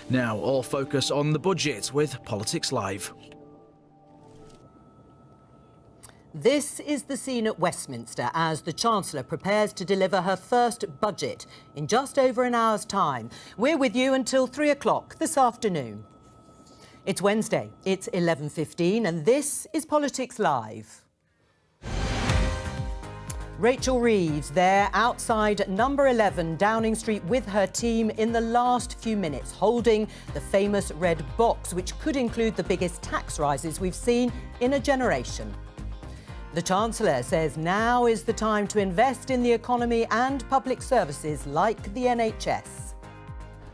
Now all focus on the budget with Politics Live. This is the scene at Westminster as the Chancellor prepares to deliver her first budget in just over an hour's time. We're with you until 3 o'clock this afternoon. It's Wednesday, it's 11:15 and this is Politics Live. Rachel Reeves there outside number 11 Downing Street with her team in the last few minutes, holding the famous red box, which could include the biggest tax rises we've seen in a generation. The Chancellor says now is the time to invest in the economy and public services like the NHS.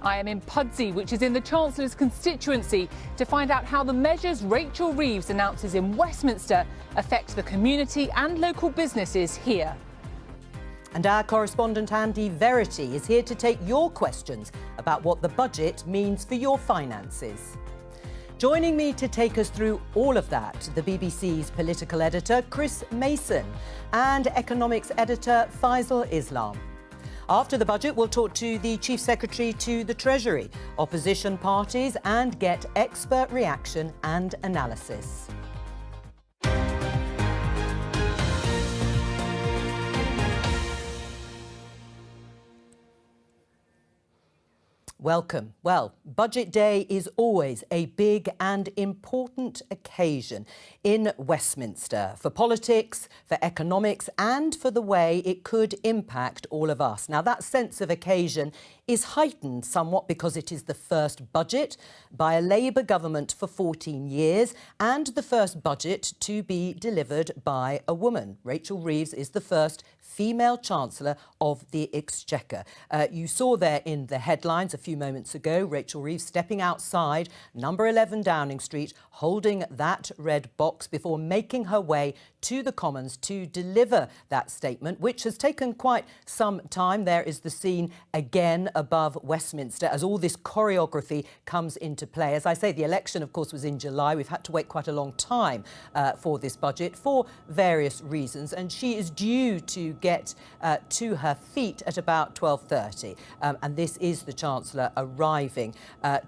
I am in Pudsey, which is in the Chancellor's constituency, to find out how the measures Rachel Reeves announces in Westminster affect the community and local businesses here. And our correspondent Andy Verity is here to take your questions about what the budget means for your finances. Joining me to take us through all of that, the BBC's political editor Chris Mason and economics editor Faisal Islam. After the budget, we'll talk to the Chief Secretary to the Treasury, opposition parties and get expert reaction and analysis. Welcome. Well, Budget Day is always a big and important occasion in Westminster for politics, for economics and for the way it could impact all of us. Now, that sense of occasion is heightened somewhat because it is the first budget by a Labour government for 14 years and the first budget to be delivered by a woman. Rachel Reeves is the first female Chancellor of the Exchequer. You saw there in the headlines a few moments ago, Rachel Reeves stepping outside number 11 Downing Street, holding that red box before making her way to the Commons to deliver that statement, which has taken quite some time. There is the scene again above Westminster as all this choreography comes into play. As I say, the election, of course, was in July. We've had to wait quite a long time for this budget for various reasons, and she is due to get to her feet at about 12:30. And this is the Chancellor arriving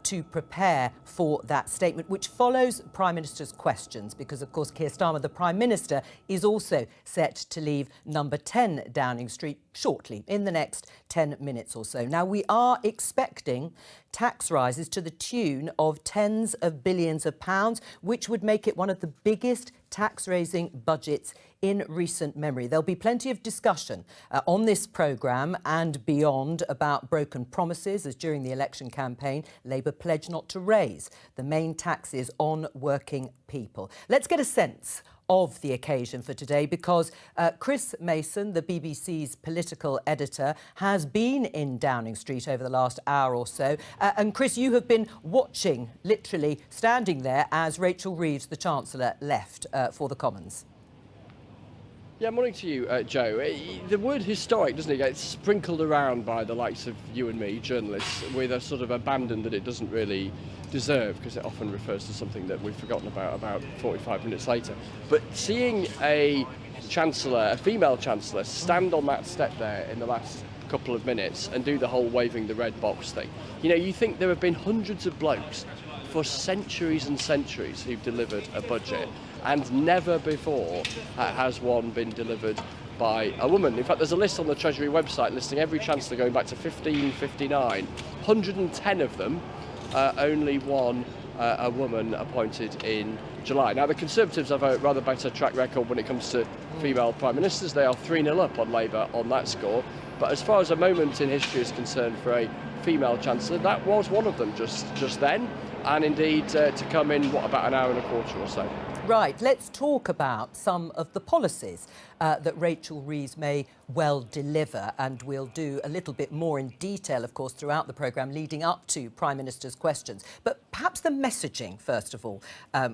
to prepare for that statement, which follows Prime Minister's questions, because, of course, Keir Starmer, the Prime Minister, is also set to leave number 10 Downing Street shortly, in the next 10 minutes or so. Now, we are expecting tax rises to the tune of tens of billions of pounds, which would make it one of the biggest tax-raising budgets in recent memory. There'll be plenty of discussion on this programme and beyond about broken promises, as during the election campaign, Labour pledged not to raise the main taxes on working people. Let's get a sense of the occasion for today, because Chris Mason, the BBC's political editor, has been in Downing Street over the last hour or so. And Chris, you have been watching, literally standing there as Rachel Reeves, the Chancellor, left for the Commons. Yeah, morning to you, Joe. The word historic, doesn't it, get sprinkled around by the likes of you and me, journalists, with a sort of abandon that it doesn't really deserve, because it often refers to something that we've forgotten about 45 minutes later. But seeing a Chancellor, a female Chancellor, stand on that step there in the last couple of minutes and do the whole waving the red box thing, you know, you think there have been hundreds of blokes for centuries and centuries who've delivered a budget, and never before has one been delivered by a woman. In fact, there's a list on the Treasury website listing every Chancellor going back to 1559. 110 of them, only one a woman appointed in July. Now, the Conservatives have a rather better track record when it comes to female Prime Ministers. They are 3-0 up on Labour on that score. But as far as a moment in history is concerned for a female Chancellor, that was one of them just then, and indeed to come in, about an hour and a quarter or so. Right, let's talk about some of the policies that Rachel Reeves may well deliver, and we'll do a little bit more in detail, of course, throughout the programme leading up to Prime Minister's questions. But perhaps the messaging, first of all,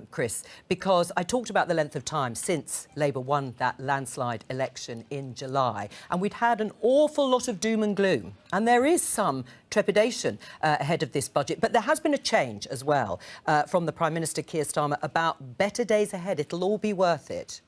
Chris, because I talked about the length of time since Labour won that landslide election in July, and we'd had an awful lot of doom and gloom, and there is some trepidation ahead of this budget, but there has been a change as well from the Prime Minister, Keir Starmer, about better days ahead. It'll all be worth it.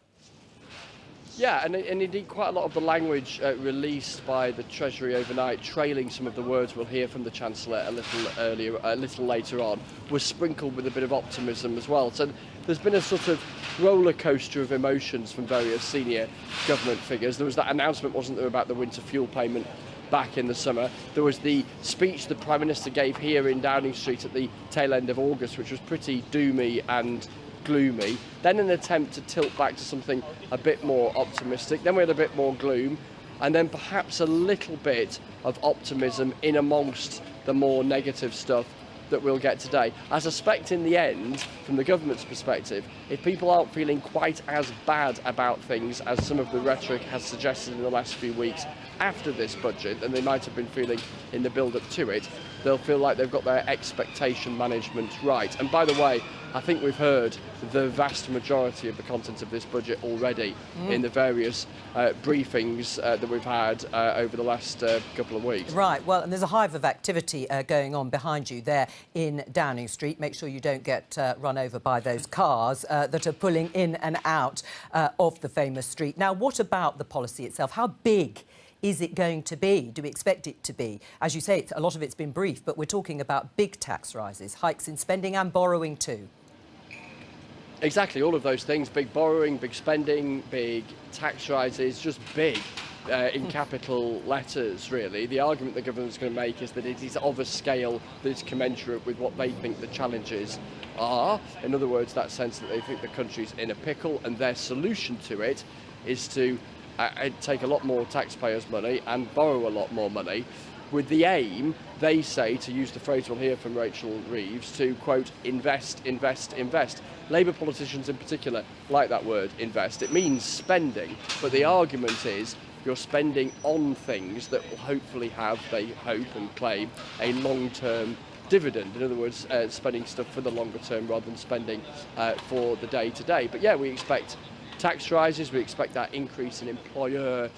Yeah, and indeed quite a lot of the language released by the Treasury overnight, trailing some of the words we'll hear from the Chancellor a little later on, was sprinkled with a bit of optimism as well. So there's been a sort of roller coaster of emotions from various senior government figures. There was that announcement, wasn't there, about the winter fuel payment back in the summer. There was the speech the Prime Minister gave here in Downing Street at the tail end of August, which was pretty doomy and gloomy. Then an attempt to tilt back to something a bit more optimistic. Then we had a bit more gloom, and then perhaps a little bit of optimism in amongst the more negative stuff that we'll get today. I suspect in the end, from the government's perspective, if people aren't feeling quite as bad about things as some of the rhetoric has suggested in the last few weeks after this budget, and they might have been feeling in the build-up to it, they'll feel like they've got their expectation management right. And by the way, I think we've heard the vast majority of the content of this budget already in the various briefings that we've had over the last couple of weeks. Right, well, and there's a hive of activity going on behind you there in Downing Street. Make sure you don't get run over by those cars that are pulling in and out of the famous street. Now, what about the policy itself? How big is it going to be? Do we expect it to be? As you say, a lot of it's been brief, but we're talking about big tax rises, hikes in spending and borrowing too. Exactly, all of those things, big borrowing, big spending, big tax rises, just big in capital letters, really. The argument the government's going to make is that it is of a scale that is commensurate with what they think the challenges are. In other words, that sense that they think the country's in a pickle, and their solution to it is to take a lot more taxpayers' money and borrow a lot more money, with the aim, they say, to use the phrase we'll hear from Rachel Reeves, to, quote, invest, invest, invest. Labour politicians in particular like that word, invest. It means spending, but the argument is you're spending on things that will hopefully have, they hope and claim, a long-term dividend. In other words, spending stuff for the longer term rather than spending for the day-to-day. But yeah, we expect tax rises, we expect that increase in employer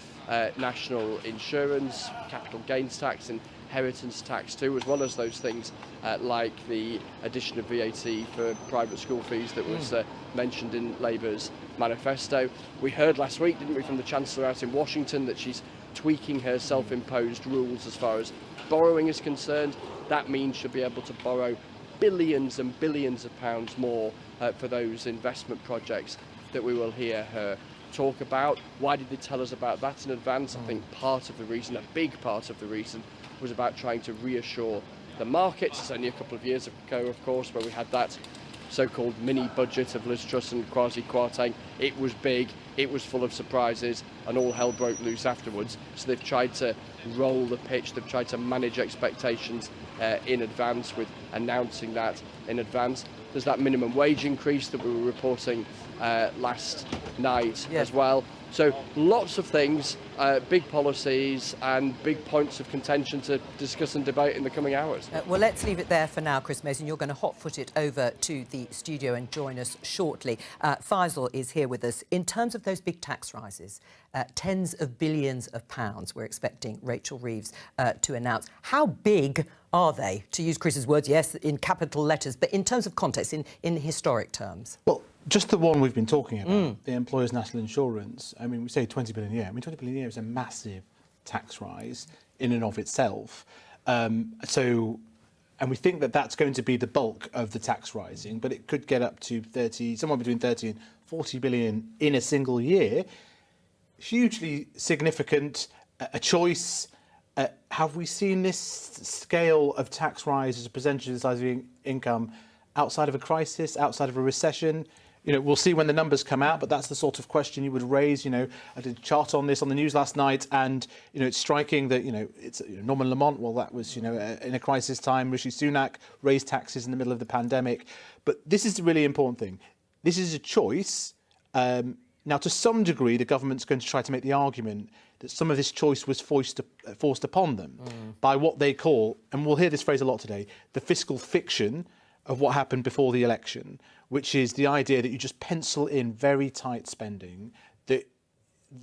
national insurance, capital gains tax, inheritance tax too, as well as those things like the addition of VAT for private school fees that was mentioned in Labour's manifesto. We heard last week, didn't we, from the Chancellor out in Washington that she's tweaking her self-imposed rules as far as borrowing is concerned. That means she'll be able to borrow billions and billions of pounds more for those investment projects that we will hear her talk about. Why did they tell us about that in advance? I think part of the reason, a big part of the reason, was about trying to reassure the markets. It's only a couple of years ago, of course, where we had that so-called mini budget of Liz Truss and Kwasi Kwarteng. It was big, it was full of surprises, and all hell broke loose afterwards. So they've tried to roll the pitch, they've tried to manage expectations in advance with announcing that in advance. There's that minimum wage increase that we were reporting last night as well. So lots of things, big policies and big points of contention to discuss and debate in the coming hours. Well, let's leave it there for now, Chris Mason. You're going to hot-foot it over to the studio and join us shortly. Faisal is here with us. In terms of those big tax rises, tens of billions of pounds we're expecting Rachel Reeves to announce. How big are they? To use Chris's words, yes, in capital letters, but in terms of context, in historic terms? Well, just the one we've been talking about, the employer's national insurance. I mean, we say 20 billion a year. I mean, 20 billion a year is a massive tax rise in and of itself. And we think that that's going to be the bulk of the tax rising, but it could get up to somewhere between 30 and 40 billion in a single year. Hugely significant, a choice. Have we seen this scale of tax rise as a percentage of the size of income outside of a crisis, outside of a recession? You know, we'll see when the numbers come out, but that's the sort of question you would raise. You know, I did a chart on this on the news last night, and, you know, it's striking that, it's Norman Lamont, well, that was, in a crisis time. Rishi Sunak raised taxes in the middle of the pandemic. But this is the really important thing. This is a choice. Now, to some degree, the government's going to try to make the argument that some of this choice was forced upon them by what they call, and we'll hear this phrase a lot today, the fiscal fiction of what happened before the election, which is the idea that you just pencil in very tight spending that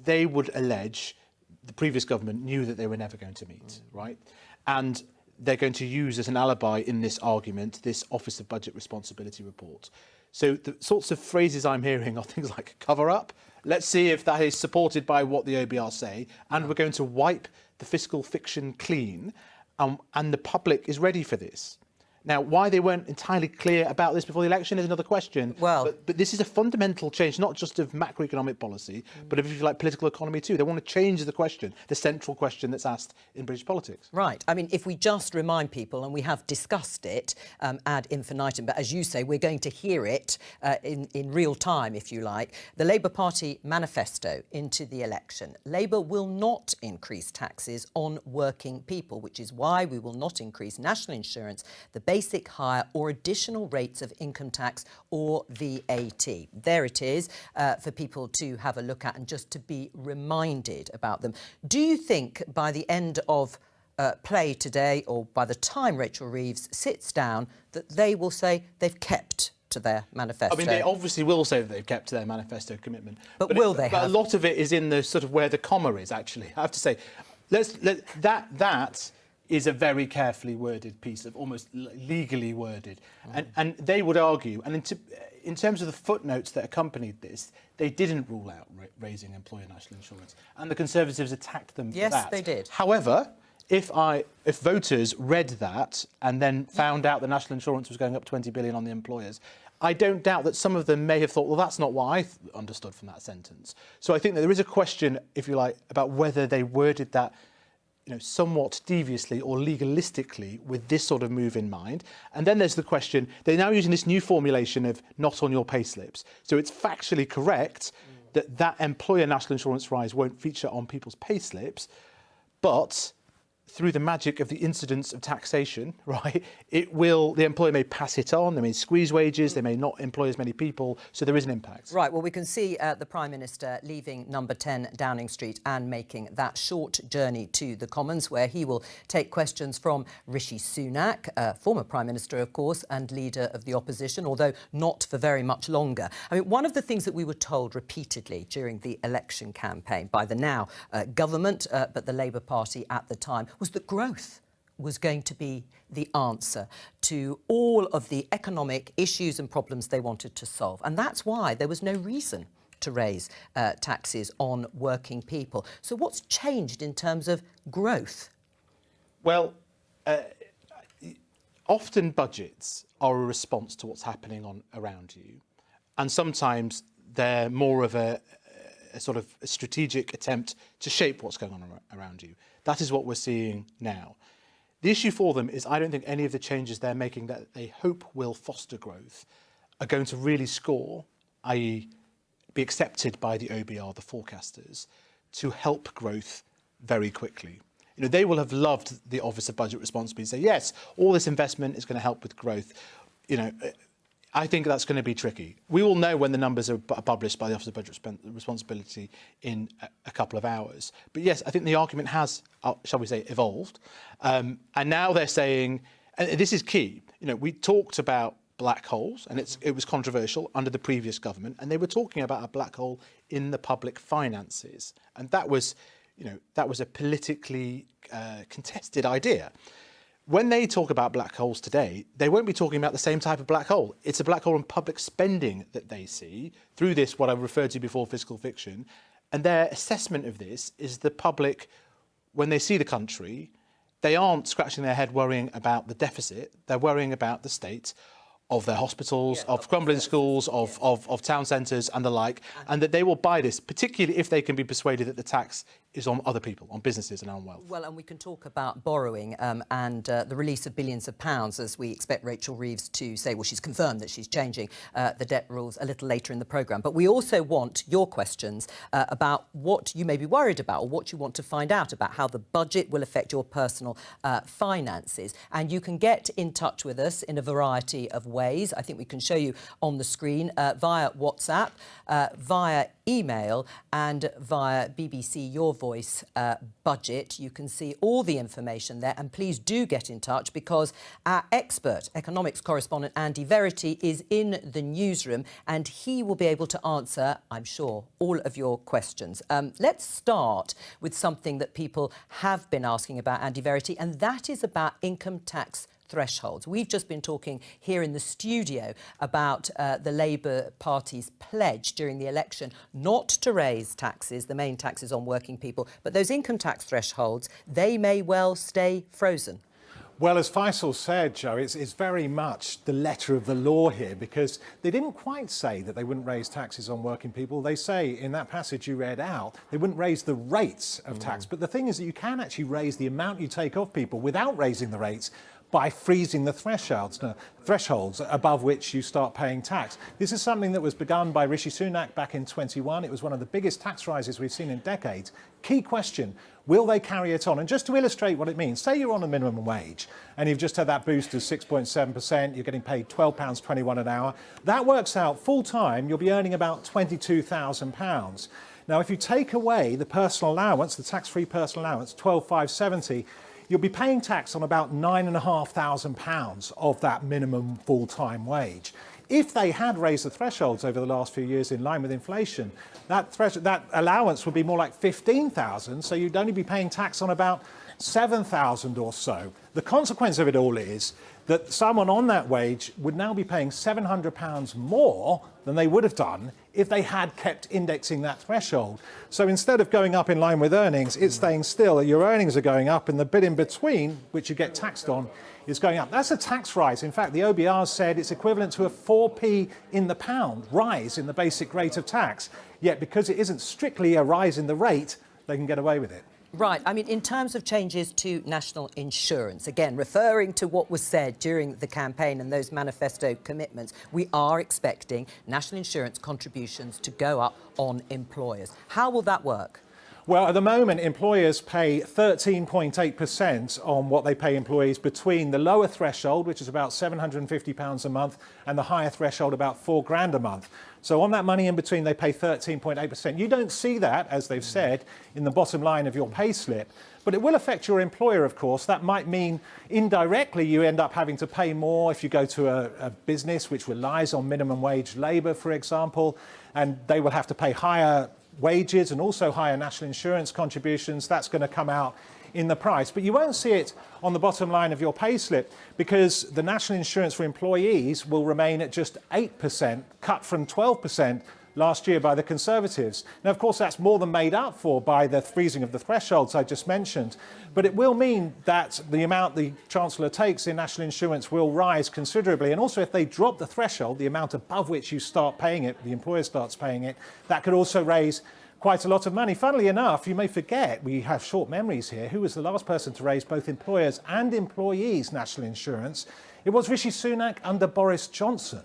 they would allege the previous government knew that they were never going to meet, right? And they're going to use as an alibi in this argument this Office of Budget Responsibility report. So the sorts of phrases I'm hearing are things like cover up. Let's see if that is supported by what the OBR say, and we're going to wipe the fiscal fiction clean, and the public is ready for this. Now, why they weren't entirely clear about this before the election is another question. Well, but this is a fundamental change, not just of macroeconomic policy, but of, if you like, political economy too. They want to change the question, the central question that's asked in British politics. Right. I mean, if we just remind people, and we have discussed it ad infinitum, but as you say, we're going to hear it in real time, if you like. The Labour Party manifesto into the election. Labour will not increase taxes on working people, which is why we will not increase national insurance, the basic hire or additional rates of income tax or VAT. There it is for people to have a look at and just to be reminded about them. Do you think by the end of play today, or by the time Rachel Reeves sits down, that they will say they've kept to their manifesto? I mean, they obviously will say that they've kept to their manifesto commitment. But will they But have? a lot of it is in the sort of where the comma is, actually. I have to say, that is a very carefully worded piece of almost legally worded. And they would argue, and in terms of the footnotes that accompanied this, they didn't rule out raising employer national insurance. And the Conservatives attacked them for that. Yes, they did. However, if voters read that and then found out the national insurance was going up 20 billion on the employers, I don't doubt that some of them may have thought, well, that's not what I understood from that sentence. So I think that there is a question, if you like, about whether they worded that somewhat deviously or legalistically with this sort of move in mind. And then there's the question, they're now using this new formulation of not on your pay slips. So it's factually correct that employer national insurance rise won't feature on people's pay slips, but through the magic of the incidence of taxation, right, the employer may pass it on, they may squeeze wages, they may not employ as many people, so there is an impact. Right, well, we can see the Prime Minister leaving number 10 Downing Street and making that short journey to the Commons, where he will take questions from Rishi Sunak, former Prime Minister, of course, and leader of the opposition, although not for very much longer. I mean, one of the things that we were told repeatedly during the election campaign by the now government, but the Labour Party at the time, was that growth was going to be the answer to all of the economic issues and problems they wanted to solve. And that's why there was no reason to raise taxes on working people. So what's changed in terms of growth? Well, often budgets are a response to what's happening around you. And sometimes they're more of a sort of a strategic attempt to shape what's going on around you. That is what we're seeing now. The issue for them is I don't think any of the changes they're making that they hope will foster growth are going to really score, i.e. be accepted by the OBR, the forecasters, to help growth very quickly. They will have loved the Office of Budget Responsibility, say, yes, all this investment is going to help with growth. I think that's going to be tricky. We will know when the numbers are published by the Office of Budget Responsibility in a couple of hours. But yes, I think the argument has, shall we say, evolved. And now they're saying, and this is key, we talked about black holes, and it was controversial under the previous government, and they were talking about a black hole in the public finances. And that was a politically contested idea. When they talk about black holes today, they won't be talking about the same type of black hole. It's a black hole in public spending that they see through this, what I referred to before, fiscal fiction. And their assessment of this is the public, when they see the country, they aren't scratching their head worrying about the deficit. They're worrying about the state of their hospitals, of crumbling schools, of town centres and the like, and that they will buy this, particularly if they can be persuaded that the tax is on other people, on businesses and on wealth. Well, and we can talk about borrowing and the release of billions of pounds, as we expect Rachel Reeves to say. Well, she's confirmed that she's changing the debt rules a little later in the programme. But we also want your questions about what you may be worried about, or what you want to find out about how the budget will affect your personal finances. And you can get in touch with us in a variety of ways. ways. I think we can show you on the screen via WhatsApp, via email and via BBC Your Voice budget. You can see all the information there, and please do get in touch because our expert economics correspondent Andy Verity is in the newsroom and he will be able to answer, I'm sure, all of your questions. Let's start with something that people have been asking about, Andy Verity, and that is about income tax thresholds. We've just been talking here in the studio about the Labour Party's pledge during the election not to raise taxes, the main taxes on working people, but those income tax thresholds, they may well stay frozen. Well, as Faisal said, Joe, it's very much the letter of the law here, because they didn't quite say that they wouldn't raise taxes on working people. They say in that passage you read out, they wouldn't raise the rates of tax. But the thing is that you can actually raise the amount you take off people without raising the rates by freezing the thresholds above which you start paying tax. This is something that was begun by Rishi Sunak back in 21. It was one of the biggest tax rises we've seen in decades. Key question, will they carry it on? And just to illustrate what it means, say you're on a minimum wage and you've just had that boost of 6.7%, you're getting paid £12.21 an hour. That works out full time, you'll be earning about £22,000. Now, if you take away the personal allowance, the tax-free personal allowance, £12,570, you'll be paying tax on about £9,500 of that minimum full-time wage. If they had raised the thresholds over the last few years in line with inflation, that allowance would be more like £15,000, so you'd only be paying tax on about £7,000 or so. The consequence of it all is that someone on that wage would now be paying £700 more than they would have done if they had kept indexing that threshold. So instead of going up in line with earnings, it's staying still. Your earnings are going up and the bit in between, which you get taxed on, is going up. That's a tax rise. In fact, the OBR said it's equivalent to a 4p in the pound rise in the basic rate of tax. Yet because it isn't strictly a rise in the rate, they can get away with it. Right. I mean, in terms of changes to national insurance, again, referring to what was said during the campaign and those manifesto commitments, we are expecting national insurance contributions to go up on employers. How will that work? Well, at the moment, employers pay 13.8% on what they pay employees between the lower threshold, which is about £750 a month, and the higher threshold, about £4,000 a month. So on that money in between, they pay 13.8%. You don't see that, as they've said, in the bottom line of your pay slip, but it will affect your employer, of course. That might mean indirectly you end up having to pay more if you go to a business which relies on minimum wage labour, for example, and they will have to pay higher wages and also higher national insurance contributions. That's going to come out in the price. But you won't see it on the bottom line of your payslip because the national insurance for employees will remain at just 8%, cut from 12% last year by the Conservatives. Now, of course, that's more than made up for by the freezing of the thresholds I just mentioned. But it will mean that the amount the Chancellor takes in national insurance will rise considerably. And also, if they drop the threshold, the amount above which you start paying it, the employer starts paying it, that could also raise quite a lot of money. Funnily enough, you may forget, we have short memories here, who was the last person to raise both employers and employees' national insurance? It was Rishi Sunak under Boris Johnson.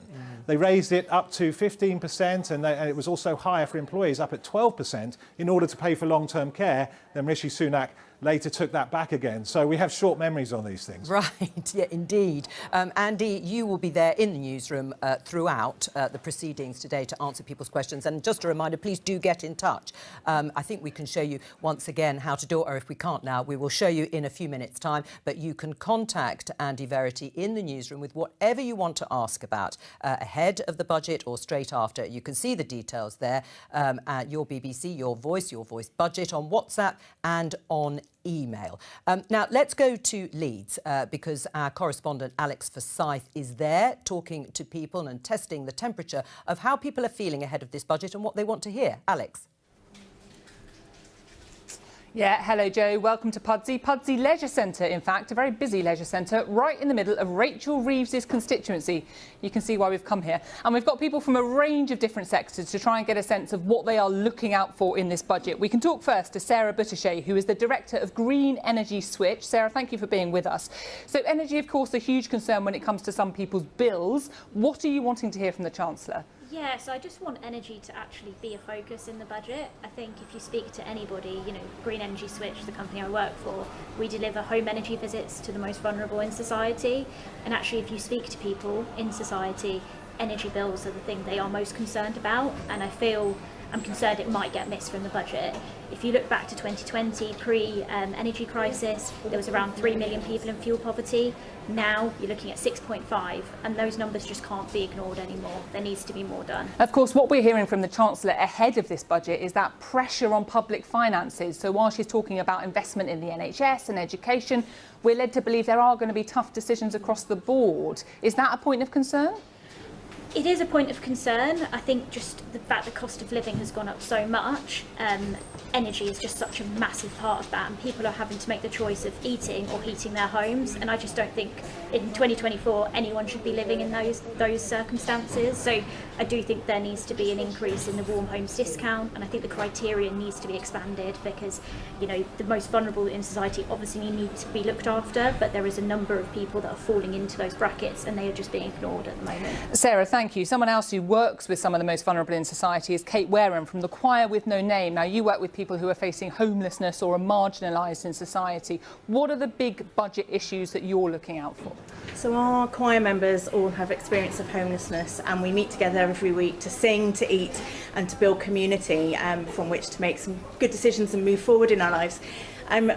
They raised it up to 15% and it was also higher for employees, up at 12% in order to pay for long-term care. Then Rishi Sunak later took that back again. So we have short memories on these things. Right, yeah, indeed. Andy, you will be there in the newsroom throughout the proceedings today to answer people's questions. And just a reminder, please do get in touch. I think we can show you once again how to do it, or if we can't now, we will show you in a few minutes' time. But you can contact Andy Verity in the newsroom with whatever you want to ask about ahead of the budget or straight after. You can see the details there at Your BBC, Your Voice budget on WhatsApp and on email. Now, let's go to Leeds because our correspondent Alex Forsyth is there talking to people and testing the temperature of how people are feeling ahead of this budget and what they want to hear. Alex. Yeah, hello, Joe. Welcome to Pudsey. Pudsey Leisure Centre, in fact, a very busy leisure centre right in the middle of Rachel Reeves's constituency. You can see why we've come here. And we've got people from a range of different sectors to try and get a sense of what they are looking out for in this budget. We can talk first to Sarah Buttigieg, who is the Director of Green Energy Switch. Sarah, thank you for being with us. So energy, of course, a huge concern when it comes to some people's bills. What are you wanting to hear from the Chancellor? Yeah, so I just want energy to actually be a focus in the budget. I think if you speak to anybody, Green Energy Switch, the company I work for, we deliver home energy visits to the most vulnerable in society. And actually, if you speak to people in society, energy bills are the thing they are most concerned about. And I'm concerned it might get missed from the budget. If you look back to 2020, pre-energy crisis, there was around 3 million people in fuel poverty. Now you're looking at 6.5, and those numbers just can't be ignored anymore. There needs to be more done. Of course, what we're hearing from the Chancellor ahead of this budget is that pressure on public finances. So while she's talking about investment in the NHS and education, we're led to believe there are going to be tough decisions across the board. Is that a point of concern? It is a point of concern. I think just the fact the cost of living has gone up so much, energy is just such a massive part of that, and people are having to make the choice of eating or heating their homes, and I just don't think in 2024 anyone should be living in those circumstances. So I do think there needs to be an increase in the warm homes discount, and I think the criteria needs to be expanded because the most vulnerable in society obviously need to be looked after, but there is a number of people that are falling into those brackets and they are just being ignored at the moment. Sarah, thank you. Someone else who works with some of the most vulnerable in society is Kate Wareham from the Choir with No Name. Now, you work with people who are facing homelessness or are marginalised in society. What are the big budget issues that you're looking out for? So our choir members all have experience of homelessness, and we meet together every week to sing, to eat and to build community from which to make some good decisions and move forward in our lives.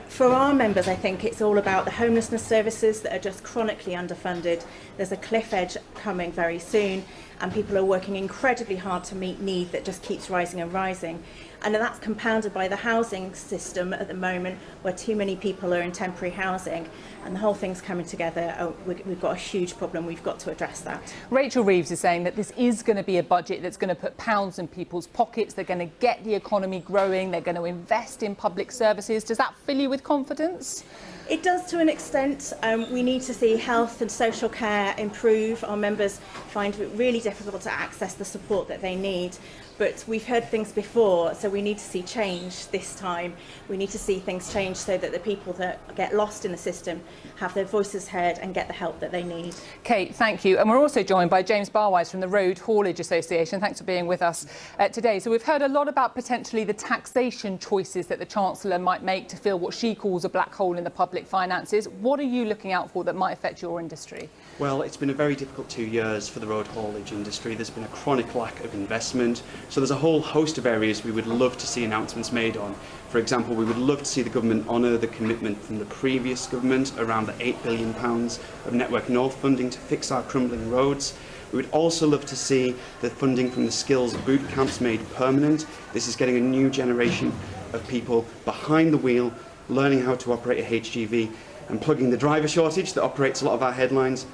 For our members, I think it's all about the homelessness services that are just chronically underfunded. There's a cliff edge coming very soon, and people are working incredibly hard to meet need that just keeps rising and rising. And that's compounded by the housing system at the moment, where too many people are in temporary housing, and the whole thing's coming together. We've got a huge problem. We've got to address that. Rachel Reeves is saying that this is going to be a budget that's going to put pounds in people's pockets. They're going to get the economy growing. They're going to invest in public services. Does that fill you with confidence? It does to an extent. We need to see health and social care improve. Our members find it really difficult to access the support that they need. But we've heard things before, so we need to see change this time. We need to see things change so that the people that get lost in the system have their voices heard and get the help that they need. Kate, thank you. And we're also joined by James Barwise from the Road Haulage Association. Thanks for being with us today. So we've heard a lot about potentially the taxation choices that the Chancellor might make to fill what she calls a black hole in the public finances. What are you looking out for that might affect your industry? Well, it's been a very difficult 2 years for the road haulage industry. There's been a chronic lack of investment. So there's a whole host of areas we would love to see announcements made on. For example, we would love to see the government honour the commitment from the previous government around the £8 billion of Network North funding to fix our crumbling roads. We would also love to see the funding from the skills boot camps made permanent. This is getting a new generation of people behind the wheel, learning how to operate a HGV and plugging the driver shortage that operates a lot of our headlines.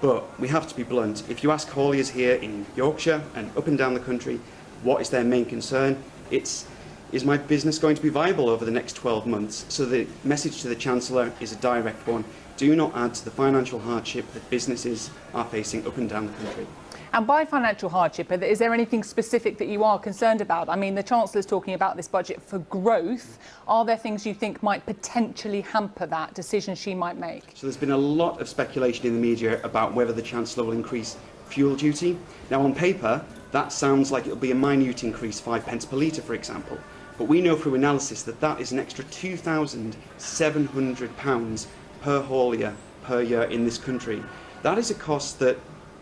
But we have to be blunt. If you ask hauliers here in Yorkshire and up and down the country, what is their main concern? Is my business going to be viable over the next 12 months? So the message to the Chancellor is a direct one. Do not add to the financial hardship that businesses are facing up and down the country. And by financial hardship, is there anything specific that you are concerned about? I mean, the Chancellor's talking about this budget for growth. Are there things you think might potentially hamper that decision she might make? So there's been a lot of speculation in the media about whether the Chancellor will increase fuel duty. Now, on paper, that sounds like it'll be a minute increase, 5 pence per litre, for example. But we know through analysis that that is an extra £2,700 per haulier per year in this country. That is a cost that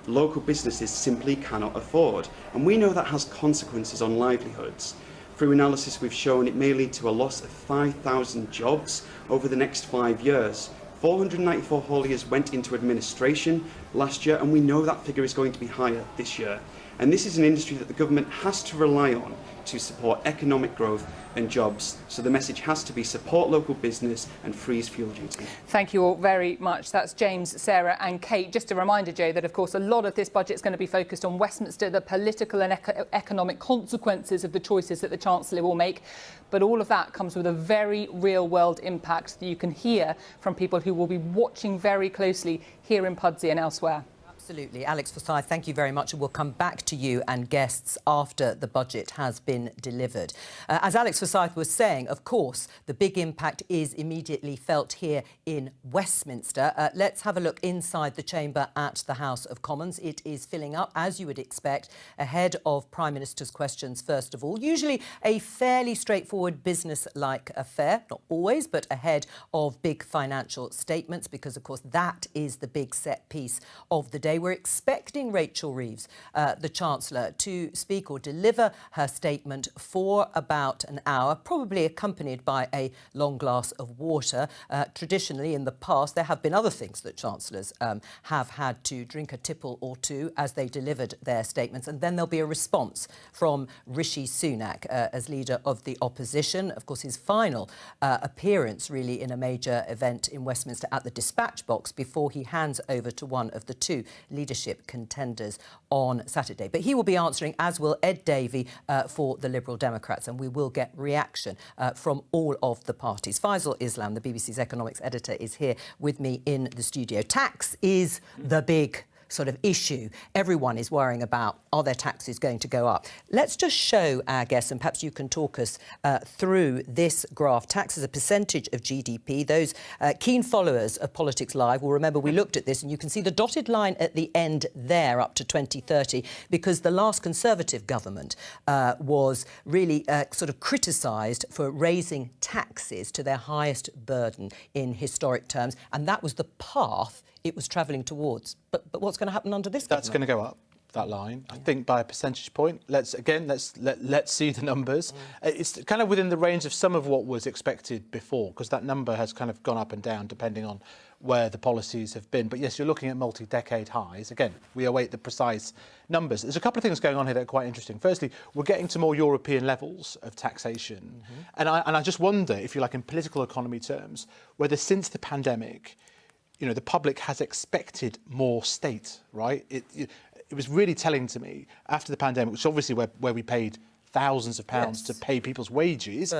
local businesses simply cannot afford. And we know that has consequences on livelihoods. Through analysis, we've shown it may lead to a loss of 5,000 jobs over the next 5 years. 494 hauliers went into administration last year, and we know that figure is going to be higher this year. And this is an industry that the government has to rely on to support economic growth and jobs. So the message has to be support local business and freeze fuel duty. Thank you all very much. That's James, Sarah and Kate. Just a reminder, Joe, that of course a lot of this budget is going to be focused on Westminster, the political and economic consequences of the choices that the Chancellor will make. But all of that comes with a very real-world impact that you can hear from people who will be watching very closely here in Pudsey and elsewhere. Absolutely. Alex Forsyth, thank you very much. And we'll come back to you and guests after the budget has been delivered. As Alex Forsyth was saying, of course, the big impact is immediately felt here in Westminster. Let's have a look inside the chamber at the House of Commons. It is filling up, as you would expect, ahead of Prime Minister's questions, first of all. Usually a fairly straightforward business-like affair, not always, but ahead of big financial statements, because, of course, that is the big set piece of the day. We're expecting Rachel Reeves, the Chancellor, to speak or deliver her statement for about an hour, probably accompanied by a long glass of water. Traditionally, in the past, there have been other things that Chancellors have had to drink a tipple or two as they delivered their statements. And then there'll be a response from Rishi Sunak as leader of the opposition. Of course, his final appearance, really, in a major event in Westminster at the Dispatch Box before he hands over to one of the two leadership contenders on Saturday. But he will be answering, as will Ed Davey, for the Liberal Democrats, and we will get reaction from all of the parties. Faisal Islam, the BBC's economics editor, is here with me in the studio. Tax is the big sort of issue everyone is worrying about. Are their taxes going to go up? Let's just show our guests, and perhaps you can talk us through this graph. Tax as a percentage of GDP. Those keen followers of Politics Live will remember we looked at this, and you can see the dotted line at the end there up to 2030, because the last Conservative government was really sort of criticised for raising taxes to their highest burden in historic terms, and that was the path it was travelling towards. But what's going to happen under this government? That's going to go up, that line, I think, by a percentage point. Let's see the numbers. It's kind of within the range of some of what was expected before, because that number has kind of gone up and down depending on where the policies have been. But yes, you're looking at multi-decade highs. Again, we await the precise numbers. There's a couple of things going on here that are quite interesting. Firstly, we're getting to more European levels of taxation. And I just wonder, if you like, in political economy terms, whether since the pandemic, you know, the public has expected more state, right? It was really telling to me after the pandemic, which is obviously where we paid thousands of pounds to pay people's wages,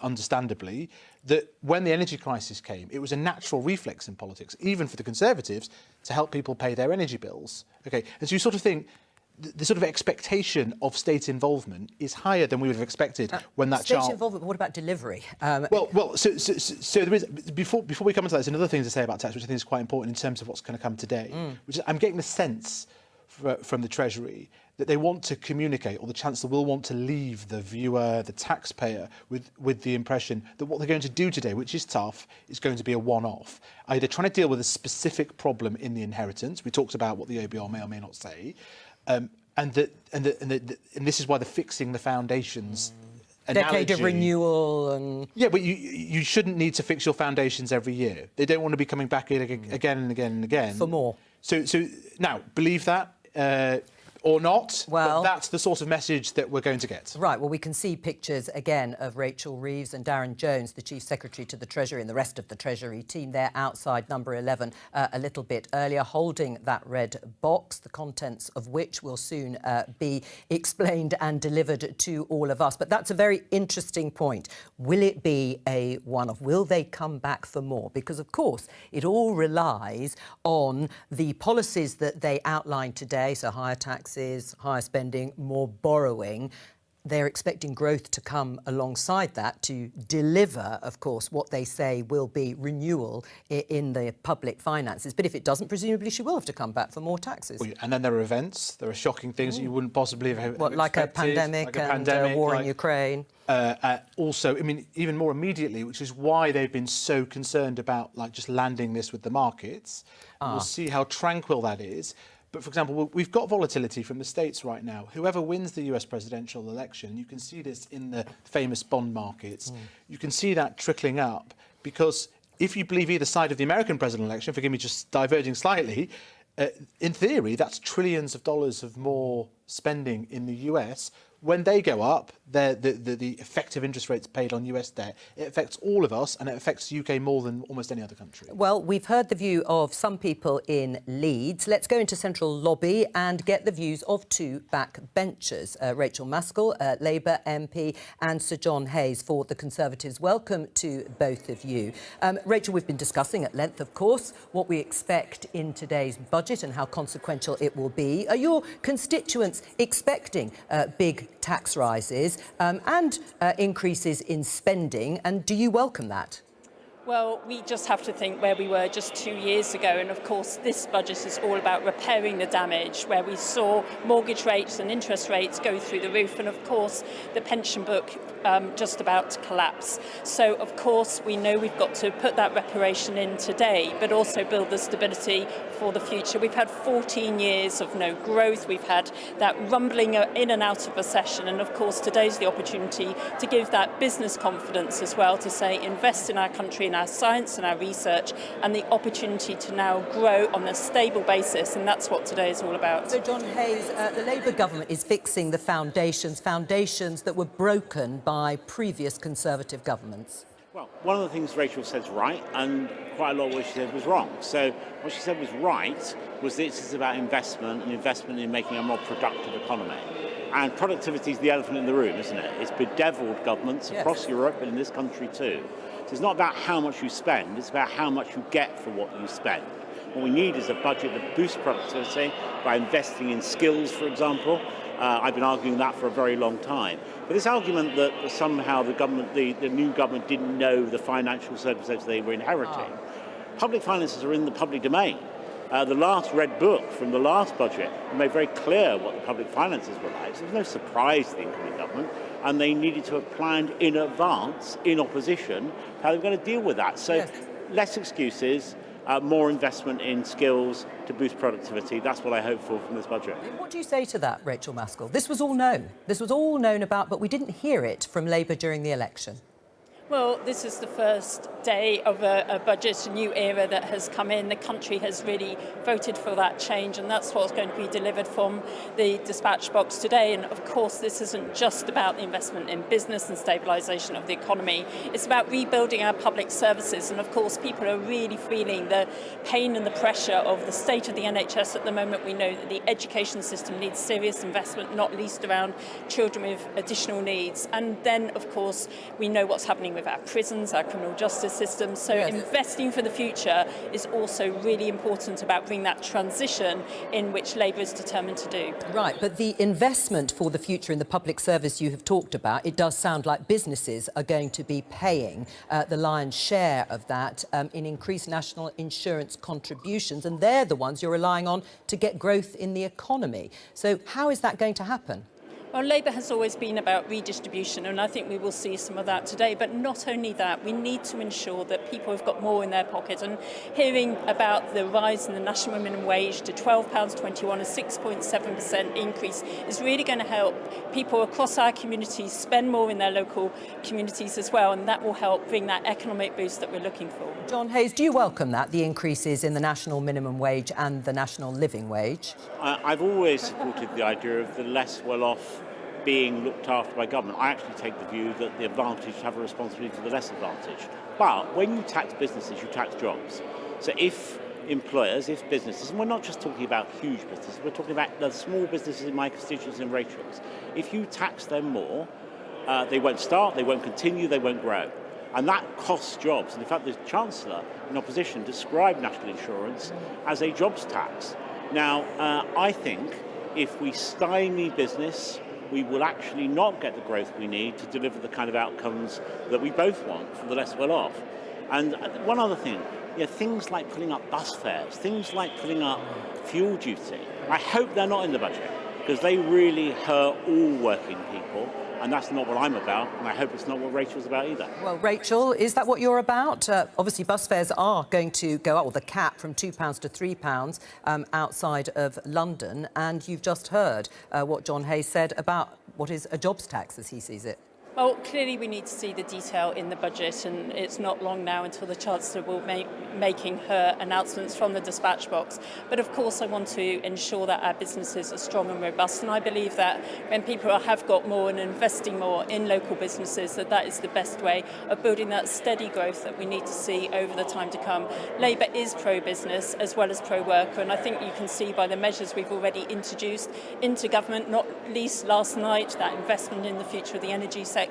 understandably, that when the energy crisis came, it was a natural reflex in politics, even for the Conservatives, to help people pay their energy bills. Okay, and so you sort of think the sort of expectation of state involvement is higher than we would have expected when that state involvement. But what about delivery? So there is, before we come into that, there's another thing to say about tax, which I think is quite important in terms of what's going to come today. Which is, I'm getting the sense from the Treasury that they want to communicate, or the Chancellor will want to leave the viewer, the taxpayer, with the impression that what they're going to do today, which is tough, is going to be a one-off. Either trying to deal with a specific problem in the inheritance. We talked about what the OBR may or may not say. And this is why they're fixing the foundations. Decade of renewal and... Yeah, but you shouldn't need to fix your foundations every year. They don't want to be coming back in again and again and again. For more. So now, believe that or not, well, but that's the sort of message that we're going to get. Right, well, we can see pictures, again, of Rachel Reeves and Darren Jones, the Chief Secretary to the Treasury, and the rest of the Treasury team there outside number 11 a little bit earlier, holding that red box, the contents of which will soon be explained and delivered to all of us. But that's a very interesting point. Will it be a one-off? Will they come back for more? Because, of course, it all relies on the policies that they outlined today, so higher taxes, higher spending, more borrowing. They're expecting growth to come alongside that to deliver, of course, what they say will be renewal in the public finances. But if it doesn't, presumably she will have to come back for more taxes. And then there are events, there are shocking things that you wouldn't possibly have expected. Like a pandemic and a war in Ukraine. Also, I mean, even more immediately, which is why they've been so concerned about, like, just landing this with the markets. We'll see how tranquil that is. But, for example, we've got volatility from the States right now. Whoever wins the US presidential election, you can see this in the famous bond markets. You can see that trickling up because if you believe either side of the American presidential election, forgive me just diverging slightly, in theory, that's trillions of dollars of more spending in the US, when they go up, the effective interest rates paid on US debt, it affects all of us and it affects the UK more than almost any other country. Well, we've heard the view of some people in Leeds. Let's go into Central Lobby and get the views of two backbenchers, Rachel Maskell, Labour MP, and Sir John Hayes for the Conservatives. Welcome to both of you. Rachel, we've been discussing at length, of course, what we expect in today's budget and how consequential it will be. Are your constituents expecting big tax rises and increases in spending, and do you welcome that? Well, we just have to think where we were just 2 years ago, and of course this budget is all about repairing the damage, where we saw mortgage rates and interest rates go through the roof, and of course the pension book just about to collapse. So of course we know we've got to put that reparation in today, but also build the stability for the future. We've had 14 years of no growth, we've had that rumbling in and out of recession, and of course today's the opportunity to give that business confidence as well, to say invest in our country, in our science and our research, and the opportunity to now grow on a stable basis, and that's what today is all about. So John Hayes, the Labour government is fixing the foundations that were broken by previous Conservative governments. Well, one of the things Rachel said is right, and quite a lot of what she said was wrong. So what she said was right was that this is about investment, and investment in making a more productive economy. And productivity is the elephant in the room, isn't it? It's bedeviled governments across Europe and in this country too. So it's not about how much you spend, it's about how much you get for what you spend. What we need is a budget that boosts productivity by investing in skills, for example. I've been arguing that for a very long time. But this argument that somehow the new government didn't know the financial circumstances they were inheriting. Public finances are in the public domain. The last red book from the last budget made very clear what the public finances were like. So there's no surprise to the incoming government, and they needed to have planned in advance, in opposition, how they were going to deal with that. So less excuses, more investment in skills to boost productivity. That's what I hope for from this budget. What do you say to that, Rachel Maskell? This was all known. This was all known about, but we didn't hear it from Labour during the election. Well, this is the first day of a budget, a new era that has come in. The country has really voted for that change, and that's what's going to be delivered from the dispatch box today. And of course, this isn't just about the investment in business and stabilisation of the economy. It's about rebuilding our public services. And of course, people are really feeling the pain and the pressure of the state of the NHS at the moment. We know that the education system needs serious investment, not least around children with additional needs. And then, of course, we know what's happening with our prisons, our criminal justice system. So investing for the future is also really important about bringing that transition in which Labour is determined to do. Right, but the investment for the future in the public service you have talked about, it does sound like businesses are going to be paying the lion's share of that in increased national insurance contributions, and they're the ones you're relying on to get growth in the economy. So how is that going to happen? Well, Labour has always been about redistribution, and I think we will see some of that today. But not only that, we need to ensure that people have got more in their pocket. And hearing about the rise in the national minimum wage to £12.21, a 6.7% increase, is really going to help people across our communities spend more in their local communities as well, and that will help bring that economic boost that we're looking for. John Hayes, do you welcome that, the increases in the national minimum wage and the national living wage? I've always supported the idea of the less well-off being looked after by government. I actually take the view that the advantaged have a responsibility for the less advantaged. But when you tax businesses, you tax jobs. So if employers, if businesses, and we're not just talking about huge businesses, we're talking about the small businesses in my constituency and Rachel's, if you tax them more, they won't start, they won't continue, they won't grow. And that costs jobs. And in fact, the Chancellor in opposition described national insurance as a jobs tax. Now, I think if we stymie business, we will actually not get the growth we need to deliver the kind of outcomes that we both want for the less well-off. And one other thing, things like putting up bus fares, things like putting up fuel duty, I hope they're not in the budget, because they really hurt all working people. And that's not what I'm about, and I hope it's not what Rachel's about either. Well, Rachel, is that what you're about? Obviously, bus fares are going to go up, or the cap from £2 to £3 outside of London. And you've just heard what John Hayes said about what is a jobs tax, as he sees it. Well, clearly we need to see the detail in the budget, and it's not long now until the Chancellor will be making her announcements from the dispatch box. But of course I want to ensure that our businesses are strong and robust, and I believe that when people have got more and investing more in local businesses, that is the best way of building that steady growth that we need to see over the time to come. Labour is pro-business as well as pro-worker, and I think you can see by the measures we've already introduced into government, not least last night, that investment in the future of the energy sector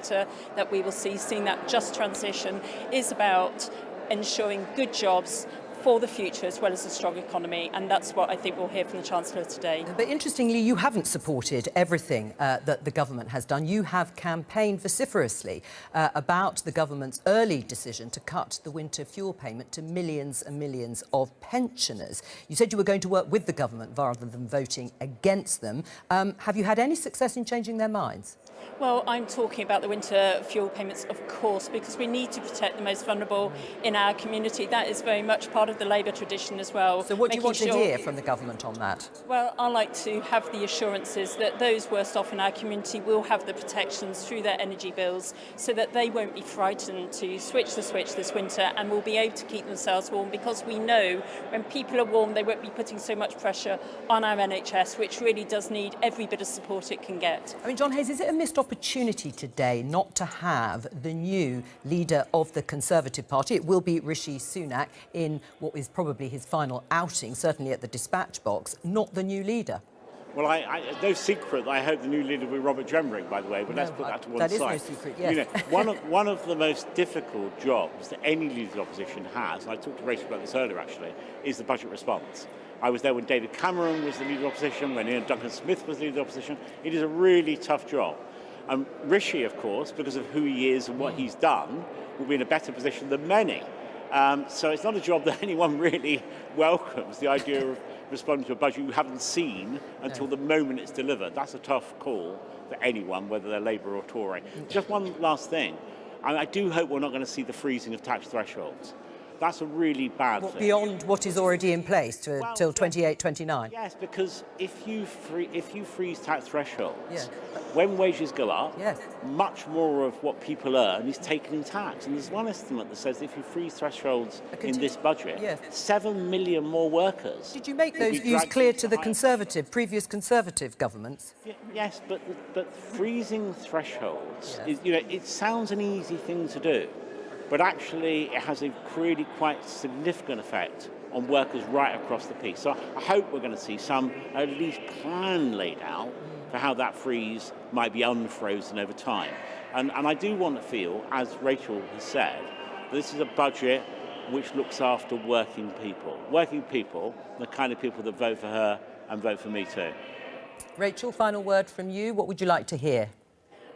that we will see, seeing that just transition is about ensuring good jobs for the future as well as a strong economy, and that's what I think we'll hear from the Chancellor today. But interestingly, you haven't supported everything that the government has done. You have campaigned vociferously about the government's early decision to cut the winter fuel payment to millions and millions of pensioners. You said you were going to work with the government rather than voting against them. Have you had any success in changing their minds? Well, I'm talking about the winter fuel payments, of course, because we need to protect the most vulnerable in our community. That is very much part of the Labour tradition as well. So what do you want to hear from the government on that? Well, I like to have the assurances that those worst off in our community will have the protections through their energy bills so that they won't be frightened to switch the switch this winter and will be able to keep themselves warm, because we know when people are warm they won't be putting so much pressure on our NHS, which really does need every bit of support it can get. I mean, John Hayes, is it a missed opportunity today not to have the new leader of the Conservative Party? It will be Rishi Sunak in what is probably his final outing, certainly at the dispatch box, not the new leader. Well, it's no secret that I hope the new leader will be Robert Jenrick, by the way, but let's put that to one side. That is no secret, yes. You know, one of the most difficult jobs that any leader of the opposition has, and I talked to Rachel about this earlier actually, is the budget response. I was there when David Cameron was the leader of the opposition, when Ian Duncan Smith was the leader of the opposition. It is a really tough job. Rishi, of course, because of who he is and what he's done, will be in a better position than many. So it's not a job that anyone really welcomes, the idea of responding to a budget you haven't seen until the moment it's delivered. That's a tough call for anyone, whether they're Labour or Tory. Just one last thing. I do hope we're not going to see the freezing of tax thresholds. That's a really bad thing. Beyond what is already in place till 28, 29? Yes, because if you freeze tax thresholds, when wages go up, much more of what people earn is taken in tax. And there's one estimate that says if you freeze thresholds in this budget, 7 million more workers. Did you make those views clear to the previous Conservative governments? Yes, but freezing thresholds, is, you know, it sounds an easy thing to do. But actually it has a really quite significant effect on workers right across the piece. So I hope we're going to see some at least plan laid out for how that freeze might be unfrozen over time. And I do want to feel, as Rachel has said, that this is a budget which looks after working people. Working people, the kind of people that vote for her and vote for me too. Rachel, final word from you. What would you like to hear?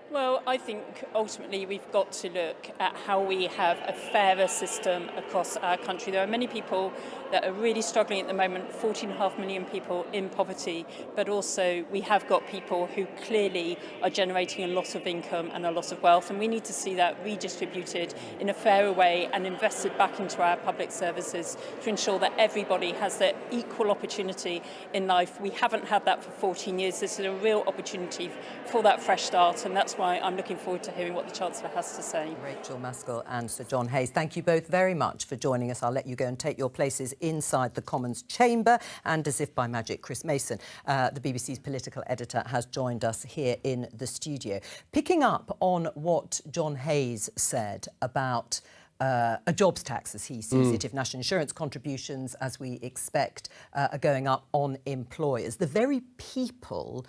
Well, I think ultimately we've got to look at how we have a fairer system across our country. There are many people that are really struggling at the moment, 14.5 million people in poverty, but also we have got people who clearly are generating a lot of income and a lot of wealth, and we need to see that redistributed in a fairer way and invested back into our public services to ensure that everybody has their equal opportunity in life. We haven't had that for 14 years. This is a real opportunity for that fresh start, and that's why I'm looking forward to hearing what the Chancellor has to say. Rachel Maskell and Sir John Hayes, thank you both very much for joining us. I'll let you go and take your places inside the Commons chamber. And as if by magic, Chris Mason, the BBC's political editor, has joined us here in the studio. Picking up on what John Hayes said about a jobs tax, as he sees it, if national insurance contributions, as we expect, are going up on employers. The very people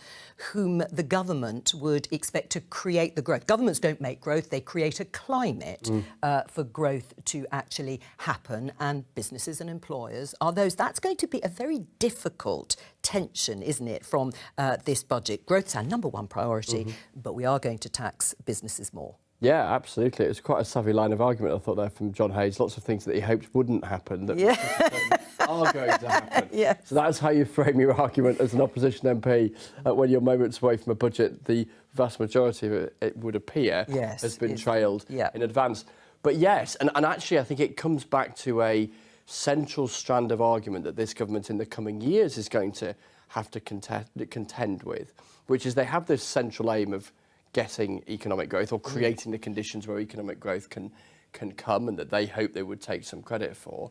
whom the government would expect to create the growth. Governments don't make growth, they create a climate for growth to actually happen, and businesses and employers are those. That's going to be a very difficult tension, isn't it, from this budget. Growth's our number one priority, but we are going to tax businesses more. Yeah, absolutely. It was quite a savvy line of argument, I thought, there from John Hayes. Lots of things that he hoped wouldn't happen that are going to happen. So that's how you frame your argument as an opposition MP when you're moments away from a budget. The vast majority of it would appear, has been trailed in advance. But yes, and actually I think it comes back to a central strand of argument that this government in the coming years is going to have to contend with, which is they have this central aim of getting economic growth or creating the conditions where economic growth can come, and that they hope they would take some credit for.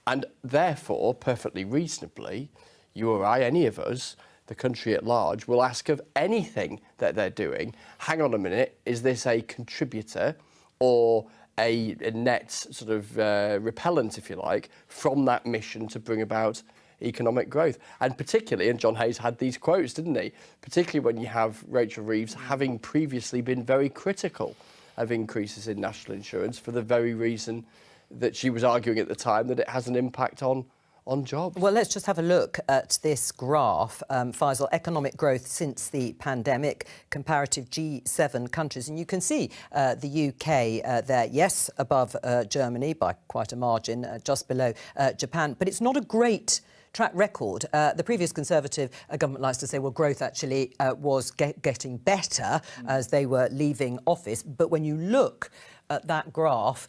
And therefore, perfectly reasonably, you or I, any of us, the country at large, will ask of anything that they're doing, hang on a minute, is this a contributor or a net sort of repellent, if you like, from that mission to bring about economic growth? And particularly, and John Hayes had these quotes, didn't he? Particularly when you have Rachel Reeves having previously been very critical of increases in national insurance for the very reason that she was arguing at the time that it has an impact on jobs. Well, let's just have a look at this graph, Faisal, economic growth since the pandemic, comparative G7 countries. And you can see the UK there, yes, above Germany by quite a margin, just below Japan. But it's not a great track record. The previous Conservative government likes to say, well, growth actually was getting better as they were leaving office. But when you look at that graph,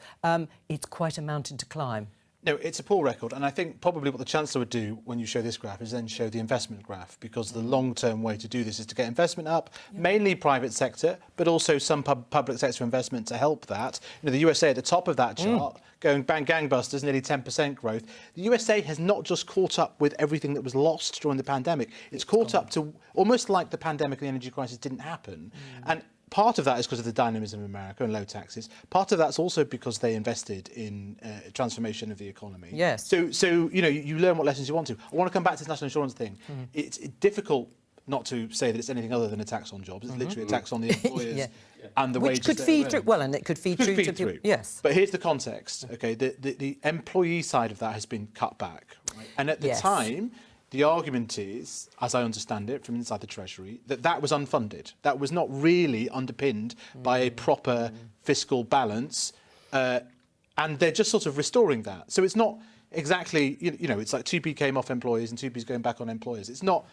it's quite a mountain to climb. No, it's a poor record, and I think probably what the Chancellor would do when you show this graph is then show the investment graph, because the long-term way to do this is to get investment up, mainly private sector, but also some public sector investment to help that. You know, the USA at the top of that chart, going bang gangbusters, nearly 10% growth. The USA has not just caught up with everything that was lost during the pandemic, it's caught up to almost like the pandemic and the energy crisis didn't happen. And part of that is because of the dynamism of America and low taxes. Part of that's also because they invested in transformation of the economy. Yes. So you know, you learn what lessons you want to. I want to come back to this national insurance thing. It's difficult not to say that it's anything other than a tax on jobs. It's literally a tax on the employers and the wages. Which could feed through. Well, and it could feed through to people. Yes. But here's the context. Okay, the employee side of that has been cut back, right? And at the time, the argument is, as I understand it from inside the Treasury, that that was unfunded. That was not really underpinned by a proper fiscal balance, and they're just sort of restoring that. So it's not exactly, you know, it's like 2p came off employees and 2p's going back on employers. It's not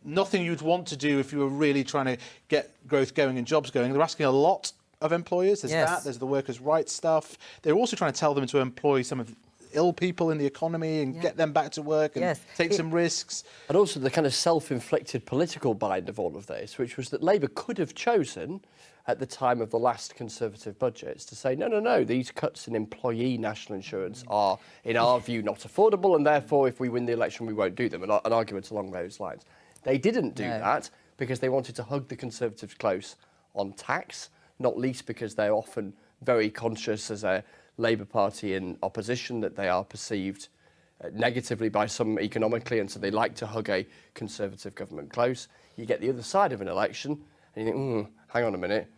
nothing you'd want to do if you were really trying to get growth going and jobs going. They're asking a lot of employers. There's that, there's the workers' rights stuff. They're also trying to tell them to employ some of ill people in the economy and get them back to work and take some risks. And also the kind of self-inflicted political bind of all of this, which was that Labour could have chosen at the time of the last Conservative budgets to say, no, these cuts in employee national insurance are, in our view, not affordable, and therefore, if we win the election, we won't do them, an argument along those lines. They didn't do that because they wanted to hug the Conservatives close on tax, not least because they're often very conscious as a Labour Party in opposition that they are perceived negatively by some economically, and so they like to hug a Conservative government close. You get the other side of an election and you think, hang on a minute,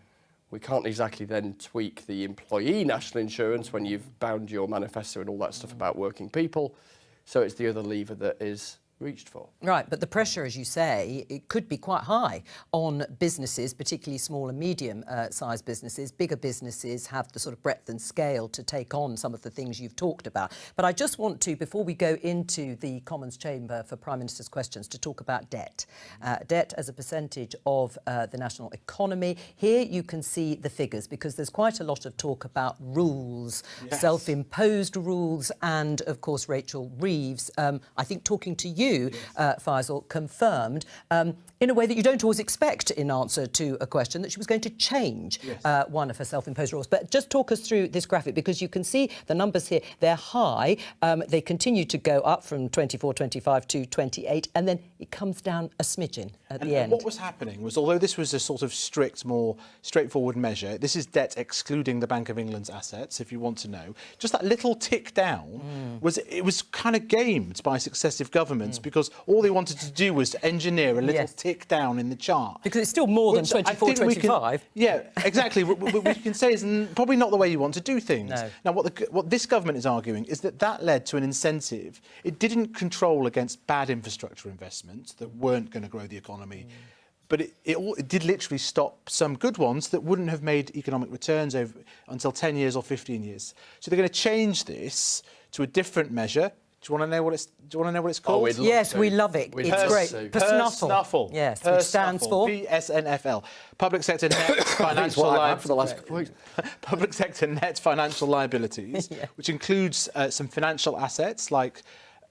we can't exactly then tweak the employee national insurance when you've bound your manifesto and all that stuff about working people. So it's the other lever that is reached for. Right, but the pressure, as you say, it could be quite high on businesses, particularly small and medium-sized businesses. Bigger businesses have the sort of breadth and scale to take on some of the things you've talked about. But I just want to, before we go into the Commons chamber for Prime Minister's questions, to talk about debt. Debt as a percentage of the national economy. Here you can see the figures, because there's quite a lot of talk about rules, self-imposed rules, and, of course, Rachel Reeves, I think talking to you, Faisal, confirmed in a way that you don't always expect in answer to a question, that she was going to change one of her self-imposed rules. But just talk us through this graphic, because you can see the numbers here, they're high. They continue to go up from 24, 25 to 28, and then it comes down a smidgen at the end. And what was happening was, although this was a sort of strict, more straightforward measure, this is debt excluding the Bank of England's assets, if you want to know, just that little tick down was kind of gamed by successive governments, because all they wanted to do was to engineer a little tick down in the chart. Because it's still more than 24, 25. Yeah, exactly. What we can say is probably not the way you want to do things. No. Now, what this government is arguing is that led to an incentive. It didn't control against bad infrastructure investments that weren't going to grow the economy. But it did literally stop some good ones that wouldn't have made economic returns until 10 years or 15 years. So they're going to change this to a different measure. Do you want to know what it's called? Oh, yes, we love it. It's great. PSNFL. Yes, which stands for PSNFL. Public sector net financial for the last couple of weeks. Public sector net financial liabilities, which includes some financial assets like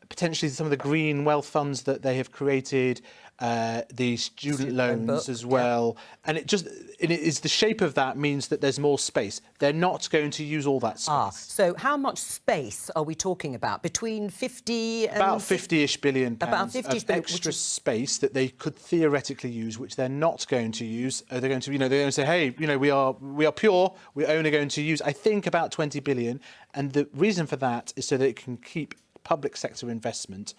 potentially some of the green wealth funds that they have created, the student Student loans book, as well. And it is the shape of that means that there's more space. They're not going to use all that space. So how much space are we talking about? Between 50 and... About 50-ish billion pounds about 50-ish of billion, extra space that they could theoretically use, which they're not going to use. They're going to, they're going to say, hey, we are pure. We're only going to use, I think, about 20 billion. And the reason for that is so that it can keep public sector investment.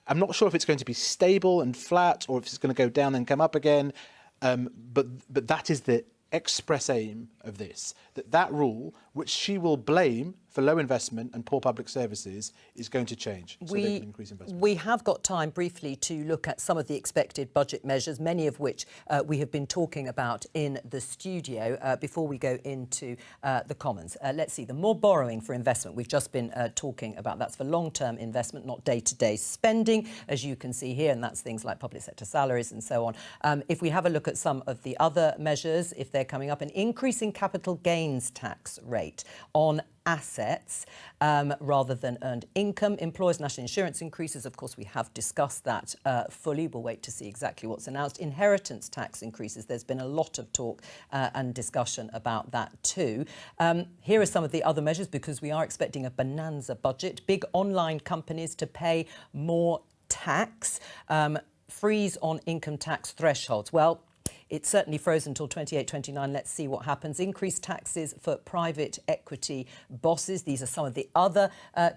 I'm not sure if it's going to be stable and flat or if it's going to go down and come up again. But that is the express aim of this, that rule, which she will blame for low investment and poor public services, is going to change so they can increase investment. We have got time briefly to look at some of the expected budget measures, many of which we have been talking about in the studio before we go into the Commons. Let's see, the more borrowing for investment. We've just been talking about that's for long-term investment, not day-to-day spending, as you can see here, and that's things like public sector salaries and so on. If we have a look at some of the other measures, if they're coming up, an increase in capital gains tax rate on assets rather than earned income. Employers' national insurance increases, of course, we have discussed that fully. We'll wait to see exactly what's announced. Inheritance tax increases. There's been a lot of talk and discussion about that too. Here are some of the other measures, because we are expecting a bonanza budget. Big online companies to pay more tax. Freeze on income tax thresholds. Well, it's certainly frozen until 28-29. Let's see what happens. Increased taxes for private equity bosses. These are some of the other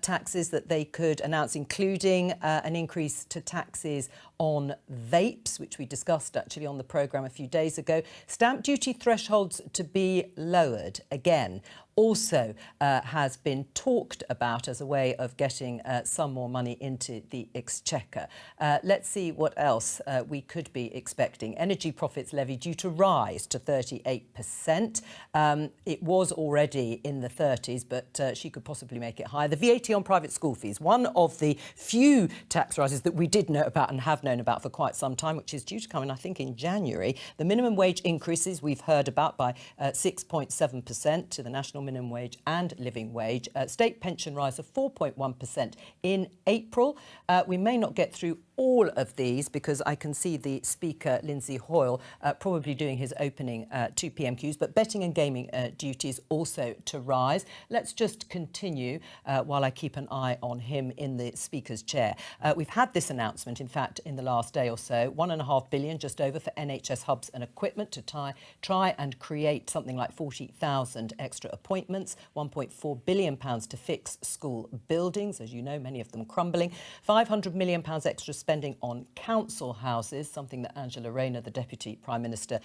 taxes that they could announce, including an increase to taxes on vapes, which we discussed actually on the programme a few days ago. Stamp duty thresholds to be lowered again. Also has been talked about as a way of getting some more money into the exchequer. Let's see what else we could be expecting. Energy profits levy due to rise to 38%. It was already in the 30s, but she could possibly make it higher. The VAT on private school fees, one of the few tax rises that we did know about and have known about for quite some time, which is due to come in, I think, in January. The minimum wage increases we've heard about by 6.7% to the national minimum wage and living wage. State pension rise of 4.1% in April. We may not get through all of these because I can see the Speaker, Lindsay Hoyle, probably doing his opening 2 PMQs, but betting and gaming duties also to rise. Let's just continue while I keep an eye on him in the Speaker's chair. We've had this announcement, in fact, in the last day or so, £1.5 billion just over for NHS hubs and equipment to try and create something like 40,000 extra appointments, £1.4 billion to fix school buildings, as you know, many of them crumbling, £500 million extra spending on council houses, something that Angela Rayner, the Deputy Prime Minister,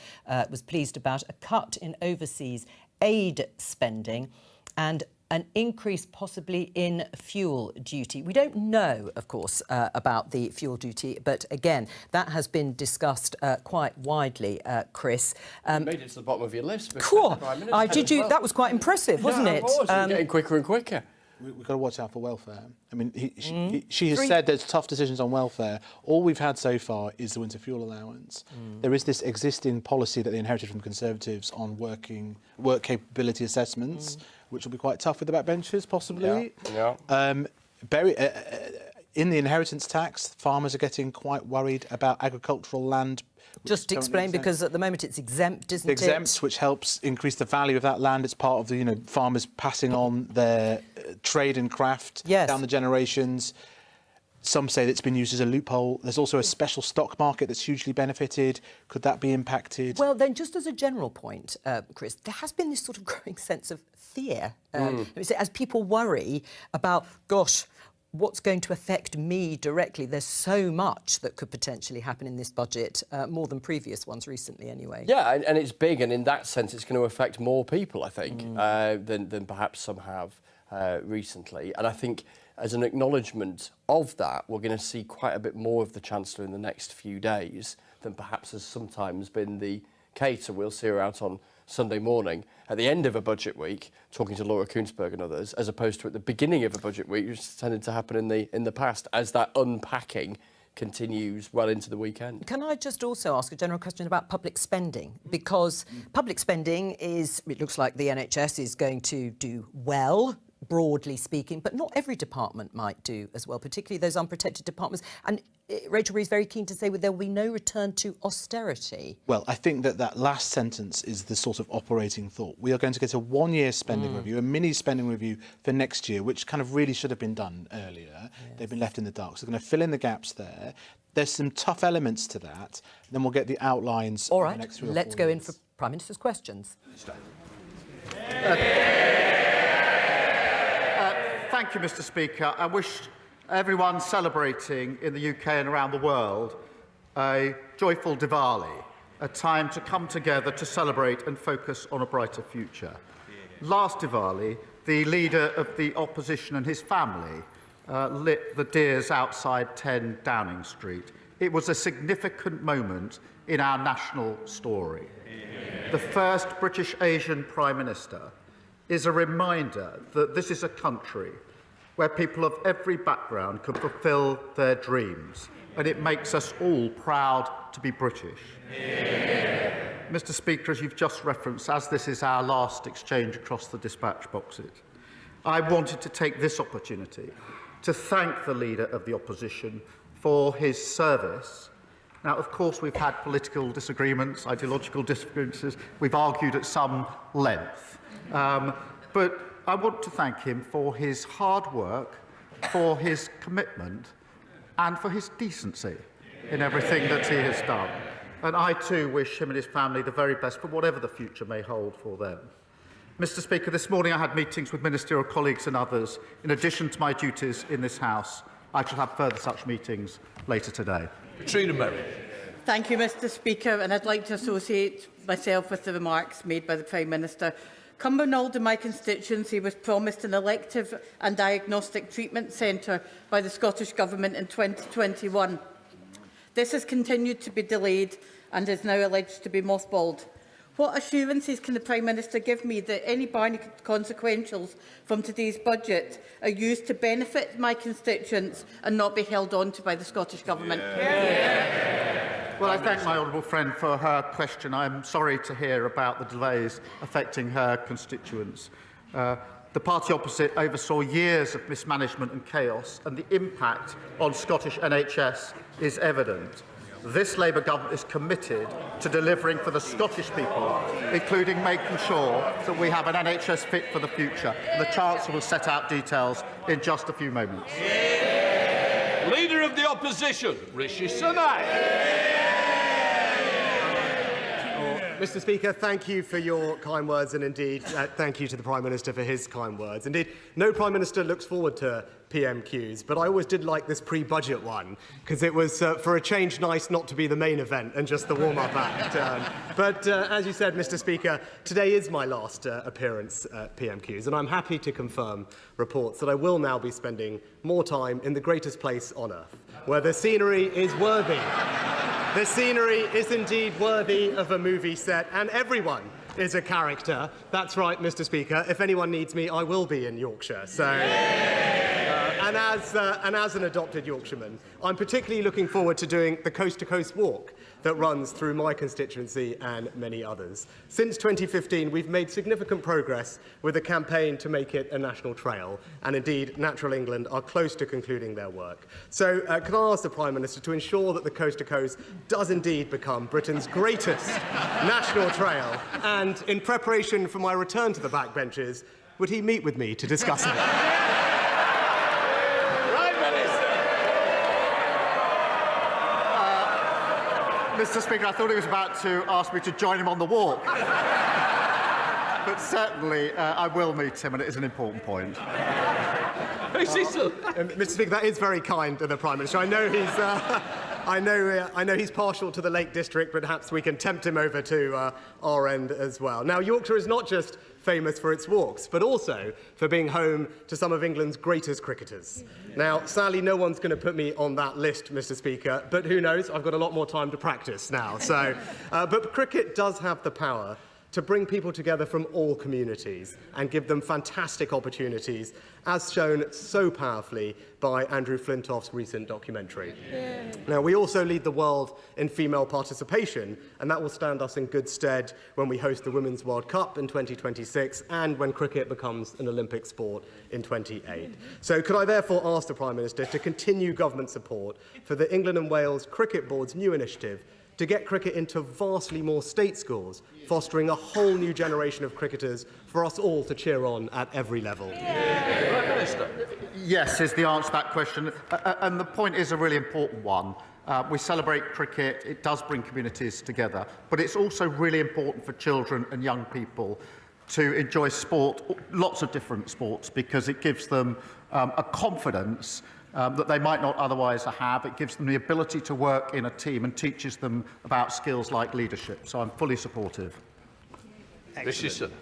was pleased about, a cut in overseas aid spending and an increase possibly in fuel duty. We don't know, of course, about the fuel duty, but again, that has been discussed quite widely, Chris. You made it to the bottom of your list. Cool. Did you? That was quite impressive, wasn't it? It was. Getting quicker and quicker. We've got to watch out for welfare. I mean, she has said there's tough decisions on welfare. All we've had so far is the winter fuel allowance. There is this existing policy that they inherited from Conservatives on work capability assessments, which will be quite tough with the backbenchers, possibly. Yeah. In the inheritance tax, farmers are getting quite worried about agricultural land. Just explain, because at the moment it's exempt, isn't it? Exempt, which helps increase the value of that land. It's part of the, farmers passing on their trade and craft down the generations. Some say that it's been used as a loophole. There's also a special stock market that's hugely benefited. Could that be impacted? Well, then, just as a general point, Chris, there has been this sort of growing sense of fear. As people worry about, gosh, what's going to affect me directly? There's so much that could potentially happen in this budget, more than previous ones recently anyway. Yeah, and it's big, and in that sense it's going to affect more people, I think, than perhaps some have recently. And I think as an acknowledgement of that, we're going to see quite a bit more of the Chancellor in the next few days than perhaps has sometimes been the case. So we'll see her out on Sunday morning at the end of a budget week talking to Laura Kuenssberg and others, as opposed to at the beginning of a budget week, which tended to happen in the past as that unpacking continues well into the weekend. Can I just also ask a general question about public spending? Because public spending it looks like the NHS is going to do well, broadly speaking, but not every department might do as well, particularly those unprotected departments. And Rachel Reeves very keen to say there will be no return to austerity. Well, I think that last sentence is the sort of operating thought. We are going to get a one-year spending review, a mini spending review for next year, which kind of really should have been done earlier. Yes. They've been left in the dark. So they're going to fill in the gaps there. There's some tough elements to that. Then we'll get the outlines. All right, the next 3 or 4 let's go years. in for Prime Minister's questions. Thank you, Mr. Speaker. I wish everyone celebrating in the UK and around the world a joyful Diwali, a time to come together to celebrate and focus on a brighter future. Last Diwali, the leader of the opposition and his family lit the Deers outside 10 Downing Street. It was a significant moment in our national story. The first British Asian Prime Minister is a reminder that this is a country where people of every background can fulfil their dreams, and it makes us all proud to be British. Mr. Speaker, as you've just referenced, as this is our last exchange across the dispatch boxes, I wanted to take this opportunity to thank the Leader of the Opposition for his service. Now, of course, we've had political disagreements, ideological differences. We've argued at some length. But I want to thank him for his hard work, for his commitment, and for his decency in everything that he has done. And I, too, wish him and his family the very best for whatever the future may hold for them. Mr. Speaker, this morning I had meetings with ministerial colleagues and others. In addition to my duties in this House, I shall have further such meetings later today. Katrina Merrick. Thank you, Mr. Speaker, and I'd like to associate myself with the remarks made by the Prime Minister. Cumbernauld, in my constituency, was promised an elective and diagnostic treatment centre by the Scottish Government in 2021. This has continued to be delayed and is now alleged to be mothballed. What assurances can the Prime Minister give me that any barney consequentials from today's budget are used to benefit my constituents and not be held on to by the Scottish Government? Well, I thank my honourable friend for her question. I'm sorry to hear about the delays affecting her constituents. The party opposite oversaw years of mismanagement and chaos, and the impact on Scottish NHS is evident. This Labour government is committed to delivering for the Scottish people, including making sure that we have an NHS fit for the future. And the Chancellor will set out details in just a few moments. Leader of the Opposition, Rishi Sunak. Mr. Speaker, thank you for your kind words, and indeed thank you to the Prime Minister for his kind words. Indeed, no Prime Minister looks forward to PMQs, but I always did like this pre-budget one, because it was, for a change, nice not to be the main event and just the warm-up act. But as you said, Mr. Speaker, today is my last appearance at PMQs, and I'm happy to confirm reports that I will now be spending more time in the greatest place on earth, where the scenery is worthy. The scenery is indeed worthy of a movie set, and everyone is a character. That's right, Mr. Speaker. If anyone needs me, I will be in Yorkshire. So, and as an adopted Yorkshireman, I'm particularly looking forward to doing the coast-to-coast walk that runs through my constituency and many others. Since 2015, we've made significant progress with a campaign to make it a national trail, and indeed, Natural England are close to concluding their work. So, can I ask the Prime Minister to ensure that the coast-to-coast does indeed become Britain's greatest national trail, and in preparation for my return to the backbenches, would he meet with me to discuss it? Mr. Speaker, I thought he was about to ask me to join him on the walk. But certainly, I will meet him, and it is an important point. Mr. Speaker, that is very kind of the Prime Minister. I know he's, I know he's partial to the Lake District, but perhaps we can tempt him over to our end as well. Now, Yorkshire is not just famous for its walks, but also for being home to some of England's greatest cricketers. Now, sadly, no one's going to put me on that list, Mr. Speaker, but who knows? I've got a lot more time to practice now. So, but cricket does have the power to bring people together from all communities and give them fantastic opportunities, as shown so powerfully by Andrew Flintoff's recent documentary. Yeah. Now, we also lead the world in female participation, and that will stand us in good stead when we host the Women's World Cup in 2026 and when cricket becomes an Olympic sport in 28. So could I therefore ask the Prime Minister to continue government support for the England and Wales Cricket Board's new initiative to get cricket into vastly more state schools, fostering a whole new generation of cricketers for us all to cheer on at every level? Yes, is the answer to that question. And the point is a really important one. We celebrate cricket, it does bring communities together, but it's also really important for children and young people to enjoy sport, lots of different sports, because it gives them a confidence that they might not otherwise have. It gives them the ability to work in a team and teaches them about skills like leadership. So I'm fully supportive.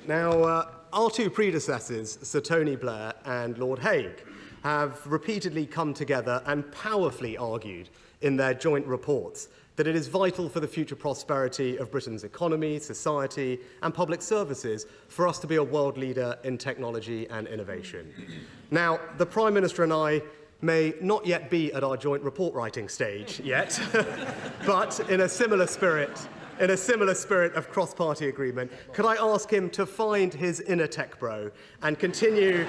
Now, our two predecessors, Sir Tony Blair and Lord Hague, have repeatedly come together and powerfully argued in their joint reports that it is vital for the future prosperity of Britain's economy, society and public services for us to be a world leader in technology and innovation. Now, the Prime Minister and I may not yet be at our joint report writing stage yet, but in a similar spirit of cross-party agreement, could I ask him to find his inner tech bro and continue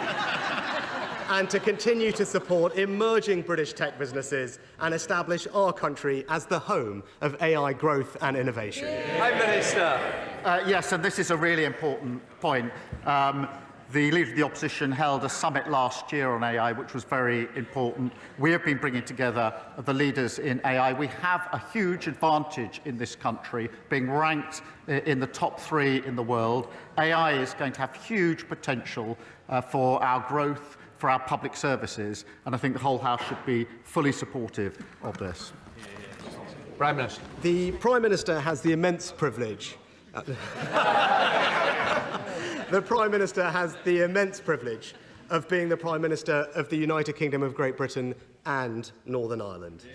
to support emerging British tech businesses and establish our country as the home of AI growth and innovation? Prime Minister. Yes, and this is a really important point. The Leader of the Opposition held a summit last year on AI, which was very important. We have been bringing together the leaders in AI. We have a huge advantage in this country, being ranked in the top 3 in the world. AI is going to have huge potential for our growth, for our public services, and I think the whole House should be fully supportive of this. Prime Minister. The Prime Minister has the immense privilege The Prime Minister has the immense privilege of being the Prime Minister of the United Kingdom of Great Britain and Northern Ireland.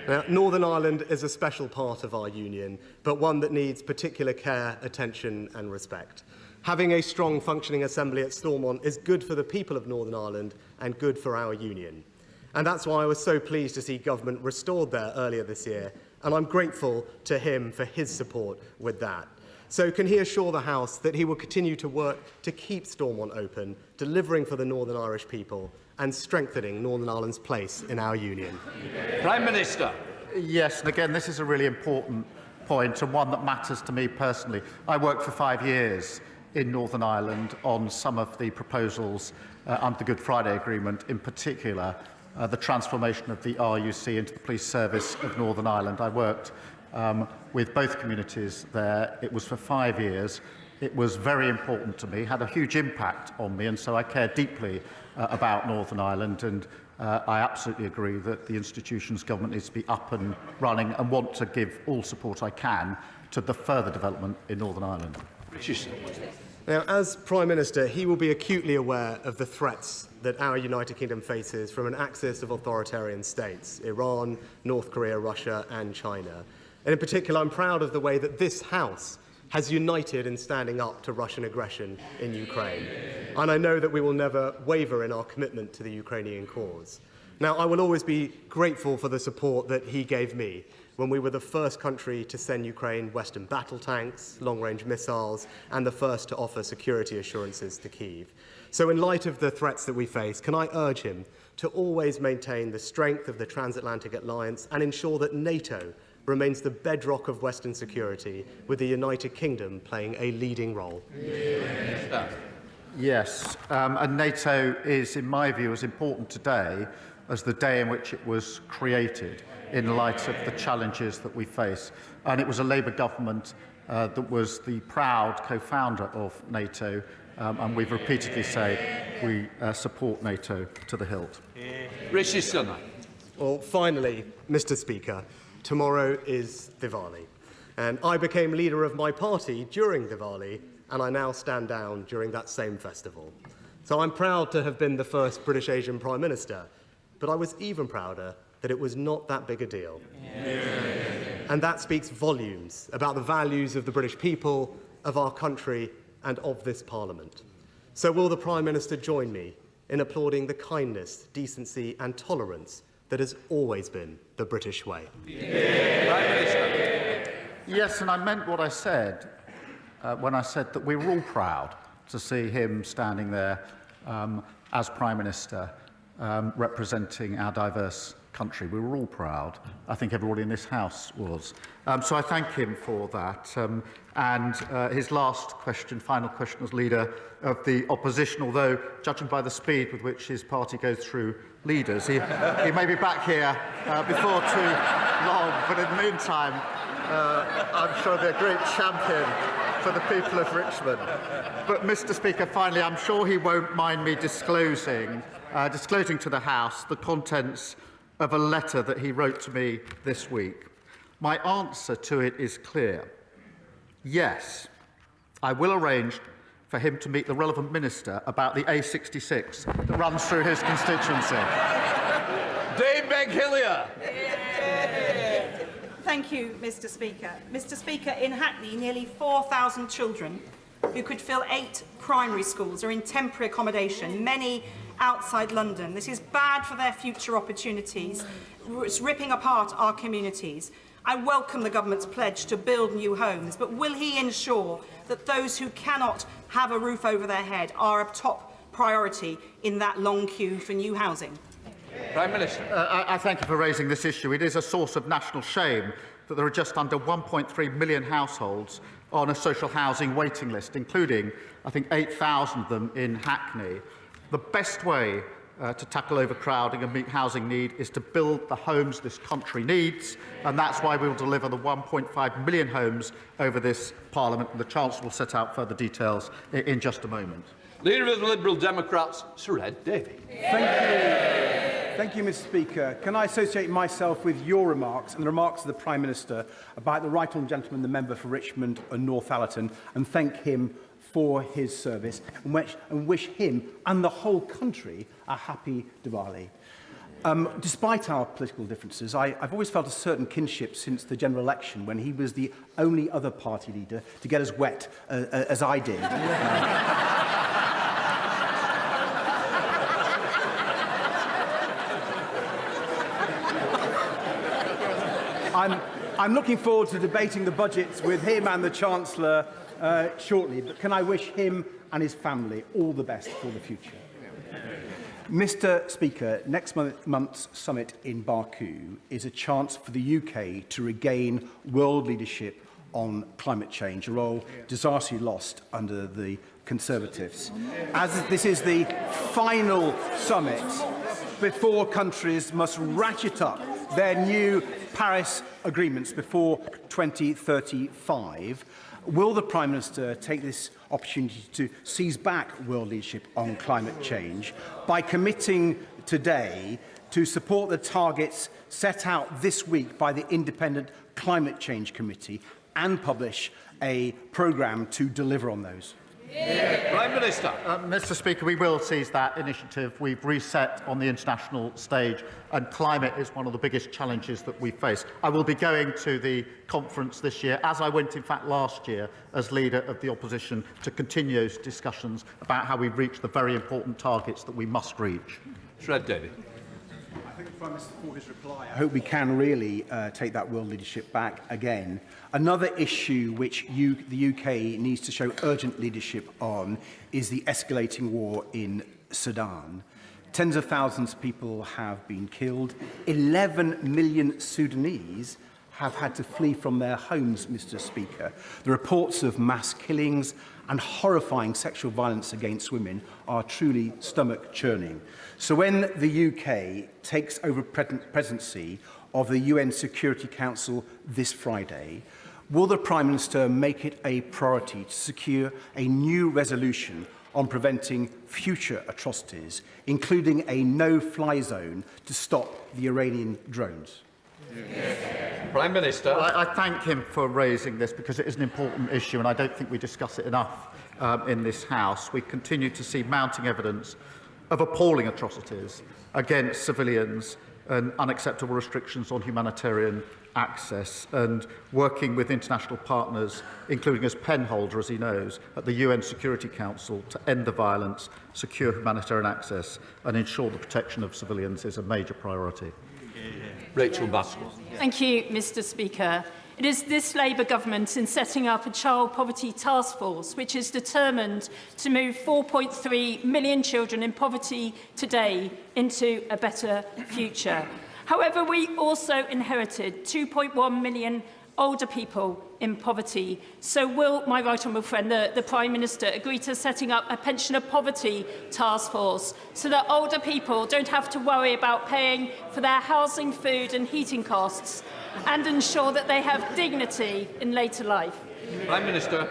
Now, Northern Ireland is a special part of our union, but one that needs particular care, attention and respect. Having a strong functioning assembly at Stormont is good for the people of Northern Ireland and good for our union. And that's why I was so pleased to see government restored there earlier this year, and I'm grateful to him for his support with that. So can he assure the House that he will continue to work to keep Stormont open, delivering for the Northern Irish people and strengthening Northern Ireland's place in our union? Prime Minister. Yes, and again, this is a really important point and one that matters to me personally. I worked for 5 years in Northern Ireland on some of the proposals under the Good Friday Agreement, in particular the transformation of the RUC into the Police Service of Northern Ireland. I worked with both communities there. It was for 5 years. It was very important to me, had a huge impact on me, and so I care deeply about Northern Ireland, and I absolutely agree that the institutions government needs to be up and running and want to give all support I can to the further development in Northern Ireland. Now, as Prime Minister, he will be acutely aware of the threats that our United Kingdom faces from an axis of authoritarian states, Iran, North Korea, Russia and China. And in particular, I'm proud of the way that this House has united in standing up to Russian aggression in Ukraine. And I know that we will never waver in our commitment to the Ukrainian cause. Now, I will always be grateful for the support that he gave me when we were the first country to send Ukraine Western battle tanks, long-range missiles, and the first to offer security assurances to Kyiv. So in light of the threats that we face, can I urge him to always maintain the strength of the transatlantic alliance and ensure that NATO remains the bedrock of Western security, with the United Kingdom playing a leading role? Yes, and NATO is, in my view, as important today as the day in which it was created, in light of the challenges that we face. And it was a Labour government that was the proud co-founder of NATO, and we've repeatedly said we support NATO to the hilt. Rishi Sunak. Well, finally, Mr. Speaker, tomorrow is Diwali, and I became leader of my party during Diwali, and I now stand down during that same festival. So I'm proud to have been the first British Asian Prime Minister, but I was even prouder that it was not that big a deal. And that speaks volumes about the values of the British people of our country and of this Parliament. So will the Prime Minister join me in applauding the kindness, decency and tolerance that has always been the British way? Prime Minister. Yes, and I meant what I said when I said that we were all proud to see him standing there as Prime Minister, representing our diverse country. We were all proud. I think everybody in this House was. So I thank him for that. And his last question, final question as Leader of the Opposition, although judging by the speed with which his party goes through leaders, he may be back here before too long. But in the meantime, I'm sure he'll be a great champion for the people of Richmond. But, Mr. Speaker, finally, I'm sure he won't mind me disclosing to the House the contents of a letter that he wrote to me this week. My answer to it is clear. Yes, I will arrange for him to meet the relevant minister about the A66 that runs through his constituency. Dame Beghillier. Thank you, Mr. Speaker. Mr. Speaker, in Hackney, nearly 4,000 children who could fill 8 primary schools are in temporary accommodation, many outside London. This is bad for their future opportunities. It's ripping apart our communities. I welcome the government's pledge to build new homes, but will he ensure that those who cannot have a roof over their head are a top priority in that long queue for new housing? Prime Minister. I thank you for raising this issue. It is a source of national shame that there are just under 1.3 million households on a social housing waiting list, including, I think, 8,000 of them in Hackney. The best way to tackle overcrowding and meet housing need is to build the homes this country needs, and that's why we will deliver the 1.5 million homes over this Parliament, and the Chancellor will set out further details in just a moment. Leader of the Liberal Democrats, Sir Ed Davey. Thank you, Mr. Speaker. Can I associate myself with your remarks and the remarks of the Prime Minister about the right honourable gentleman, the member for Richmond and Northallerton, and thank him for his service and wish him and the whole country a happy Diwali. Despite our political differences, I've always felt a certain kinship since the general election, when he was the only other party leader to get as wet as I did. I'm looking forward to debating the budgets with him and the Chancellor shortly, but can I wish him and his family all the best for the future. Mr. Speaker, next month's summit in Baku is a chance for the UK to regain world leadership on climate change, a role disastrously lost under the Conservatives. As this is the final summit before countries must ratchet up their new Paris agreements before 2035, will the Prime Minister take this opportunity to seize back world leadership on climate change by committing today to support the targets set out this week by the Independent Climate Change Committee and publish a programme to deliver on those? Prime Minister. Mr. Speaker, we will seize that initiative. We've reset on the international stage, and climate is one of the biggest challenges that we face. I will be going to the conference this year, as I went, in fact, last year, as Leader of the Opposition, to continue those discussions about how we reach the very important targets that we must reach. Shred Davey. I thank the Prime Minister for his reply. I hope we can really take that world leadership back again. Another issue which the UK needs to show urgent leadership on is the escalating war in Sudan. Tens of thousands of people have been killed. 11 million Sudanese have had to flee from their homes, Mr. Speaker. The reports of mass killings and horrifying sexual violence against women are truly stomach-churning. So when the UK takes over presidency of the UN Security Council this Friday, will the Prime Minister make it a priority to secure a new resolution on preventing future atrocities, including a no-fly zone to stop the Iranian drones? Prime Minister. Well, I thank him for raising this because it is an important issue, and I don't think we discuss it enough in this House. We continue to see mounting evidence of appalling atrocities against civilians and unacceptable restrictions on humanitarian access, and working with international partners, including as penholder, as he knows, at the UN Security Council to end the violence, secure humanitarian access and ensure the protection of civilians is a major priority. Rachel Baskell. Thank you, Mr. Speaker. It is this Labour government in setting up a child poverty task force which is determined to move 4.3 million children in poverty today into a better future. However, we also inherited 2.1 million older people in poverty. So will my right honourable friend, the Prime Minister, agree to setting up a pensioner poverty task force so that older people don't have to worry about paying for their housing, food and heating costs, and ensure that they have dignity in later life? Prime Minister.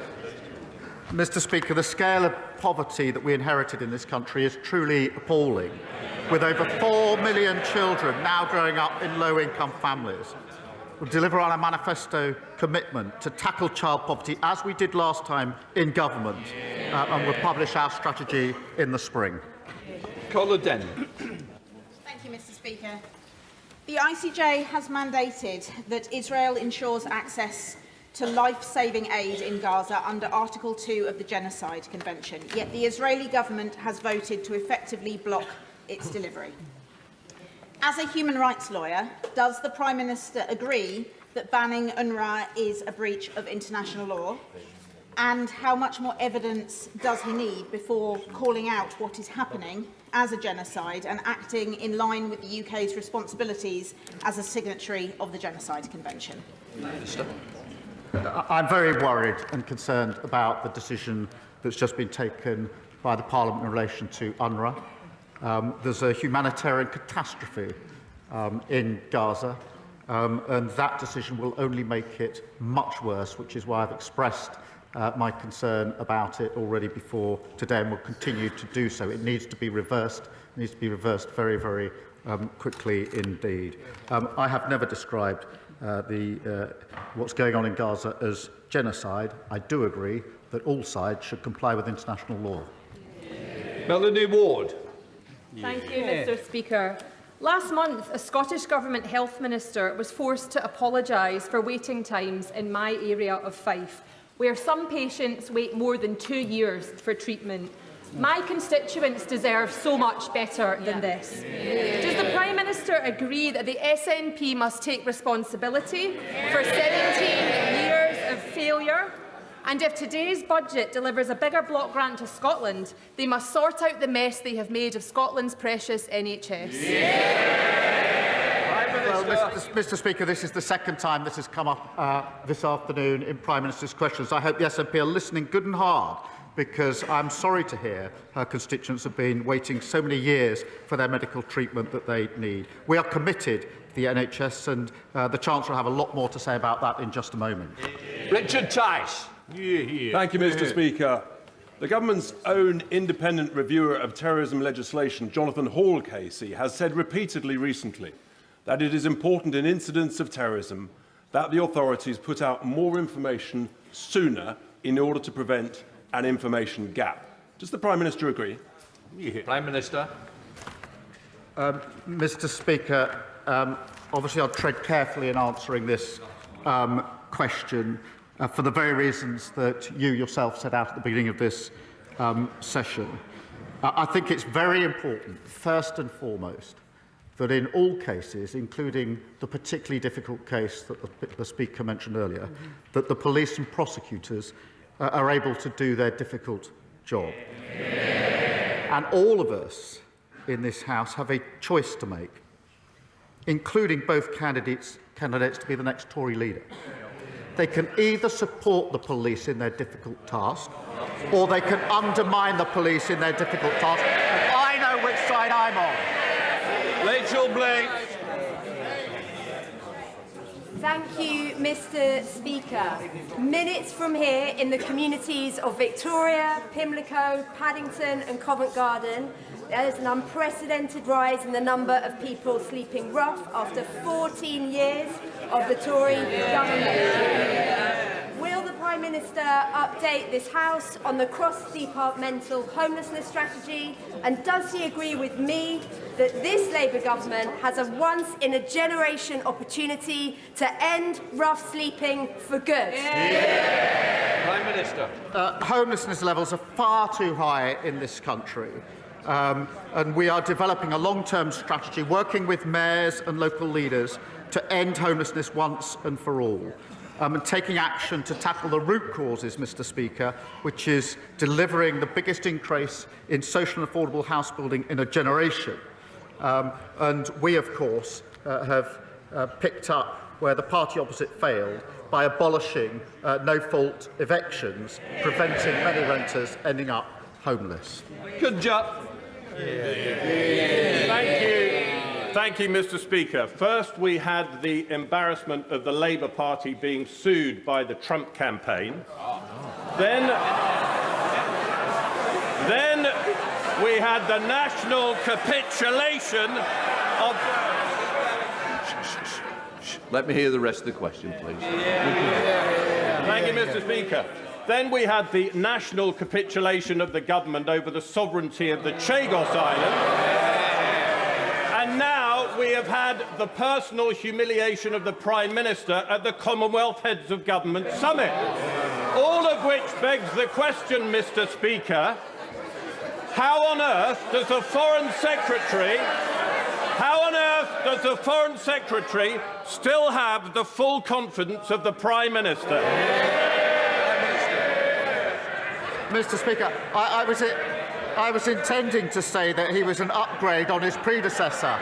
Mr. Speaker, the scale of poverty that we inherited in this country is truly appalling, with over 4 million children now growing up in low-income families. We'll deliver on our manifesto commitment to tackle child poverty, as we did last time in government, and we'll publish our strategy in the spring. Cola Denny. Thank you, Mr. Speaker. The ICJ has mandated that Israel ensures access to life-saving aid in Gaza under Article 2 of the Genocide Convention, yet the Israeli government has voted to effectively block its delivery. As a human rights lawyer, does the Prime Minister agree that banning UNRWA is a breach of international law? And how much more evidence does he need before calling out what is happening as a genocide and acting in line with the UK's responsibilities as a signatory of the Genocide Convention? Minister. I'm very worried and concerned about the decision that's just been taken by the Parliament in relation to UNRWA. There's a humanitarian catastrophe in Gaza, and that decision will only make it much worse, which is why I've expressed my concern about it already before today and will continue to do so. It needs to be reversed. It needs to be reversed very, very quickly indeed. I have never described what's going on in Gaza as genocide. I do agree that all sides should comply with international law. Melanie Ward. Thank you, Mr. Speaker. Last month, a Scottish Government Health Minister was forced to apologise for waiting times in my area of Fife, where some patients wait more than 2 years for treatment. My constituents deserve so much better than this. Does the Prime Minister agree that the SNP must take responsibility for 17 years of failure? And if today's budget delivers a bigger block grant to Scotland, they must sort out the mess they have made of Scotland's precious NHS. Well, Mr. Speaker, this is the second time this has come up this afternoon in Prime Minister's questions. I hope the SNP are listening good and hard, because I'm sorry to hear her constituents have been waiting so many years for their medical treatment that they need. We are committed to the NHS, and the Chancellor will have a lot more to say about that in just a moment. Richard Tice. Thank you, Mr. Speaker. The government's own independent reviewer of terrorism legislation, Jonathan Hall Casey, has said repeatedly recently that it is important in incidents of terrorism that the authorities put out more information sooner in order to prevent an information gap. Does the Prime Minister agree? Prime Minister. Mr. Speaker, obviously I'll tread carefully in answering this question for the very reasons that you yourself set out at the beginning of this session. I think it's very important, first and foremost, that in all cases, including the particularly difficult case that the Speaker mentioned earlier, that the police and prosecutors are able to do their difficult job. And all of us in this House have a choice to make, including both candidates to be the next Tory leader. They can either support the police in their difficult task, or they can undermine the police in their difficult task. And I know which side I'm on. Rachel Blake. Thank you, Mr. Speaker. Minutes from here, in the communities of Victoria, Pimlico, Paddington and Covent Garden, there is an unprecedented rise in the number of people sleeping rough after 14 years of the Tory government. Will the Prime Minister Minister update this House on the cross-departmental homelessness strategy? And does he agree with me that this Labour government has a once-in-a-generation opportunity to end rough sleeping for good? Prime Minister. Homelessness levels are far too high in this country. And we are developing a long-term strategy, working with mayors and local leaders to end homelessness once and for all. And taking action to tackle the root causes, Mr. Speaker, which is delivering the biggest increase in social and affordable house building in a generation. And we, of course, have picked up where the party opposite failed by abolishing no-fault evictions, preventing many renters ending up homeless. Good job. Thank you. Thank you, Mr. Speaker. First, we had the embarrassment of the Labour Party being sued by the Trump campaign. Then we had the national capitulation of... Let me hear the rest of the question, please. Thank you, Mr. Speaker. Then we had the national capitulation of the government over the sovereignty of the Chagos Islands. And now we have had the personal humiliation of the Prime Minister at the Commonwealth Heads of Government Summit. All of which begs the question, Mr. Speaker, how on earth does a Foreign Secretary still have the full confidence of the Prime Minister? Mr. Speaker, I was intending to say that he was an upgrade on his predecessor.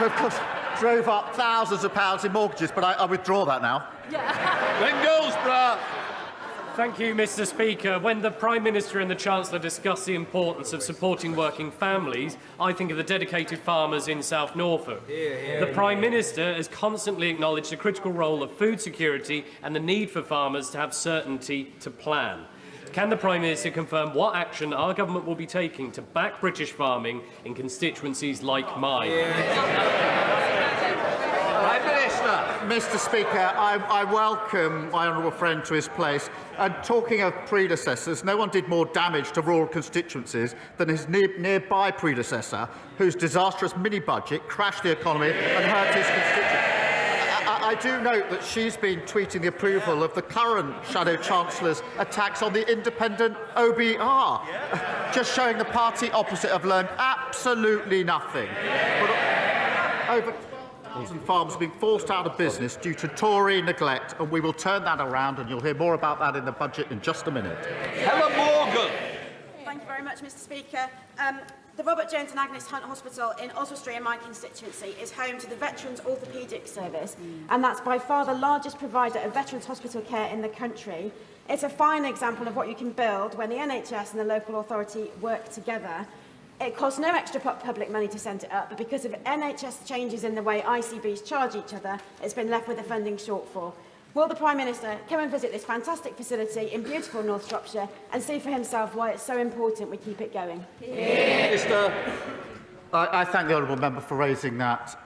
Of course, drove up thousands of pounds in mortgages, but I withdraw that now. Thank you, Mr. Speaker. When the Prime Minister and the Chancellor discuss the importance of supporting working families, I think of the dedicated farmers in South Norfolk. The Prime Minister has constantly acknowledged the critical role of food security and the need for farmers to have certainty to plan. Can the Prime Minister confirm what action our government will be taking to back British farming in constituencies like mine? Prime Minister. Mr. Speaker, I welcome my honourable friend to his place. And talking of predecessors, no one did more damage to rural constituencies than his nearby predecessor, whose disastrous mini-budget crashed the economy and hurt his constituents. I do note that she's been tweeting the approval of the current Shadow Chancellor's attacks on the independent OBR, just showing the party opposite have learned absolutely nothing. Over 1,000 farmers have been forced out of business due to Tory neglect, and we will turn that around, and you'll hear more about that in the budget in just a minute. Helen Morgan. Thank you very much, Mr. Speaker. The Robert Jones and Agnes Hunt Hospital in Oswestry in my constituency is home to the Veterans Orthopaedic Service, and that's by far the largest provider of veterans hospital care in the country. It's a fine example of what you can build when the NHS and the local authority work together. It costs no extra public money to set it up, but because of NHS changes in the way ICBs charge each other, it's been left with a funding shortfall. Will the Prime Minister come and visit this fantastic facility in beautiful North Shropshire and see for himself why it's so important we keep it going? Minister. I thank the honourable member for raising that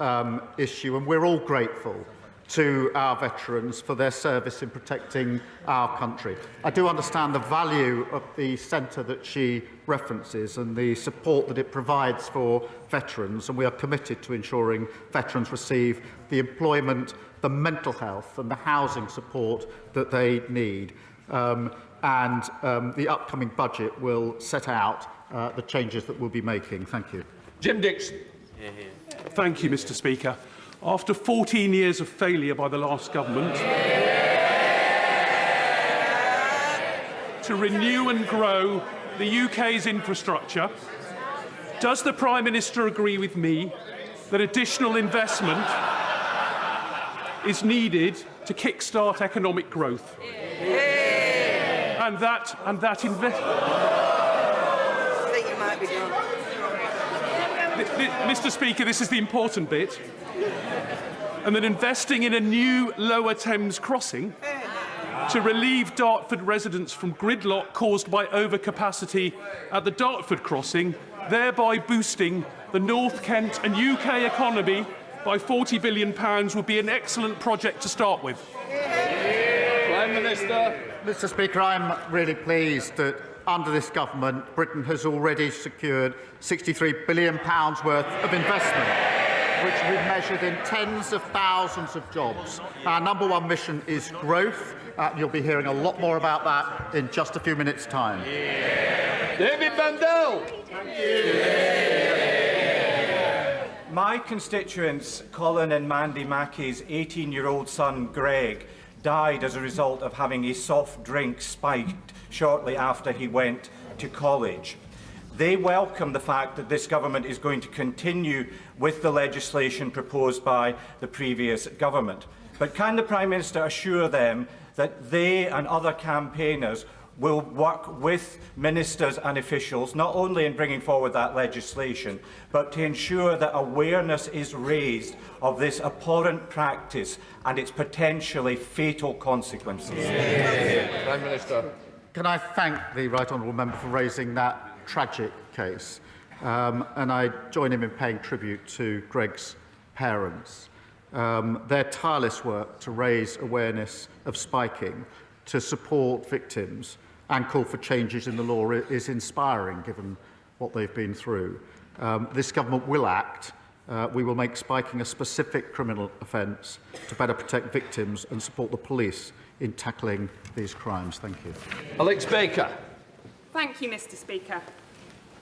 issue, and we're all grateful to our veterans for their service in protecting our country. I do understand the value of the centre that she references and the support that it provides for veterans, and we are committed to ensuring veterans receive the employment, the mental health and the housing support that they need. The upcoming budget will set out the changes that we'll be making. Thank you. Jim Dixon. Thank you, Mr. Speaker. After 14 years of failure by the last government to renew and grow the UK's infrastructure, does the Prime Minister agree with me that additional investment is needed to kickstart economic growth? And that Mr. Speaker, this is the important bit. And then investing in a new Lower Thames crossing to relieve Dartford residents from gridlock caused by overcapacity at the Dartford crossing, thereby boosting the North Kent and UK economy by £40 billion would be an excellent project to start with. Prime Minister. Minister. Mr Speaker, I'm really pleased that under this government, Britain has already secured £63 billion worth of investment, which we've measured in tens of thousands of jobs. Our number one mission is growth. You'll be hearing a lot more about that in just a few minutes' time. David Bandel. My constituents, Colin and Mandy Mackey's 18-year-old son, Greg, died as a result of having a soft drink spiked shortly after he went to college. They welcome the fact that this government is going to continue with the legislation proposed by the previous government. But can the Prime Minister assure them that they and other campaigners will work with ministers and officials, not only in bringing forward that legislation, but to ensure that awareness is raised of this abhorrent practice and its potentially fatal consequences? Prime Minister. Can I thank the Right Honourable Member for raising that tragic case? And I join him in paying tribute to Greg's parents. Their tireless work to raise awareness of spiking, to support victims and call for changes in the law is inspiring, given what they've been through. This government will act. We will make spiking a specific criminal offence to better protect victims and support the police in tackling these crimes. Thank you. Alex Baker. Thank you, Mr Speaker.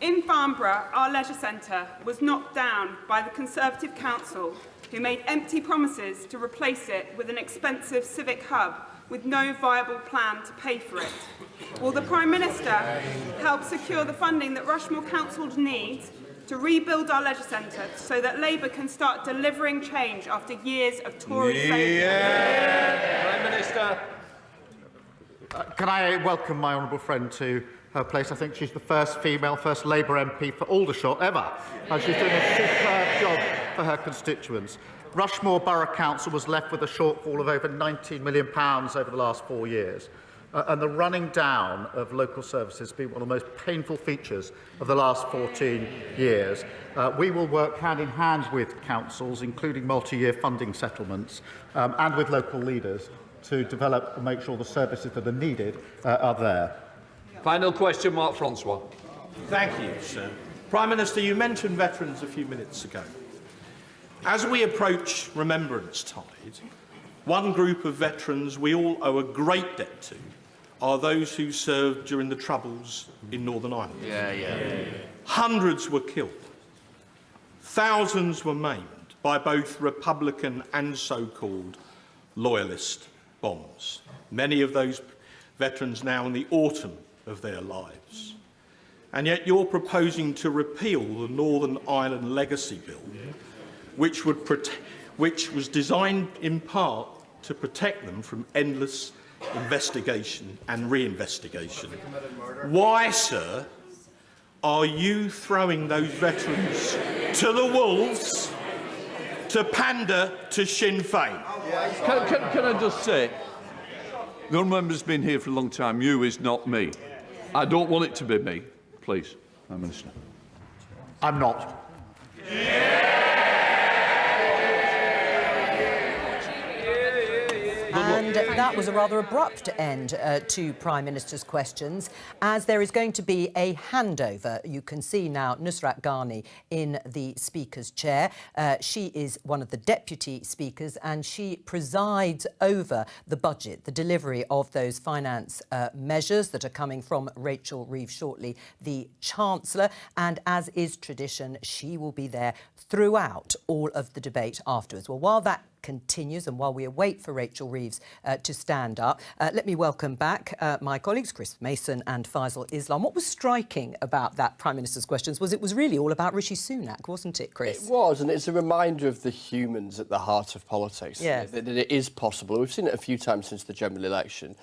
In Farnborough, our leisure centre was knocked down by the Conservative Council, who made empty promises to replace it with an expensive civic hub with no viable plan to pay for it. Will the Prime Minister help secure the funding that Rushmore Council needs to rebuild our leisure centre so that Labour can start delivering change after years of Tory failure? Prime Minister. Can I welcome my honourable friend to her place? I think she's the first female, first Labour MP for Aldershot ever. And she's doing a superb job for her constituents. Rushmore Borough Council was left with a shortfall of over £19 million over the last 4 years. And the running down of local services has been one of the most painful features of the last 14 years. We will work hand in hand with councils, including multi-year funding settlements, and with local leaders to develop and make sure the services that are needed are there. Final question, Mark Francois. Thank you, sir. Prime Minister, you mentioned veterans a few minutes ago. As we approach Remembrance Tide, one group of veterans we all owe a great debt to are those who served during the Troubles in Northern Ireland. Hundreds were killed. Thousands were maimed by both Republican and so-called Loyalist bombs. Many of those veterans now in the autumn of their lives. And yet you're proposing to repeal the Northern Ireland Legacy Bill, which was designed in part to protect them from endless investigation and reinvestigation. Why, sir, are you throwing those veterans to the wolves to pander to Sinn Féin? Can I just say, the honourable member's been here for a long time. You is not me. I don't want it to be me. Please, Prime Minister. I'm not. And that was a rather abrupt end to Prime Minister's questions, as there is going to be a handover. You can see now Nusrat Ghani in the Speaker's chair. She is one of the Deputy Speakers and she presides over the budget, the delivery of those finance measures that are coming from Rachel Reeves shortly, the Chancellor. And as is tradition, she will be there throughout all of the debate afterwards. Well, while that continues and while we await for Rachel Reeves to stand up, let me welcome back my colleagues Chris Mason and Faisal Islam. What was striking about that Prime Minister's questions was it was really all about Rishi Sunak, wasn't it, Chris? It was, and it's a reminder of the humans at the heart of politics. Yeah. That it is possible. We've seen it a few times since the general election,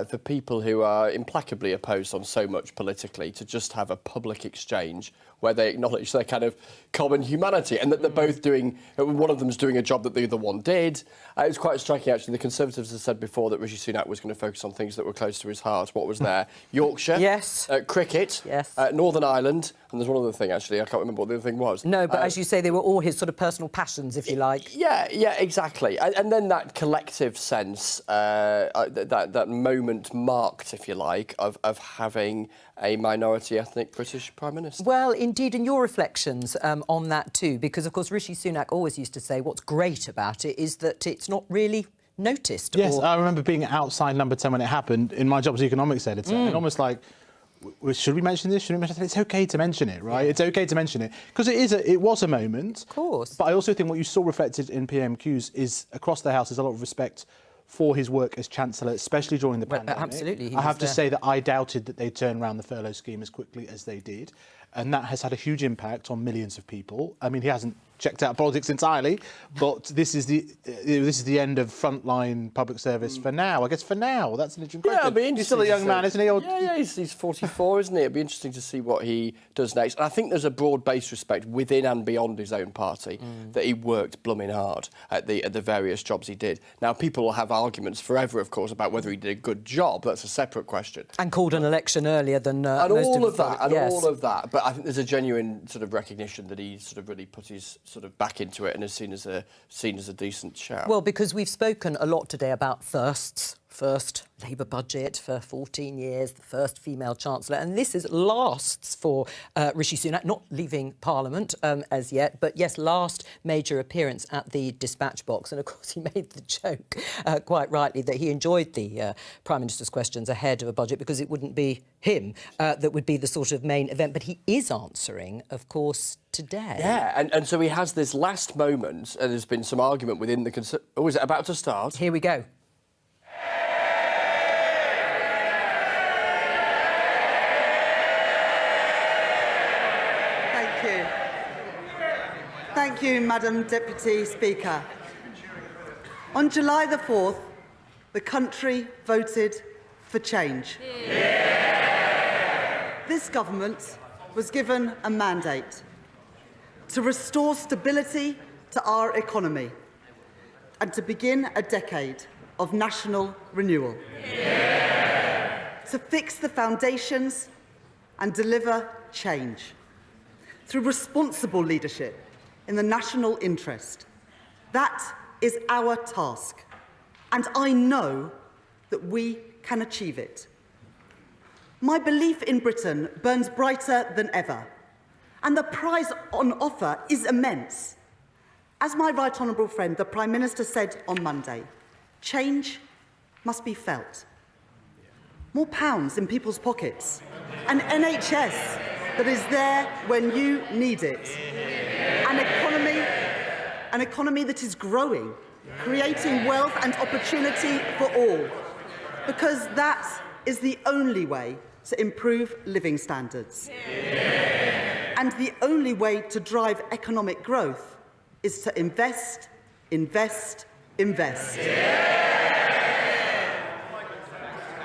for people who are implacably opposed on so much politically to just have a public exchange where they acknowledge their kind of common humanity and that they're both doing, one of them's doing a job that the other one did. It was quite striking, actually. The Conservatives have said before that Rishi Sunak was going to focus on things that were close to his heart. What was there? Yorkshire. Yes. Cricket. Yes. Northern Ireland And there's one other thing, actually. I can't remember what the other thing was. No, but as you say, they were all his sort of personal passions, if you like. Yeah, exactly. And then that collective sense, that moment marked, if you like, of having a minority ethnic British Prime Minister. Well, indeed, and your reflections on that too, because, of course, Rishi Sunak always used to say what's great about it is that it's not really noticed. Yes, I remember being outside Number 10 when it happened in my job as economics editor, and almost like, should we mention this? Should we mention that? It's okay to mention it, right? Yeah. It's okay to mention it because it was a moment. Of course. But I also think what you saw reflected in PMQs is across the House is a lot of respect for his work as Chancellor, especially during the pandemic. Absolutely. I have to say that I doubted that they'd turn around the furlough scheme as quickly as they did. And that has had a huge impact on millions of people. I mean, he hasn't checked out politics entirely, but this is the end of frontline public service for now. I guess for now, that's an interesting question. Yeah, it'll be interesting. He's still a young man, isn't he? Yeah, he's 44, isn't he? It'll be interesting to see what he does next. And I think there's a broad-based respect within and beyond his own party that he worked blooming hard at the various jobs he did. Now, people will have arguments forever, of course, about whether he did a good job. That's a separate question. And called an election earlier than and most all of of that, and yes. all of that. But I think there's a genuine sort of recognition that he sort of really put his sort of back into it and is seen as a decent chap. Well, because we've spoken a lot today about thirsts. First Labour budget for 14 years, the first female Chancellor, and this is lasts for Rishi Sunak, not leaving Parliament as yet, but yes, last major appearance at the dispatch box. And of course he made the joke, quite rightly, that he enjoyed the Prime Minister's questions ahead of a budget because it wouldn't be him that would be the sort of main event. But he is answering, of course, today. Yeah, and so he has this last moment, and there's been some argument within the... Oh, is it about to start? Here we go. Thank you, Madam Deputy Speaker. On July the 4th, the country voted for change. Yeah. This government was given a mandate to restore stability to our economy and to begin a decade of national renewal. Yeah. To fix the foundations and deliver change through responsible leadership in the national interest. That is our task, and I know that we can achieve it. My belief in Britain burns brighter than ever, and the prize on offer is immense. As my right honourable friend, the Prime Minister, said on Monday, change must be felt. More pounds in people's pockets, an NHS that is there when you need it. An economy that is growing, creating wealth and opportunity for all, because that is the only way to improve living standards. Yeah. And the only way to drive economic growth is to invest, invest, invest. Yeah.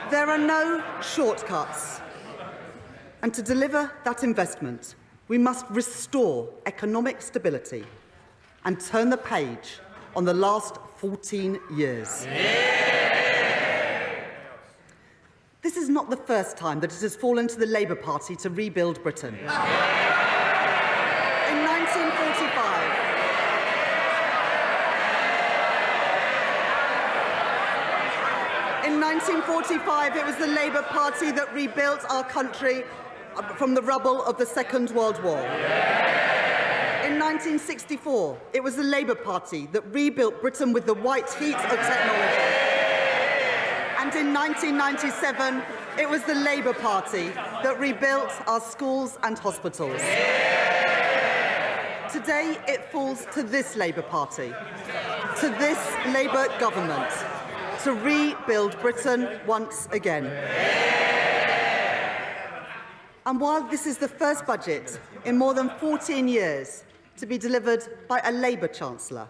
There are no shortcuts. And to deliver that investment, we must restore economic stability and turn the page on the last 14 years. Yeah. This is not the first time that it has fallen to the Labour Party to rebuild Britain. In 1945, it was the Labour Party that rebuilt our country from the rubble of the Second World War. In 1964, it was the Labour Party that rebuilt Britain with the white heat of technology. And in 1997, it was the Labour Party that rebuilt our schools and hospitals. Today, it falls to this Labour Party, to this Labour government, to rebuild Britain once again. And while this is the first budget in more than 14 years to be delivered by a Labour Chancellor,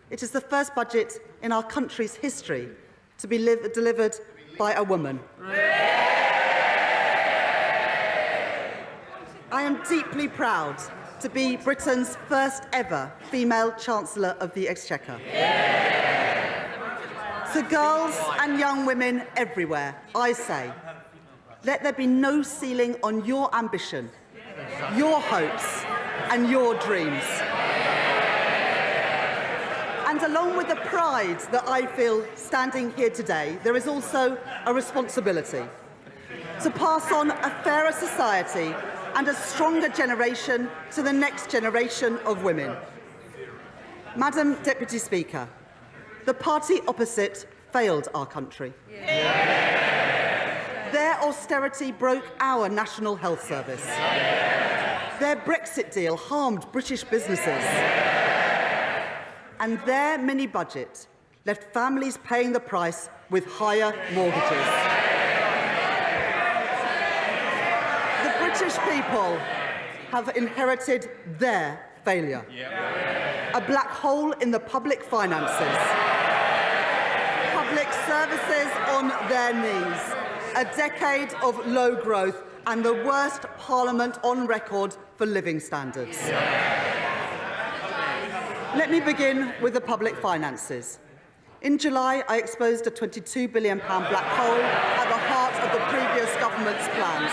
it is the first budget in our country's history to be delivered by a woman. I am deeply proud to be Britain's first ever female Chancellor of the Exchequer. To girls and young women everywhere, I say, let there be no ceiling on your ambition your hopes and your dreams. And along with the pride that I feel standing here today, there is also a responsibility to pass on a fairer society and a stronger generation to the next generation of women. Madam Deputy Speaker, the party opposite failed our country. Their austerity broke our National Health Service. Their Brexit deal harmed British businesses. And their mini-budget left families paying the price with higher mortgages. The British people have inherited their failure. A black hole in the public finances. Public services on their knees. A decade of low growth and the worst parliament on record for living standards. Let me begin with the public finances. In July, I exposed a £22 billion black hole at the heart of the previous government's plans.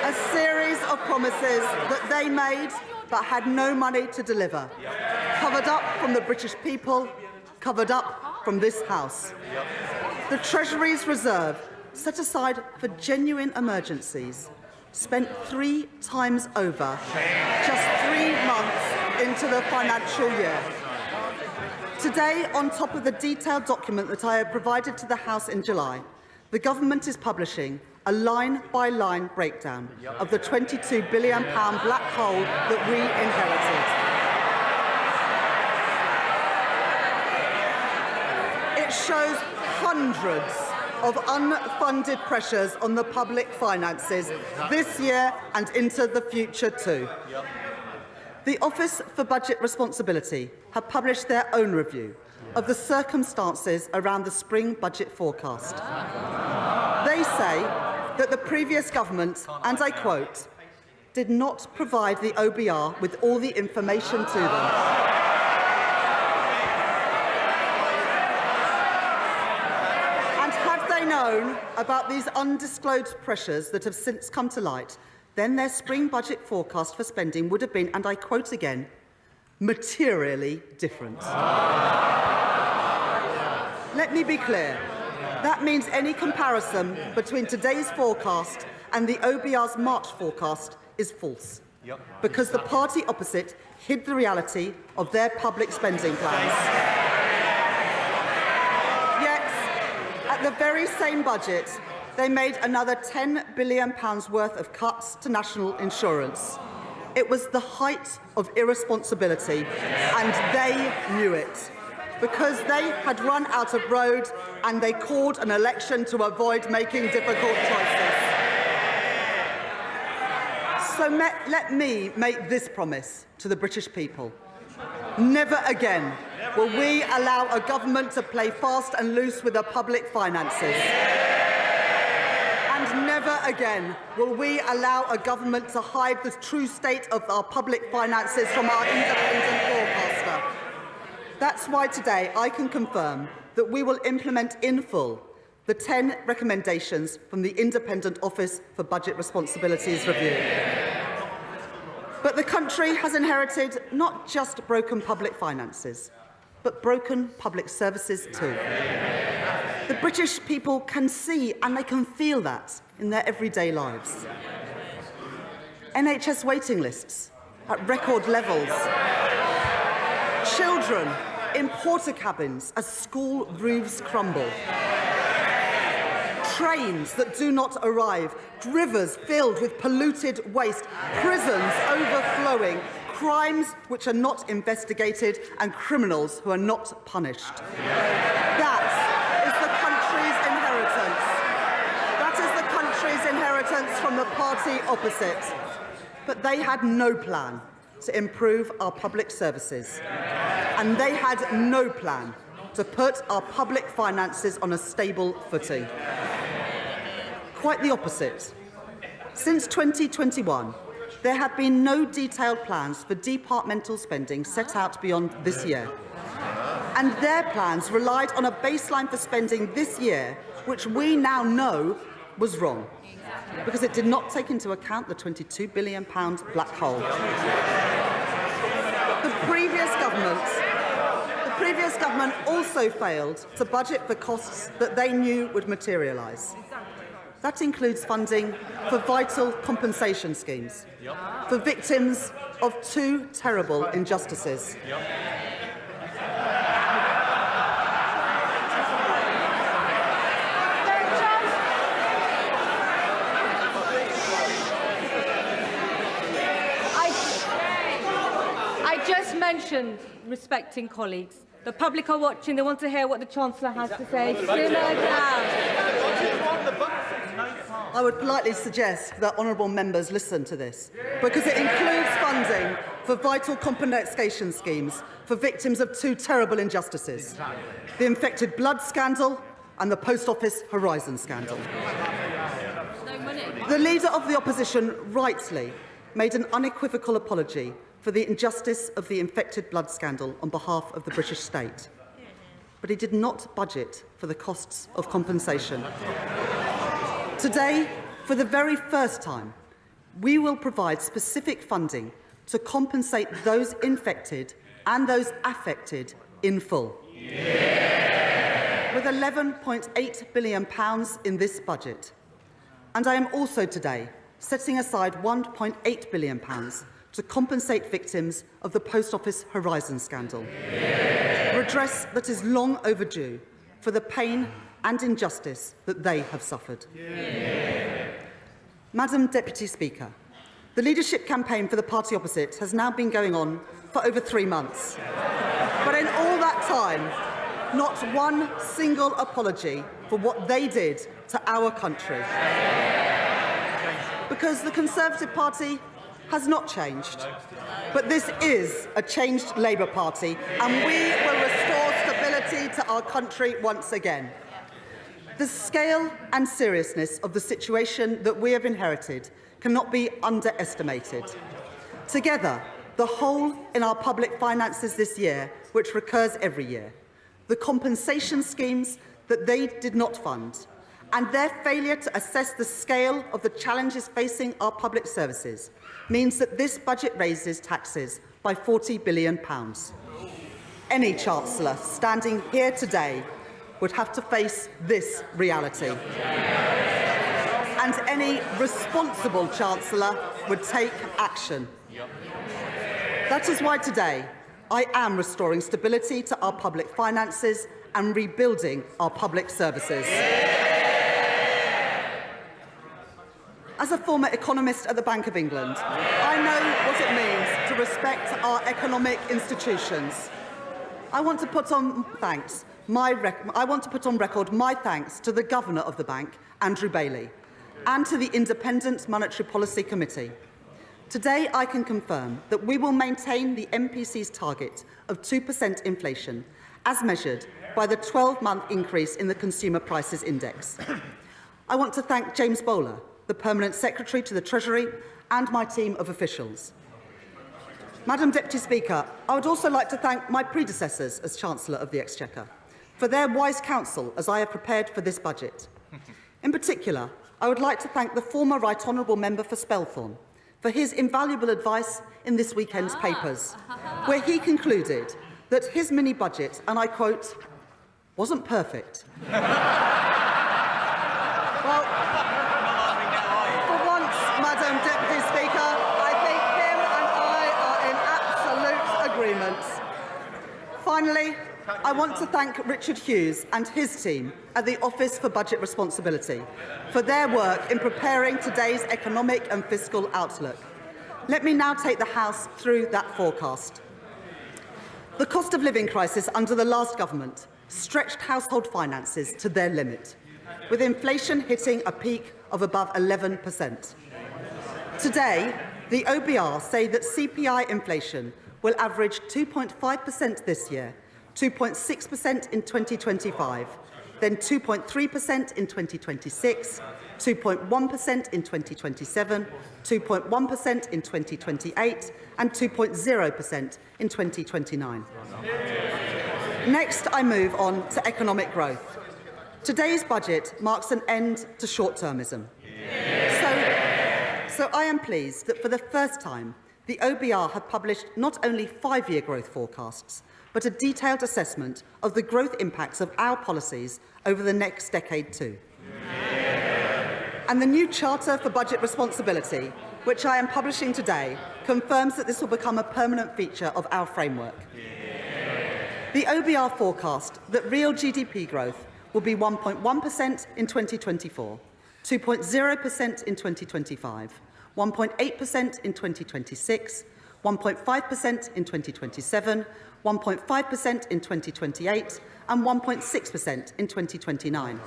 A series of promises that they made but had no money to deliver. Covered up from the British people, covered up from this House. The Treasury's reserve, set aside for genuine emergencies, spent 3 times over just 3 months into the financial year. Today, on top of the detailed document that I have provided to the House in July, the government is publishing a line-by-line breakdown of the £22 billion black hole that we inherited. It shows hundreds of unfunded pressures on the public finances this year and into the future too. The Office for Budget Responsibility have published their own review of the circumstances around the spring budget forecast. They say that the previous government, and I quote, did not provide the OBR with all the information to them. And had they known about these undisclosed pressures that have since come to light, then their spring budget forecast for spending would have been, and I quote again, materially different. Let me be clear. That means any comparison between today's forecast and the OBR's March forecast is false, because the party opposite hid the reality of their public spending plans. Yet, at the very same budget, they made another £10 billion worth of cuts to national insurance. It was the height of irresponsibility, and they knew it, because they had run out of road and they called an election to avoid making difficult choices. So let me make this promise to the British people. Never again will we allow a government to play fast and loose with our public finances. And never again will we allow a government to hide the true state of our public finances from our independent forecaster. That's why today I can confirm that we will implement in full the 10 recommendations from the Independent Office for Budget Responsibilities review. But the country has inherited not just broken public finances, but broken public services too. The British people can see and they can feel that in their everyday lives. NHS waiting lists at record levels. Children in porter cabins as school roofs crumble. Trains that do not arrive, rivers filled with polluted waste, prisons overflowing, crimes which are not investigated, and criminals who are not punished. That is the country's inheritance from the party opposite. But they had no plan to improve our public services. And they had no plan to put our public finances on a stable footing. Quite the opposite. Since 2021, there have been no detailed plans for departmental spending set out beyond this year. And their plans relied on a baseline for spending this year, which we now know was wrong because it did not take into account the £22 billion black hole. The previous government also failed to budget for costs that they knew would materialise. That includes funding for vital compensation schemes for victims of 2 terrible injustices. I just mentioned respecting colleagues. The public are watching. They want to hear what the Chancellor has to say. Simmer down. I would politely suggest that honourable members listen to this, because it includes funding for vital compensation schemes for victims of 2 terrible injustices: the infected blood scandal and the Post Office Horizon scandal. The Leader of the Opposition rightly made an unequivocal apology for the injustice of the infected blood scandal on behalf of the British state. But he did not budget for the costs of compensation. Today, for the very first time, we will provide specific funding to compensate those infected and those affected in full. With £11.8 billion in this budget. And I am also today setting aside £1.8 billion to compensate victims of the Post Office Horizon scandal. Redress that is long overdue for the pain and injustice that they have suffered. Madam Deputy Speaker, the leadership campaign for the party opposite has now been going on for over 3 months. But in all that time, not one single apology for what they did to our country. Because the Conservative Party has not changed. But this is a changed Labour Party, and we will restore stability to our country once again. The scale and seriousness of the situation that we have inherited cannot be underestimated. Together, the hole in our public finances this year, which recurs every year, the compensation schemes that they did not fund, and their failure to assess the scale of the challenges facing our public services means that this budget raises taxes by £40 billion. Any Chancellor standing here today would have to face this reality. And any responsible Chancellor would take action. That is why today I am restoring stability to our public finances and rebuilding our public services. As a former economist at the Bank of England, I know what it means to respect our economic institutions. I want to put on record my thanks to the Governor of the Bank, Andrew Bailey, and to the Independent Monetary Policy Committee. Today, I can confirm that we will maintain the MPC's target of 2% inflation, as measured by the 12-month increase in the Consumer Prices Index. I want to thank James Bowler, the Permanent Secretary to the Treasury, and my team of officials. Madam Deputy Speaker, I would also like to thank my predecessors as Chancellor of the Exchequer for their wise counsel as I have prepared for this budget. In particular, I would like to thank the former Right Honourable Member for Spelthorne for his invaluable advice in this weekend's papers, where he concluded that his mini-budget, and I quote, wasn't perfect. Well, for once, Madam Deputy Speaker, I think him and I are in absolute agreement. Finally, I want to thank Richard Hughes and his team at the Office for Budget Responsibility for their work in preparing today's economic and fiscal outlook. Let me now take the House through that forecast. The cost of living crisis under the last government stretched household finances to their limit, with inflation hitting a peak of above 11%. Today, the OBR say that CPI inflation will average 2.5% this year, 2.6% in 2025, then 2.3% in 2026, 2.1% in 2027, 2.1% in 2028, and 2.0% in 2029. Next, I move on to economic growth. Today's budget marks an end to short-termism. So I am pleased that for the first time, the OBR have published not only 5-year growth forecasts, but a detailed assessment of the growth impacts of our policies over the next decade too. And the new Charter for Budget Responsibility, which I am publishing today, confirms that this will become a permanent feature of our framework. The OBR forecast that real GDP growth will be 1.1% in 2024, 2.0% in 2025, 1.8% in 2026, 1.5% in 2027, 1.5% in 2028, and 1.6% in 2029.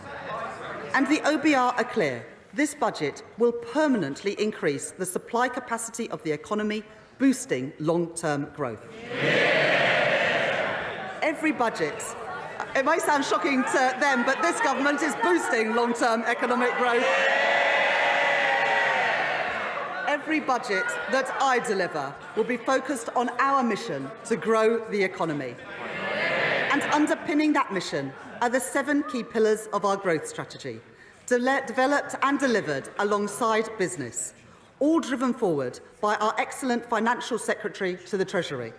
And the OBR are clear. This budget will permanently increase the supply capacity of the economy, boosting long-term growth. Every budget, it might sound shocking to them, but this government is boosting long-term economic growth. Every budget that I deliver will be focused on our mission to grow the economy. And underpinning that mission are the 7 key pillars of our growth strategy, developed and delivered alongside business, all driven forward by our excellent Financial Secretary to the Treasury.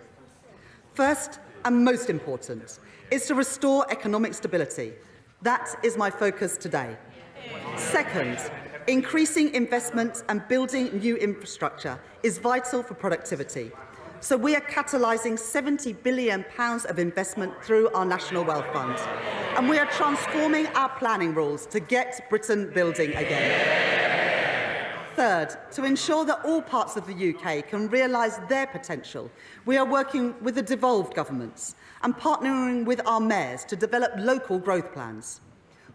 First, and most important, is to restore economic stability. That is my focus today. Second, increasing investment and building new infrastructure is vital for productivity. So we are catalysing £70 billion of investment through our National Wealth Fund. And we are transforming our planning rules to get Britain building again. Third, to ensure that all parts of the UK can realise their potential, we are working with the devolved governments and partnering with our mayors to develop local growth plans.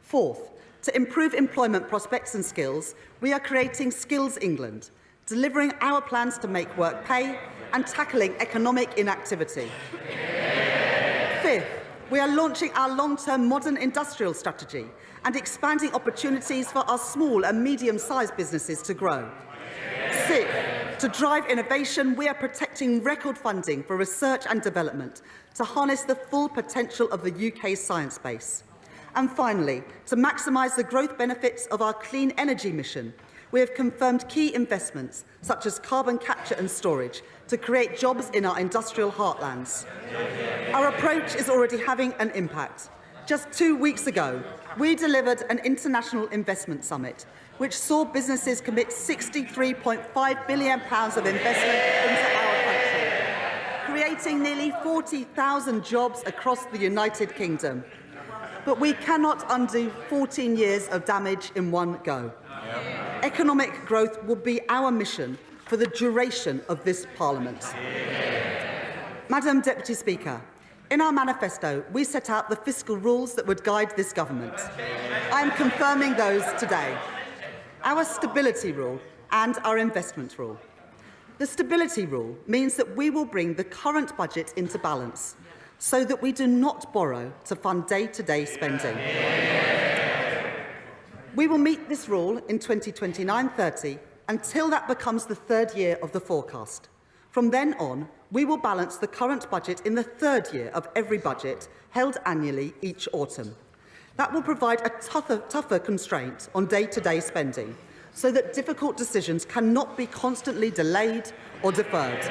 Fourth, to improve employment prospects and skills, we are creating Skills England, delivering our plans to make work pay and tackling economic inactivity. Fifth, we are launching our long-term modern industrial strategy and expanding opportunities for our small and medium-sized businesses to grow. Sixth, to drive innovation, we are protecting record funding for research and development to harness the full potential of the UK's science base. And finally, to maximise the growth benefits of our clean energy mission, we have confirmed key investments, such as carbon capture and storage, to create jobs in our industrial heartlands. Our approach is already having an impact. Just 2 weeks ago, we delivered an international investment summit, which saw businesses commit £63.5 billion of investment into our country, creating nearly 40,000 jobs across the United Kingdom. But we cannot undo 14 years of damage in one go. Economic growth will be our mission for the duration of this Parliament. Madam Deputy Speaker, in our manifesto, we set out the fiscal rules that would guide this government. I am confirming those today. Our stability rule and our investment rule. The stability rule means that we will bring the current budget into balance so that we do not borrow to fund day-to-day spending. We will meet this rule in 2029-30 until that becomes the 3rd year of the forecast. From then on, we will balance the current budget in the 3rd year of every budget held annually each autumn. That will provide a tougher constraint on day-to-day spending so that difficult decisions cannot be constantly delayed or deferred.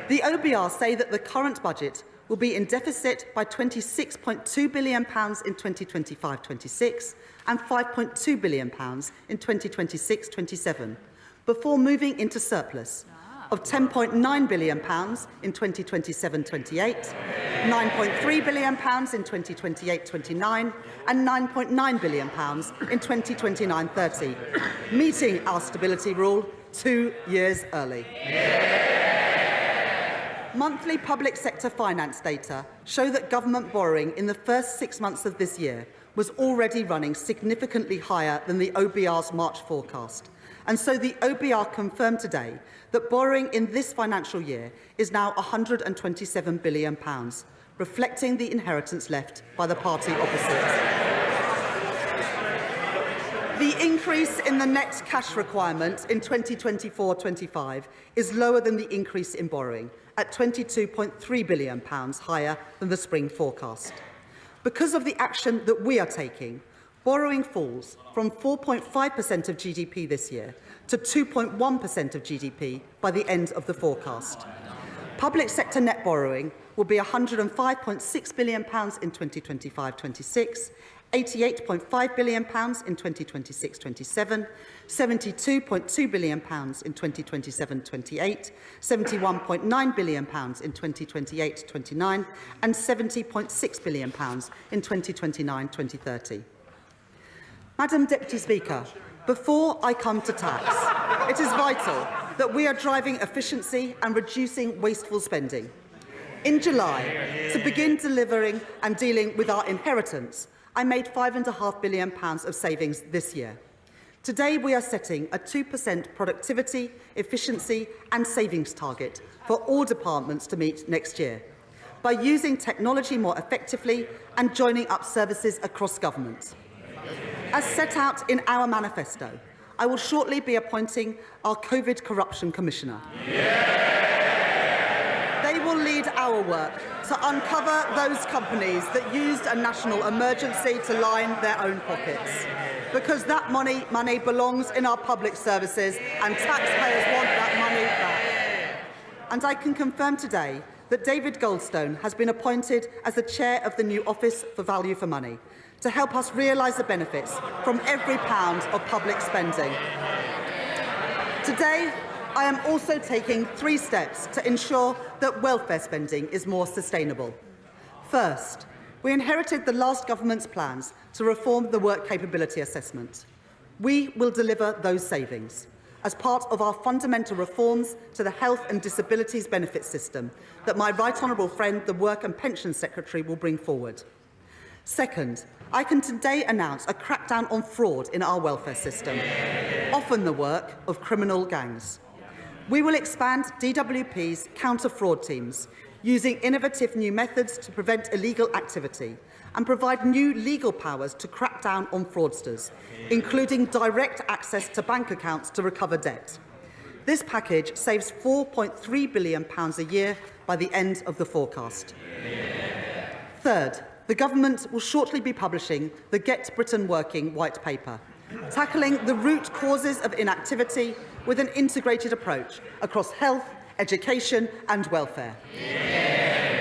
The OBR say that the current budget will be in deficit by £26.2 billion in 2025-26 and £5.2 billion in 2026-27, before moving into surplus of £10.9 billion in 2027-28, £9.3 billion in 2028-29 and £9.9 billion in 2029-30, meeting our stability rule 2 years early. Monthly public sector finance data show that government borrowing in the first 6 months of this year was already running significantly higher than the OBR's March forecast. And so the OBR confirmed today that borrowing in this financial year is now £127 billion, reflecting the inheritance left by the party opposite. The increase in the net cash requirement in 2024-25 is lower than the increase in borrowing, at £22.3 billion higher than the spring forecast. Because of the action that we are taking, borrowing falls from 4.5% of GDP this year to 2.1% of GDP by the end of the forecast. Public sector net borrowing will be £105.6 billion in 2025-26, £88.5 billion in 2026-27, £72.2 billion in 2027-28, £71.9 billion in 2028-29, and £70.6 billion in 2029-2030. Madam Deputy Speaker, before I come to tax, it is vital that we are driving efficiency and reducing wasteful spending. In July, to begin delivering and dealing with our inheritance, I made £5.5 billion of savings this year. Today, we are setting a 2% productivity, efficiency and savings target for all departments to meet next year by using technology more effectively and joining up services across government. As set out in our manifesto, I will shortly be appointing our COVID Corruption Commissioner. They will lead our work to uncover those companies that used a national emergency to line their own pockets, because that money belongs in our public services and taxpayers want that money back. And I can confirm today that David Goldstone has been appointed as the chair of the new Office for Value for Money to help us realise the benefits from every pound of public spending. Today, I am also taking 3 steps to ensure that welfare spending is more sustainable. First, we inherited the last government's plans to reform the work capability assessment. We will deliver those savings as part of our fundamental reforms to the health and disabilities benefit system that my right honourable friend, the Work and Pensions Secretary, will bring forward. Second, I can today announce a crackdown on fraud in our welfare system, often the work of criminal gangs. We will expand DWP's counter-fraud teams, using innovative new methods to prevent illegal activity and provide new legal powers to crack down on fraudsters, including direct access to bank accounts to recover debt. This package saves £4.3 billion a year by the end of the forecast. Third, the government will shortly be publishing the Get Britain Working white paper, tackling the root causes of inactivity with an integrated approach across health, education and welfare.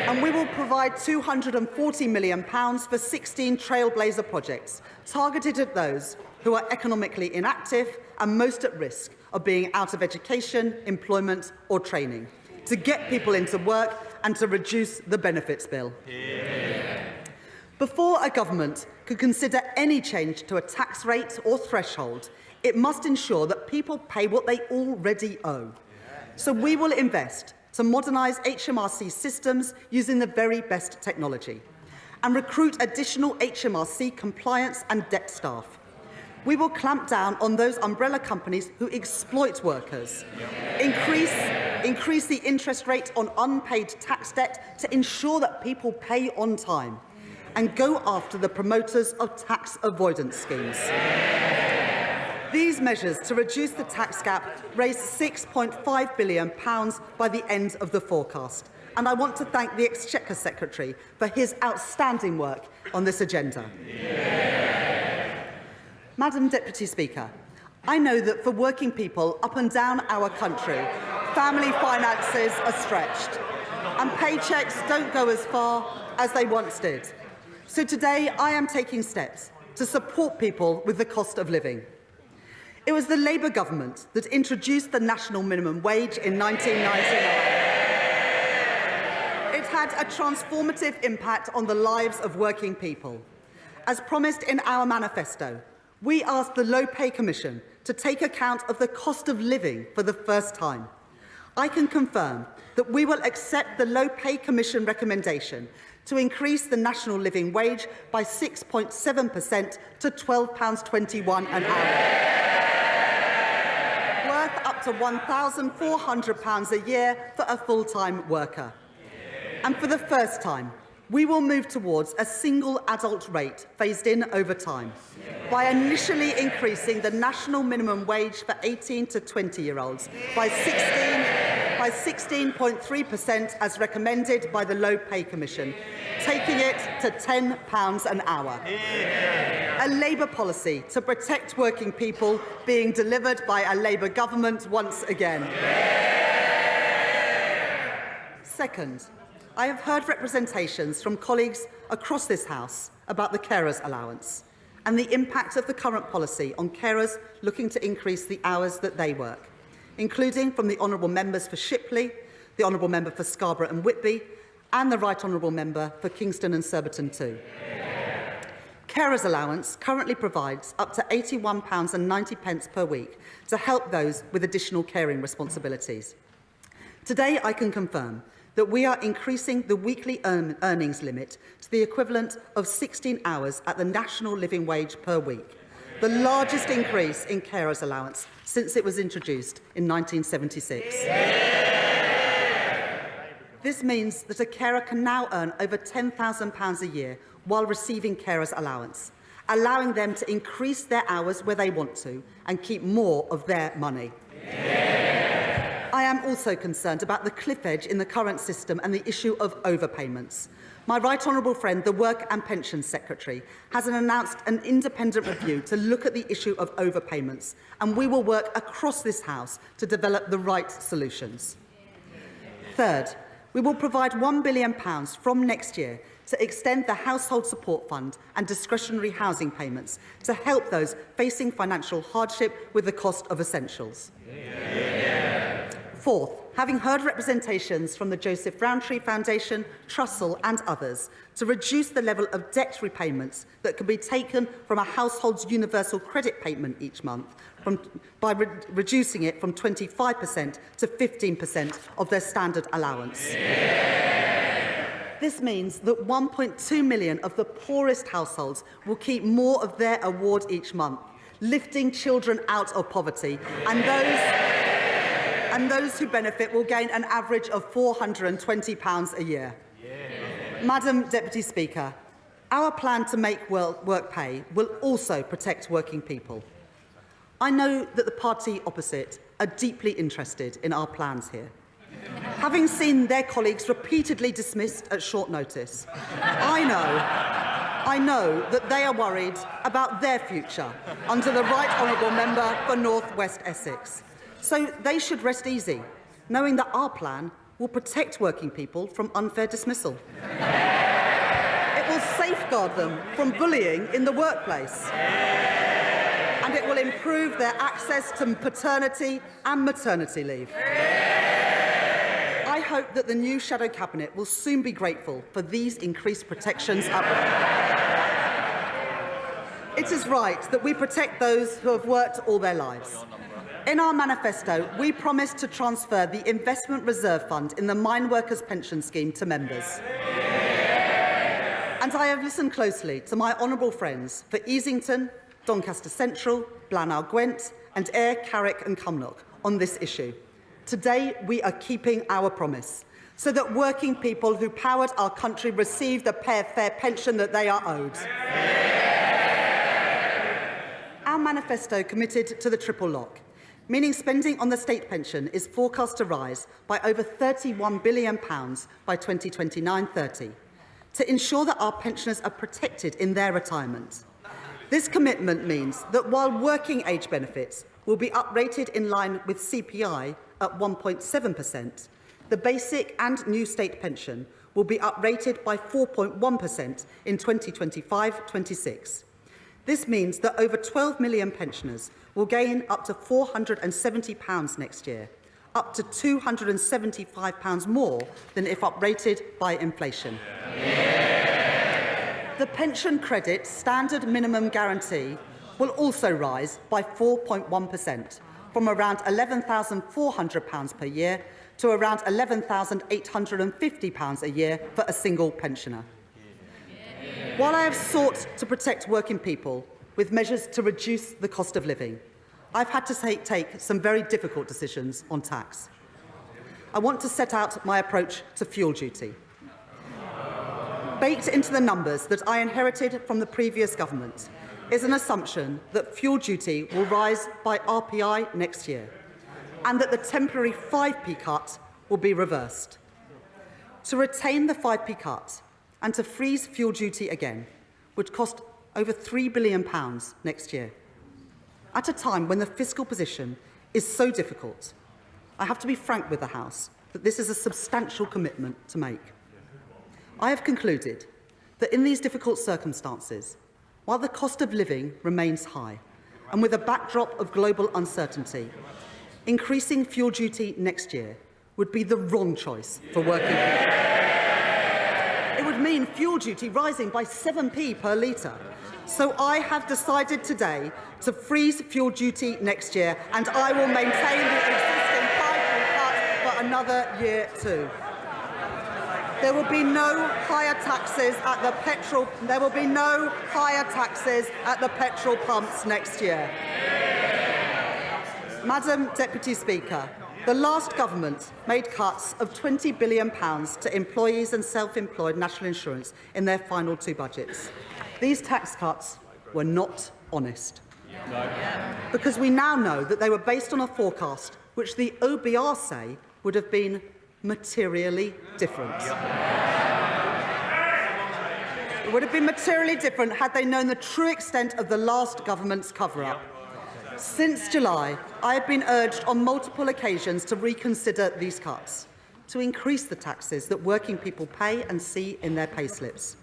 And we will provide £240 million for 16 trailblazer projects targeted at those who are economically inactive and most at risk of being out of education, employment or training, to get people into work and to reduce the benefits bill. Before a government could consider any change to a tax rate or threshold, it must ensure that people pay what they already owe. So we will invest to modernise HMRC systems using the very best technology and recruit additional HMRC compliance and debt staff. We will clamp down on those umbrella companies who exploit workers, increase the interest rate on unpaid tax debt to ensure that people pay on time, and go after the promoters of tax avoidance schemes. These measures to reduce the tax gap raise £6.5 billion by the end of the forecast, and I want to thank the Exchequer Secretary for his outstanding work on this agenda. Madam Deputy Speaker, I know that for working people up and down our country, family finances are stretched and paychecks don't go as far as they once did. So today I am taking steps to support people with the cost of living. It was the Labour government that introduced the national minimum wage in 1999. It had a transformative impact on the lives of working people. As promised in our manifesto, we asked the Low Pay Commission to take account of the cost of living for the first time. I can confirm that we will accept the Low Pay Commission recommendation to increase the national living wage by 6.7% to £12.21 an hour. Worth up to £1,400 a year for a full-time worker. And for the first time, we will move towards a single adult rate phased in over time by initially increasing the national minimum wage for 18 to 20-year-olds by 16 by 16.3% as recommended by the Low Pay Commission, taking it to £10 an hour. A Labour policy to protect working people being delivered by a Labour government once again. Second, I have heard representations from colleagues across this House about the carers allowance and the impact of the current policy on carers looking to increase the hours that they work, including from the honourable members for Shipley, the honourable member for Scarborough and Whitby, and the right honourable member for Kingston and Surbiton too. Carers allowance currently provides up to £81.90 per week to help those with additional caring responsibilities. Today, I can confirm that we are increasing the weekly earnings limit to the equivalent of 16 hours at the national living wage per week, the largest increase in carers allowance since it was introduced in 1976. This means that a carer can now earn over £10,000 a year while receiving carers allowance, allowing them to increase their hours where they want to and keep more of their money. I am also concerned about the cliff edge in the current system and the issue of overpayments. My right honourable friend, the Work and Pensions Secretary, has announced an independent review to look at the issue of overpayments, and we will work across this House to develop the right solutions. Third, we will provide £1 billion from next year to extend the Household Support Fund and discretionary housing payments to help those facing financial hardship with the cost of essentials. Fourth, having heard representations from the Joseph Rowntree Foundation, Trussell and others to reduce the level of debt repayments that can be taken from a household's universal credit payment each month by reducing it from 25% to 15% of their standard allowance. This means that 1.2 million of the poorest households will keep more of their award each month, lifting children out of poverty, and those who benefit will gain an average of £420 a year. Madam Deputy Speaker, our plan to make work pay will also protect working people. I know that the party opposite are deeply interested in our plans here. Having seen their colleagues repeatedly dismissed at short notice, I know that they are worried about their future under the Right Honourable Member for North West Essex. So they should rest easy, knowing that our plan will protect working people from unfair dismissal. It will safeguard them from bullying in the workplace. And it will improve their access to paternity and maternity leave. I hope that the new Shadow Cabinet will soon be grateful for these increased protections at work. It is right that we protect those who have worked all their lives. In our manifesto, we promised to transfer the Investment Reserve Fund in the Mine Workers' Pension Scheme to members. And I have listened closely to my honourable friends for Easington, Doncaster Central, Blaenau Gwent and Ayr, Carrick and Cumnock on this issue. Today, we are keeping our promise so that working people who powered our country receive the fair pension that they are owed. Our manifesto committed to the triple lock, meaning spending on the state pension is forecast to rise by over £31 billion by 2029-30 to ensure that our pensioners are protected in their retirement. This commitment means that while working age benefits will be uprated in line with CPI at 1.7%, the basic and new state pension will be uprated by 4.1% in 2025-26. This means that over 12 million pensioners will gain up to £470 next year, up to £275 more than if uprated by inflation. The pension credit standard minimum guarantee will also rise by 4.1%, from around £11,400 per year to around £11,850 a year for a single pensioner. While I have sought to protect working people with measures to reduce the cost of living, I've had to take some very difficult decisions on tax. I want to set out my approach to fuel duty. Baked into the numbers that I inherited from the previous government is an assumption that fuel duty will rise by RPI next year, and that the temporary 5p cut will be reversed. To retain the 5p cut and to freeze fuel duty again would cost over £3 billion next year. At a time when the fiscal position is so difficult, I have to be frank with the House that this is a substantial commitment to make. I have concluded that in these difficult circumstances, while the cost of living remains high, and with a backdrop of global uncertainty, increasing fuel duty next year would be the wrong choice for working people. It would mean fuel duty rising by 7p per litre. So I have decided today to freeze fuel duty next year, and I will maintain the existing 5p cut for another year too. There will be no higher taxes at the petrol. There will be no higher taxes at the petrol pumps next year. Madam Deputy Speaker, the last government made cuts of £20 billion to employees and self-employed national insurance in their final 2 budgets. These tax cuts were not honest. No. Because we now know that they were based on a forecast which the OBR say would have been materially different. It would have been materially different had they known the true extent of the last government's cover-up. Since July, I have been urged on multiple occasions to reconsider these cuts, to increase the taxes that working people pay and see in their payslips.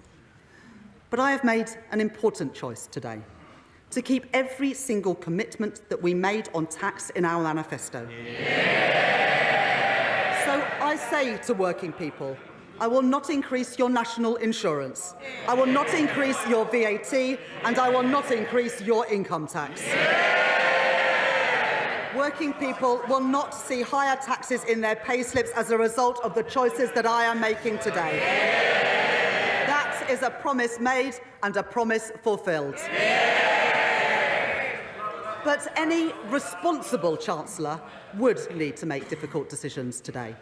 But I have made an important choice today, to keep every single commitment that we made on tax in our manifesto. So I say to working people, I will not increase your national insurance, I will not increase your VAT, and I will not increase your income tax. Working people will not see higher taxes in their payslips as a result of the choices that I am making today. That is a promise made and a promise fulfilled. But any responsible Chancellor would need to make difficult decisions today,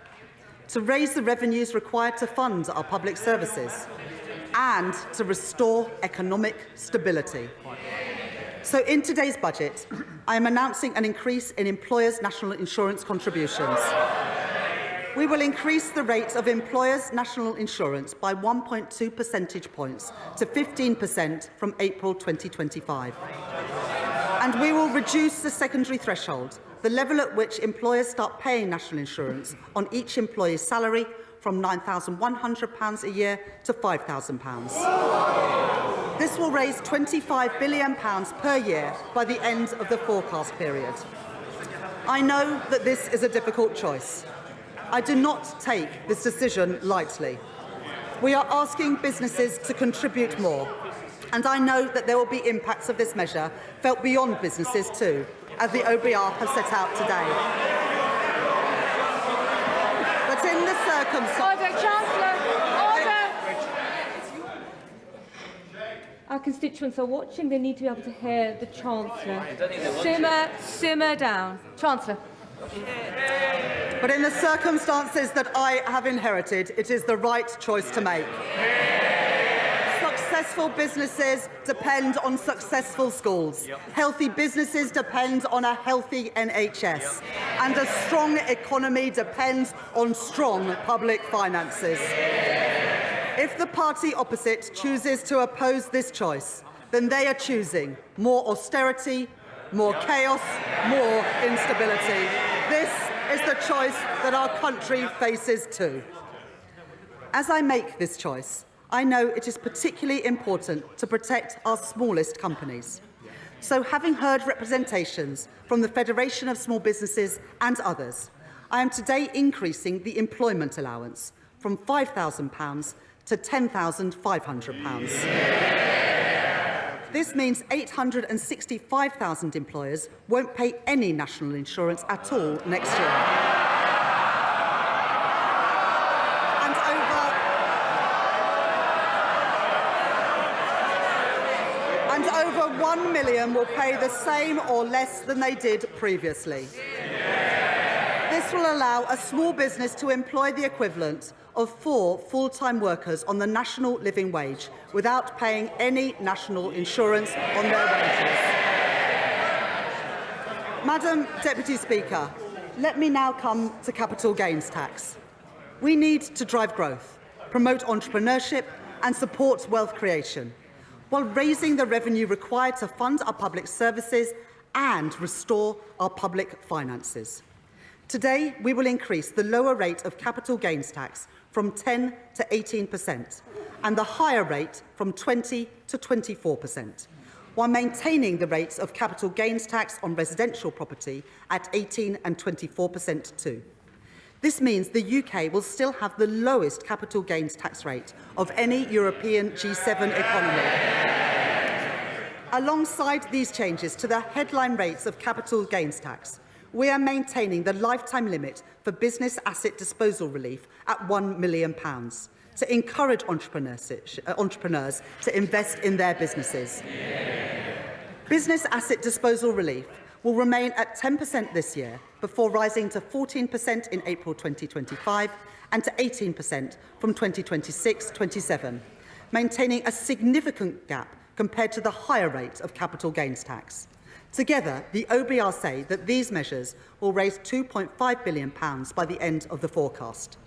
to raise the revenues required to fund our public services and to restore economic stability. So in today's budget, I am announcing an increase in employers' national insurance contributions. We will increase the rate of employers' national insurance by 1.2 percentage points to 15% from April 2025. And we will reduce the secondary threshold, the level at which employers start paying national insurance on each employee's salary, from £9,100 a year to £5,000. This will raise £25 billion per year by the end of the forecast period. I know that this is a difficult choice. I do not take this decision lightly. We are asking businesses to contribute more, and I know that there will be impacts of this measure felt beyond businesses too, as the OBR have set out today. But in the circumstances... Order, Chancellor! Order! Our constituents are watching. They need to be able to hear the Chancellor. Simmer down. Chancellor. But in the circumstances that I have inherited, it is the right choice to make. Successful businesses depend on successful schools. Healthy businesses depend on a healthy NHS. And a strong economy depends on strong public finances. If the party opposite chooses to oppose this choice, then they are choosing more austerity, more chaos, more instability. This is the choice that our country faces too. As I make this choice, I know it is particularly important to protect our smallest companies. So, having heard representations from the Federation of Small Businesses and others, I am today increasing the employment allowance from £5,000 to £10,500. This means 865,000 employers won't pay any national insurance at all next year. And over 1 million will pay the same or less than they did previously. This will allow a small business to employ the equivalent of 4 full-time workers on the national living wage without paying any national insurance on their wages. Madam Deputy Speaker, let me now come to capital gains tax. We need to drive growth, promote entrepreneurship and support wealth creation, while raising the revenue required to fund our public services and restore our public finances. Today, we will increase the lower rate of capital gains tax from 10 to 18% and the higher rate from 20 to 24%, while maintaining the rates of capital gains tax on residential property at 18 and 24% too. This means the UK will still have the lowest capital gains tax rate of any European G7 economy. Alongside these changes to the headline rates of capital gains tax, we are maintaining the lifetime limit for business asset disposal relief at £1 million to encourage entrepreneurs to invest in their businesses. Business asset disposal relief will remain at 10% this year before rising to 14% in April 2025 and to 18% from 2026-27, maintaining a significant gap compared to the higher rate of capital gains tax. Together, the OBR say that these measures will raise £2.5 billion by the end of the forecast.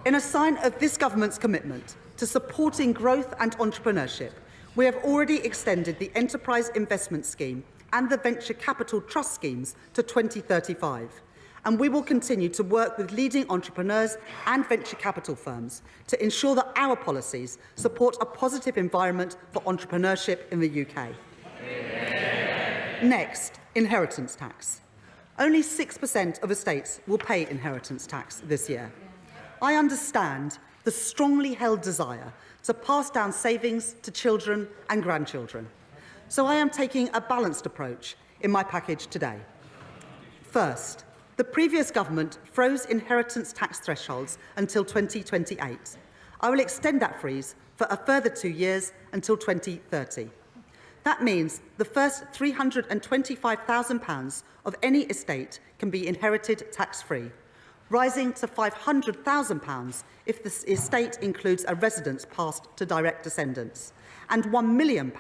In a sign of this government's commitment to supporting growth and entrepreneurship, we have already extended the Enterprise Investment Scheme and the Venture Capital Trust schemes to 2035, and we will continue to work with leading entrepreneurs and venture capital firms to ensure that our policies support a positive environment for entrepreneurship in the UK. Next, inheritance tax. Only 6% of estates will pay inheritance tax this year. I understand the strongly held desire to pass down savings to children and grandchildren. So I am taking a balanced approach in my package today. First, the previous government froze inheritance tax thresholds until 2028. I will extend that freeze for a further 2 years until 2030. That means the first £325,000 of any estate can be inherited tax-free, rising to £500,000 if the estate includes a residence passed to direct descendants, and £1 million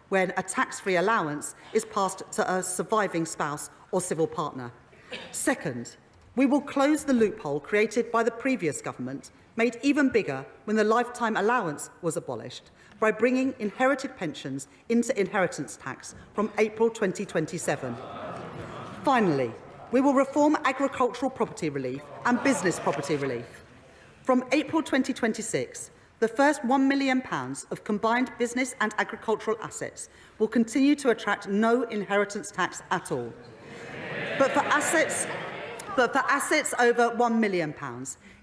when a tax-free allowance is passed to a surviving spouse or civil partner. Second, we will close the loophole created by the previous government, made even bigger when the lifetime allowance was abolished, by bringing inherited pensions into inheritance tax from April 2027. Finally, we will reform agricultural property relief and business property relief. From April 2026, the first £1 million of combined business and agricultural assets will continue to attract no inheritance tax at all. But for assets over £1 million,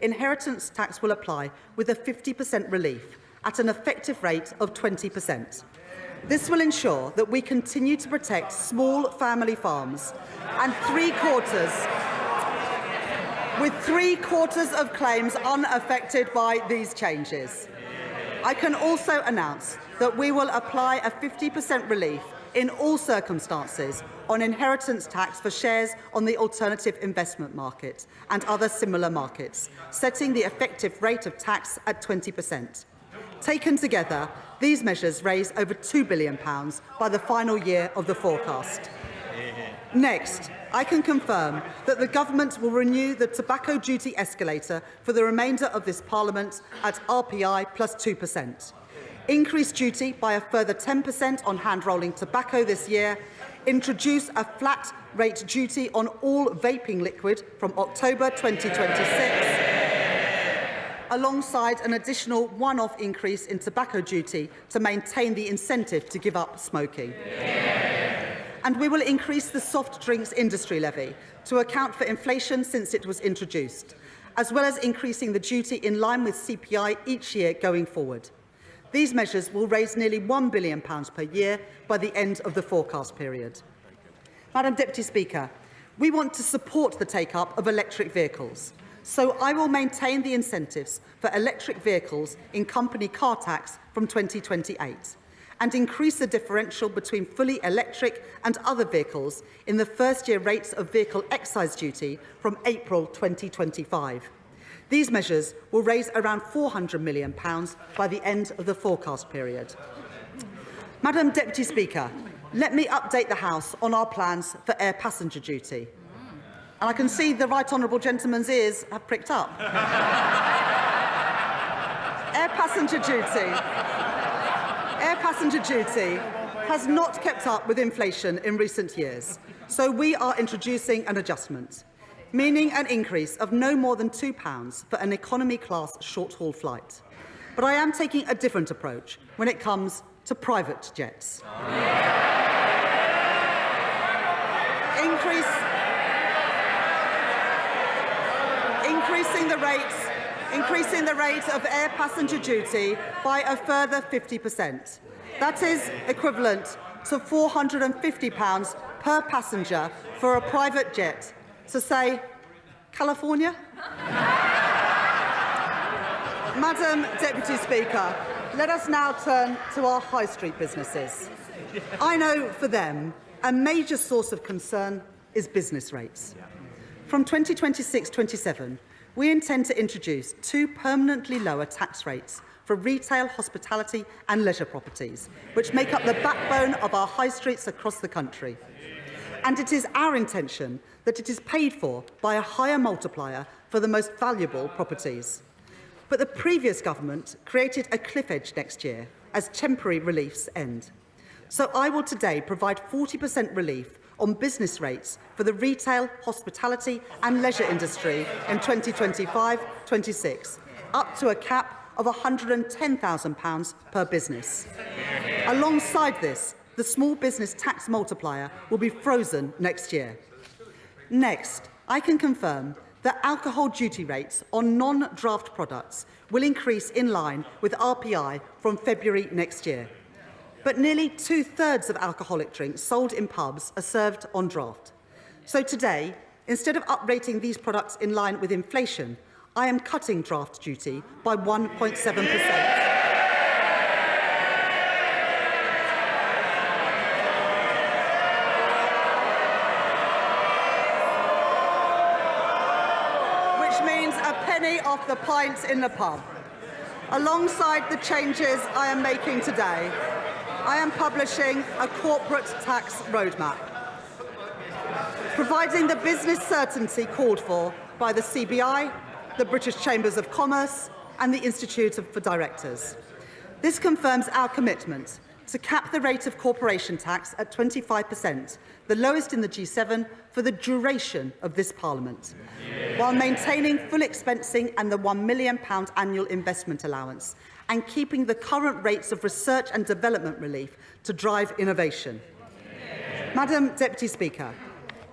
inheritance tax will apply with a 50% relief at an effective rate of 20%. This will ensure that we continue to protect small family farms and with three-quarters of claims unaffected by these changes. I can also announce that we will apply a 50% relief in all circumstances on inheritance tax for shares on the alternative investment market and other similar markets, setting the effective rate of tax at 20%. Taken together, these measures raise over £2 billion by the final year of the forecast. Next, I can confirm that the government will renew the tobacco duty escalator for the remainder of this Parliament at RPI plus 2%, increase duty by a further 10% on hand-rolling tobacco this year, introduce a flat rate duty on all vaping liquid from October 2026, alongside an additional one-off increase in tobacco duty to maintain the incentive to give up smoking. And we will increase the soft drinks industry levy to account for inflation since it was introduced, as well as increasing the duty in line with CPI each year going forward. These measures will raise nearly £1 billion per year by the end of the forecast period. Madam Deputy Speaker, we want to support the take-up of electric vehicles, so I will maintain the incentives for electric vehicles in company car tax from 2028 and increase the differential between fully electric and other vehicles in the first-year rates of vehicle excise duty from April 2025. These measures will raise around £400 million by the end of the forecast period. Madam Deputy Speaker, let me update the House on our plans for air passenger duty. And I can see the right honourable gentleman's ears have pricked up. Air passenger duty has not kept up with inflation in recent years, so we are introducing an adjustment, meaning an increase of no more than £2 for an economy-class short-haul flight. But I am taking a different approach when it comes to private jets. Increasing the rate of air passenger duty by a further 50%. That is equivalent to £450 per passenger for a private jet to, say, California? Madam Deputy Speaker, let us now turn to our high street businesses. I know for them a major source of concern is business rates. From 2026-27, we intend to introduce 2 permanently lower tax rates for retail, hospitality and leisure properties, which make up the backbone of our high streets across the country. And it is our intention that it is paid for by a higher multiplier for the most valuable properties. But the previous government created a cliff edge next year as temporary reliefs end. So I will today provide 40% relief on business rates for the retail, hospitality and leisure industry in 2025-26, up to a cap of £110,000 per business. Alongside this, the small business tax multiplier will be frozen next year. Next, I can confirm that alcohol duty rates on non-draft products will increase in line with RPI from February next year. But nearly 2/3 of alcoholic drinks sold in pubs are served on draft. So today, instead of uprating these products in line with inflation, I am cutting draft duty by 1.7%. Which means a penny off the pint in the pub. Alongside the changes I am making today, I am publishing a corporate tax roadmap, providing the business certainty called for by the CBI, the British Chambers of Commerce and the Institute for Directors. This confirms our commitment to cap the rate of corporation tax at 25%, the lowest in the G7 for the duration of this Parliament, while maintaining full expensing and the £1 million annual investment allowance, and keeping the current rates of research and development relief to drive innovation. Madam Deputy Speaker,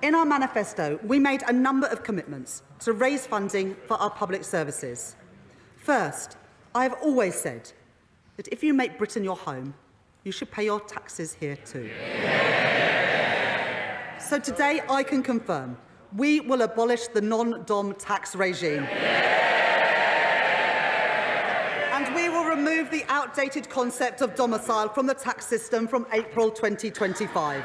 in our manifesto, we made a number of commitments to raise funding for our public services. First, I have always said that if you make Britain your home, you should pay your taxes here too. So today I can confirm we will abolish the non-dom tax regime. And we will remove the outdated concept of domicile from the tax system from April 2025.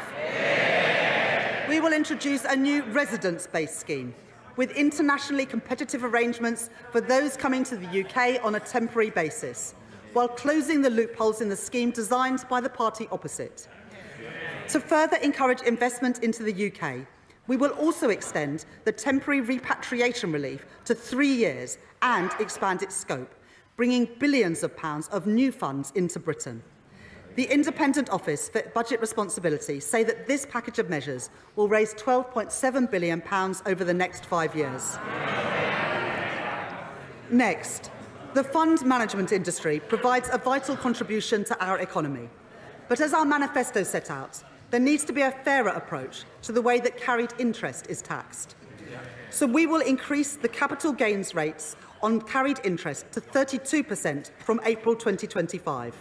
We will introduce a new residence-based scheme with internationally competitive arrangements for those coming to the UK on a temporary basis, while closing the loopholes in the scheme designed by the party opposite. To further encourage investment into the UK, we will also extend the temporary repatriation relief to 3 years and expand its scope, bringing billions of pounds of new funds into Britain. The Independent Office for Budget Responsibility say that this package of measures will raise £12.7 billion over the next 5 years. Next, the fund management industry provides a vital contribution to our economy. But as our manifesto set out, there needs to be a fairer approach to the way that carried interest is taxed. So we will increase the capital gains rates on carried interest to 32% from April 2025.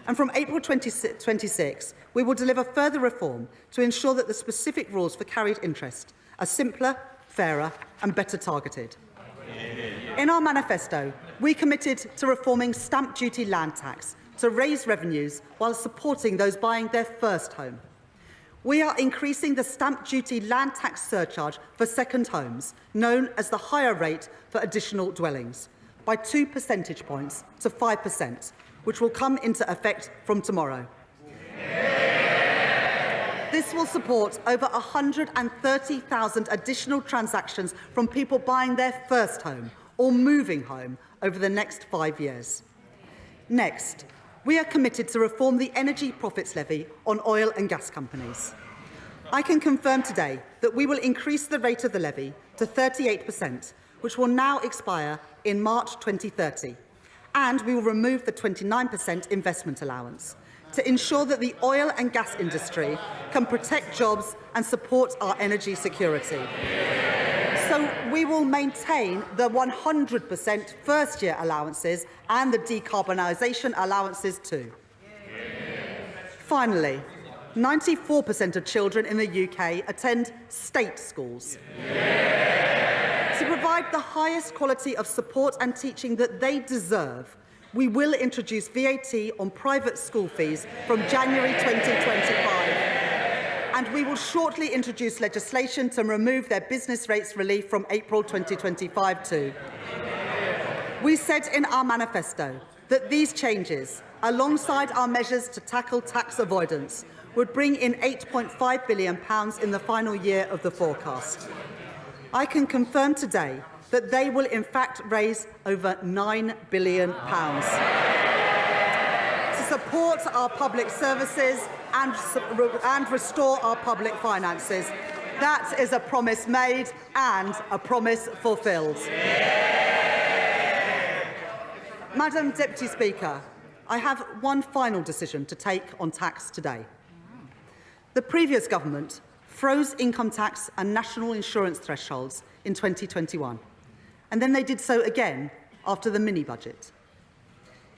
And from April 2026, we will deliver further reform to ensure that the specific rules for carried interest are simpler, fairer and better targeted. In our manifesto, we committed to reforming stamp duty land tax to raise revenues while supporting those buying their first home. We are increasing the stamp duty land tax surcharge for second homes, known as the higher rate for additional dwellings, by 2 percentage points to 5%, which will come into effect from tomorrow. This will support over 130,000 additional transactions from people buying their first home or moving home over the next 5 years. Next, we are committed to reform the energy profits levy on oil and gas companies. I can confirm today that we will increase the rate of the levy to 38%, which will now expire in March 2030, and we will remove the 29% investment allowance to ensure that the oil and gas industry can protect jobs and support our energy security. So we will maintain the 100% first-year allowances and the decarbonisation allowances too. Finally, 94% of children in the UK attend state schools. To provide the highest quality of support and teaching that they deserve, we will introduce VAT on private school fees from January 2025. And we will shortly introduce legislation to remove their business rates relief from April 2025 too. We said in our manifesto that these changes, alongside our measures to tackle tax avoidance, would bring in £8.5 billion in the final year of the forecast. I can confirm today that they will in fact raise over £9 billion to support our public services and restore our public finances. That is a promise made and a promise fulfilled. Madam Deputy Speaker, I have one final decision to take on tax today. The previous government froze income tax and national insurance thresholds in 2021, and then they did so again after the mini-budget.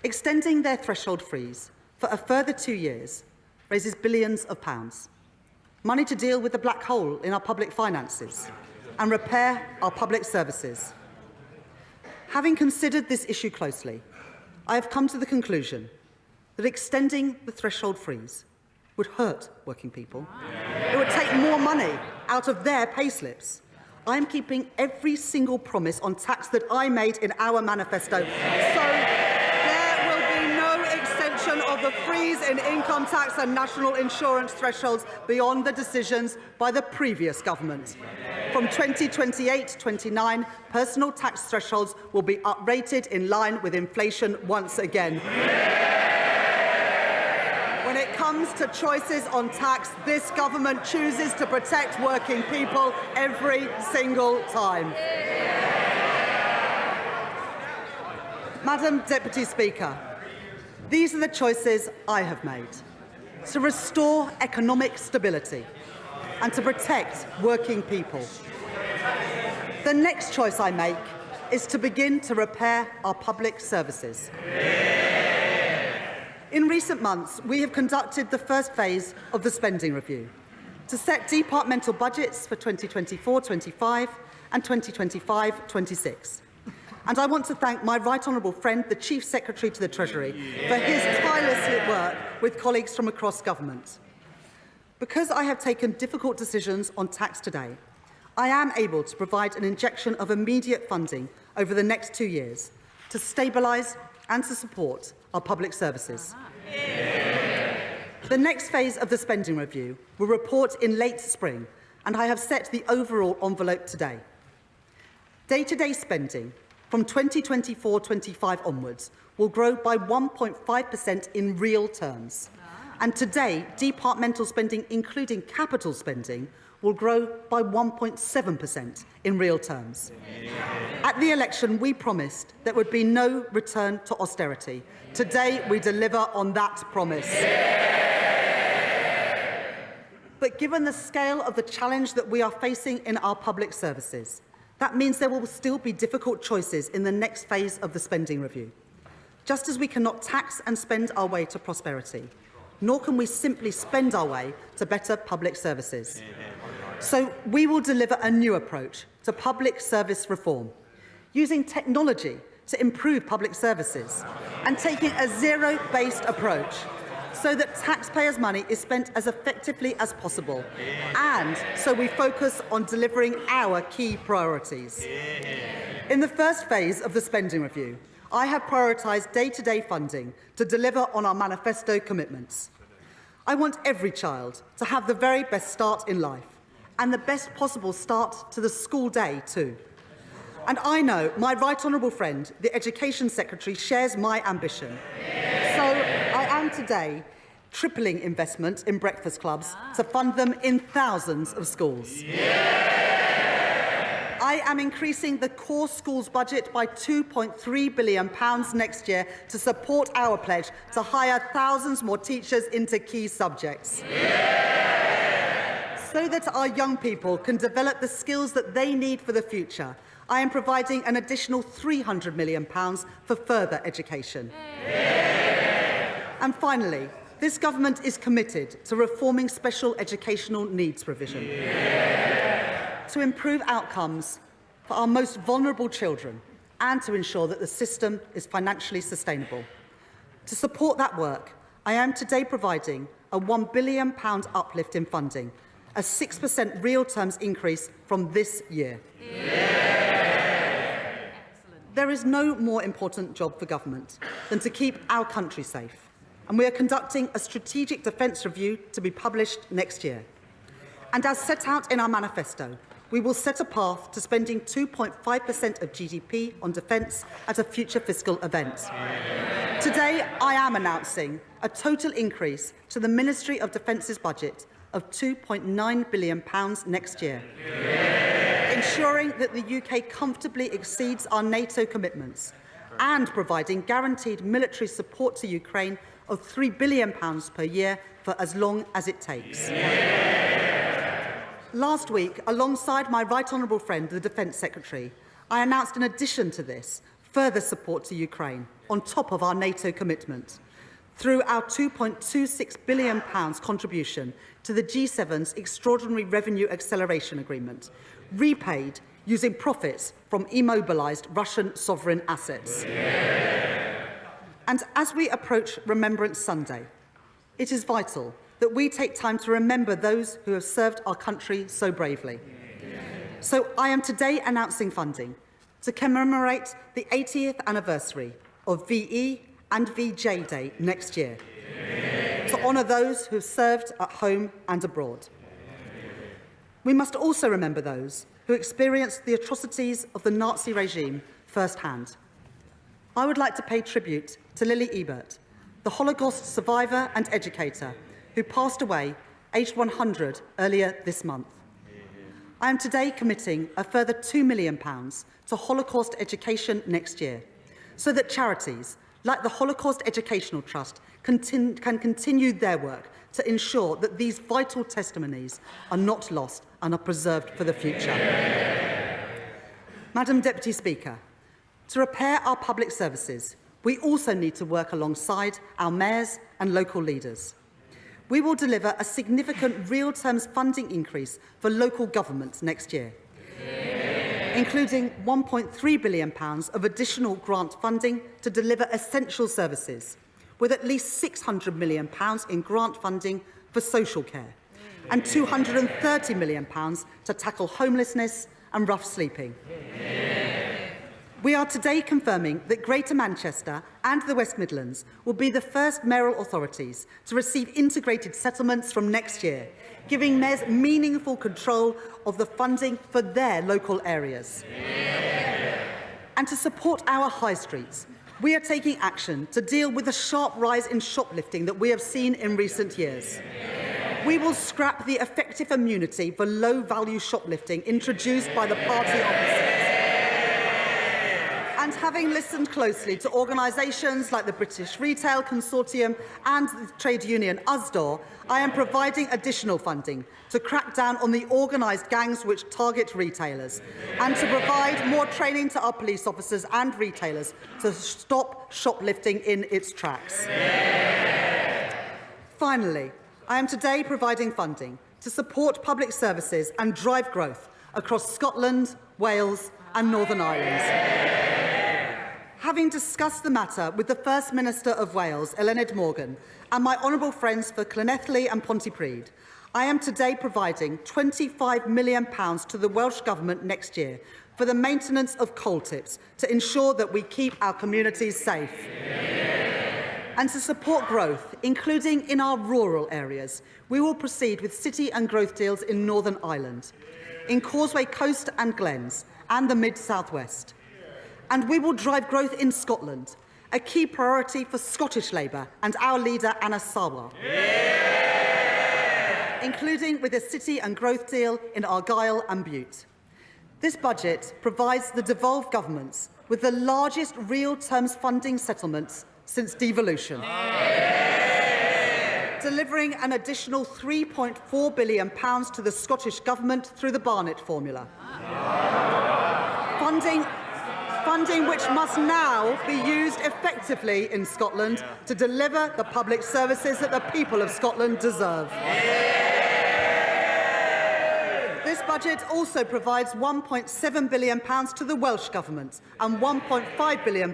Extending their threshold freeze for a further 2 years raises billions of pounds, money to deal with the black hole in our public finances and repair our public services. Having considered this issue closely, I have come to the conclusion that extending the threshold freeze would hurt working people. It would take more money out of their payslips. I am keeping every single promise on tax that I made in our manifesto. So there will be no extension of the freeze in income tax and national insurance thresholds beyond the decisions by the previous government. From 2028-29, personal tax thresholds will be uprated in line with inflation once again. When it comes to choices on tax, this government chooses to protect working people every single time. Madam Deputy Speaker, these are the choices I have made: to restore economic stability and to protect working people. The next choice I make is to begin to repair our public services. In recent months, we have conducted the first phase of the spending review to set departmental budgets for 2024-25 and 2025-26. And I want to thank my right honourable friend, the Chief Secretary to the Treasury, for his tireless work with colleagues from across government. Because I have taken difficult decisions on tax today, I am able to provide an injection of immediate funding over the next 2 years to stabilise and to support our public services. The next phase of the spending review will report in late spring, and I have set the overall envelope today. Day-to-day spending from 2024-25 onwards will grow by 1.5% in real terms. And today, departmental spending, including capital spending, will grow by 1.7% in real terms. At the election, we promised there would be no return to austerity. Today, we deliver on that promise. But given the scale of the challenge that we are facing in our public services, that means there will still be difficult choices in the next phase of the spending review. Just as we cannot tax and spend our way to prosperity, nor can we simply spend our way to better public services. So we will deliver a new approach to public service reform, using technology to improve public services and taking a zero-based approach so that taxpayers' money is spent as effectively as possible, and so we focus on delivering our key priorities. In the first phase of the spending review, I have prioritised day-to-day funding to deliver on our manifesto commitments. I want every child to have the very best start in life and the best possible start to the school day too. And I know my right honourable friend, the Education Secretary, shares my ambition. So I am today tripling investment in breakfast clubs to fund them in thousands of schools. I am increasing the core schools budget by £2.3 billion next year to support our pledge to hire thousands more teachers into key subjects. So that our young people can develop the skills that they need for the future, I am providing an additional £300 million for further education. And finally, this government is committed to reforming special educational needs provision to improve outcomes for our most vulnerable children and to ensure that the system is financially sustainable. To support that work, I am today providing a £1 billion uplift in funding, a 6% real terms increase from this year. There is no more important job for government than to keep our country safe, and we are conducting a strategic defence review to be published next year. And as set out in our manifesto, we will set a path to spending 2.5% of GDP on defence at a future fiscal event. Today, I am announcing a total increase to the Ministry of Defence's budget of £2.9 billion next year, ensuring that the UK comfortably exceeds our NATO commitments and providing guaranteed military support to Ukraine of £3 billion per year for as long as it takes. Last week, alongside my right honourable friend, the Defence Secretary, I announced in addition to this further support to Ukraine on top of our NATO commitment through our £2.26 billion contribution to the G7's Extraordinary Revenue Acceleration Agreement, repaid using profits from immobilised Russian sovereign assets. And as we approach Remembrance Sunday, it is vital that we take time to remember those who have served our country so bravely. So I am today announcing funding to commemorate the 80th anniversary of VE and VJ Day next year, to honour those who have served at home and abroad. We must also remember those who experienced the atrocities of the Nazi regime firsthand. I would like to pay tribute to Lily Ebert, the Holocaust survivor and educator who passed away aged 100 earlier this month. I am today committing a further £2 million to Holocaust education next year, so that charities like the Holocaust Educational Trust can continue their work to ensure that these vital testimonies are not lost and are preserved for the future. Madam Deputy Speaker, to repair our public services, we also need to work alongside our mayors and local leaders. We will deliver a significant real terms funding increase for local governments next year, including £1.3 billion of additional grant funding to deliver essential services, with at least £600 million in grant funding for social care and £230 million to tackle homelessness and rough sleeping. We are today confirming that Greater Manchester and the West Midlands will be the first mayoral authorities to receive integrated settlements from next year, giving mayors meaningful control of the funding for their local areas. And to support our high streets, we are taking action to deal with the sharp rise in shoplifting that we have seen in recent years. We will scrap the effective immunity for low-value shoplifting introduced by the party opposite. And having listened closely to organisations like the British Retail Consortium and the trade union USDOR, I am providing additional funding to crack down on the organised gangs which target retailers and to provide more training to our police officers and retailers to stop shoplifting in its tracks. Finally, I am today providing funding to support public services and drive growth across Scotland, Wales and Northern Ireland. Having discussed the matter with the First Minister of Wales, Eluned Morgan, and my honourable friends for Llanelli and Pontypridd, I am today providing £25 million to the Welsh Government next year for the maintenance of coal tips to ensure that we keep our communities safe. And to support growth, including in our rural areas, we will proceed with city and growth deals in Northern Ireland, in Causeway Coast and Glens, and the Mid-South West. And we will drive growth in Scotland, a key priority for Scottish Labour and our leader, Anna Sarwar. Including with a city and growth deal in Argyll and Bute. This budget provides the devolved governments with the largest real terms funding settlements since devolution, delivering an additional £3.4 billion to the Scottish Government through the Barnett formula. Funding which must now be used effectively in Scotland to deliver the public services that the people of Scotland deserve. This budget also provides £1.7 billion to the Welsh Government and £1.5 billion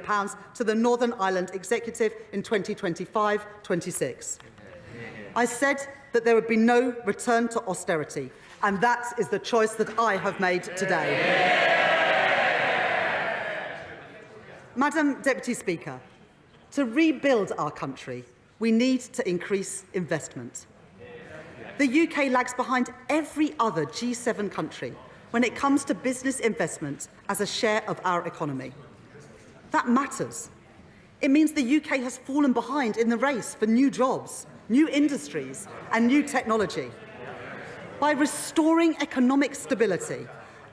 to the Northern Ireland Executive in 2025-26. I said that there would be no return to austerity, and that is the choice that I have made today. Madam Deputy Speaker, to rebuild our country, we need to increase investment. The UK lags behind every other G7 country when it comes to business investment as a share of our economy. That matters. It means the UK has fallen behind in the race for new jobs, new industries and new technology. By restoring economic stability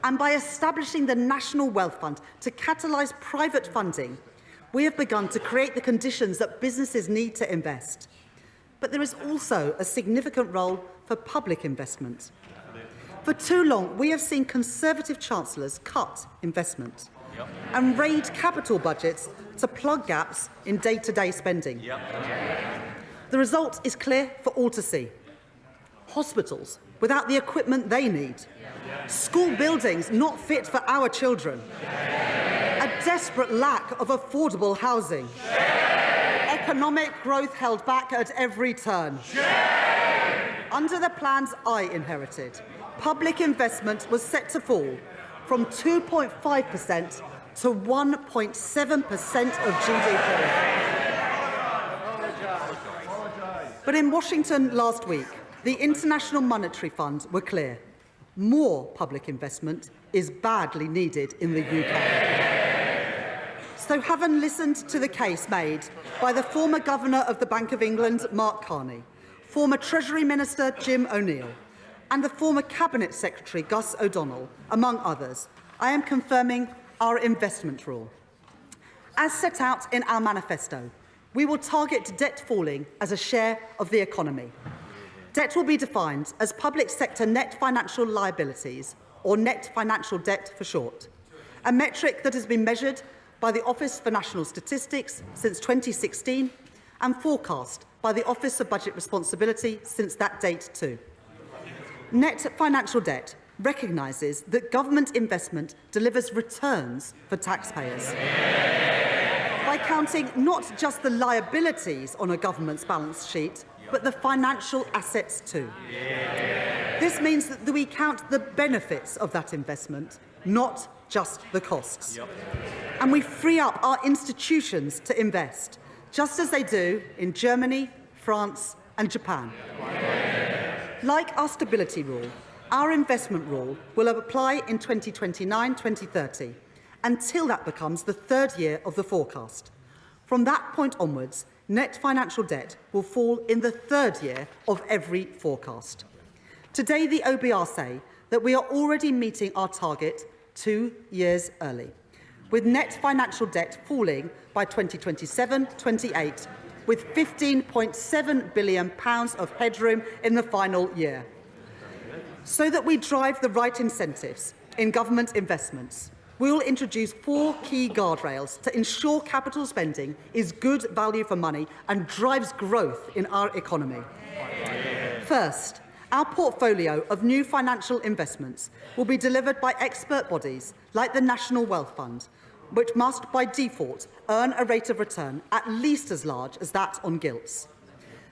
and by establishing the National Wealth Fund to catalyse private funding, we have begun to create the conditions that businesses need to invest. But there is also a significant role for public investment. For too long, we have seen Conservative chancellors cut investment and raid capital budgets to plug gaps in day-to-day spending. The result is clear for all to see. Hospitals without the equipment they need. School buildings not fit for our children. A desperate lack of affordable housing. Economic growth held back at every turn. Under the plans I inherited, public investment was set to fall from 2.5% to 1.7% of GDP. But in Washington last week, the International Monetary Fund were clear. More public investment is badly needed in the UK. So having listened to the case made by the former Governor of the Bank of England, Mark Carney, former Treasury Minister Jim O'Neill, and the former Cabinet Secretary Gus O'Donnell, among others, I am confirming our investment rule. As set out in our manifesto, we will target debt falling as a share of the economy. Debt will be defined as public sector net financial liabilities, or net financial debt for short, a metric that has been measured by the Office for National Statistics since 2016 and forecast by the Office of Budget Responsibility since that date too. Net financial debt recognises that government investment delivers returns for taxpayers. By counting not just the liabilities on a government's balance sheet, but the financial assets too. This means that we count the benefits of that investment, not just the costs. And we free up our institutions to invest, just as they do in Germany, France and Japan. Like our stability rule, our investment rule will apply in 2029-2030, until that becomes the third year of the forecast. From that point onwards, net financial debt will fall in the third year of every forecast. Today, the OBR say that we are already meeting our target 2 years early, with net financial debt falling by 2027-28, with £15.7 billion of headroom in the final year. So that we drive the right incentives in government investments, we will introduce 4 key guardrails to ensure capital spending is good value for money and drives growth in our economy. First, our portfolio of new financial investments will be delivered by expert bodies like the National Wealth Fund, which must, by default, earn a rate of return at least as large as that on gilts.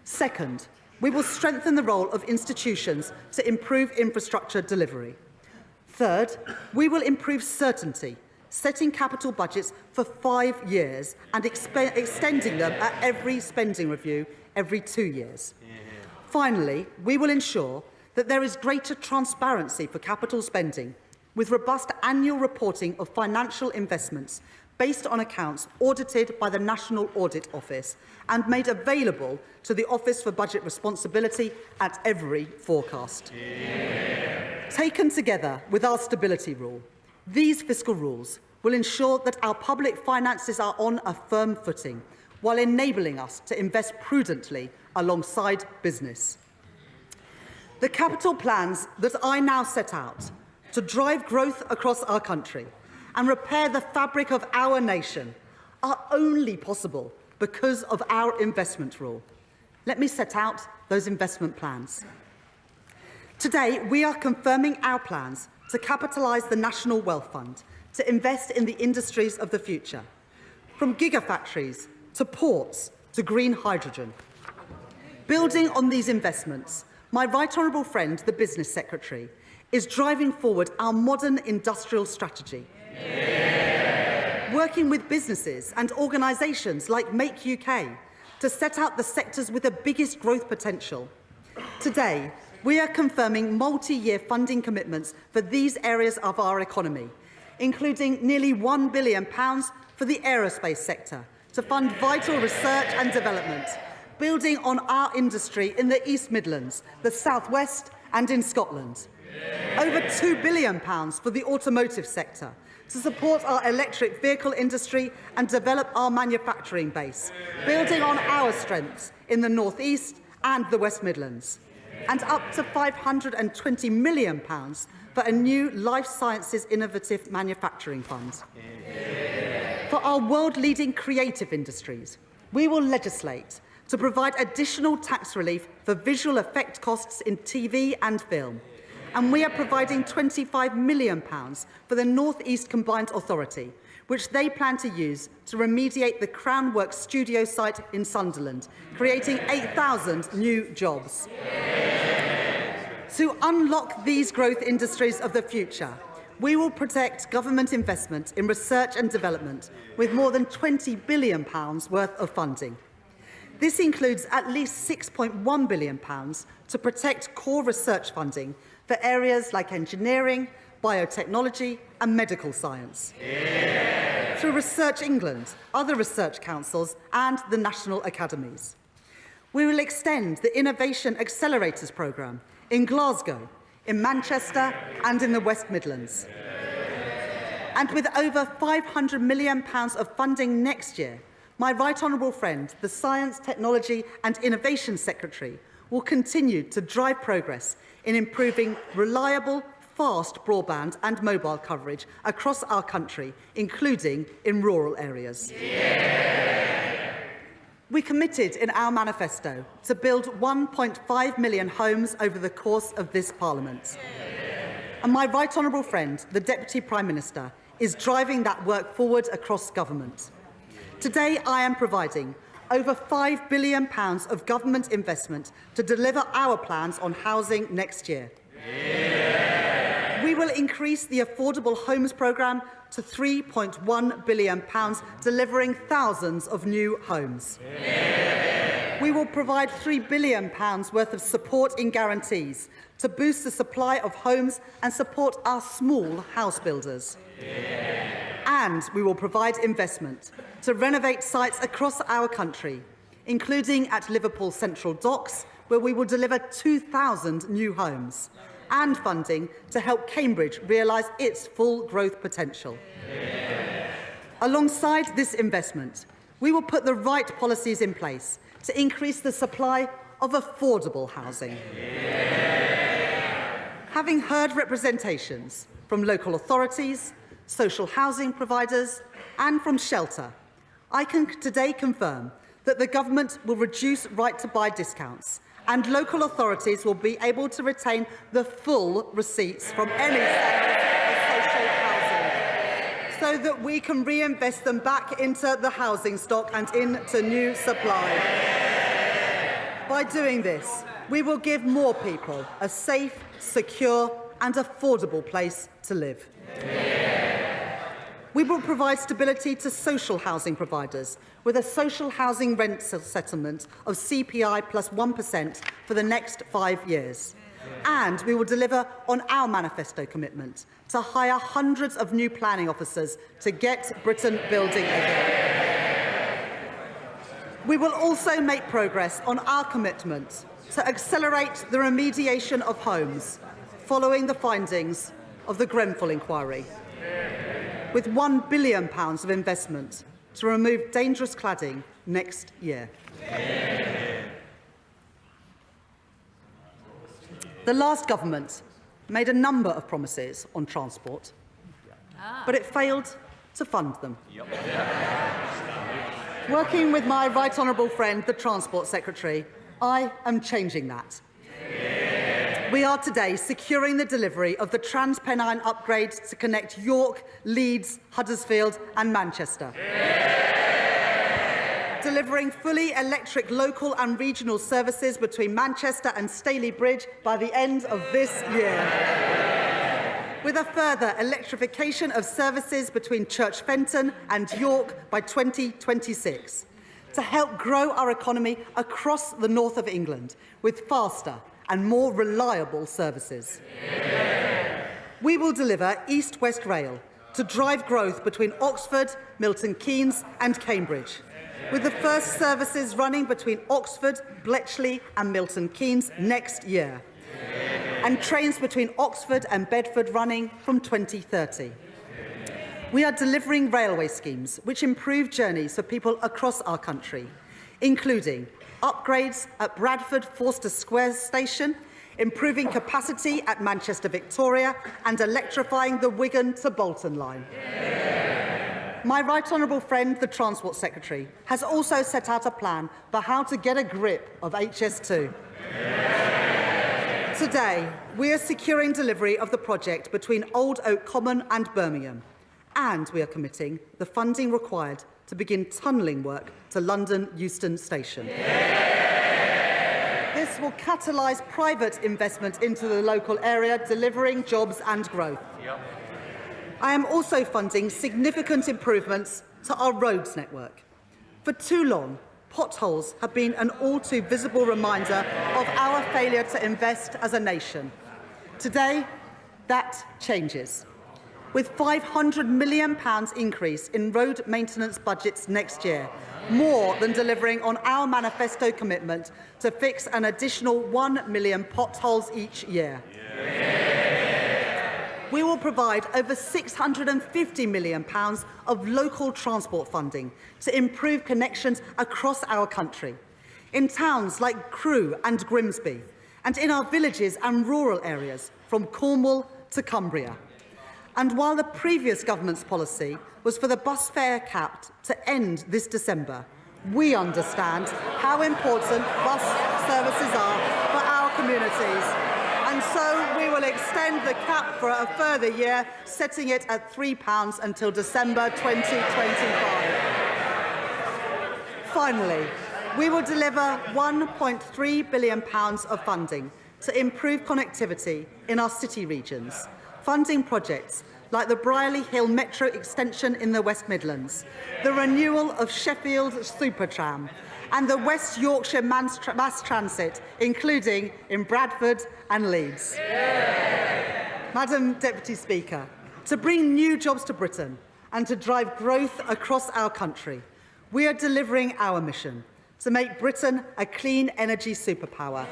Second, we will strengthen the role of institutions to improve infrastructure delivery. Third, we will improve certainty setting capital budgets for 5 years and extending them at every spending review every 2 years. Finally, we will ensure that there is greater transparency for capital spending, with robust annual reporting of financial investments based on accounts audited by the National Audit Office and made available to the Office for Budget Responsibility at every forecast. Taken together with our stability rule, these fiscal rules will ensure that our public finances are on a firm footing, while enabling us to invest prudently alongside business. The capital plans that I now set out to drive growth across our country and repair the fabric of our nation are only possible because of our investment rule. Let me set out those investment plans. Today, we are confirming our plans to capitalise the National Wealth Fund to invest in the industries of the future, from gigafactories to ports to green hydrogen. Building on these investments, my right honourable friend, the Business Secretary, is driving forward our modern industrial strategy. Working with businesses and organisations like Make UK to set out the sectors with the biggest growth potential. Today, we are confirming multi-year funding commitments for these areas of our economy, including nearly £1 billion for the aerospace sector to fund vital research and development, building on our industry in the East Midlands, the South West and in Scotland. Over £2 billion for the automotive sector to support our electric vehicle industry and develop our manufacturing base, building on our strengths in the North East and the West Midlands. And up to £520 million for a new Life Sciences Innovative Manufacturing Fund. For our world-leading creative industries, we will legislate to provide additional tax relief for visual effect costs in TV and film. And we are providing £25 million for the North East Combined Authority, which they plan to use to remediate the Crownworks studio site in Sunderland, creating 8,000 new jobs. To unlock these growth industries of the future, we will protect government investment in research and development with more than £20 billion worth of funding. This includes at least £6.1 billion to protect core research funding for areas like engineering, biotechnology and medical science. Through Research England, other research councils and the national academies. We will extend the Innovation Accelerators programme in Glasgow, in Manchester and in the West Midlands. And with over £500 million of funding next year, my right honourable friend, the Science, Technology and Innovation Secretary, will continue to drive progress in improving reliable, fast broadband and mobile coverage across our country, including in rural areas. We committed in our manifesto to build 1.5 million homes over the course of this Parliament. And my right honourable friend, the Deputy Prime Minister, is driving that work forward across government. Today, I am providing over £5 billion of government investment to deliver our plans on housing next year. We will increase the Affordable Homes programme to £3.1 billion, delivering thousands of new homes. We will provide £3 billion worth of support in guarantees to boost the supply of homes and support our small house builders. And we will provide investment to renovate sites across our country, including at Liverpool Central Docks, where we will deliver 2,000 new homes, and funding to help Cambridge realise its full growth potential. Alongside this investment, we will put the right policies in place to increase the supply of affordable housing. Having heard representations from local authorities, social housing providers and from Shelter, I can today confirm that the government will reduce right-to-buy discounts and local authorities will be able to retain the full receipts from any sales of social housing so that we can reinvest them back into the housing stock and into new supply. By doing this, we will give more people a safe, secure and affordable place to live. We will provide stability to social housing providers with a social housing rent settlement of CPI plus 1% for the next 5 years. And we will deliver on our manifesto commitment to hire hundreds of new planning officers to get Britain building again. We will also make progress on our commitment to accelerate the remediation of homes following the findings of the Grenfell inquiry, with £1 billion of investment to remove dangerous cladding next year. The last government made a number of promises on transport, but it failed to fund them. Working with my right honourable friend, the Transport Secretary, I am changing that. We are today securing the delivery of the TransPennine upgrade to connect York, Leeds, Huddersfield and Manchester. Delivering fully electric local and regional services between Manchester and Staley Bridge by the end of this year. With a further electrification of services between Church Fenton and York by 2026, to help grow our economy across the north of England with faster and more reliable services. We will deliver East-West Rail to drive growth between Oxford, Milton Keynes and Cambridge, with the first services running between Oxford, Bletchley and Milton Keynes next year, and trains between Oxford and Bedford running from 2030. We are delivering railway schemes which improve journeys for people across our country, including upgrades at Bradford Forster Square Station, improving capacity at Manchester Victoria and electrifying the Wigan to Bolton line. My right honourable friend, the Transport Secretary, has also set out a plan for how to get a grip of HS2. Today, we are securing delivery of the project between Old Oak Common and Birmingham, and we are committing the funding required to begin tunnelling work to London Euston Station. This will catalyse private investment into the local area, delivering jobs and growth. I am also funding significant improvements to our roads network. For too long, potholes have been an all-too visible reminder of our failure to invest as a nation. Today, that changes, with £500 million increase in road maintenance budgets next year, more than delivering on our manifesto commitment to fix an additional 1 million potholes each year. We will provide over £650 million of local transport funding to improve connections across our country, in towns like Crewe and Grimsby, and in our villages and rural areas from Cornwall to Cumbria. And while the previous government's policy was for the bus fare cap to end this December, we understand how important bus services are for our communities. And so we will extend the cap for a further year, setting it at £3 until December 2025. Finally, we will deliver £1.3 billion of funding to improve connectivity in our city regions, funding projects like the Brierley Hill Metro extension in the West Midlands, the renewal of Sheffield Supertram, and the West Yorkshire Mass Transit, including in Bradford and Leeds. Madam Deputy Speaker, to bring new jobs to Britain and to drive growth across our country, we are delivering our mission to make Britain a clean energy superpower,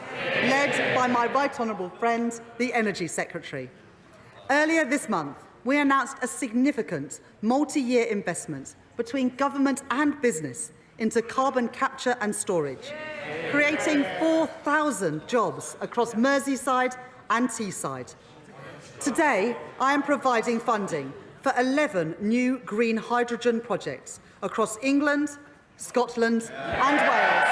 led by my right honourable friend, the Energy Secretary. Earlier this month, we announced a significant multi-year investment between government and business into carbon capture and storage, creating 4,000 jobs across Merseyside and Teesside. Today, I am providing funding for 11 new green hydrogen projects across England, Scotland and Wales.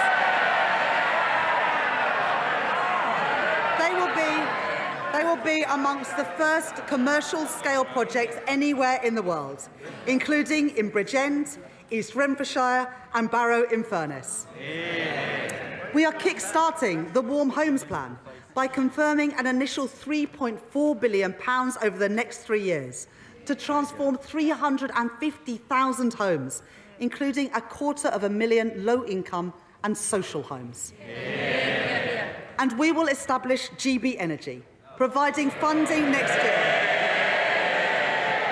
They will be amongst the first commercial-scale projects anywhere in the world, including in Bridgend, East Renfrewshire and Barrow-in-Furness. We are kick-starting the Warm Homes Plan by confirming an initial £3.4 billion over the next 3 years to transform 350,000 homes, including 250,000 low-income and social homes. And we will establish GB Energy, providing funding next year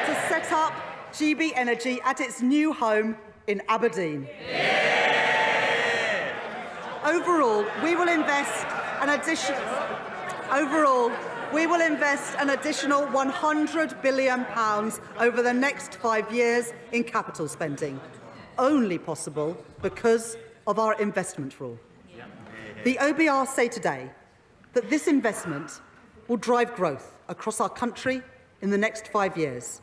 to set up GB Energy at its new home in Aberdeen. Overall, we will invest an additional £100 billion over the next 5 years in capital spending, only possible because of our investment rule. The OBR say today that this investment will drive growth across our country in the next 5 years,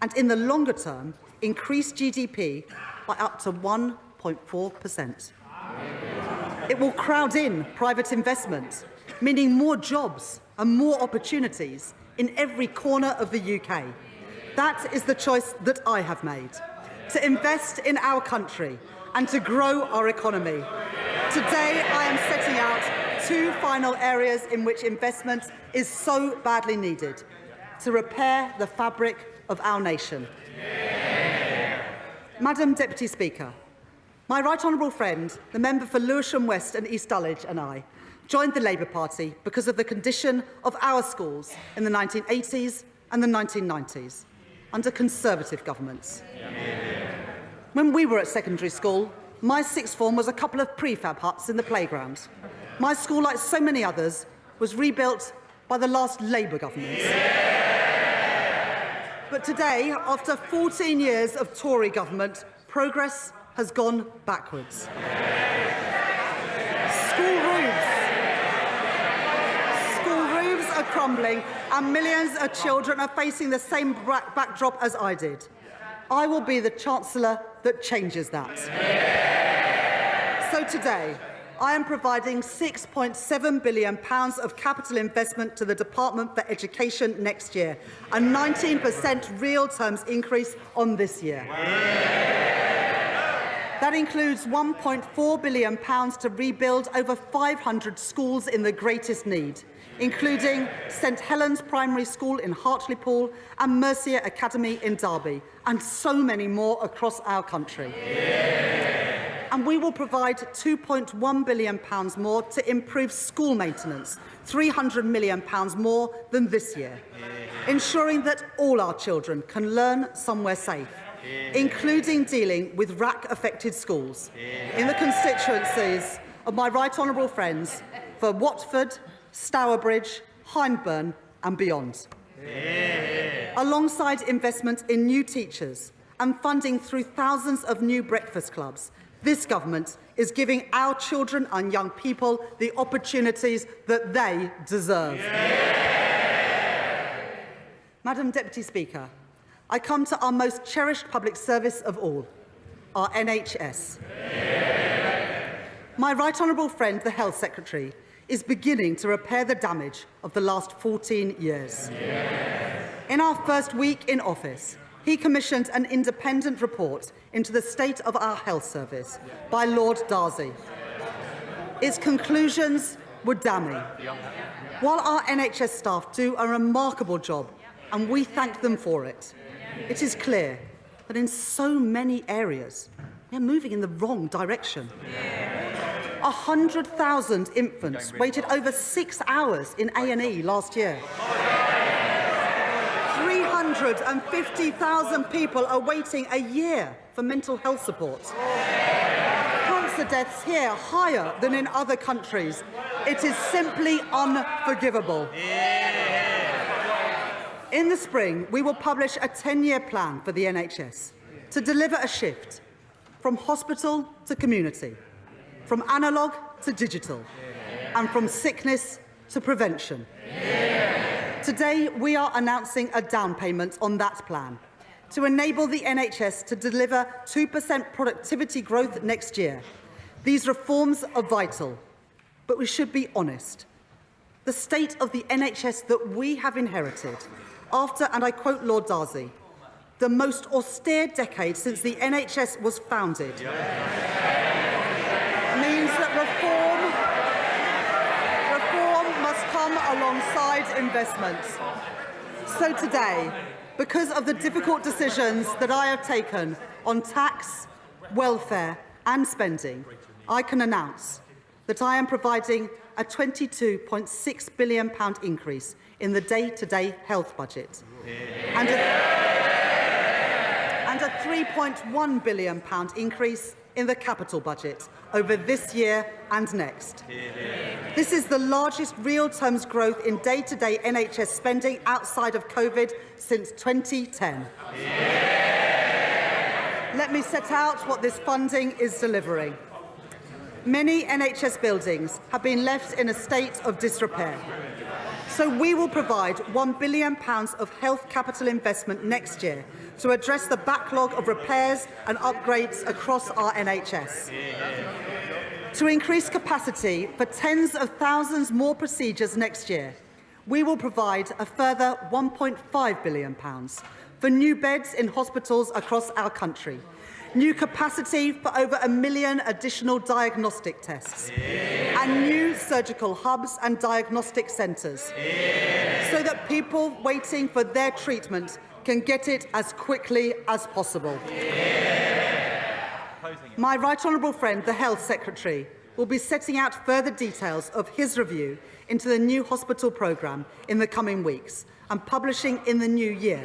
and in the longer term, increase GDP by up to 1.4%. It will crowd in private investment, meaning more jobs and more opportunities in every corner of the UK. That is the choice that I have made, to invest in our country and to grow our economy. Today, I am setting out 2 final areas in which investment is so badly needed to repair the fabric of our nation. Madam Deputy Speaker, my right honourable friend, the member for Lewisham West and East Dulwich, and I joined the Labour Party because of the condition of our schools in the 1980s and the 1990s, under Conservative governments. When we were at secondary school, my sixth form was a couple of prefab huts in the playground. My school, like so many others, was rebuilt by the last Labour government. But today, after 14 years of Tory government, progress has gone backwards. School roofs are crumbling, and millions of children are facing the same backdrop as I did. I will be the Chancellor that changes that. So today, I am providing £6.7 billion of capital investment to the Department for Education next year, a 19% real terms increase on this year. That includes £1.4 billion to rebuild over 500 schools in the greatest need, including St Helens Primary School in Hartlepool and Mercia Academy in Derby, and so many more across our country. And we will provide £2.1 billion more to improve school maintenance, £300 million more than this year, ensuring that all our children can learn somewhere safe, including dealing with RAC-affected schools in the constituencies of my right honourable friends for Watford, Stourbridge, Hyndburn and beyond. Alongside investment in new teachers and funding through thousands of new breakfast clubs, this government is giving our children and young people the opportunities that they deserve. Madam Deputy Speaker, I come to our most cherished public service of all, our NHS. My right honourable friend, the Health Secretary, is beginning to repair the damage of the last 14 years. In our first week in office, he commissioned an independent report into the state of our health service by Lord Darzi. Its conclusions were damning. While our NHS staff do a remarkable job, and we thank them for it, it is clear that in so many areas, we are moving in the wrong direction. 100,000 infants waited over 6 hours in A&E last year. 350,000 people are waiting a year for mental health support. Cancer deaths here higher than in other countries. It is simply unforgivable. In the spring, we will publish a 10-year plan for the NHS to deliver a shift from hospital to community, from analogue to digital, and from sickness to prevention. Today, we are announcing a down payment on that plan to enable the NHS to deliver 2% productivity growth next year. These reforms are vital, but we should be honest. The state of the NHS that we have inherited after, and I quote Lord Darzi, the most austere decade since the NHS was founded, means that reform must come alongside investment. So today, Because of the difficult decisions that I have taken on tax, welfare and spending, I can announce that I am providing a £22.6 billion increase in the day-to-day health budget and a £3.1 billion increase in the capital budget over this year and next. This is the largest real terms growth in day-to-day NHS spending outside of COVID since 2010. Let me set out what this funding is delivering. Many NHS buildings have been left in a state of disrepair. So we will provide £1 billion of health capital investment next year to address the backlog of repairs and upgrades across our NHS. To increase capacity for tens of thousands more procedures next year, we will provide a further £1.5 billion for new beds in hospitals across our country, new capacity for over 1 million additional diagnostic tests, and new surgical hubs and diagnostic centres, so that people waiting for their treatment can get it as quickly as possible. My Right Honourable friend, the Health Secretary, will be setting out further details of his review into the new hospital programme in the coming weeks and publishing in the new year.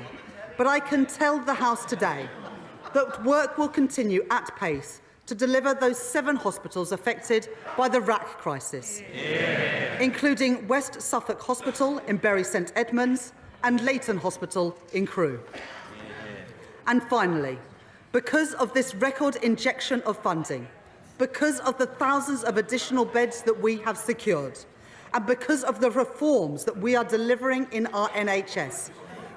But I can tell the House today that work will continue at pace to deliver those 7 hospitals affected by the RAC crisis, including West Suffolk Hospital in Bury St Edmunds and Leighton Hospital in Crewe. And finally, because of this record injection of funding, because of the thousands of additional beds that we have secured, and because of the reforms that we are delivering in our NHS,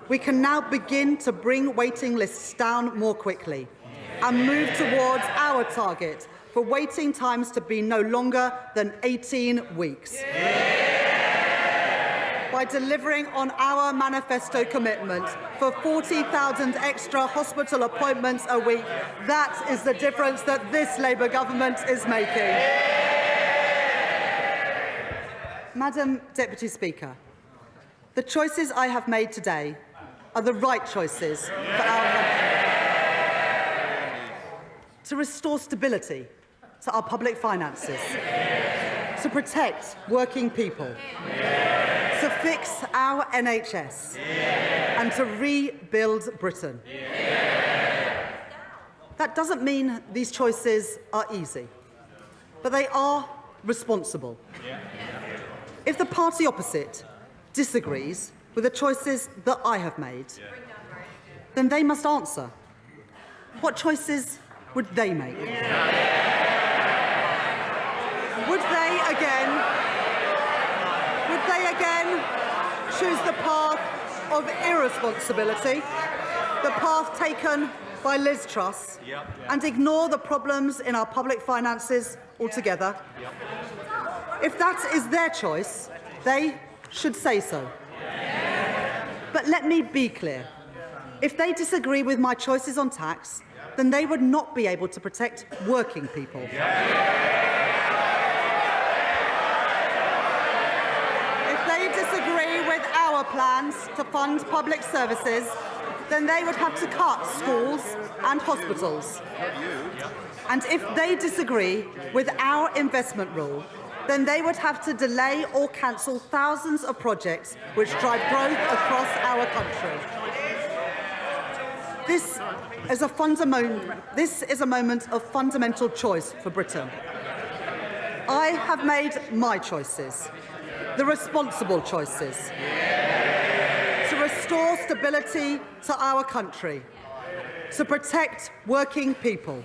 we can now begin to bring waiting lists down more quickly and move towards our target for waiting times to be no longer than 18 weeks. By delivering on our manifesto commitment for 40,000 extra hospital appointments a week, that is the difference that this Labour government is making. Madam Deputy Speaker, the choices I have made today are the right choices for our country. To restore stability to our public finances, to protect working people, to fix our NHS, and to rebuild Britain. That doesn't mean these choices are easy, but they are responsible. If the party opposite disagrees with the choices that I have made, then they must answer. What choices would they make? Would they again choose the path of irresponsibility, the path taken by Liz Truss, and ignore the problems in our public finances altogether? If that is their choice, they should say so. But let me be clear. If they disagree with my choices on tax, then they would not be able to protect working people. If they disagree with our plans to fund public services, then they would have to cut schools and hospitals. And if they disagree with our investment rule, then they would have to delay or cancel thousands of projects which drive growth across our country. This is a moment of fundamental choice for Britain. I have made my choices, the responsible choices, to restore stability to our country, to protect working people,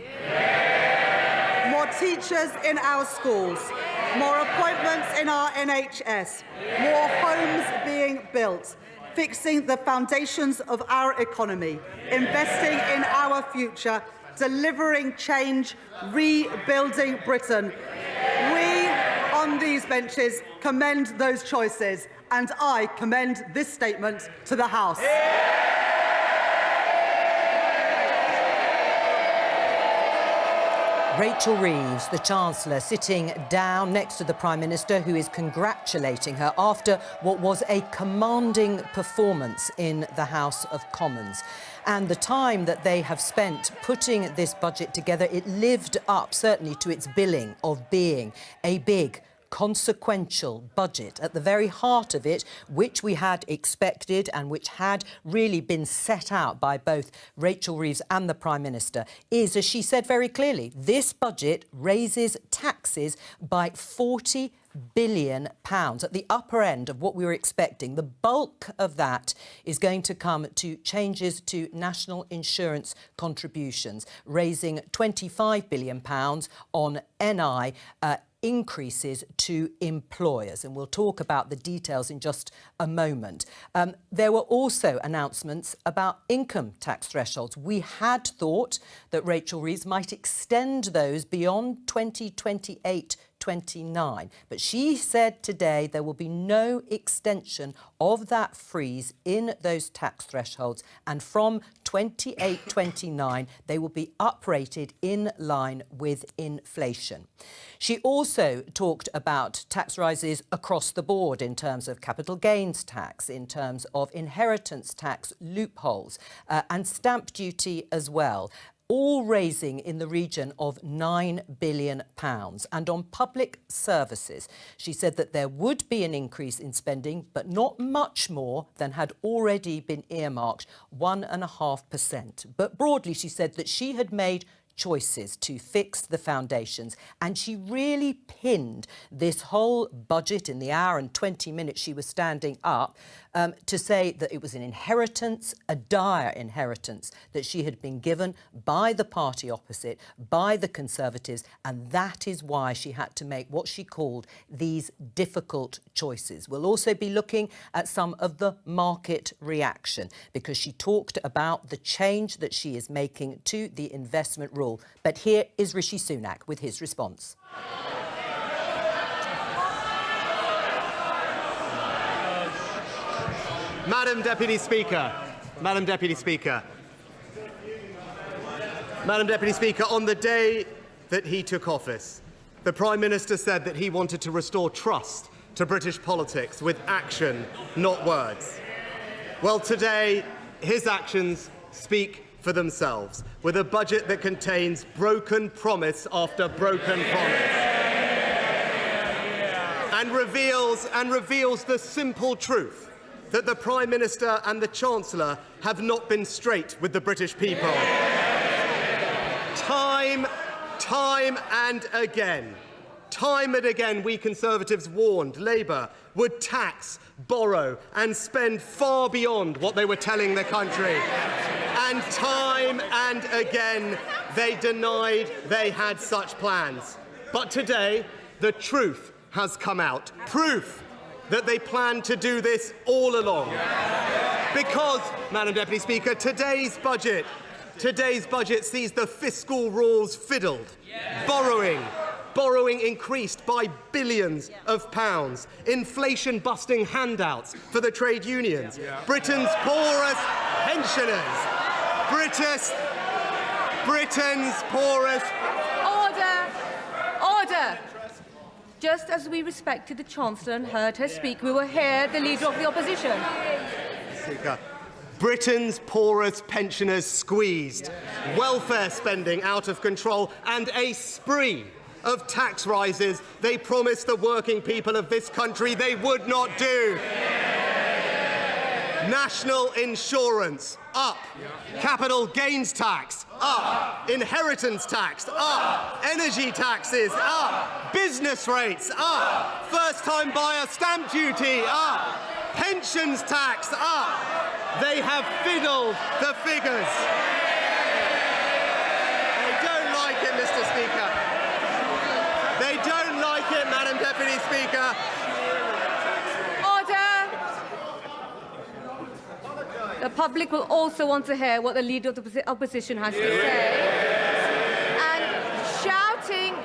more teachers in our schools, more appointments in our NHS, more homes being built, fixing the foundations of our economy, investing in our future, delivering change, rebuilding Britain. We on these benches commend those choices, and I commend this statement to the House. Rachel Reeves, the Chancellor, sitting down next to the Prime Minister, who is congratulating her after what was a commanding performance in the House of Commons. And the time that they have spent putting this budget together, it lived up, certainly, to its billing of being a big, consequential budget. At the very heart of it, which we had expected and which had really been set out by both Rachel Reeves and the Prime Minister, is, as she said very clearly, this budget raises taxes by £40 billion at the upper end of what we were expecting. The bulk of that is going to come to changes to national insurance contributions, raising £25 billion on NI increases to employers, and we'll talk about the details in just a moment. There were also announcements about income tax thresholds. We had thought that Rachel Reeves might extend those beyond 2028-29, but she said today there will be no extension of that freeze in those tax thresholds, and from 28-29 they will be uprated in line with inflation. She also talked about tax rises across the board in terms of capital gains tax, in terms of inheritance tax loopholes, and stamp duty as well, all raising in the region of £9 billion. And on public services, she said that there would be an increase in spending, but not much more than had already been earmarked, 1.5%. But broadly, she said that she had made choices to fix the foundations, and she really pinned this whole budget in the hour and 20 minutes she was standing up to say that it was an inheritance, a dire inheritance, that she had been given by the party opposite, by the Conservatives, and that is why she had to make what she called these difficult choices. We'll also be looking at some of the market reaction, because she talked about the change that she is making to the investment rule. But here is Rishi Sunak with his response. Madam Deputy Speaker, Madam Deputy Speaker, Madam Deputy Speaker, on the day that he took office, the Prime Minister said that he wanted to restore trust to British politics with action, not words. Well, today, his actions speak for themselves, with a budget that contains broken promise after broken promise, and reveals the simple truth that the Prime Minister and the Chancellor have not been straight with the British people. Time and again, we Conservatives warned Labour would tax, borrow and spend far beyond what they were telling the country. And time and again, they denied they had such plans. But today, the truth has come out. Proof that they planned to do this all along. Because, Madam Deputy Speaker, today's budget sees the fiscal rules fiddled, borrowing increased by billions of pounds, inflation-busting handouts for the trade unions, Britain's poorest pensioners, Britain's poorest... Order! Just as we respected the Chancellor and heard her speak, we will hear the Leader of the Opposition. Speaker, Britain's poorest pensioners squeezed, welfare spending out of control, and a spree of tax rises they promised the working people of this country they would not do. National insurance, up. Capital gains tax, up. Inheritance tax, up. Energy taxes, up. Business rates, up. First-time buyer stamp duty, up. Pensions tax, up. They have fiddled the figures. They don't like it, Mr. Speaker. They don't like it, Madam Deputy Speaker. The public will also want to hear what the Leader of the Opposition has to say. And shouting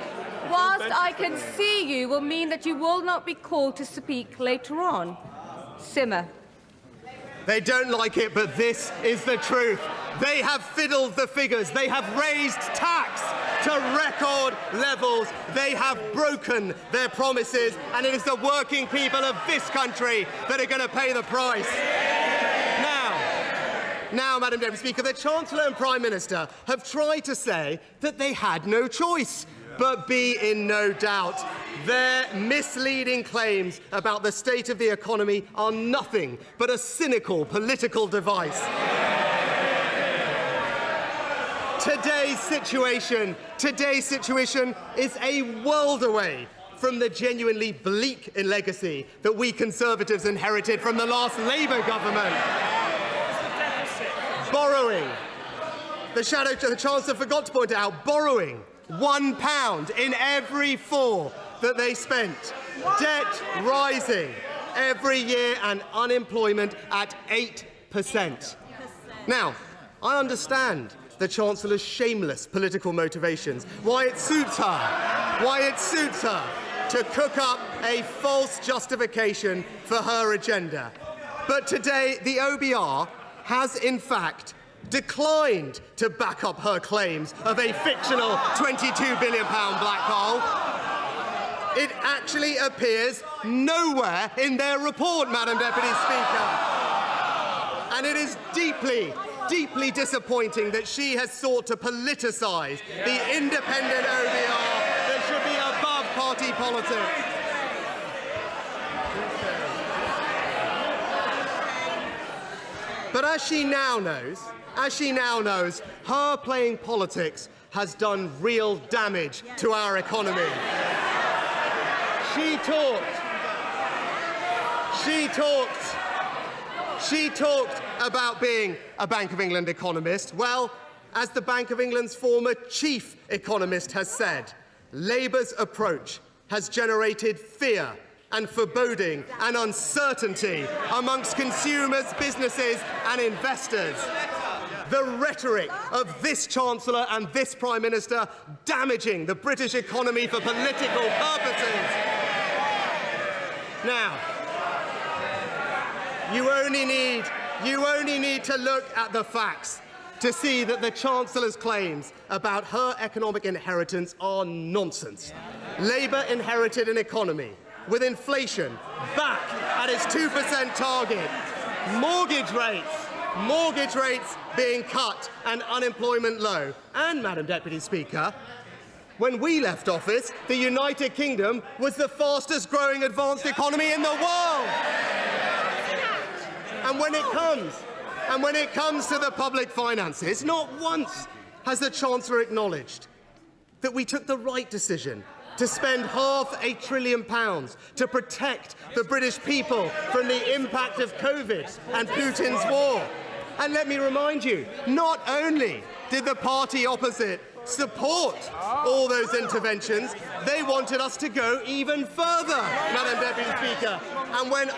whilst I can see you will mean that you will not be called to speak later on. Simmer. They don't like it, but this is the truth. They have fiddled the figures. They have raised tax to record levels. They have broken their promises, and it is the working people of this country that are going to pay the price. Now, Madam Deputy Speaker, the Chancellor and Prime Minister have tried to say that they had no choice. But be in no doubt, their misleading claims about the state of the economy are nothing but a cynical political device. Today's situation is a world away from the genuinely bleak legacy that we Conservatives inherited from the last Labour government. Borrowing. The Chancellor forgot to point out, borrowing £1 in every 4 that they spent. Debt rising every year and unemployment at 8%. Now, I understand the Chancellor's shameless political motivations, why it suits her to cook up a false justification for her agenda. But today, the OBR has, in fact, declined to back up her claims of a fictional £22 billion black hole. It actually appears nowhere in their report, Madam Deputy Speaker. And it is deeply, deeply disappointing that she has sought to politicise the independent OBR that should be above party politics. But as she now knows, her playing politics has done real damage to our economy. She talked about being a Bank of England economist. Well, as the Bank of England's former chief economist has said, Labour's approach has generated fear and foreboding and uncertainty amongst consumers, businesses and investors. The rhetoric of this Chancellor and this Prime Minister damaging the British economy for political purposes. Now, you only need to look at the facts to see that the Chancellor's claims about her economic inheritance are nonsense. Labour inherited an economy with inflation back at its 2% target, mortgage rates being cut and unemployment low. And, Madam Deputy Speaker, when we left office, the United Kingdom was the fastest growing advanced economy in the world. And when it comes to the public finances, not once has the Chancellor acknowledged that we took the right decision to spend £500 billion to protect the British people from the impact of COVID and Putin's war. And let me remind you, not only did the party opposite support all those interventions, they wanted us to go even further, Madam Deputy Speaker. And when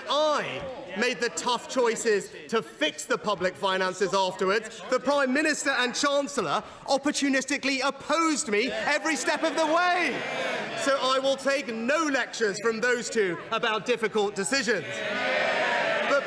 I made the tough choices to fix the public finances afterwards, the Prime Minister and Chancellor opportunistically opposed me every step of the way. So I will take no lectures from those two about difficult decisions. But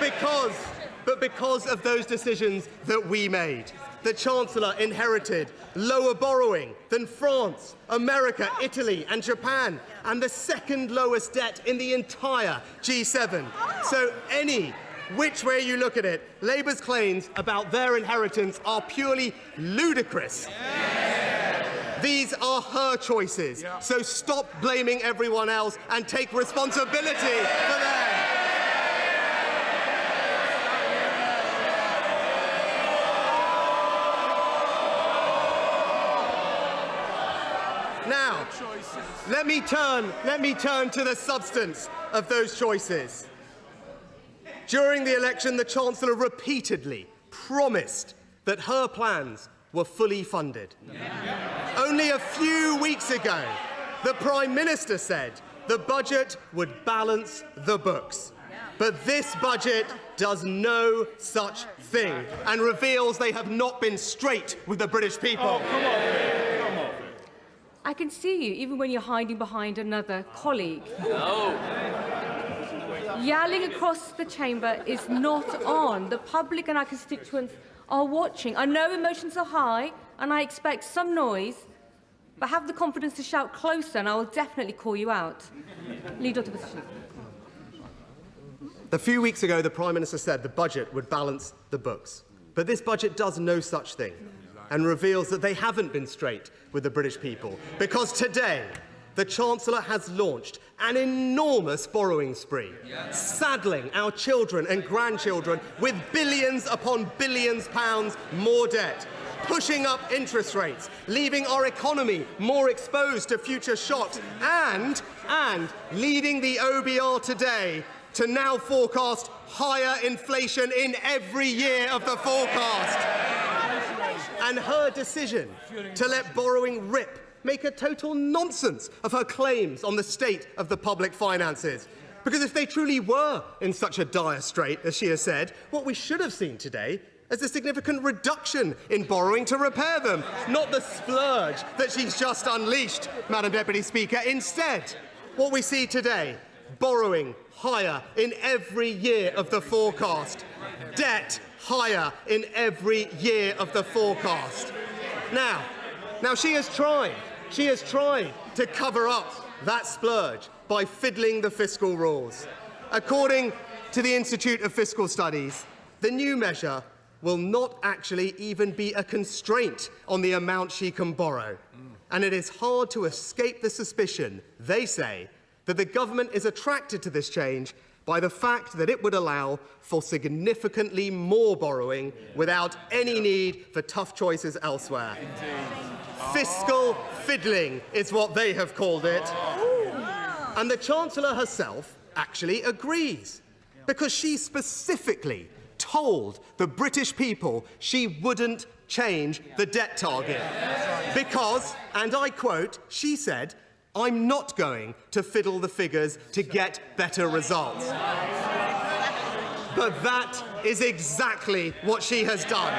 because of those decisions that we made, the Chancellor inherited lower borrowing than France, America, Italy and Japan, and the second lowest debt in the entire G7. So any which way you look at it, Labour's claims about their inheritance are purely ludicrous. These are her choices, so stop blaming everyone else and take responsibility for them. Now, let me turn to the substance of those choices. During the election, the Chancellor repeatedly promised that her plans were fully funded. Only a few weeks ago, the Prime Minister said the budget would balance the books. But this budget does no such thing and reveals they have not been straight with the British people. Oh, come on. I can see you, even when you're hiding behind another colleague. No. Yelling across the chamber is not on. The public and our constituents are watching. I know emotions are high, and I expect some noise, but have the confidence to shout closer and I will definitely call you out. Leader of the Opposition. A few weeks ago, the Prime Minister said the budget would balance the books. But this budget does no such thing and reveals that they haven't been straight with the British people, because today the Chancellor has launched an enormous borrowing spree, saddling our children and grandchildren with billions upon billions pounds more debt, pushing up interest rates, leaving our economy more exposed to future shocks, and leading the OBR today to now forecast higher inflation in every year of the forecast. And her decision to let borrowing rip make a total nonsense of her claims on the state of the public finances. Because if they truly were in such a dire strait, as she has said, what we should have seen today is a significant reduction in borrowing to repair them, not the splurge that she's just unleashed, Madam Deputy Speaker. Instead, what we see today, borrowing higher in every year of the forecast, debt higher in every year of the forecast. Now she has tried to cover up that splurge by fiddling the fiscal rules. According to the Institute of Fiscal Studies, the new measure will not actually even be a constraint on the amount she can borrow. And it is hard to escape the suspicion, they say, that the government is attracted to this change by the fact that it would allow for significantly more borrowing without any need for tough choices elsewhere. Fiscal fiddling is what they have called it. And the Chancellor herself actually agrees, because she specifically told the British people she wouldn't change the debt target. Because, and I quote, she said, "I'm not going to fiddle the figures to get better results." But that is exactly what she has done.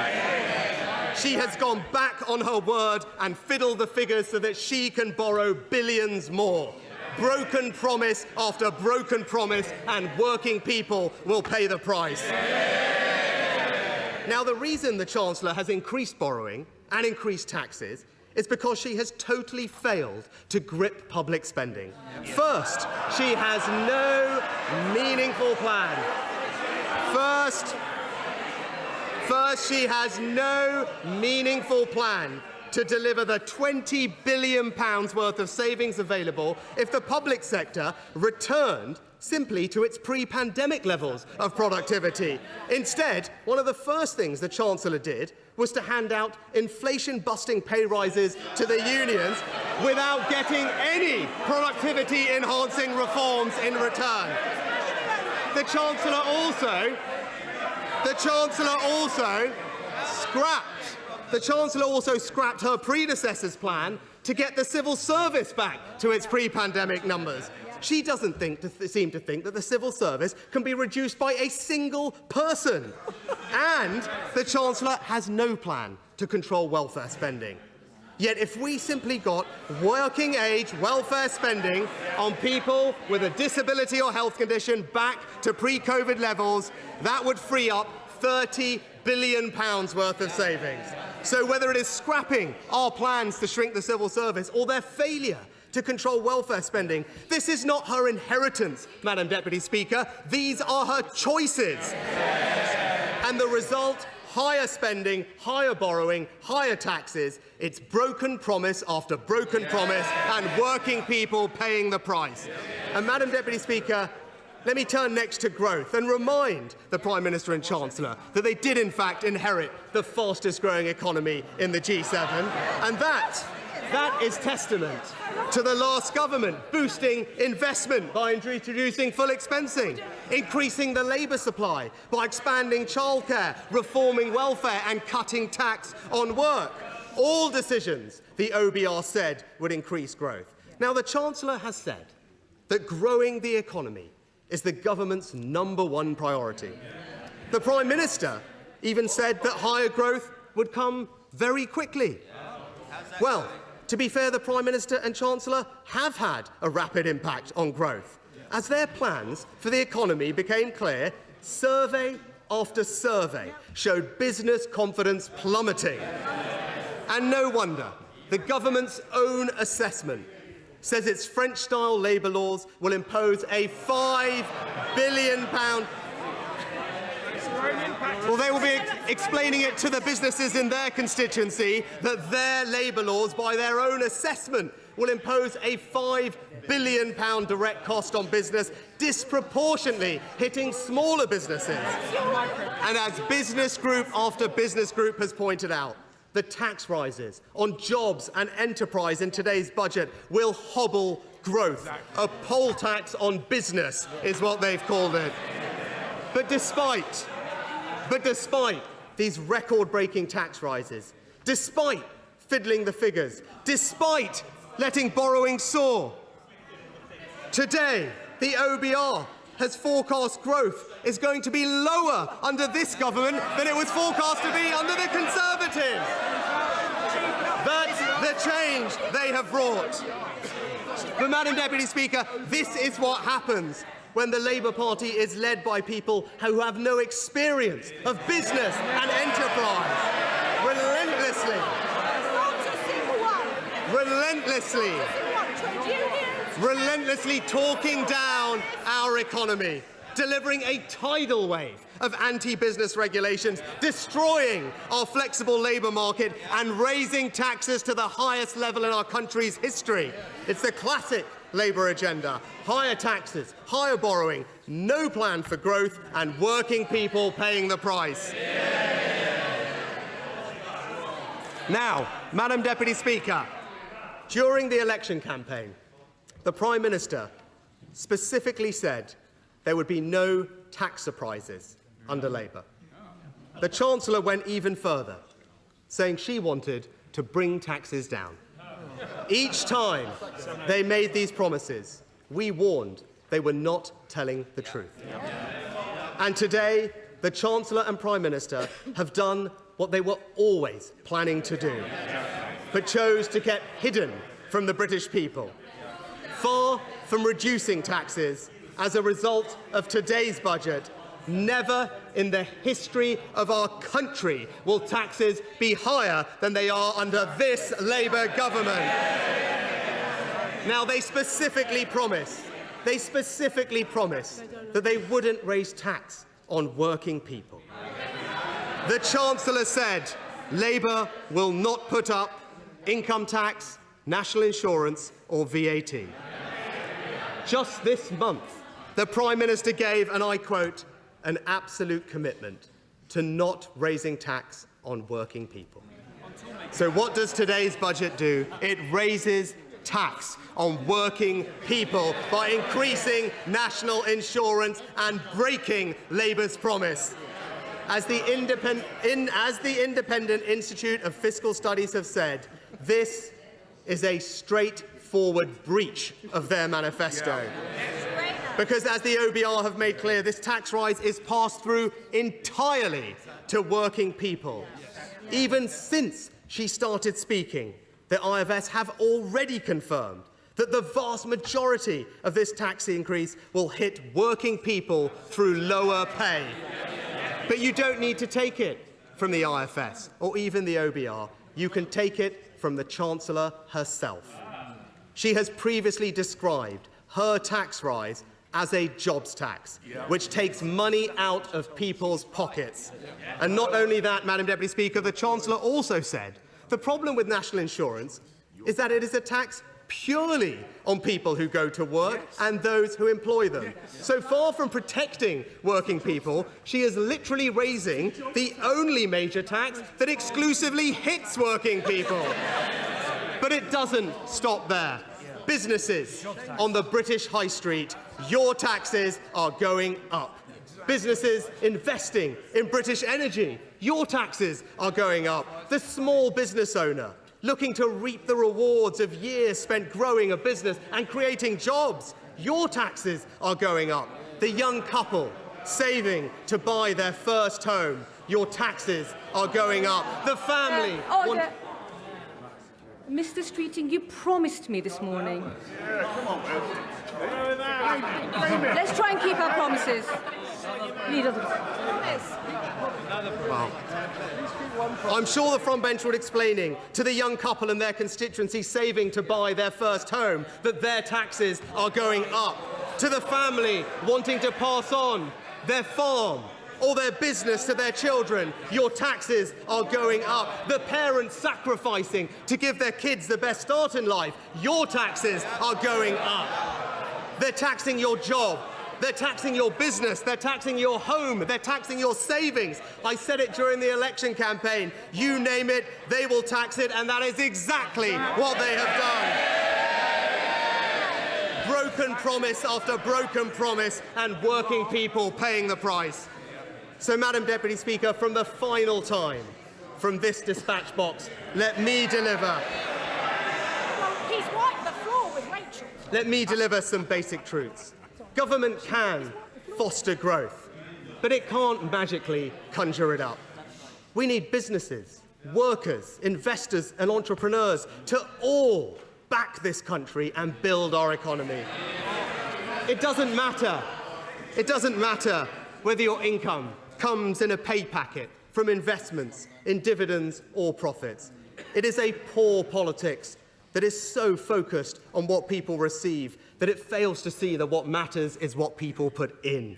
She has gone back on her word and fiddled the figures so that she can borrow billions more. Broken promise after broken promise, and working people will pay the price. Now, the reason the Chancellor has increased borrowing and increased taxes is because she has totally failed to grip public spending. First, she has no meaningful plan. First, she has no meaningful plan to deliver the £20 billion worth of savings available if the public sector returned simply to its pre-pandemic levels of productivity. Instead, one of the first things the Chancellor did was to hand out inflation-busting pay rises to the unions without getting any productivity-enhancing reforms in return. The Chancellor also scrapped her predecessor's plan to get the civil service back to its pre-pandemic numbers. She doesn't seem to think that the civil service can be reduced by a single person. And the Chancellor has no plan to control welfare spending. Yet if we simply got working-age welfare spending on people with a disability or health condition back to pre-COVID levels, that would free up £30 billion worth of savings. So whether it is scrapping our plans to shrink the civil service or their failure to control welfare spending, this is not her inheritance, Madam Deputy Speaker. These are her choices. And the result, higher spending, higher borrowing, higher taxes. It's broken promise after broken promise, and working people paying the price. And Madam Deputy Speaker, let me turn next to growth and remind the Prime Minister and Chancellor that they did in fact inherit the fastest growing economy in the G7, and that is testament to the last government boosting investment by introducing full expensing, increasing the labour supply by expanding childcare, reforming welfare and cutting tax on work. All decisions the OBR said would increase growth. Now, the Chancellor has said that growing the economy is the government's #1 priority. The Prime Minister even said that higher growth would come very quickly. Well, to be fair, the Prime Minister and Chancellor have had a rapid impact on growth. As their plans for the economy became clear, survey after survey showed business confidence plummeting. And no wonder. The government's own assessment says its French-style labour laws will impose a £5 billion... Well, they will be explaining it to the businesses in their constituency that their labour laws, by their own assessment, will impose a £5 billion direct cost on business, disproportionately hitting smaller businesses. And as business group after business group has pointed out, the tax rises on jobs and enterprise in today's budget will hobble growth. A poll tax on business is what they've called it. But despite these record-breaking tax rises, despite fiddling the figures, despite letting borrowing soar, today the OBR has forecast growth is going to be lower under this government than it was forecast to be under the Conservatives. That's the change they have brought. But, Madam Deputy Speaker, this is what happens when the Labour Party is led by people who have no experience of business and enterprise. Relentlessly talking down our economy, delivering a tidal wave of anti-business regulations, destroying our flexible labour market and raising taxes to the highest level in our country's history. It's the classic Labour agenda: higher taxes, higher borrowing, no plan for growth, and working people paying the price. Now, Madam Deputy Speaker, during the election campaign, the Prime Minister specifically said there would be no tax surprises under Labour. The Chancellor went even further, saying she wanted to bring taxes down. Each time they made these promises, we warned they were not telling the truth. And today, the Chancellor and Prime Minister have done what they were always planning to do, but chose to keep hidden from the British people. Far from reducing taxes as a result of today's budget, never in the history of our country will taxes be higher than they are under this Labour government. Now, they specifically promised that they wouldn't raise tax on working people. The Chancellor said Labour will not put up income tax, national insurance or VAT. Just this month, the Prime Minister gave, and I quote, an absolute commitment to not raising tax on working people. So what does today's budget do? It raises tax on working people by increasing national insurance and breaking Labour's promise. As the Independent Institute of Fiscal Studies have said, this is a straightforward breach of their manifesto. Because, as the OBR have made clear, this tax rise is passed through entirely to working people. Even since she started speaking, the IFS have already confirmed that the vast majority of this tax increase will hit working people through lower pay. But you don't need to take it from the IFS or even the OBR. You can take it from the Chancellor herself. She has previously described her tax rise as a jobs tax, which takes money out of people's pockets. And not only that, Madam Deputy Speaker, the Chancellor also said the problem with national insurance is that it is a tax purely on people who go to work and those who employ them. So far from protecting working people, she is literally raising the only major tax that exclusively hits working people. But it doesn't stop there. Businesses on the British high street, your taxes are going up. Businesses investing in British energy, your taxes are going up. The small business owner looking to reap the rewards of years spent growing a business and creating jobs, your taxes are going up. The young couple saving to buy their first home, your taxes are going up. The family... Mr. Streeting, you promised me this morning. Let's try and keep our promises. Leader. Well, I'm sure the front bench would explaining to the young couple and their constituency saving to buy their first home that their taxes are going up. To the family wanting to pass on their farm or their business to their children, your taxes are going up. The parents sacrificing to give their kids the best start in life, your taxes are going up. They're taxing your job. They're taxing your business, they're taxing your home, they're taxing your savings. I said it during the election campaign. You name it, they will tax it, and that is exactly what they have done. Broken promise after broken promise, and working people paying the price. So, Madam Deputy Speaker, from the final time, from this dispatch box, let me deliver. Well, he's wiped the floor with Rachel. Let me deliver some basic truths. Government can foster growth, but it can't magically conjure it up. We need businesses, workers, investors and entrepreneurs to all back this country and build our economy. It doesn't matter whether your income comes in a pay packet from investments, in dividends or profits. It is a poor politics that is so focused on what people receive that it fails to see that what matters is what people put in.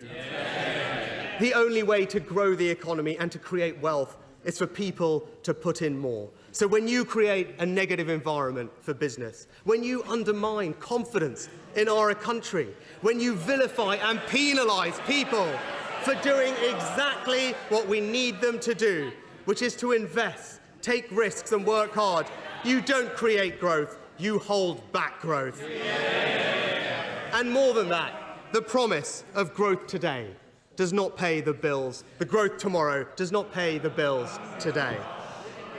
The only way to grow the economy and to create wealth is for people to put in more. So when you create a negative environment for business, when you undermine confidence in our country, when you vilify and penalise people for doing exactly what we need them to do, which is to invest, take risks and work hard, you don't create growth, you hold back growth. And more than that, the promise of growth today does not pay the bills. The growth tomorrow does not pay the bills today.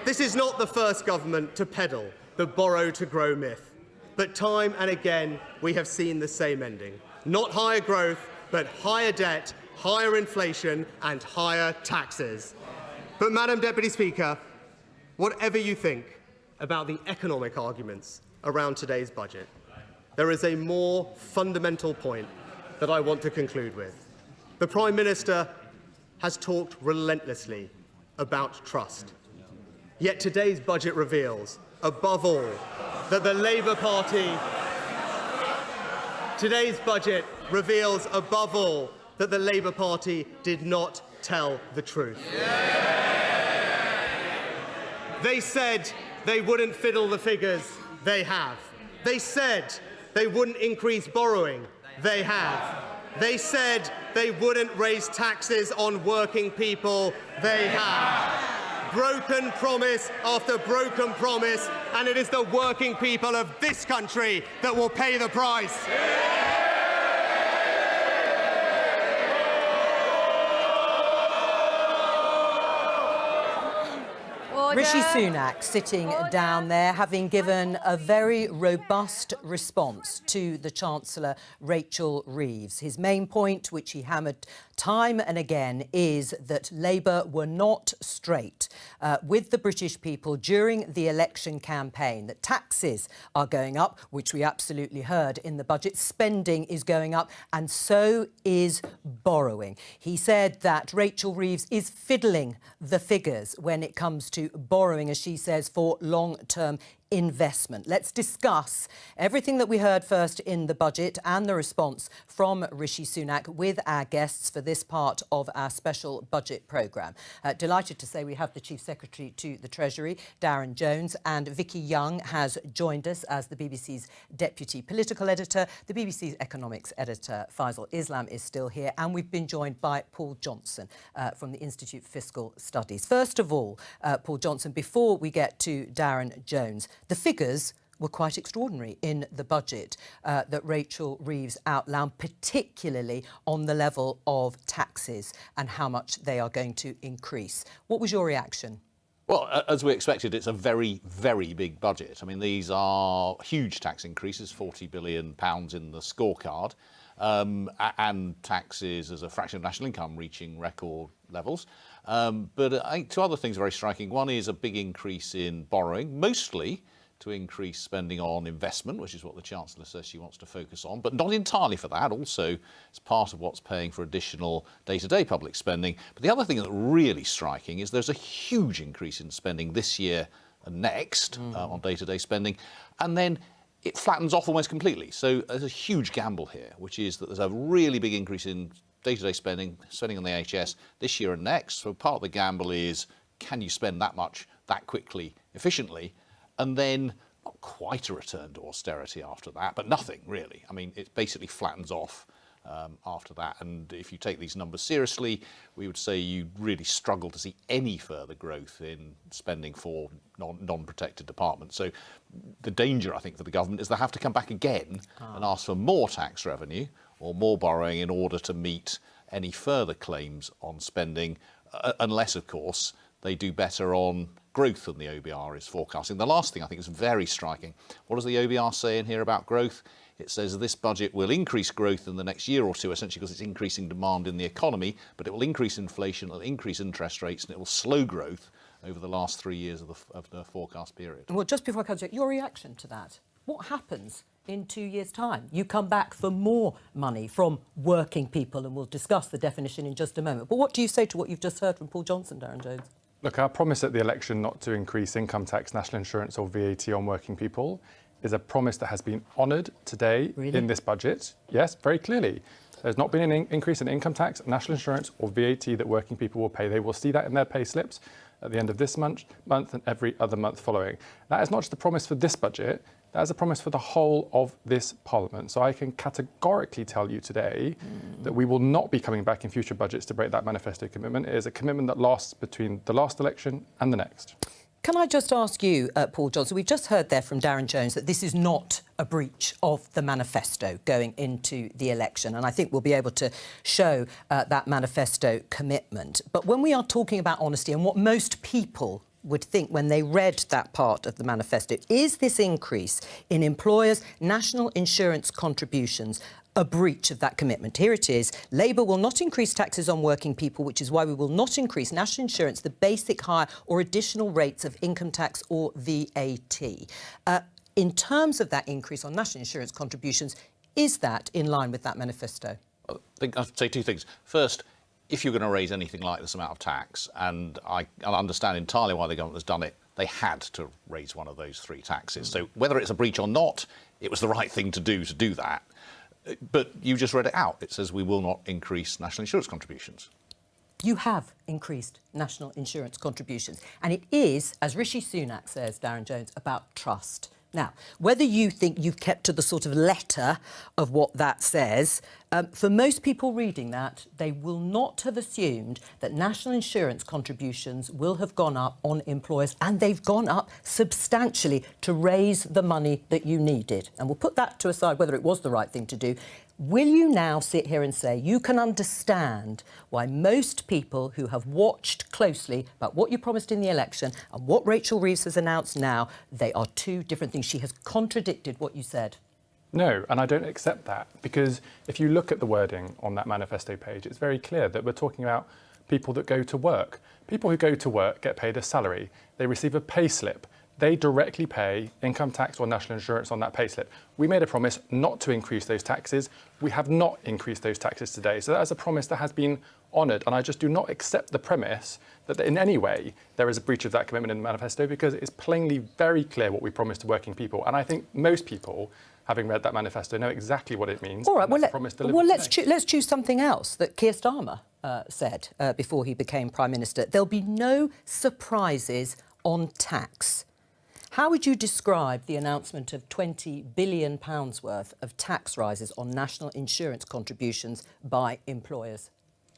This is not the first government to peddle the borrow to grow myth. But time and again, we have seen the same ending. Not higher growth, but higher debt, higher inflation and higher taxes. But, Madam Deputy Speaker, whatever you think about the economic arguments around today's budget, there is a more fundamental point that I want to conclude with. The Prime Minister has talked relentlessly about trust. Yet today's budget reveals, above all, that the Labour Party... Today's budget reveals, above all, that the Labour Party did not tell the truth. They said they wouldn't fiddle the figures. They have. They said they wouldn't increase borrowing. They have. They said they wouldn't raise taxes on working people. They have. Broken promise after broken promise, and it is the working people of this country that will pay the price. Rishi Sunak sitting down there, having given a very robust response to the Chancellor, Rachel Reeves. His main point, which he hammered time and again, is that Labour were not straight with the British people during the election campaign, that taxes are going up, which we absolutely heard in the budget, spending is going up, and so is borrowing. He said that Rachel Reeves is fiddling the figures when it comes to borrowing, as she says, for long-term investment. Let's discuss everything that we heard first in the budget and the response from Rishi Sunak with our guests for this part of our special budget programme. Delighted to say we have the Chief Secretary to the Treasury, Darren Jones, and Vicky Young has joined us as the BBC's Deputy Political Editor. The BBC's Economics Editor, Faisal Islam, is still here, and we've been joined by Paul Johnson from the Institute for Fiscal Studies. First of all, Paul Johnson, before we get to Darren Jones, the figures were quite extraordinary in the budget that Rachel Reeves outlined, particularly on the level of taxes and how much they are going to increase. What was your reaction? Well, as we expected, it's a very, very big budget. I mean, these are huge tax increases, £40 billion in the scorecard, and taxes as a fraction of national income reaching record levels. But I think two other things are very striking. One is a big increase in borrowing, mostly to increase spending on investment, which is what the Chancellor says she wants to focus on, but not entirely for that. Also, it's part of what's paying for additional day-to-day public spending. But the other thing that's really striking is there's a huge increase in spending this year and next on day-to-day spending, and then it flattens off almost completely. So there's a huge gamble here, which is that there's a really big increase in day-to-day spending on the NHS this year and next. So part of the gamble is, can you spend that much, that quickly, efficiently? And then not quite a return to austerity after that, but nothing really. I mean, it basically flattens off after that. And if you take these numbers seriously, we would say you really struggle to see any further growth in spending for non-protected departments. So the danger, I think, for the government is they have to come back again and ask for more tax revenue or more borrowing in order to meet any further claims on spending, unless, of course, they do better on growth than the OBR is forecasting. The last thing I think is very striking. What does the OBR say in here about growth? It says this budget will increase growth in the next year or two, essentially because it's increasing demand in the economy, but it will increase inflation, it will increase interest rates, and it will slow growth over the last 3 years of the forecast period. Well, just before I come to your reaction to that, what happens in 2 years' time? You come back for more money from working people, and we'll discuss the definition in just a moment. But what do you say to what you've just heard from Paul Johnson, Darren Jones? Look, our promise at the election not to increase income tax, national insurance or VAT on working people is a promise that has been honoured today in this budget. Yes, very clearly. There's not been an increase in income tax, national insurance or VAT that working people will pay. They will see that in their pay slips at the end of this month and every other month following. That is not just a promise for this budget, that is a promise for the whole of this Parliament. So I can categorically tell you today that we will not be coming back in future budgets to break that manifesto commitment. It is a commitment that lasts between the last election and the next. Can I just ask you, Paul Johnson, we've just heard there from Darren Jones that this is not a breach of the manifesto going into the election, and I think we'll be able to show that manifesto commitment. But when we are talking about honesty and what most people would think when they read that part of the manifesto, is this increase in employers' national insurance contributions a breach of that commitment? Here it is. Labour will not increase taxes on working people, which is why we will not increase national insurance, the basic, higher or additional rates of income tax or VAT. In terms of that increase on national insurance contributions, is that in line with that manifesto? I think I'd say two things. First, if you're going to raise anything like this amount of tax, and I understand entirely why the government has done it, they had to raise one of those three taxes. So whether it's a breach or not, it was the right thing to do that. But you just read it out. It says we will not increase national insurance contributions. You have increased national insurance contributions. And it is, as Rishi Sunak says, Darren Jones, about trust. Now, whether you think you've kept to the sort of letter of what that says, for most people reading that, they will not have assumed that national insurance contributions will have gone up on employers, and they've gone up substantially to raise the money that you needed. And we'll put that to aside, whether it was the right thing to do. Will you now sit here and say you can understand why most people who have watched closely about what you promised in the election and what Rachel Reeves has announced now, they are two different things? She has contradicted what you said. No, and I don't accept that, because if you look at the wording on that manifesto page, it's very clear that we're talking about people that go to work. People who go to work get paid a salary. They receive a pay slip. They directly pay income tax or national insurance on that payslip. We made a promise not to increase those taxes. We have not increased those taxes today. So that is a promise that has been honoured. And I just do not accept the premise that in any way there is a breach of that commitment in the manifesto, because it is plainly very clear what we promised to working people. And I think most people, having read that manifesto, know exactly what it means. All right, let's choose something else that Keir Starmer said before he became Prime Minister. There'll be no surprises on tax. How would you describe the announcement of £20 billion worth of tax rises on national insurance contributions by employers?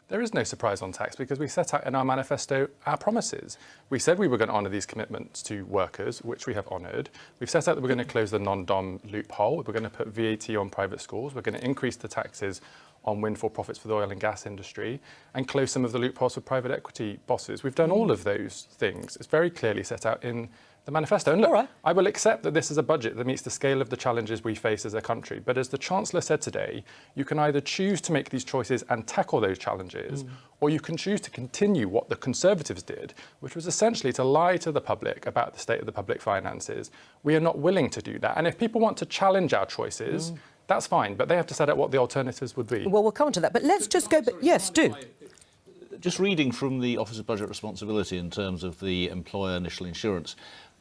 There is no surprise on tax, because we set out in our manifesto our promises. We said we were going to honour these commitments to workers, which we have honoured. We've set out that we're going to close the non-dom loophole. We're going to put VAT on private schools. We're going to increase the taxes on windfall profits for the oil and gas industry and close some of the loopholes for private equity bosses. We've done all of those things. It's very clearly set out in the manifesto. And look, I will accept that this is a budget that meets the scale of the challenges we face as a country. But as the Chancellor said today, you can either choose to make these choices and tackle those challenges, or you can choose to continue what the Conservatives did, which was essentially to lie to the public about the state of the public finances. We are not willing to do that. And if people want to challenge our choices, that's fine, but they have to set out what the alternatives would be. Well, we'll come on to that, but let's just go... Yes, do. Just reading from the Office of Budget Responsibility in terms of the employer initial insurance,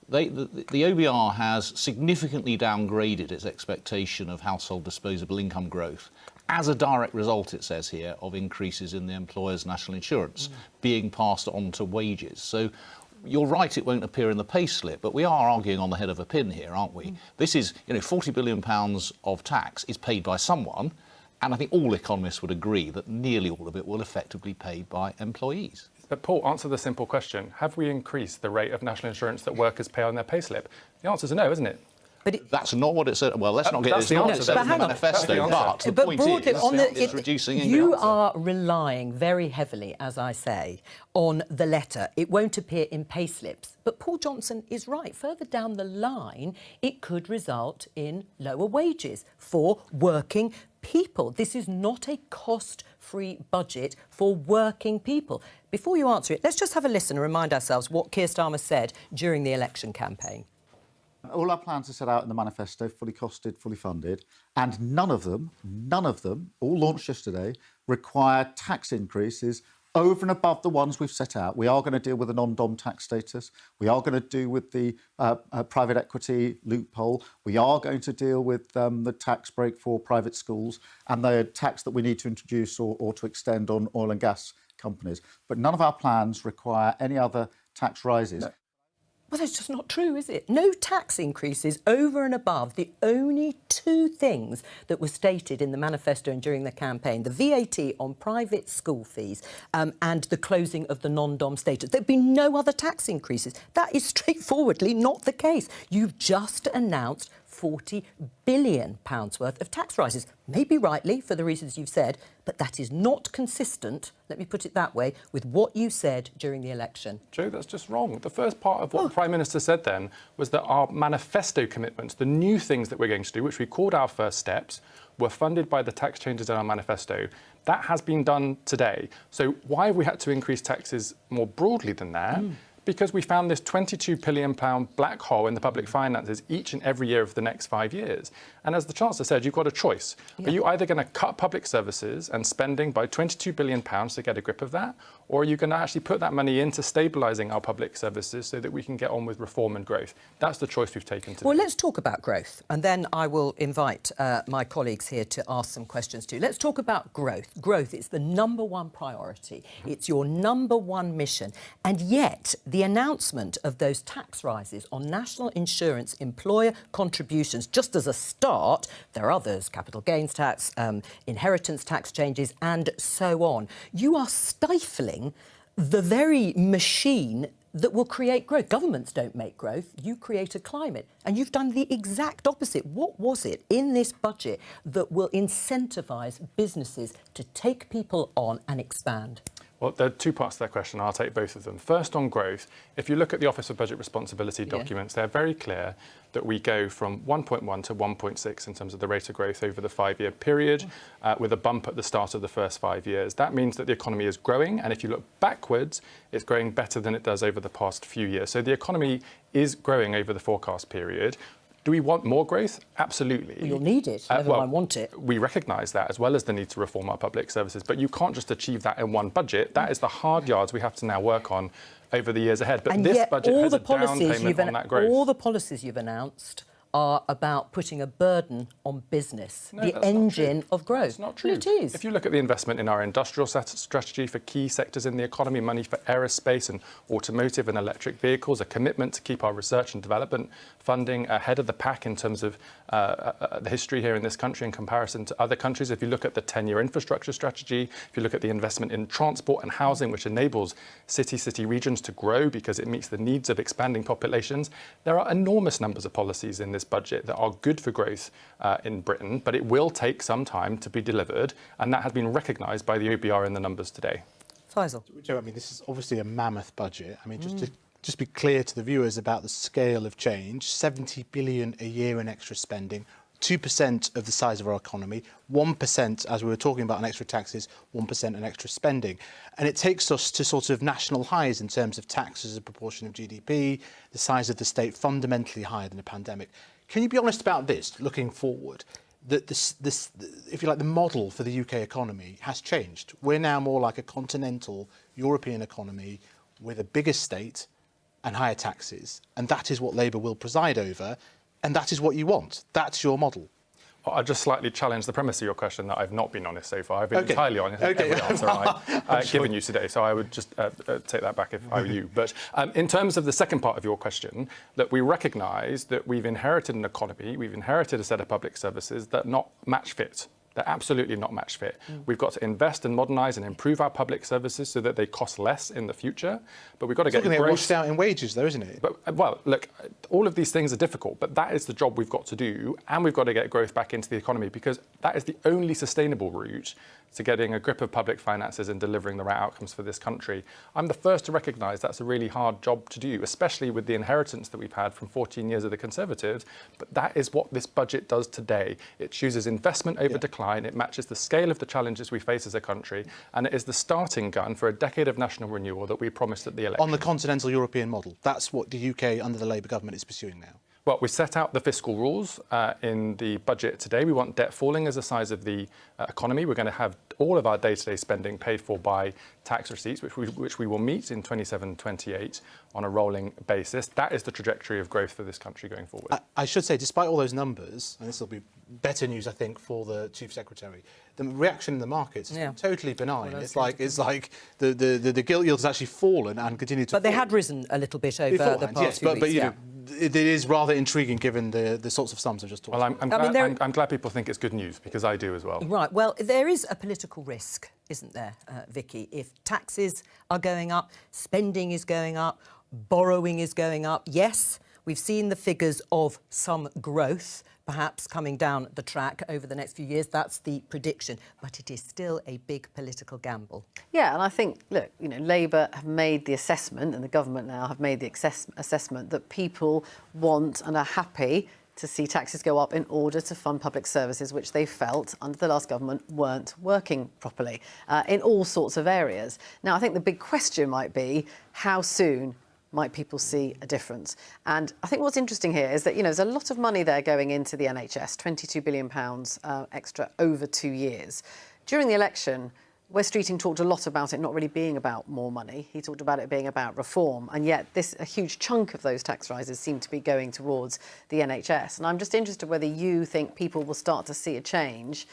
the OBR has significantly downgraded its expectation of household disposable income growth as a direct result, it says here, of increases in the employer's national insurance being passed on to wages. So you're right, it won't appear in the pay slip, but we are arguing on the head of a pin here, aren't we? This is, £40 billion of tax is paid by someone, and I think all economists would agree that nearly all of it will effectively be paid by employees. But Paul, answer the simple question. Have we increased the rate of national insurance that workers pay on their payslip? The answer is no, isn't it? But that's not what it said. Well, let's not get this wrong. It said in the manifesto, but the point is it's reducing income. You are relying very heavily, as I say, on the letter. It won't appear in payslips. But Paul Johnson is right. Further down the line, it could result in lower wages for working people. This is not a cost-free budget for working people. Before you answer it, let's just have a listen and remind ourselves what Keir Starmer said during the election campaign. All our plans are set out in the manifesto, fully costed, fully funded, and none of them, all launched yesterday, require tax increases over and above the ones we've set out. We are going to deal with the non-dom tax status. We are going to deal with the private equity loophole. We are going to deal with the tax break for private schools and the tax that we need to introduce or to extend on oil and gas companies. But none of our plans require any other tax rises. No. Well, that's just not true, is it? No tax increases over and above the only two things that were stated in the manifesto and during the campaign, the VAT on private school fees and the closing of the non-dom status. There'd be no other tax increases. That is straightforwardly not the case. You've just announced £40 billion worth of tax rises. Maybe rightly, for the reasons you've said, but that is not consistent, let me put it that way, with what you said during the election. Joe, that's just wrong. The first part of what the Prime Minister said then was that our manifesto commitments, the new things that we're going to do, which we called our first steps, were funded by the tax changes in our manifesto. That has been done today. So why have we had to increase taxes more broadly than that? Because we found this £22 billion black hole in the public finances each and every year of the next 5 years. And as the Chancellor said, you've got a choice. Are you either going to cut public services and spending by £22 billion to get a grip of that, or are you going to actually put that money into stabilising our public services so that we can get on with reform and growth? That's the choice we've taken today. Well, let's talk about growth, and then I will invite my colleagues here to ask some questions too. Let's talk about growth. Growth is the #1 priority. It's your #1 mission. And yet, the announcement of those tax rises on national insurance employer contributions, just as a start, there are others, capital gains tax, inheritance tax changes, and so on. You are stifling the very machine that will create growth. Governments don't make growth, you create a climate. And you've done the exact opposite. What was it in this budget that will incentivise businesses to take people on and expand? Well, there are two parts to that question. I'll take both of them. First, on growth, if you look at the Office of Budget Responsibility documents, they're very clear that we go from 1.1 to 1.6 in terms of the rate of growth over the 5-year period, with a bump at the start of the first 5 years. That means that the economy is growing, and if you look backwards, it's growing better than it does over the past few years. So the economy is growing over the forecast period. Do we want more growth? Absolutely. Well, you'll need it. Everyone want it. We recognise that, as well as the need to reform our public services. But you can't just achieve that in one budget. That is the hard yards we have to now work on over the years ahead. But and this yet budget has a down payment on that growth. All the policies you've announced are about putting a burden on business, the engine of growth. It's not true. Well, it is. If you look at the investment in our industrial strategy for key sectors in the economy, money for aerospace and automotive and electric vehicles, a commitment to keep our research and development funding ahead of the pack in terms of the history here in this country in comparison to other countries. If you look at the 10-year infrastructure strategy, if you look at the investment in transport and housing, which enables city regions to grow because it meets the needs of expanding populations, there are enormous numbers of policies in this this budget that are good for growth in Britain, but it will take some time to be delivered, and that has been recognised by the OBR in the numbers today. Faisal. Joe, I mean, this is obviously a mammoth budget. I mean, just be clear to the viewers about the scale of change. 70 billion a year in extra spending, 2% of the size of our economy, 1%, as we were talking about, on extra taxes, 1% on extra spending. And it takes us to sort of national highs in terms of taxes as a proportion of GDP, the size of the state fundamentally higher than the pandemic. Can you be honest about this, looking forward? That this, if you like, the model for the UK economy has changed. We're now more like a continental European economy with a bigger state and higher taxes. And that is what Labour will preside over. And that is what you want. That's your model. Well, I'll just slightly challenge the premise of your question that I've not been honest so far. I've been entirely honest in every answer I've given you today, so I would just take that back if I were you. But in terms of the second part of your question, that we recognise that we've inherited an economy, we've inherited a set of public services that are not match fit. They're absolutely not match fit. We've got to invest and modernise and improve our public services so that they cost less in the future. But we've got to get growth. It's washed out in wages, though, isn't it? But, well, look, all of these things are difficult, but that is the job we've got to do, and we've got to get growth back into the economy because that is the only sustainable route to getting a grip of public finances and delivering the right outcomes for this country. I'm the first to recognise that's a really hard job to do, especially with the inheritance that we've had from 14 years of the Conservatives. But that is what this budget does today. It chooses investment over decline, it matches the scale of the challenges we face as a country, and it is the starting gun for a decade of national renewal that we promised at the election. On the continental European model. That's what the UK under the Labour government is pursuing now. Well, we set out the fiscal rules in the budget today. We want debt falling as the size of the economy. We're going to have all of our day-to-day spending paid for by tax receipts, which we will meet in 27-28 on a rolling basis. That is the trajectory of growth for this country going forward. I should say, despite all those numbers, and this will be better news, I think, for the Chief Secretary, the reaction in the markets has been totally benign. Well, it's like the gilt yield has actually fallen and continued to fall. But they had risen a little bit over the past few weeks. But you know, it is rather intriguing given the sorts of sums I've just talked about. Well, I'm glad people think it's good news, because I do as well. Right, well, there is a political risk, isn't there, Vicky? If taxes are going up, spending is going up, borrowing is going up. Yes, we've seen the figures of some growth, perhaps coming down the track over the next few years. That's the prediction. But it is still a big political gamble. Yeah, and I think, look, you know, Labour have made the assessment, and the government now have made the assessment that people want and are happy to see taxes go up in order to fund public services, which they felt under the last government weren't working properly in all sorts of areas. Now, I think the big question might be how soon might people see a difference? And I think what's interesting here is that, you know, there's a lot of money there going into the NHS, £22 billion extra over 2 years. During the election, Wes Streeting talked a lot about it not really being about more money. He talked about it being about reform. And yet a huge chunk of those tax rises seem to be going towards the NHS. And I'm just interested whether you think people will start to see a change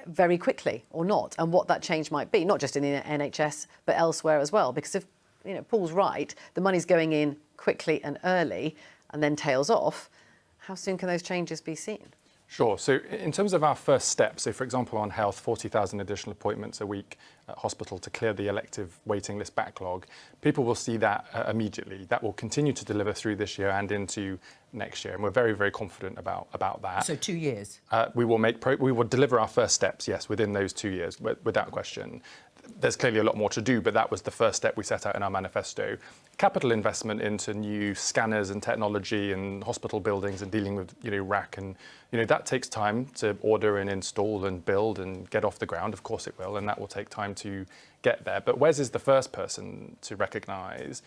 very quickly or not, and what that change might be, not just in the NHS, but elsewhere as well. Because if, you know, Paul's right, the money's going in quickly and early and then tails off, how soon can those changes be seen? Sure. So in terms of our first steps, so for example on health, 40,000 additional appointments a week at hospital to clear the elective waiting list backlog, people will see that immediately. That will continue to deliver through this year and into next year, and we're very, very confident about that. So 2 years? We will deliver our first steps, yes, within those 2 years, without question. There's clearly a lot more to do, but that was the first step we set out in our manifesto. Capital investment into new scanners and technology and hospital buildings and dealing with, you know, RAC, and, you know, that takes time to order and install and build and get off the ground. Of course it will, and that will take time to get there. But Wes is the first person to recognise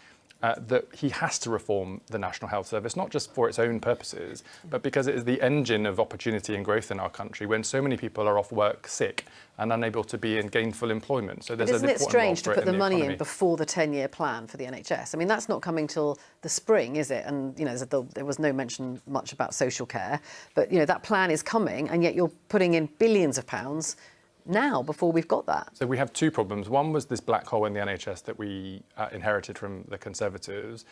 that he has to reform the National Health Service, not just for its own purposes, but because it is the engine of opportunity and growth in our country when so many people are off work sick and unable to be in gainful employment. So there's Isn't it strange to put the money in before the 10-year plan for the NHS? I mean, that's not coming till the spring, is it? And, you know, there was no mention much about social care, but, you know, that plan is coming, and yet you're putting in billions of pounds now before we've got that. So we have two problems. One was this black hole in the NHS that we inherited from the Conservatives.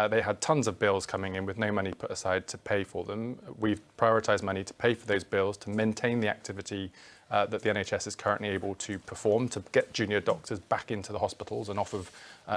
They had tons of bills coming in with no money put aside to pay for them. We've prioritised money to pay for those bills, to maintain the activity that the NHS is currently able to perform to get junior doctors back into the hospitals and off of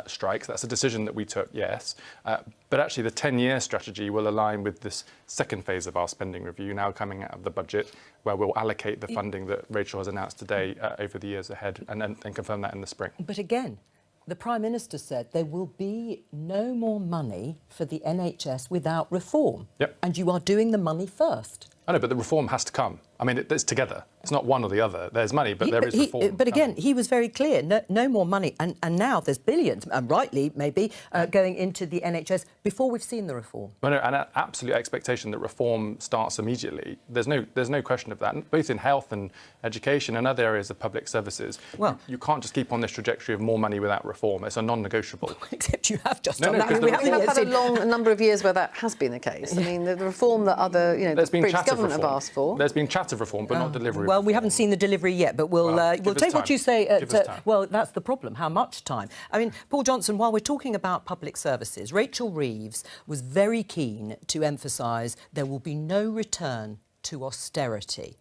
strikes. That's a decision that we took, yes. But actually the 10-year strategy will align with this second phase of our spending review now coming out of the budget, where we'll allocate the funding that Rachel has announced today over the years ahead and confirm that in the spring. But again, the Prime Minister said there will be no more money for the NHS without reform. Yep. And you are doing the money first. I know, but the reform has to come. I mean, it's together. It's not one or the other. There's money, but there is reform. But again, he was very clear, no more money. And now there's billions, and rightly maybe, going into the NHS before we've seen the reform. Well, no, and an absolute expectation that reform starts immediately. There's no question of that, both in health and education and other areas of public services. Well, you can't just keep on this trajectory of more money without reform. It's a non-negotiable. Except you have just done that. We have had a number of years where that has been the case. I mean, the reform that other, the previous government have asked for. There's been chat of reform, but not delivery. Well, we haven't seen the delivery yet, but we'll take what you say. Well, that's the problem. How much time? I mean, Paul Johnson, while we're talking about public services, Rachel Reeves was very keen to emphasise there will be no return to austerity.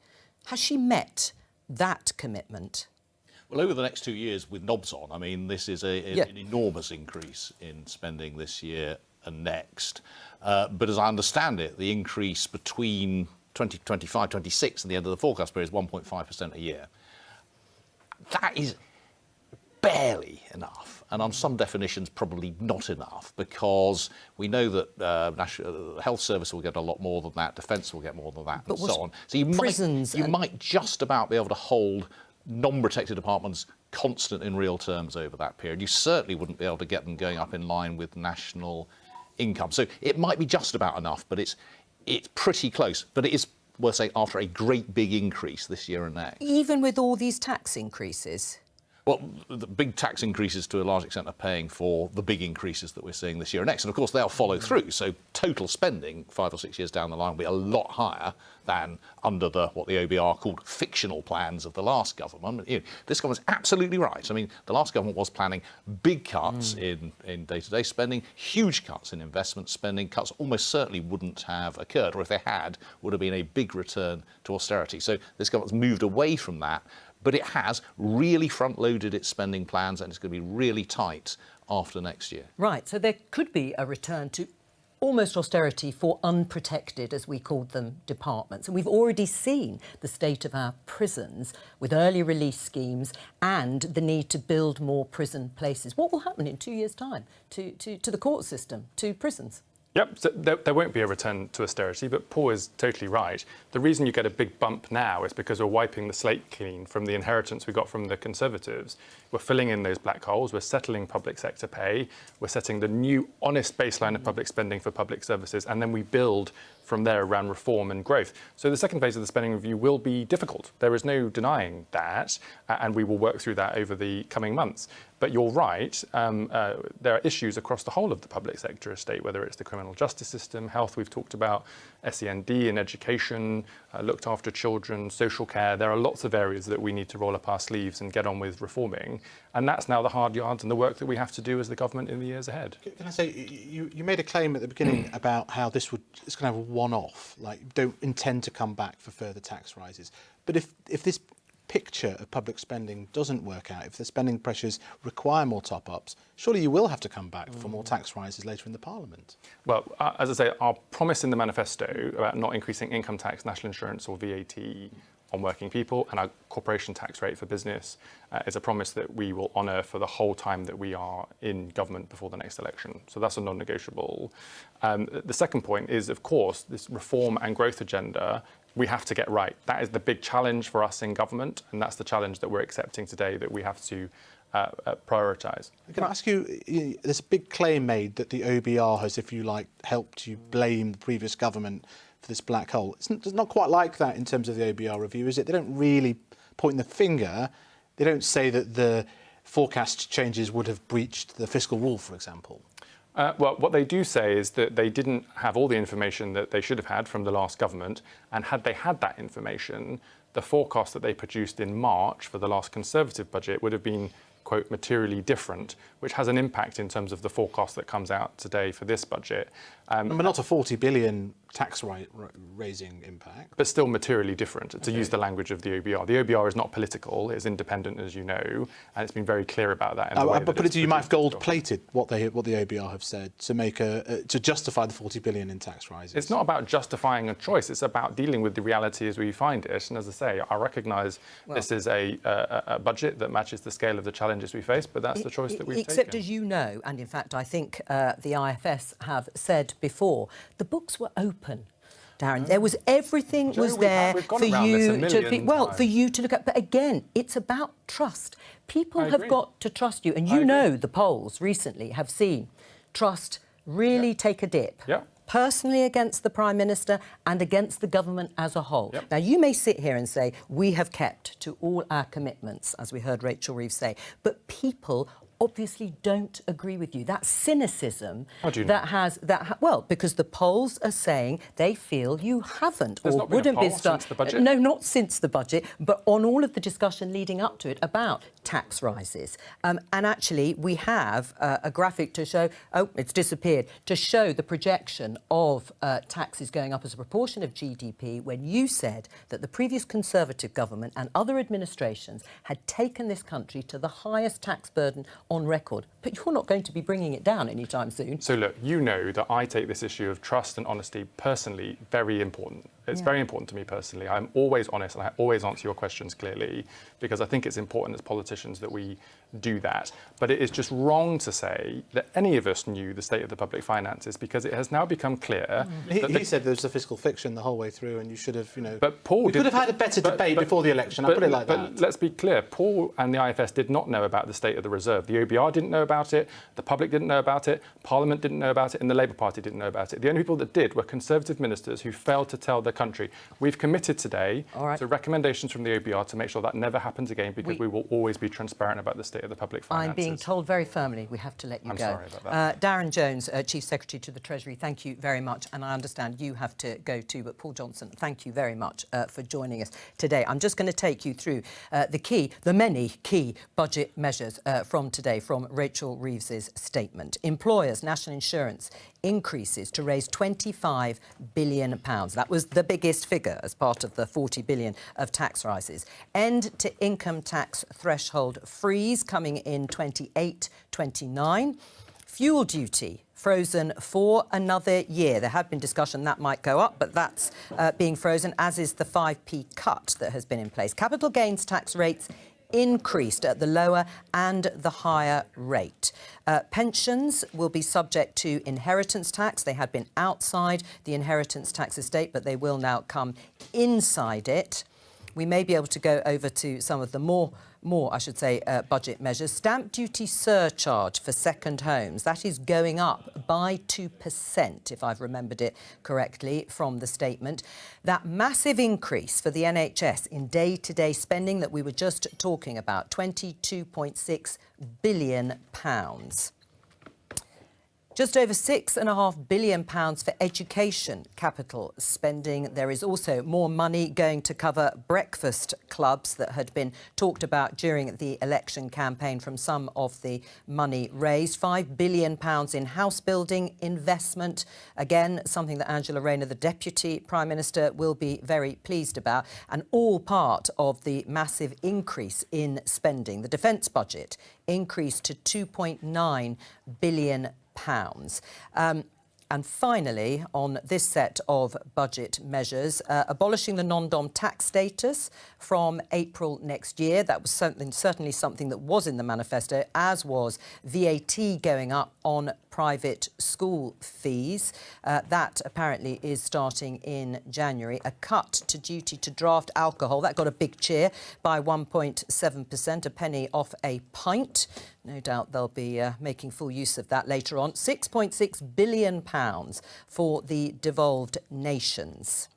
Has she met that commitment? Well, over the next 2 years with knobs on, I mean, this is an enormous increase in spending this year and next. But as I understand it, the increase between 2025, 26 and the end of the forecast period is 1.5% a year. That is barely enough, and on some definitions probably not enough, because we know that National Health Service will get a lot more than that, Defence will get more than that, and so on. So you might just about be able to hold non-protected departments constant in real terms over that period. You certainly wouldn't be able to get them going up in line with national income. So it might be just about enough, but it's pretty close. But it is worth saying after a great big increase this year and next. Even with all these tax increases? Well, the big tax increases to a large extent are paying for the big increases that we're seeing this year and next. And of course, they'll follow through. So total spending 5 or 6 years down the line will be a lot higher than under what the OBR called fictional plans of the last government. This government's absolutely right. I mean, the last government was planning big cuts in day-to-day spending, huge cuts in investment spending. Cuts almost certainly wouldn't have occurred, or if they had, would have been a big return to austerity. So this government's moved away from that. But it has really front-loaded its spending plans, and it's going to be really tight after next year. Right, so there could be a return to almost austerity for unprotected, as we called them, departments. And we've already seen the state of our prisons with early release schemes and the need to build more prison places. What will happen in 2 years' time to the court system, to prisons? Yep, so there won't be a return to austerity, but Paul is totally right. The reason you get a big bump now is because we're wiping the slate clean from the inheritance we got from the Conservatives. We're filling in those black holes, we're settling public sector pay, we're setting the new honest baseline of public spending for public services, and then we build from there around reform and growth. So the second phase of the spending review will be difficult. There is no denying that, and we will work through that over the coming months. But you're right, there are issues across the whole of the public sector estate, whether it's the criminal justice system, health we've talked about, SEND in education, looked after children, social care. There are lots of areas that we need to roll up our sleeves and get on with reforming. And that's now the hard yards and the work that we have to do as the government in the years ahead. Can I say, you made a claim at the beginning about how it's going to have a one-off, like you don't intend to come back for further tax rises. But if this picture of public spending doesn't work out, if the spending pressures require more top-ups, surely you will have to come back for more tax rises later in the Parliament. Well, as I say, our promise in the manifesto about not increasing income tax, national insurance or VAT on working people, and our corporation tax rate for business is a promise that we will honour for the whole time that we are in government before the next election. So that's a non-negotiable. The second point is, of course, this reform and growth agenda we have to get right. That is the big challenge for us in government, and that's the challenge that we're accepting today, that we have to prioritise. Can I ask you, there's a big claim made that the OBR has, if you like, helped you blame the previous government for this black hole. It's not quite like that in terms of the OBR review, is it? They don't really point the finger. They don't say that the forecast changes would have breached the fiscal rule, for example. Well, what they do say is that they didn't have all the information that they should have had from the last government, and had they had that information, the forecast that they produced in March for the last Conservative budget would have been, quote, materially different, which has an impact in terms of the forecast that comes out today for this budget. But not a £40 billion raising impact. But still materially different, to use the language of the OBR. The OBR is not political, it's independent, as you know, and it's been very clear about that. In the way but you might have gold-plated what the OBR have said to make to justify the 40 billion in tax rises. It's not about justifying a choice, it's about dealing with the reality as we find it. And as I say, I recognise this is a budget that matches the scale of the challenges we face, but that's the choice that we've Except, taken. as you know, and in fact I think the IFS have said before, the books were open. Darren, there was everything Joe, was there for you for you to look at. But again, it's about trust. People have agree. got to trust you, and you know the polls recently have seen trust really take a dip. Personally against the Prime Minister and against the government as a whole. Now, you may sit here and say, we have kept to all our commitments, as we heard Rachel Reeves say, but people obviously don't agree with you. That cynicism well, because the polls are saying they feel you haven't There's or not been wouldn't a be poll since the budget. No, not since the budget, but on all of the discussion leading up to it about tax rises. And actually, we have a graphic to show, it's disappeared, to show the projection of taxes going up as a proportion of GDP when you said that the previous Conservative government and other administrations had taken this country to the highest tax burden on record. But you're not going to be bringing it down anytime soon. So look, you know that I take this issue of trust and honesty personally very important. It's very important to me personally. I'm always honest and I always answer your questions clearly because I think it's important as politicians that we do that. But it is just wrong to say that any of us knew the state of the public finances because it has now become clear. He said there was a fiscal fiction the whole way through and you should have, But Paul we could have had a better debate before the election, I'll put it like that. But let's be clear, Paul and the IFS did not know about the state of the reserve. The OBR didn't know about it, the public didn't know about it, Parliament didn't know about it, and the Labour Party didn't know about it. The only people that did were Conservative ministers who failed to tell the country. We've committed today to recommendations from the OBR to make sure that never happens again because we will always be transparent about the state of the public finances. I'm being told very firmly we have to let you I'm go. sorry about that. Darren Jones, Chief Secretary to the Treasury, thank you very much. And I understand you have to go too, but Paul Johnson, thank you very much for joining us today. I'm just going to take you through the many key budget measures from today, from Rachel Reeves's statement. Employers' national insurance increases to raise £25 billion. That was the biggest figure as part of the 40 billion of tax rises. End to income tax threshold freeze coming in 28-29. Fuel duty frozen for another year. There had been discussion that might go up, but that's being frozen, as is the 5p cut that has been in place. Capital gains tax rates increased at the lower and the higher rate. Pensions will be subject to inheritance tax. They had been outside the inheritance tax estate, but they will now come inside it. We may be able to go over to some of the more budget measures. Stamp duty surcharge for second homes, that is going up by 2%, if I've remembered it correctly from the statement. That massive increase for the NHS in day-to-day spending that we were just talking about, £22.6 billion. Just over £6.5 billion for education capital spending. There is also more money going to cover breakfast clubs that had been talked about during the election campaign from some of the money raised. £5 billion in house building investment. Again, something that Angela Rayner, the Deputy Prime Minister, will be very pleased about. And all part of the massive increase in spending. The defence budget increased to £2.9 billion. And finally, on this set of budget measures, abolishing the non-dom tax status from April next year. That was certainly something that was in the manifesto, as was VAT going up on private school fees. That apparently is starting in January. A cut to duty to draft alcohol. That got a big cheer by 1.7%, a penny off a pint. No doubt they'll be making full use of that later on. £6.6 billion for the devolved nations.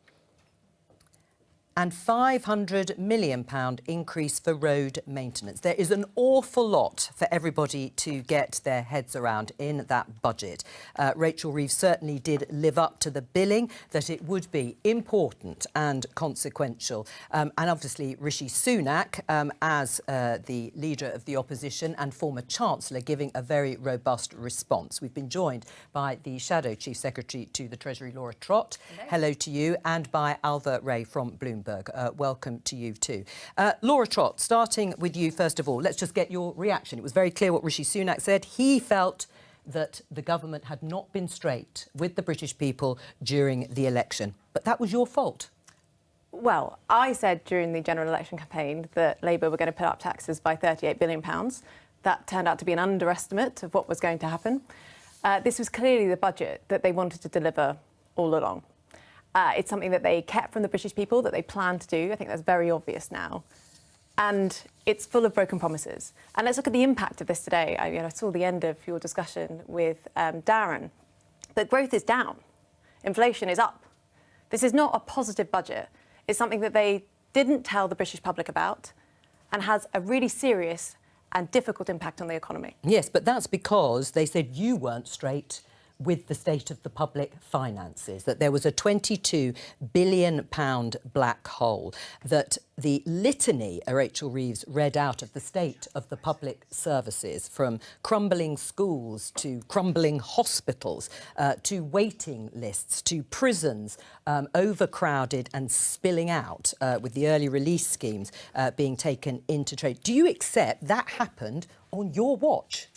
and £500 million increase for road maintenance. There is an awful lot for everybody to get their heads around in that budget. Rachel Reeves certainly did live up to the billing that it would be important and consequential. And obviously Rishi Sunak, as the leader of the opposition and former Chancellor, giving a very robust response. We've been joined by the Shadow Chief Secretary to the Treasury, Laura Trott. Hello to you, and by Alva Ray from Bloomberg. Welcome to you too. Laura Trott, starting with you first of all, let's just get your reaction. It was very clear what Rishi Sunak said. He felt that the government had not been straight with the British people during the election. But that was your fault. Well, I said during the general election campaign that Labour were going to put up taxes by £38 billion. That turned out to be an underestimate of what was going to happen. This was clearly the budget that they wanted to deliver all along. It's something that they kept from the British people, that they planned to do. I think that's very obvious now. And it's full of broken promises. And let's look at the impact of this today. I saw the end of your discussion with Darren, that growth is down. Inflation is up. This is not a positive budget. It's something that they didn't tell the British public about and has a really serious and difficult impact on the economy. Yes, but that's because they said you weren't straight with the state of the public finances, that there was a £22 billion black hole, that the litany Rachel Reeves read out of the state of the public services, from crumbling schools to crumbling hospitals, to waiting lists, to prisons overcrowded and spilling out, with the early release schemes being taken into trade. Do you accept that happened on your watch?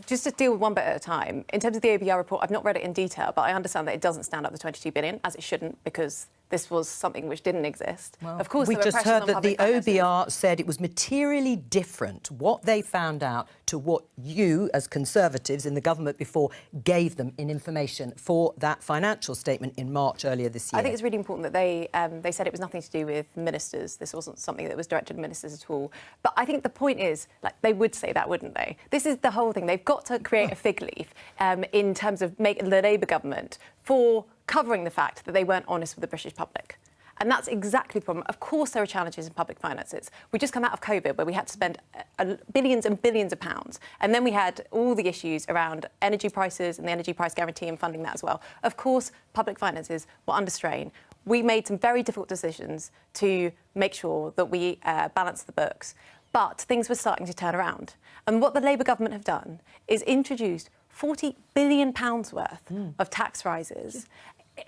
Just to deal with one bit at a time, in terms of the OBR report, I've not read it in detail, but I understand that it doesn't stand up to 22 billion, as it shouldn't, because this was something which didn't exist. Well, of course, we there were just pressures heard on that the public finances. OBR said it was materially different, what they found out, to what you, as Conservatives in the government before, gave them in information for that financial statement in March earlier this year. I think it's really important that they said it was nothing to do with ministers. This wasn't something that was directed at ministers at all. But I think the point is, like, they would say that, wouldn't they? This is the whole thing. They've got to create a fig leaf in terms of making the Labour government for covering the fact that they weren't honest with the British public. And that's exactly the problem. Of course, there are challenges in public finances. We just come out of COVID, where we had to spend billions and billions of pounds. And then we had all the issues around energy prices and the energy price guarantee and funding that as well. Of course, public finances were under strain. We made some very difficult decisions to make sure that we balanced the books. But things were starting to turn around. And what the Labour government have done is introduced £40 billion worth of tax rises.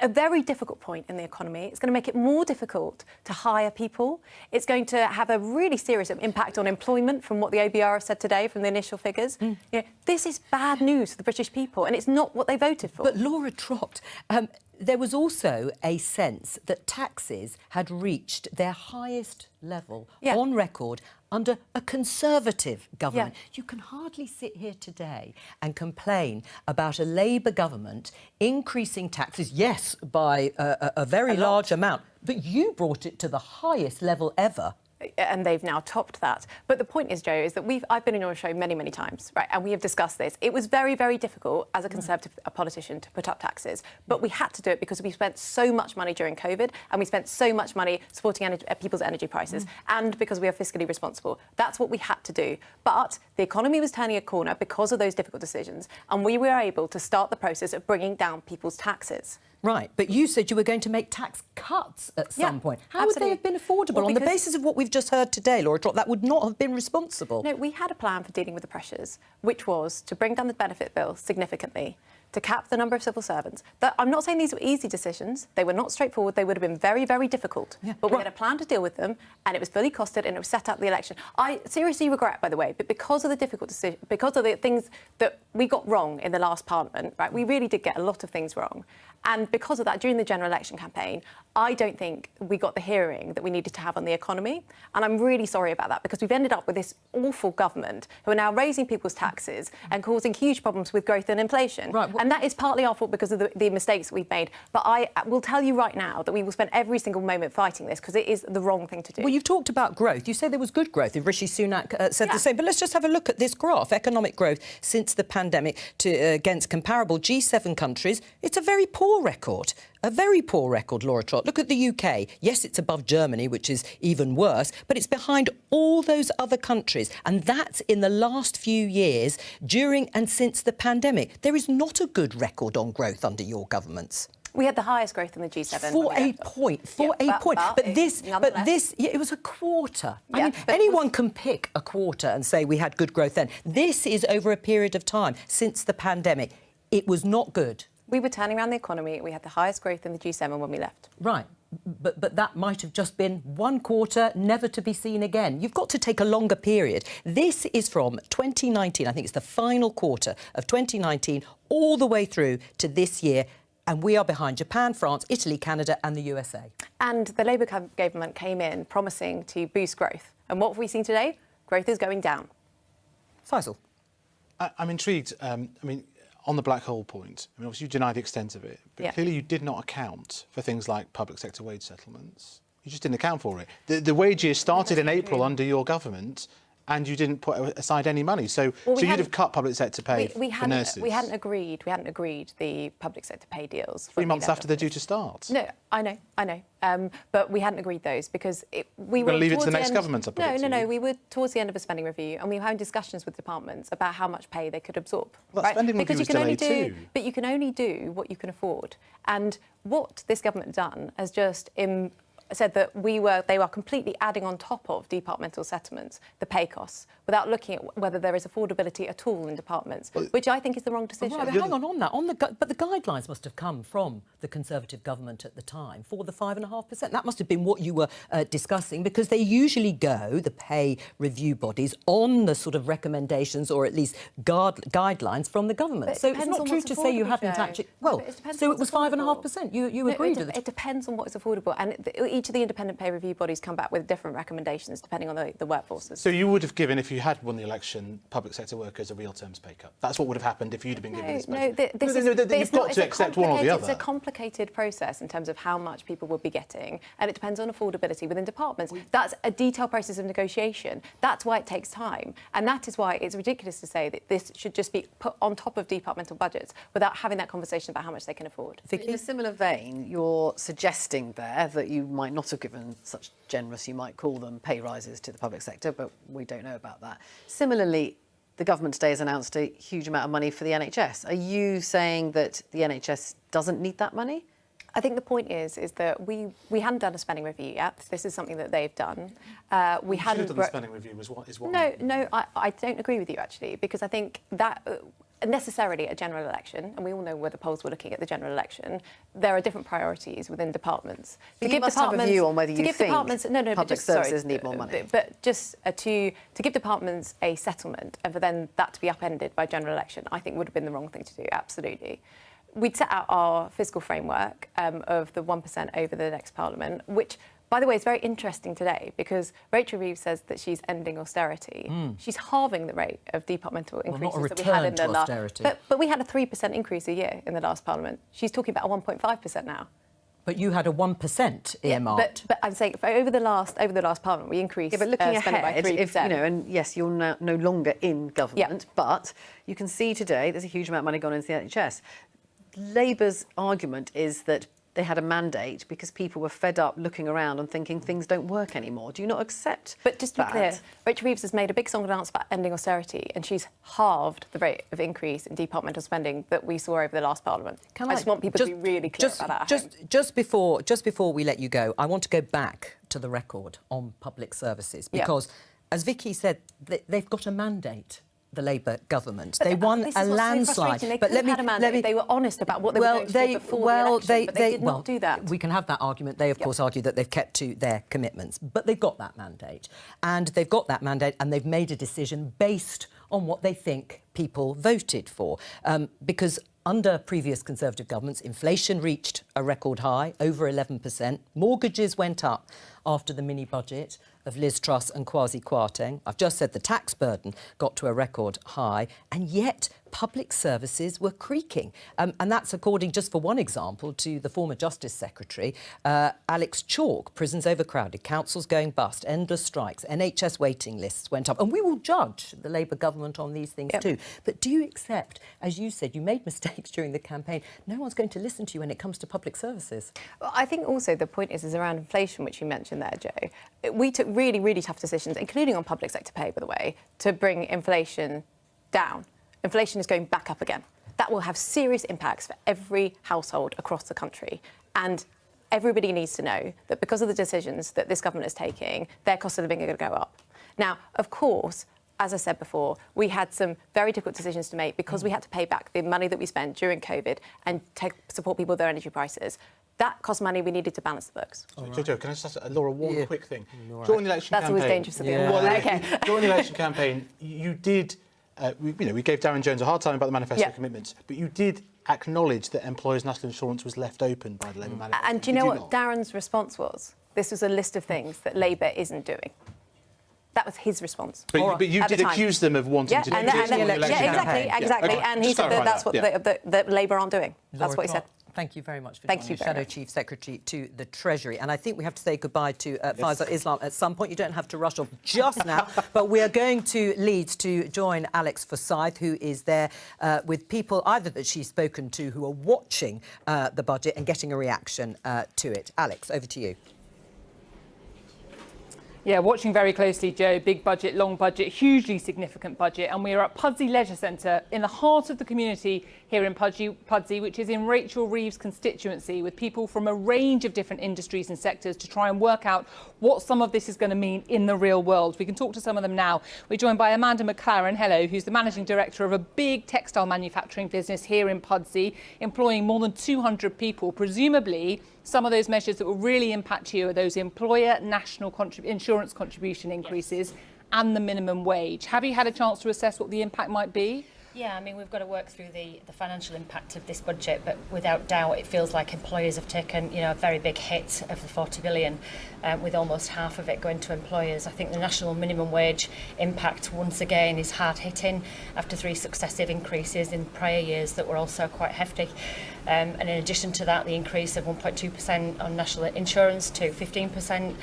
A very difficult point in the economy. It's going to make it more difficult to hire people. It's going to have a really serious impact on employment, from what the OBR have said today, from the initial figures. You know, this is bad news for the British people, and it's not what they voted for. But Laura Trott, there was also a sense that taxes had reached their highest level on record under a Conservative government. Yeah. You can hardly sit here today and complain about a Labour government increasing taxes, yes, by a very large amount, but you brought it to the highest level ever. And they've now topped that. But the point is, Joe, is that I've been on your show many, many times, right? And we have discussed this. It was very, very difficult as a Conservative politician to put up taxes, but we had to do it because we spent so much money during COVID, and we spent so much money supporting people's energy prices, and because we are fiscally responsible. That's what we had to do. But the economy was turning a corner because of those difficult decisions, and we were able to start the process of bringing down people's taxes. Right, but you said you were going to make tax cuts at some point. How would they absolutely. have been affordable? Well, On the because- basis of what we've just heard today, Laura Trott, that would not have been responsible. No, we had a plan for dealing with the pressures, which was to bring down the benefit bill significantly, to cap the number of civil servants. I'm not saying these were easy decisions. They were not straightforward. They would have been very, very difficult. But we had a plan to deal with them, and it was fully costed, and it was set up the election. I seriously regret, by the way, but because of the difficult decision, because of the things that we got wrong in the last Parliament, right, we really did get a lot of things wrong. And because of that, during the general election campaign, I don't think we got the hearing that we needed to have on the economy. And I'm really sorry about that, because we've ended up with this awful government who are now raising people's taxes and causing huge problems with growth and inflation. Right, and that is partly our fault because of the mistakes that we've made. But I will tell you right now that we will spend every single moment fighting this, because it is the wrong thing to do. Well, you've talked about growth. You say there was good growth. Rishi Sunak said the same. But let's just have a look at this graph. Economic growth since the pandemic against comparable G7 countries. It's a very poor record. A very poor record, Laura Trott. Look at the UK. Yes, it's above Germany, which is even worse, but it's behind all those other countries. And that's in the last few years, during and since the pandemic. There is not a good record on growth under your governments. We had the highest growth in the G7. For a point. But this, it was a quarter. I mean, anyone can pick a quarter and say we had good growth then. This is over a period of time since the pandemic. It was not good. We were turning around the economy. We had the highest growth in the G7 when we left. Right. But that might have just been one quarter, never to be seen again. You've got to take a longer period. This is from 2019. I think it's the final quarter of 2019 all the way through to this year. And we are behind Japan, France, Italy, Canada and the USA. And the Labour government came in promising to boost growth. And what have we seen today? Growth is going down. Faisal. I'm intrigued. On the black hole point, obviously you deny the extent of it, but clearly you did not account for things like public sector wage settlements. You just didn't account for it. The wage year started in April under your government, and you didn't put aside any money. So you'd have cut public sector pay for nurses. We hadn't agreed the public sector pay deals. 3 months after they're due to start. No, I know. But we hadn't agreed those because we were... Going to leave it to the next government, I put No. We were towards the end of a spending review and we were having discussions with departments about how much pay they could absorb. Well, that spending review was delayed too. But you can only do what you can afford. And what this government has done has just... said that they were completely adding on top of departmental settlements the pay costs without looking at whether there is affordability at all in departments, which I think is the wrong decision. Right, but hang on that. But the guidelines must have come from the Conservative government at the time for the 5.5%. That must have been what you were discussing, because they usually go, the pay review bodies, on the sort of recommendations or at least guidelines from from the government. So it's not true to say you hadn't actually... Well, so it was 5.5%. You agreed with it. It depends on what is affordable. And each of the independent pay review bodies come back with different recommendations depending on the workforces. So you would have given, if you had won the election, public sector workers a real terms pay cut. That's what would have happened if you'd have been given this budget. You've got to accept one or the other. It's a complicated process in terms of how much people will be getting, and it depends on affordability within departments. That's a detailed process of negotiation. That's why it takes time, and that is why it's ridiculous to say that this should just be put on top of departmental budgets without having that conversation about how much they can afford. In a similar vein, you're suggesting there that you might not have given such generous, you might call them, pay rises to the public sector, but we don't know about that. Similarly, the government today has announced a huge amount of money for the NHS. Are you saying that the NHS doesn't need that money? I think the point is that we hadn't done a spending review yet. This is something that they've done. We hadn't done the spending review. Is what? No, I don't agree with you actually, because I think that necessarily a general election, and we all know where the polls were looking at the general election, there are different priorities within departments. But you must have a view on whether you think public services need more money. But just to give departments a settlement and for then that to be upended by general election, I think would have been the wrong thing to do, absolutely. We'd set out our fiscal framework of the 1% over the next Parliament, which, by the way, is very interesting today because Rachel Reeves says that she's ending austerity. She's halving the rate of departmental increases that we had in the last. But we had a 3% increase a year in the last Parliament. She's talking about a 1.5% now. But you had a 1% earmarked. But I'm saying over the last Parliament we increased. Yeah, but looking ahead, by 3%. And yes, you're no longer in government, but you can see today there's a huge amount of money gone into the NHS. Labour's argument is that they had a mandate because people were fed up looking around and thinking things don't work anymore. Do you not accept that? But just to be clear, Rachel Reeves has made a big song and dance about ending austerity, and she's halved the rate of increase in departmental spending that we saw over the last Parliament. I just want people to be really clear about that. Just before we let you go, I want to go back to the record on public services because, as Vicky said, they've got a mandate. The Labour government. They won a landslide. But let me. They were honest about what they were going to do before the election, but they did not do that. We can have that argument. They, of course, argue that they've kept to their commitments, but they've got that mandate, and they've made a decision based on what they think people voted for, because under previous Conservative governments, inflation reached a record high, over 11%. Mortgages went up after the mini-budget of Liz Truss and Kwasi Kwarteng. I've just said the tax burden got to a record high, and yet public services were creaking. And that's according, just for one example, to the former Justice Secretary, Alex Chalk. Prisons overcrowded, councils going bust, endless strikes, NHS waiting lists went up. And we will judge the Labour government on these things too. But do you accept, as you said, you made mistakes during the campaign, no one's going to listen to you when it comes to public services? Well, I think also the point is around inflation, which you mentioned there, Joe. We took really, really tough decisions, including on public sector pay, by the way, to bring inflation down. Inflation is going back up again. That will have serious impacts for every household across the country. And everybody needs to know that because of the decisions that this government is taking, their cost of living are going to go up. Now, of course, as I said before, we had some very difficult decisions to make because we had to pay back the money that we spent during COVID and support people with their energy prices. That cost money we needed to balance the books. Jojo, can I just ask Laura one quick thing? During the election That's campaign, always dangerous to be okay. During the election campaign, you did, we gave Darren Jones a hard time about the manifesto commitments, but you did acknowledge that employers' national insurance was left open by the Labour manifesto. And do you know what Darren's response was? This was a list of things that Labour isn't doing. That was his response. But you did accuse them of wanting to do this in the election campaign. Exactly. Okay. And he said that that's what that Labour aren't doing. That's what he said. Thank you very much for joining us, Shadow Chief Secretary to the Treasury. And I think we have to say goodbye to Faisal Islam at some point. You don't have to rush off just now, but we are going to Leeds to join Alex Forsyth, who is there with people either that she's spoken to who are watching the budget and getting a reaction to it. Alex, over to you. Yeah, watching very closely, Joe. Big budget, long budget, hugely significant budget. And we are at Pudsey Leisure Centre in the heart of the community here in Pudsey, which is in Rachel Reeves' constituency, with people from a range of different industries and sectors to try and work out what some of this is going to mean in the real world. We can talk to some of them now. We're joined by Amanda McLaren, hello, who's the managing director of a big textile manufacturing business here in Pudsey, employing more than 200 people. Presumably, some of those measures that will really impact you are those employer national insurance contribution increases and the minimum wage. Have you had a chance to assess what the impact might be? Yeah, I mean, we've got to work through the financial impact of this budget, but without doubt, it feels like employers have taken, a very big hit of the 40 billion, with almost half of it going to employers. I think the national minimum wage impact, once again, is hard hitting after 3 successive increases in prior years that were also quite hefty. And in addition to that, the increase of 1.2% on national insurance to 15%,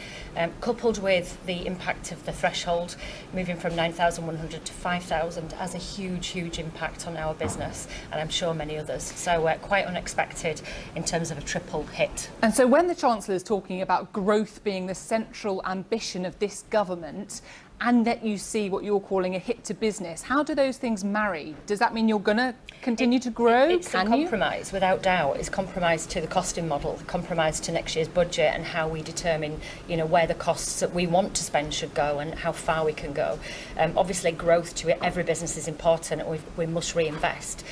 coupled with the impact of the threshold moving from 9,100 to 5,000, has a huge, huge impact on our business, and I'm sure many others. So quite unexpected in terms of a triple hit. And so when the Chancellor is talking about growth being the central ambition of this government, and that you see what you're calling a hit to business, how do those things marry? Does that mean you're going to continue to grow? It's a compromise, without doubt. It's compromise to the costing model, compromise to next year's budget and how we determine, where the costs that we want to spend should go and how far we can go. Obviously, growth to every business is important, and we must reinvest.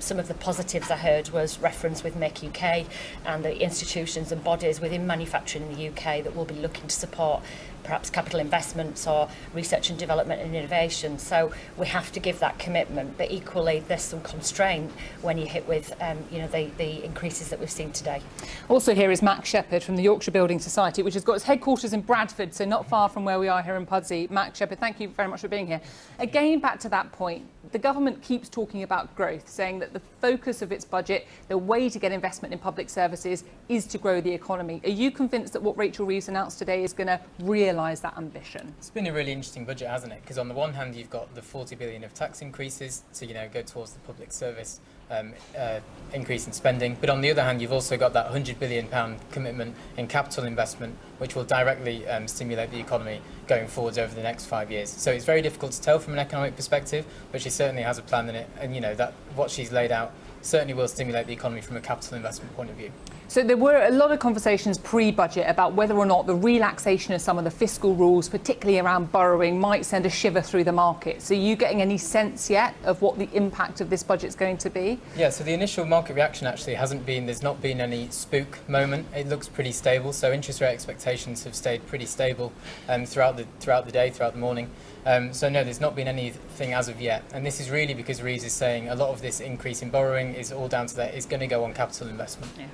Some of the positives I heard was reference with Make UK and the institutions and bodies within manufacturing in the UK that will be looking to support perhaps capital investments or research and development and innovation. So we have to give that commitment, but equally there's some constraint when you hit with the increases that we've seen today. Also here is Max Shepherd from the Yorkshire Building Society, which has got its headquarters in Bradford, so not far from where we are here in Pudsey. Max Shepherd, thank you very much for being here. Again, back to that point, the government keeps talking about growth, saying that the focus of its budget, the way to get investment in public services, is to grow the economy. Are you convinced that what Rachel Reeves announced today is going to realise that ambition? It's been a really interesting budget, hasn't it? Because on the one hand, you've got the 40 billion of tax increases to, go towards the public service increase in spending. But on the other hand, you've also got that £100 billion commitment in capital investment, which will directly stimulate the economy going forwards over the next 5 years. So it's very difficult to tell from an economic perspective, but she certainly has a plan in it. And, that what she's laid out certainly will stimulate the economy from a capital investment point of view. So there were a lot of conversations pre-budget about whether or not the relaxation of some of the fiscal rules, particularly around borrowing, might send a shiver through the market. So are you getting any sense yet of what the impact of this budget is going to be? Yeah, so the initial market reaction actually hasn't been, there's not been any spook moment. It looks pretty stable. So interest rate expectations have stayed pretty stable throughout the day, throughout the morning. So no, there's not been anything as of yet. And this is really because Reeves is saying a lot of this increase in borrowing is all down to that. It's going to go on capital investment. Yeah.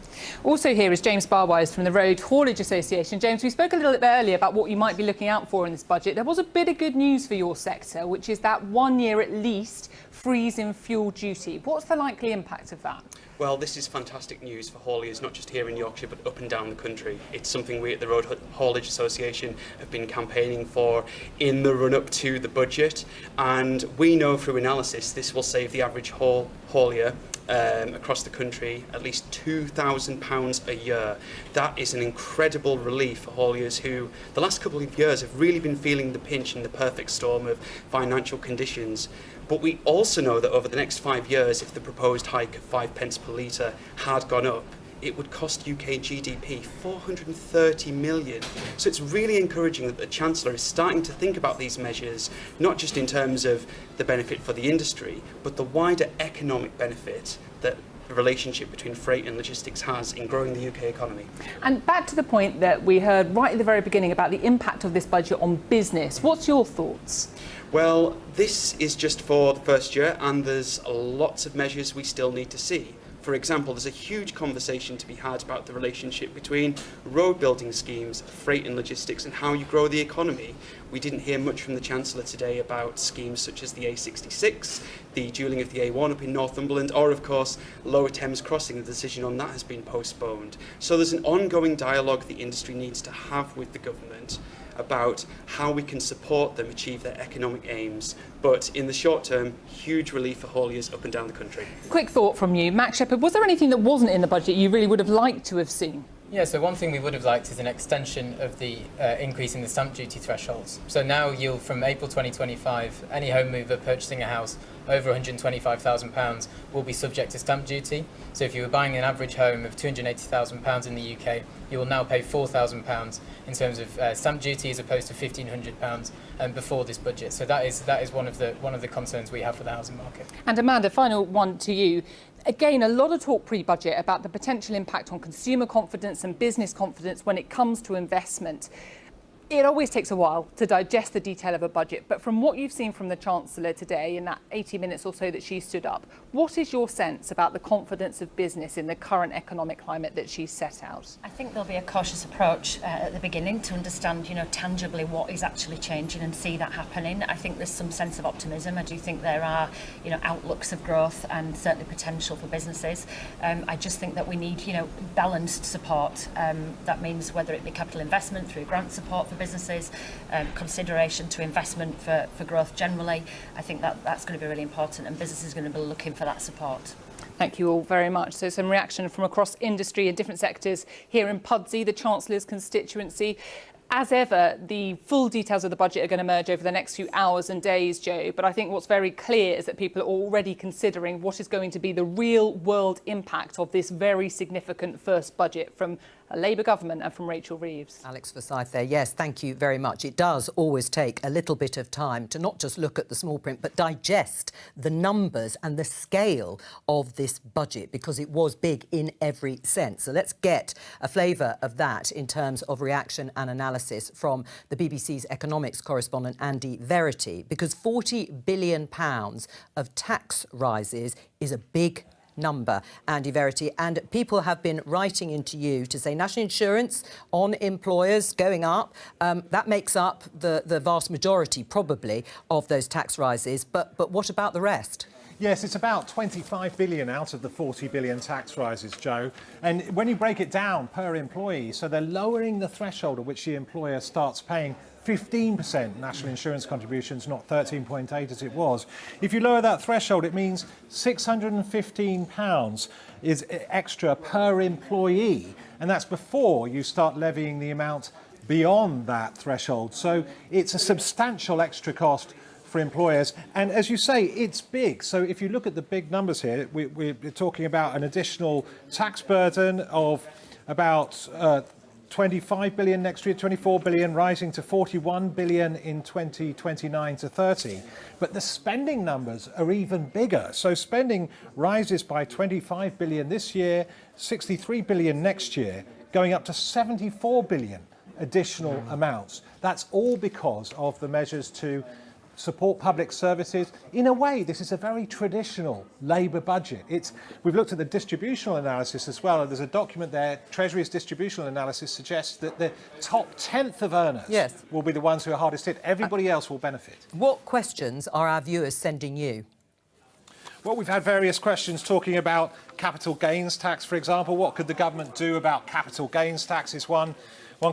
Also here is James Barwise from the Road Haulage Association. James, we spoke a little bit earlier about what you might be looking out for in this budget. There was a bit of good news for your sector, which is that 1 year at least freeze in fuel duty. What's the likely impact of that? Well, this is fantastic news for hauliers, not just here in Yorkshire, but up and down the country. It's something we at the Road Haulage Association have been campaigning for in the run-up to the budget. And we know through analysis this will save the average haulier across the country at least £2,000 a year. That is an incredible relief for hauliers who, the last couple of years, have really been feeling the pinch in the perfect storm of financial conditions. But we also know that over the next 5 years, if the proposed hike of 5 pence per litre had gone up, it would cost UK GDP 430 million. So it's really encouraging that the Chancellor is starting to think about these measures, not just in terms of the benefit for the industry, but the wider economic benefit that the relationship between freight and logistics has in growing the UK economy. And back to the point that we heard right at the very beginning about the impact of this budget on business. What's your thoughts? Well, this is just for the first year, and there's lots of measures we still need to see. For example, there's a huge conversation to be had about the relationship between road building schemes, freight and logistics, and how you grow the economy. We didn't hear much from the Chancellor today about schemes such as the A66, the dualling of the A1 up in Northumberland, or of course Lower Thames Crossing. The decision on that has been postponed. So there's an ongoing dialogue the industry needs to have with the government about how we can support them achieve their economic aims. But in the short term, huge relief for hauliers up and down the country. Quick thought from you, Max Shepherd. Was there anything that wasn't in the budget you really would have liked to have seen? Yeah, so one thing we would have liked is an extension of the increase in the stamp duty thresholds. So now from April 2025, any home mover purchasing a house over £125,000 will be subject to stamp duty. So if you were buying an average home of £280,000 in the UK, you will now pay £4,000 in terms of stamp duty as opposed to £1,500 before this budget. So that is one of the concerns we have for the housing market. And Amanda, final one to you. Again, a lot of talk pre-budget about the potential impact on consumer confidence and business confidence when it comes to investment. It always takes a while to digest the detail of a budget, but from what you've seen from the Chancellor today in that 80 minutes or so that she stood up, what is your sense about the confidence of business in the current economic climate that she's set out? I think there'll be a cautious approach at the beginning to understand, tangibly what is actually changing and see that happening. I think there's some sense of optimism. I do think there are, outlooks of growth and certainly potential for businesses. I just think that we need, balanced support. That means whether it be capital investment through grant support for businesses, consideration to investment for growth generally. I think that's going to be really important, and businesses are going to be looking for that support. Thank you all very much. So some reaction from across industry and different sectors here in Pudsey, the Chancellor's constituency. As ever, the full details of the budget are going to emerge over the next few hours and days, Joe. But I think what's very clear is that people are already considering what is going to be the real world impact of this very significant first budget from a Labour government and from Rachel Reeves. Alex Forsyth there. Yes, thank you very much. It does always take a little bit of time to not just look at the small print, but digest the numbers and the scale of this budget, because it was big in every sense. So let's get a flavour of that in terms of reaction and analysis from the BBC's economics correspondent Andy Verity, because £40 billion of tax rises is a big number, Andy Verity, and people have been writing into you to say national insurance on employers going up. That makes up the vast majority, probably, of those tax rises. But what about the rest? Yes, it's about 25 billion out of the 40 billion tax rises, Joe. And when you break it down per employee, so they're lowering the threshold at which the employer starts paying 15% national insurance contributions, not 13.8 as it was. If you lower that threshold, it means £615 is extra per employee, and that's before you start levying the amount beyond that threshold. So it's a substantial extra cost for employers, and as you say, it's big. So if you look at the big numbers here, we're talking about an additional tax burden of about 25 billion next year, 24 billion, rising to 41 billion in 2029 to 30. But the spending numbers are even bigger. So spending rises by 25 billion this year, 63 billion next year, going up to 74 billion additional amounts. That's all because of the measures to support public services. In a way, this is a very traditional Labour budget. We've looked at the distributional analysis as well, and there's a document there, Treasury's distributional analysis suggests that the top 10th of earners will be the ones who are hardest hit. Everybody else will benefit. What questions are our viewers sending you? Well, we've had various questions talking about capital gains tax, for example. What could the government do about capital gains tax is one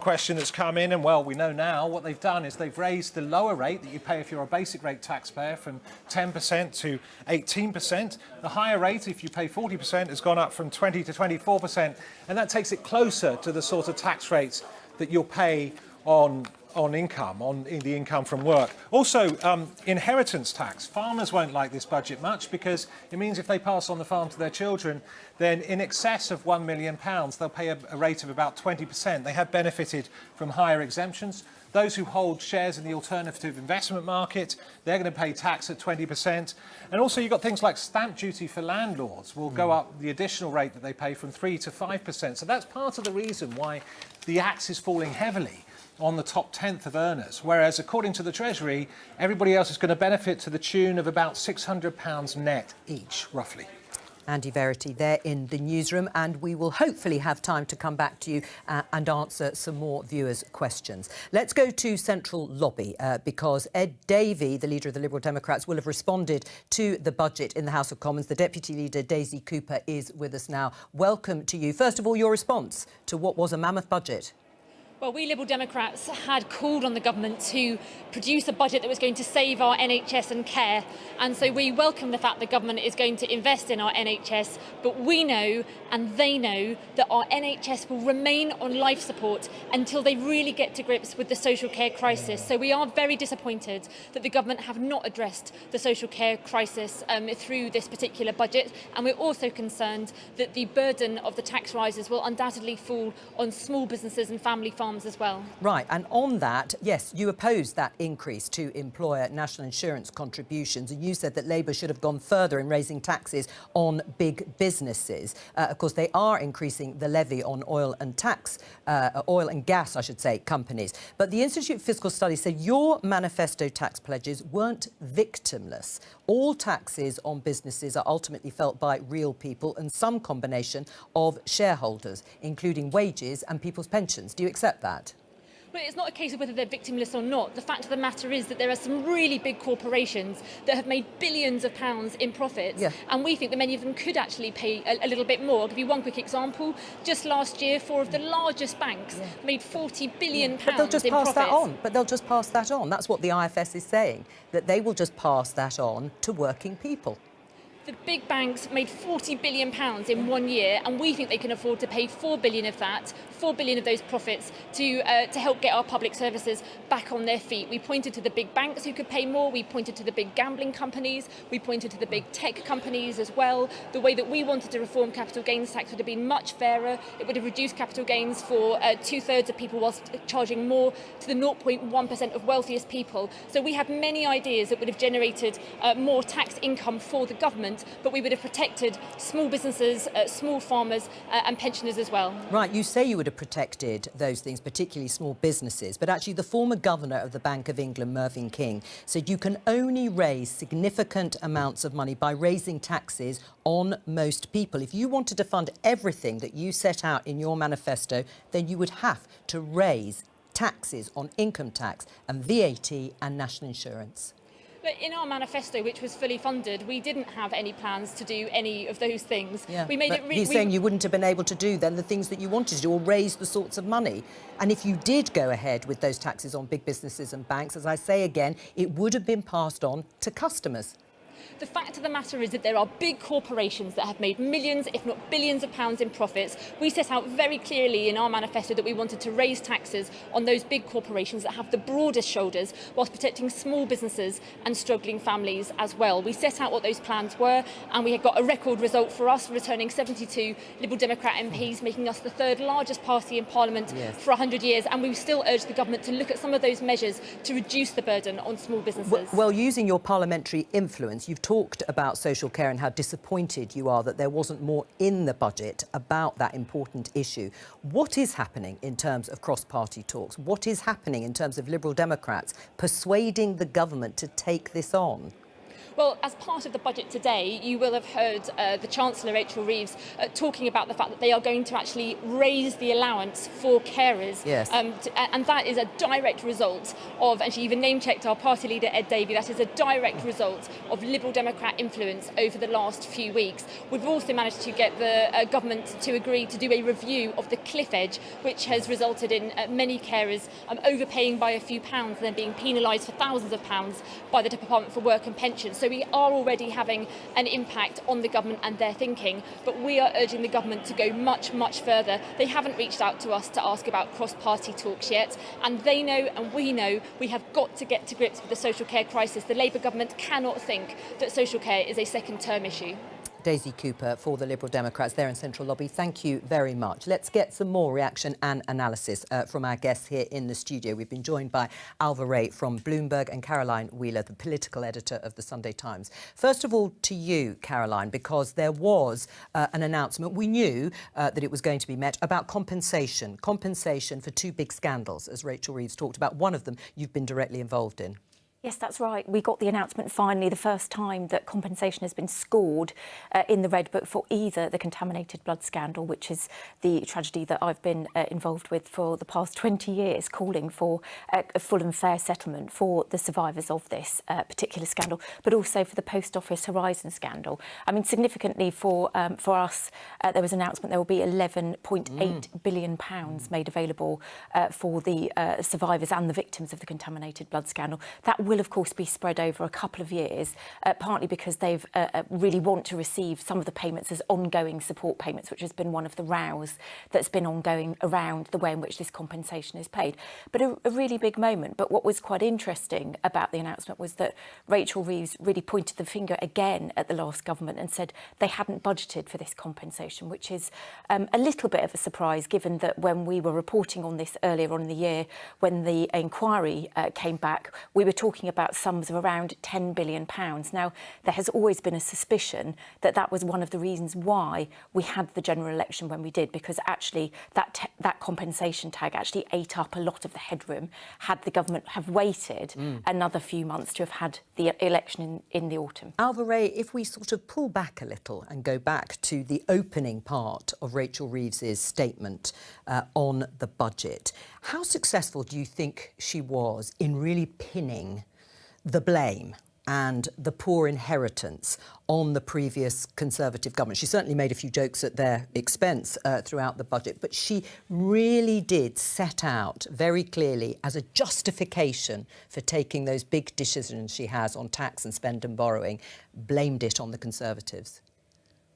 question that's come in, and well, we know now what they've done is they've raised the lower rate that you pay if you're a basic rate taxpayer from 10% to 18%. The higher rate, if you pay 40%, has gone up from 20 to 24%, and that takes it closer to the sort of tax rates that you'll pay on income, in the income from work. Also, inheritance tax. Farmers won't like this budget much because it means if they pass on the farm to their children, then in excess of £1 million, they'll pay a rate of about 20%. They have benefited from higher exemptions. Those who hold shares in the alternative investment market, they're going to pay tax at 20%. And also you've got things like stamp duty for landlords will go up the additional rate that they pay from 3 to 5%. So that's part of the reason why the axe is falling heavily on the top 10th of earners, whereas according to the Treasury, everybody else is going to benefit to the tune of about £600 net each, roughly. Andy Verity there in the newsroom, and we will hopefully have time to come back to you and answer some more viewers' questions. Let's go to Central Lobby because Ed Davey, the leader of the Liberal Democrats, will have responded to the budget in the House of Commons. The Deputy Leader, Daisy Cooper, is with us now. Welcome to you. First of all, your response to what was a mammoth budget. Well, we Liberal Democrats had called on the government to produce a budget that was going to save our NHS and care. And so we welcome the fact the government is going to invest in our NHS. But we know, and they know, that our NHS will remain on life support until they really get to grips with the social care crisis. So we are very disappointed that the government have not addressed the social care crisis through this particular budget. And we're also concerned that the burden of the tax rises will undoubtedly fall on small businesses and family farms as well. Right, and on that, yes, you opposed that increase to employer national insurance contributions, and you said that Labour should have gone further in raising taxes on big businesses. Of course, they are increasing the levy on oil and gas, I should say, companies. But the Institute of Fiscal Studies said your manifesto tax pledges weren't victimless. All taxes on businesses are ultimately felt by real people and some combination of shareholders, including wages and people's pensions. Do you accept that? But it's not a case of whether they're victimless or not. The fact of the matter is that there are some really big corporations that have made billions of pounds in profits, and we think that many of them could actually pay a little bit more. I'll give you one quick example. Just last year, 4 of the largest banks made £40 billion in profits. But they'll just pass that on. But they'll just pass that on. That's what the IFS is saying, that they will just pass that on to working people. The big banks made £40 billion in 1 year, and we think they can afford to pay £4 billion of that, £4 billion of those profits to help get our public services back on their feet. We pointed to the big banks who could pay more. We pointed to the big gambling companies. We pointed to the big tech companies as well. The way that we wanted to reform capital gains tax would have been much fairer. It would have reduced capital gains for 2/3 of people whilst charging more to the 0.1% of wealthiest people. So we had many ideas that would have generated more tax income for the government, but we would have protected small businesses, small farmers and pensioners as well. Right, you say you would have protected those things, particularly small businesses, but actually the former governor of the Bank of England, Mervyn King, said you can only raise significant amounts of money by raising taxes on most people. If you wanted to fund everything that you set out in your manifesto, then you would have to raise taxes on income tax and VAT and national insurance. But in our manifesto, which was fully funded, we didn't have any plans to do any of those things. We made it he's saying you wouldn't have been able to do then the things that you wanted to do or raise the sorts of money. And if you did go ahead with those taxes on big businesses and banks, as I say again, it would have been passed on to customers. The fact of the matter is that there are big corporations that have made millions, if not billions of pounds in profits. We set out very clearly in our manifesto that we wanted to raise taxes on those big corporations that have the broadest shoulders, whilst protecting small businesses and struggling families as well. We set out what those plans were, and we had got a record result for us, returning 72 Liberal Democrat MPs, making us the 3rd largest party in Parliament for 100 years. And we still urge the government to look at some of those measures to reduce the burden on small businesses. Well, using your parliamentary influence, you've talked about social care and how disappointed you are that there wasn't more in the budget about that important issue. What is happening in terms of cross-party talks? What is happening in terms of Liberal Democrats persuading the government to take this on? Well, as part of the budget today, you will have heard the Chancellor, Rachel Reeves, talking about the fact that they are going to actually raise the allowance for carers. Yes. And that is a direct result of, and she even name-checked our party leader, Ed Davey, that is a direct result of Liberal Democrat influence over the last few weeks. We've also managed to get the government to agree to do a review of the cliff edge, which has resulted in many carers overpaying by a few pounds and then being penalised for thousands of pounds by the Department for Work and Pensions. So we are already having an impact on the government and their thinking, but we are urging the government to go much, much further. They haven't reached out to us to ask about cross-party talks yet, and they know and we know we have got to get to grips with the social care crisis. The Labour government cannot think that social care is a second-term issue. Daisy Cooper for the Liberal Democrats there in Central Lobby. Thank you very much. Let's get some more reaction and analysis from our guests here in the studio. We've been joined by Alva Ray from Bloomberg and Caroline Wheeler, the political editor of the Sunday Times. First of all, to you, Caroline, because there was an announcement. We knew that it was going to be met about compensation for two big scandals, as Rachel Reeves talked about. One of them you've been directly involved in. Yes, that's right. We got the announcement finally, the first time that compensation has been scored in the Red Book for either the contaminated blood scandal, which is the tragedy that I've been involved with for the past 20 years, calling for a full and fair settlement for the survivors of this particular scandal, but also for the Post Office Horizon scandal. I mean, significantly for us, there was an announcement there will be £11.8 billion made available for the survivors and the victims of the contaminated blood scandal. That will, of course, be spread over a couple of years, partly because they've really want to receive some of the payments as ongoing support payments, which has been one of the rows that's been ongoing around the way in which this compensation is paid. But a really big moment. But what was quite interesting about the announcement was that Rachel Reeves really pointed the finger again at the last government and said they hadn't budgeted for this compensation, which is a little bit of a surprise, given that when we were reporting on this earlier on in the year, when the inquiry came back, we were talking about sums of around £10 billion. Now, there has always been a suspicion that that was one of the reasons why we had the general election when we did, because actually that compensation tag actually ate up a lot of the headroom had the government have waited another few months to have had the election in the autumn. Alva Ray, if we sort of pull back a little and go back to the opening part of Rachel Reeves's statement on the budget, how successful do you think she was in really pinning the blame and the poor inheritance on the previous Conservative government? She certainly made a few jokes at their expense throughout the budget, but she really did set out very clearly as a justification for taking those big decisions she has on tax and spend and borrowing, blamed it on the Conservatives.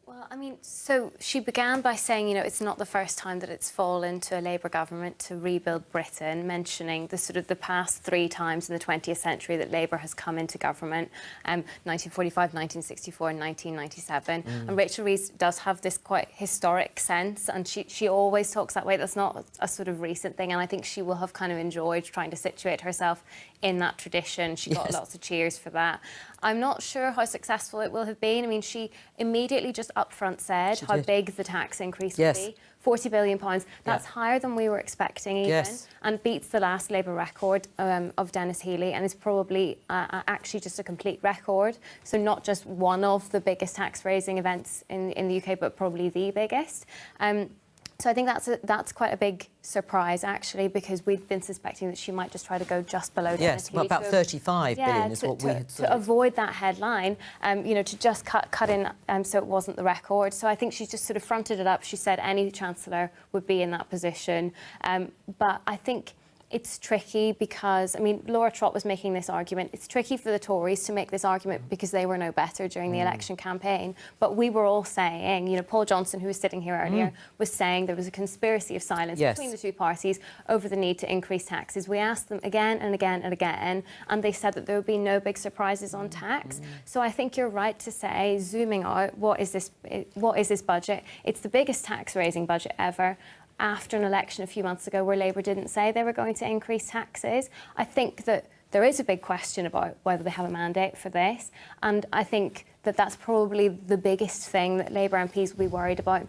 Well, I mean, so she began by saying, you know, it's not the first time that it's fallen to a Labour government to rebuild Britain, mentioning the sort of the past three times in the 20th century that Labour has come into government, 1945, 1964 and 1997. And Rachel Reeves does have this quite historic sense, and she always talks that way. That's not a sort of recent thing, and I think she will have kind of enjoyed trying to situate herself in that tradition. She got lots of cheers for that. I'm not sure how successful it will have been. I mean, she immediately just upfront said how big the tax increase would be. £40 billion. That's higher than we were expecting even, and beats the last Labour record of Dennis Healey, and is probably actually just a complete record. So not just one of the biggest tax-raising events in the UK, but probably the biggest. So I think that's quite a big surprise, actually, because we've been suspecting that she might just try to go just below Dennis Healey. Well, about 35 billion is what we had to avoid that headline, you know, to just cut in so it wasn't the record. So I think she just sort of fronted it up. She said any Chancellor would be in that position. But I think it's tricky because, I mean, Laura Trott was making this argument. It's tricky for the Tories to make this argument because they were no better during the election campaign. But we were all saying, you know, Paul Johnson, who was sitting here earlier, was saying there was a conspiracy of silence between the two parties over the need to increase taxes. We asked them again and again and again, and they said that there would be no big surprises on tax. So I think you're right to say, zooming out, what is this budget? It's the biggest tax-raising budget ever, after an election a few months ago where Labour didn't say they were going to increase taxes. I think that there is a big question about whether they have a mandate for this. And I think that that's probably the biggest thing that Labour MPs will be worried about.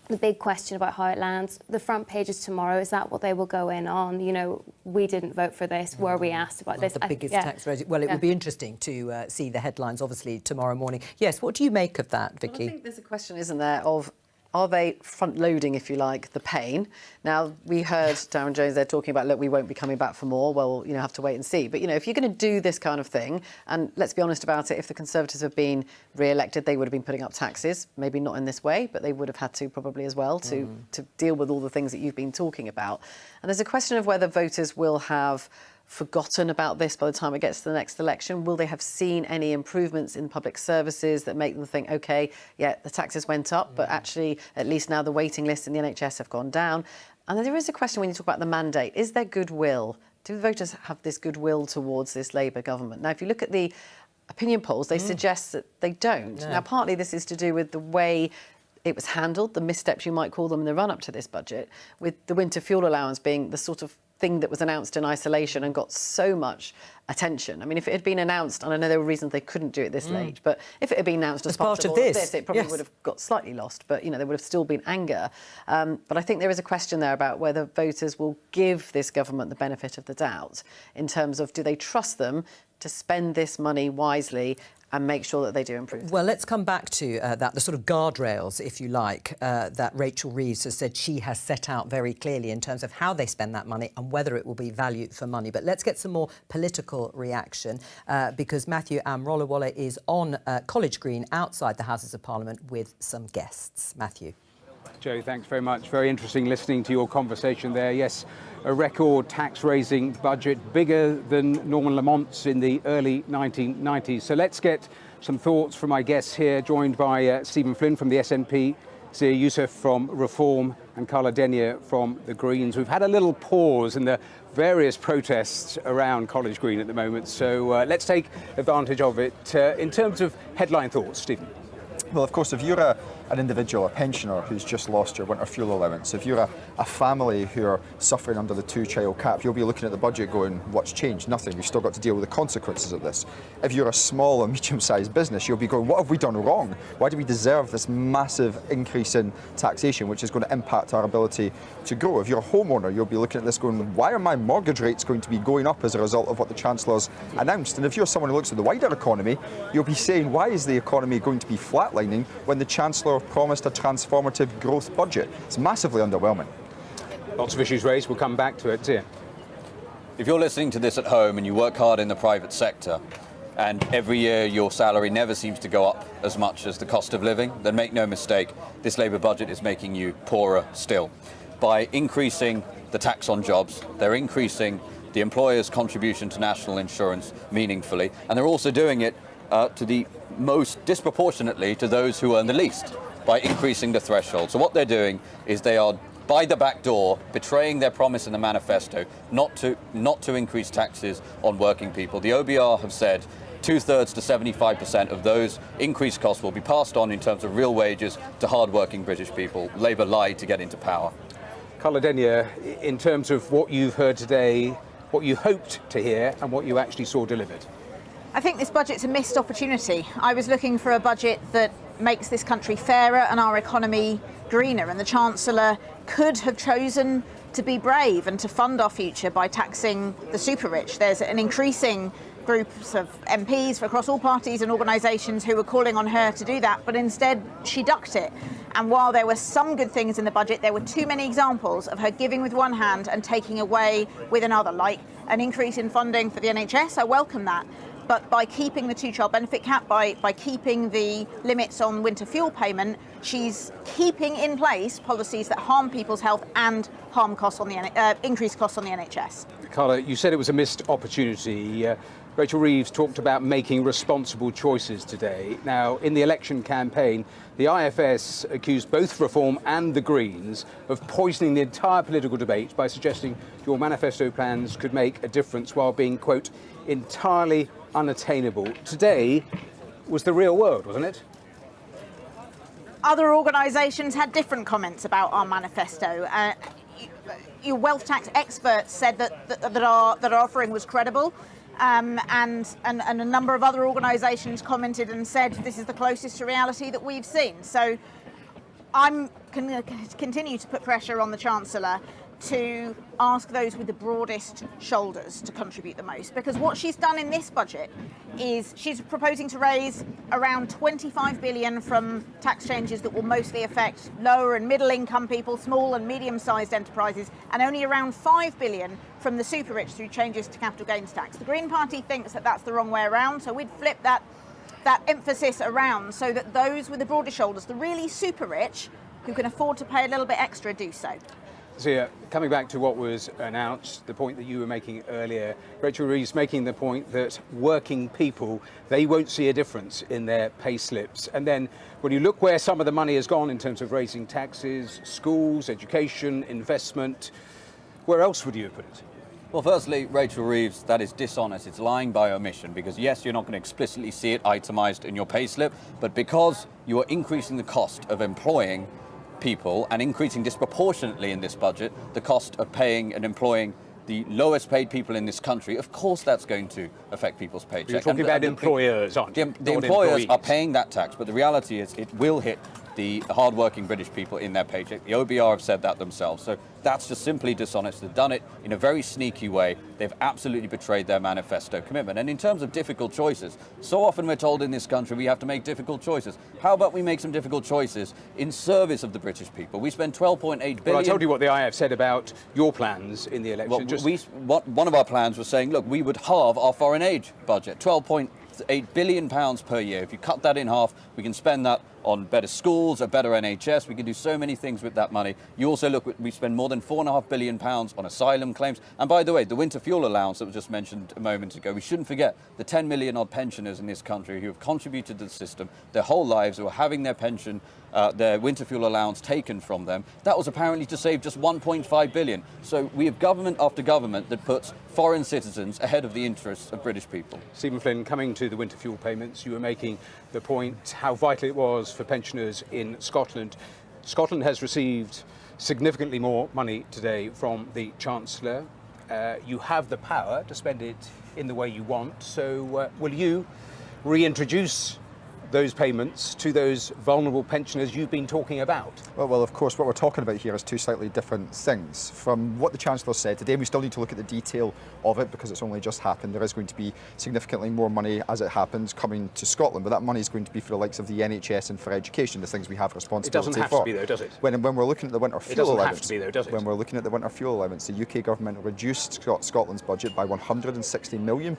The big question about how it lands. The front pages tomorrow, is that what they will go in on? You know, we didn't vote for this. Were we asked about this? The biggest tax raise. Well, it would be interesting to see the headlines, obviously, tomorrow morning. Yes, what do you make of that, Vicky? Well, I think there's a question, isn't there, of are they front-loading, if you like, the pain? Now, we heard Darren Jones there talking about, look, we won't be coming back for more. Well, you know, have to wait and see. But, you know, if you're going to do this kind of thing, and let's be honest about it, if the Conservatives have been re-elected, they would have been putting up taxes, maybe not in this way, but they would have had to probably as well to deal with all the things that you've been talking about. And there's a question of whether voters will have forgotten about this by the time it gets to the next election? Will they have seen any improvements in public services that make them think, OK, yeah, the taxes went up, but actually, at least now the waiting lists in the NHS have gone down? And then there is a question when you talk about the mandate. Is there goodwill? Do the voters have this goodwill towards this Labour government? Now, if you look at the opinion polls, they suggest that they don't. No. Now, partly this is to do with the way it was handled, the missteps you might call them in the run-up to this budget, with the winter fuel allowance being the sort of thing that was announced in isolation and got so much attention. I mean, if it had been announced, and I know there were reasons they couldn't do it this late, but if it had been announced as part of all of this, it probably would have got slightly lost, but, you know, there would have still been anger. But I think there is a question there about whether voters will give this government the benefit of the doubt in terms of, do they trust them to spend this money wisely and make sure that they do improve. Well, let's come back to that, the sort of guardrails, if you like, that Rachel Reeves has said she has set out very clearly in terms of how they spend that money and whether it will be value for money. But let's get some more political reaction because Matthew Amrolawala is on College Green outside the Houses of Parliament with some guests. Matthew. Joe, thanks very much. Very interesting listening to your conversation there. Yes, a record tax-raising budget, bigger than Norman Lamont's in the early 1990s. So let's get some thoughts from my guests here, joined by Stephen Flynn from the SNP, Zia Youssef from Reform, and Carla Denyer from the Greens. We've had a little pause in the various protests around College Green at the moment, so let's take advantage of it. In terms of headline thoughts, Stephen. Well, of course, if you're an individual, a pensioner who's just lost your winter fuel allowance, if you're a family who are suffering under the two-child cap, you'll be looking at the budget going, what's changed? Nothing. We've still got to deal with the consequences of this. If you're a small or medium-sized business, you'll be going, what have we done wrong? Why do we deserve this massive increase in taxation, which is going to impact our ability to grow? If you're a homeowner, you'll be looking at this going, why are my mortgage rates going to be going up as a result of what the Chancellor's announced? And if you're someone who looks at the wider economy, you'll be saying, why is the economy going to be flatlining when the Chancellor promised a transformative growth budget? It's massively underwhelming. Lots of issues raised. We'll come back to it. Zia. If you're listening to this at home and you work hard in the private sector and every year your salary never seems to go up as much as the cost of living, then make no mistake, this Labour budget is making you poorer still. By increasing the tax on jobs, they're increasing the employer's contribution to national insurance meaningfully, and they're also doing it to the most disproportionately to those who earn the least by increasing the threshold. So what they're doing is they are by the back door betraying their promise in the manifesto not to increase taxes on working people. The OBR have said 2/3 to 75% of those increased costs will be passed on in terms of real wages to hard-working British people. Labour lied to get into power. Carla Denyer, in terms of what you've heard today, what you hoped to hear and what you actually saw delivered. I think this budget's a missed opportunity. I was looking for a budget that makes this country fairer and our economy greener, and the Chancellor could have chosen to be brave and to fund our future by taxing the super rich. There's an increasing groups of MPs across all parties and organisations who were calling on her to do that, but instead she ducked it. And while there were some good things in the budget, there were too many examples of her giving with one hand and taking away with another, like an increase in funding for the NHS. I welcome that. But by keeping the two-child benefit cap, by keeping the limits on winter fuel payment, she's keeping in place policies that harm people's health and harm costs on the increased costs on the NHS. Carla, you said it was a missed opportunity. Rachel Reeves talked about making responsible choices today. Now, in the election campaign, the IFS accused both Reform and the Greens of poisoning the entire political debate by suggesting your manifesto plans could make a difference while being, quote, entirely unattainable. Today was the real world, wasn't it? Other organisations had different comments about our manifesto. Your wealth tax experts said that our offering was credible. and a number of other organisations commented and said this is the closest to reality that we've seen. So I'm going to continue to put pressure on the Chancellor to ask those with the broadest shoulders to contribute the most, because what she's done in this budget is she's proposing to raise around 25 billion from tax changes that will mostly affect lower and middle income people, small and medium-sized enterprises, and only around 5 billion from the super rich through changes to capital gains tax. The Green Party thinks that that's the wrong way around, so we'd flip that emphasis around so that those with the broader shoulders, the really super rich who can afford to pay a little bit extra, do so. Zia, coming back to what was announced, the point that you were making earlier, Rachel Reeves making the point that working people, they won't see a difference in their pay slips. And then when you look where some of the money has gone in terms of raising taxes, schools, education, investment, where else would you have put it? Well, firstly, Rachel Reeves, that is dishonest. It's lying by omission because, yes, you're not going to explicitly see it itemised in your payslip, but because you are increasing the cost of employing people and increasing disproportionately in this budget the cost of paying and employing the lowest paid people in this country, of course that's going to affect people's paycheck. You're talking about employers, aren't you? The employers are paying that tax, but the reality is it will hit the hard-working British people in their paycheck. The OBR have said that themselves. So that's just simply dishonest. They've done it in a very sneaky way. They've absolutely betrayed their manifesto commitment. And in terms of difficult choices, so often we're told in this country we have to make difficult choices. How about we make some difficult choices in service of the British people? We spend 12.8 billion. Well, I told you what the IF said about your plans in the election. One of our plans was saying, look, we would halve our foreign aid budget, £12.8 billion per year. If you cut that in half, we can spend that on better schools, a better NHS. We can do so many things with that money. You also look, we spend more than £4.5 billion on asylum claims. And by the way, the winter fuel allowance that was just mentioned a moment ago, we shouldn't forget the 10 million odd pensioners in this country who have contributed to the system their whole lives, who are having their pension, their winter fuel allowance taken from them. That was apparently to save just 1.5 billion. So we have government after government that puts foreign citizens ahead of the interests of British people. Stephen Flynn, coming to the winter fuel payments, you were making the point how vital it was for pensioners in Scotland. Scotland has received significantly more money today from the Chancellor. You have the power to spend it in the way you want. So will you reintroduce those payments to those vulnerable pensioners you've been talking about? Well, of course, what we're talking about here is two slightly different things. From what the Chancellor said today, we still need to look at the detail of it because it's only just happened. There is going to be significantly more money as it happens coming to Scotland, but that money is going to be for the likes of the NHS and for education, the things we have responsibility for. It doesn't have to be though, does it? When we're looking at the winter fuel allowance, it doesn't have to be though, does it? When we're looking at the winter fuel allowance, the UK government reduced Scotland's budget by £160 million,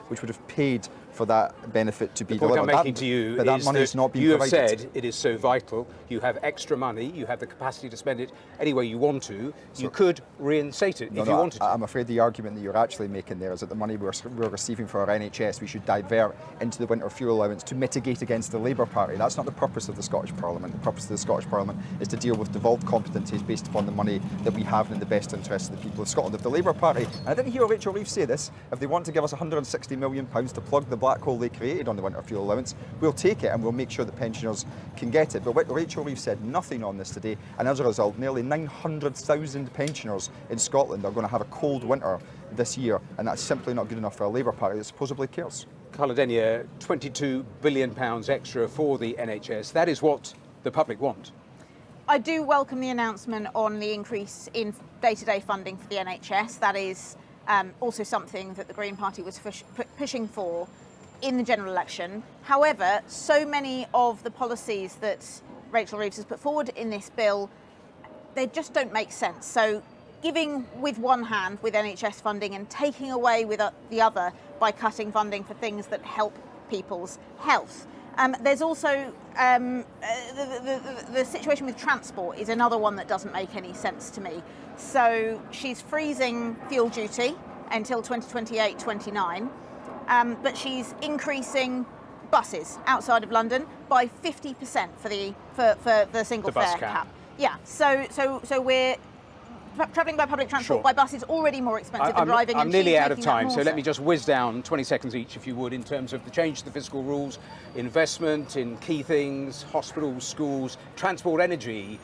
which would have paid for that benefit to be delivered. The point I'm making to you but that money is not being you provided. have said it is so vital. You have extra money. You have the capacity to spend it any way you want to. You could reinstate it if you wanted to. I'm afraid the argument that you're actually making there is that the money we're receiving for our NHS we should divert into the winter fuel allowance to mitigate against the Labour Party. That's not the purpose of the Scottish Parliament. The purpose of the Scottish Parliament is to deal with devolved competencies based upon the money that we have in the best interest of the people of Scotland. If the Labour Party, and I didn't hear Rachel Reeves say this, if they want to give us £160 million to plug the black hole they created on the winter fuel allowance, we'll take it and we'll make sure that pensioners can get it. But Rachel Reeves said nothing on this today, and as a result, nearly 900,000 pensioners in Scotland are going to have a cold winter this year, and that's simply not good enough for a Labour Party that supposedly cares. Carla Denyer, £22 billion extra for the NHS. That is what the public want. I do welcome the announcement on the increase in day-to-day funding for the NHS. That is also something that the Green Party was pushing for in the general election. However, so many of the policies that Rachel Reeves has put forward in this bill, they just don't make sense. So giving with one hand with NHS funding and taking away with the other by cutting funding for things that help people's health. There's also the situation with transport is another one that doesn't make any sense to me. So she's freezing fuel duty until 2028-29. But she's increasing buses outside of London by 50% for the single fare cap. Yeah, so we're travelling by public transport by bus is already more expensive than driving. I'm nearly out of time, so let me just whiz down 20 seconds each, if you would, in terms of the change to the fiscal rules, investment in key things, hospitals, schools, transport, energy.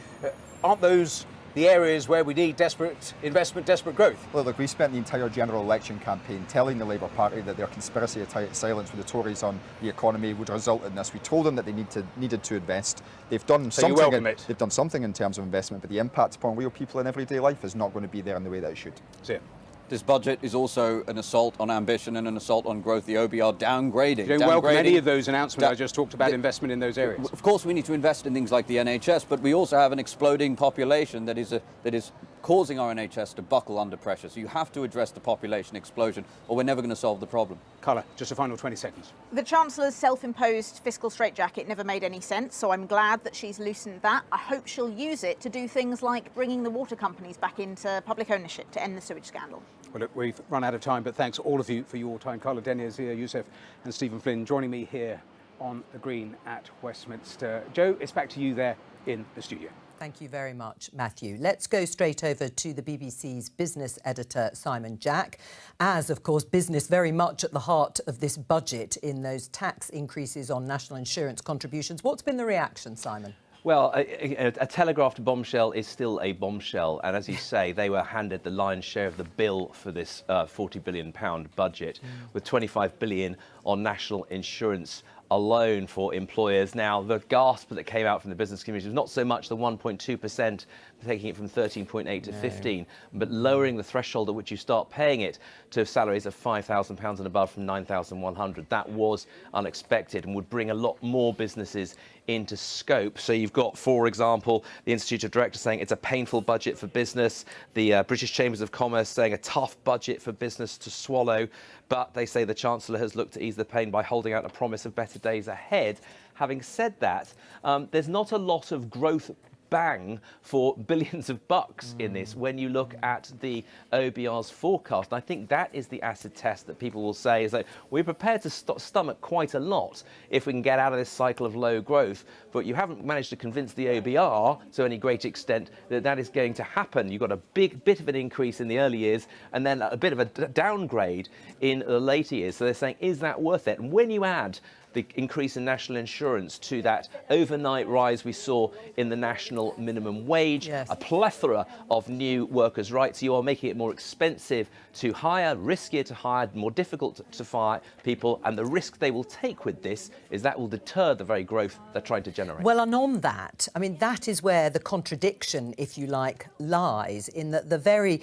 Aren't those the areas where we need desperate investment, desperate growth. Well, look, we spent the entire general election campaign telling the Labour Party that their conspiracy to silence with the Tories on the economy would result in this. We told them that they needed to invest. They've done So you welcome it? They've done something in terms of investment, but the impact upon real people in everyday life is not going to be there in the way that it should. See it. This budget is also an assault on ambition and an assault on growth. The OBR downgrading. You don't welcome any of those announcements I just talked about investment in those areas? Of course, we need to invest in things like the NHS, but we also have an exploding population that is causing our NHS to buckle under pressure. So you have to address the population explosion, or we're never going to solve the problem. Carla, just a final 20 seconds. The Chancellor's self-imposed fiscal straitjacket never made any sense, so I'm glad that she's loosened that. I hope she'll use it to do things like bringing the water companies back into public ownership to end the sewage scandal. Well, look, we've run out of time, but thanks all of you for your time. Carla Denny, Zia Youssef and Stephen Flynn joining me here on the Green at Westminster. Joe, it's back to you there in the studio. Thank you very much, Matthew. Let's go straight over to the BBC's business editor, Simon Jack. As, of course, business very much at the heart of this budget in those tax increases on national insurance contributions. What's been the reaction, Simon? Well, a telegraphed bombshell is still a bombshell. And as you say, they were handed the lion's share of the bill for this £40 billion budget, with £25 billion on national insurance alone for employers. Now, the gasp that came out from the business community was not so much the 1.2%, taking it from 13.8 to 15, but lowering the threshold at which you start paying it to salaries of £5,000 and above from 9,100. That was unexpected and would bring a lot more businesses into scope. So you've got, for example, the Institute of Directors saying it's a painful budget for business, the British Chambers of Commerce saying a tough budget for business to swallow, but they say the Chancellor has looked to ease the pain by holding out a promise of better days ahead. Having said that, there's not a lot of growth bang for billions of bucks in this when you look at the OBR's forecast. And I think that is the acid test that people will say is that we're prepared to stomach quite a lot if we can get out of this cycle of low growth, but you haven't managed to convince the OBR to any great extent that that is going to happen. You've got a big bit of an increase in the early years and then a bit of a downgrade in the later years. So they're saying, is that worth it? And when you add the increase in national insurance to that overnight rise we saw in the national minimum wage, a plethora of new workers' rights. You are making it more expensive to hire, riskier to hire, more difficult to fire people, and the risk they will take with this is that will deter the very growth they're trying to generate. Well, and on that, I mean, that is where the contradiction, if you like, lies, in that the very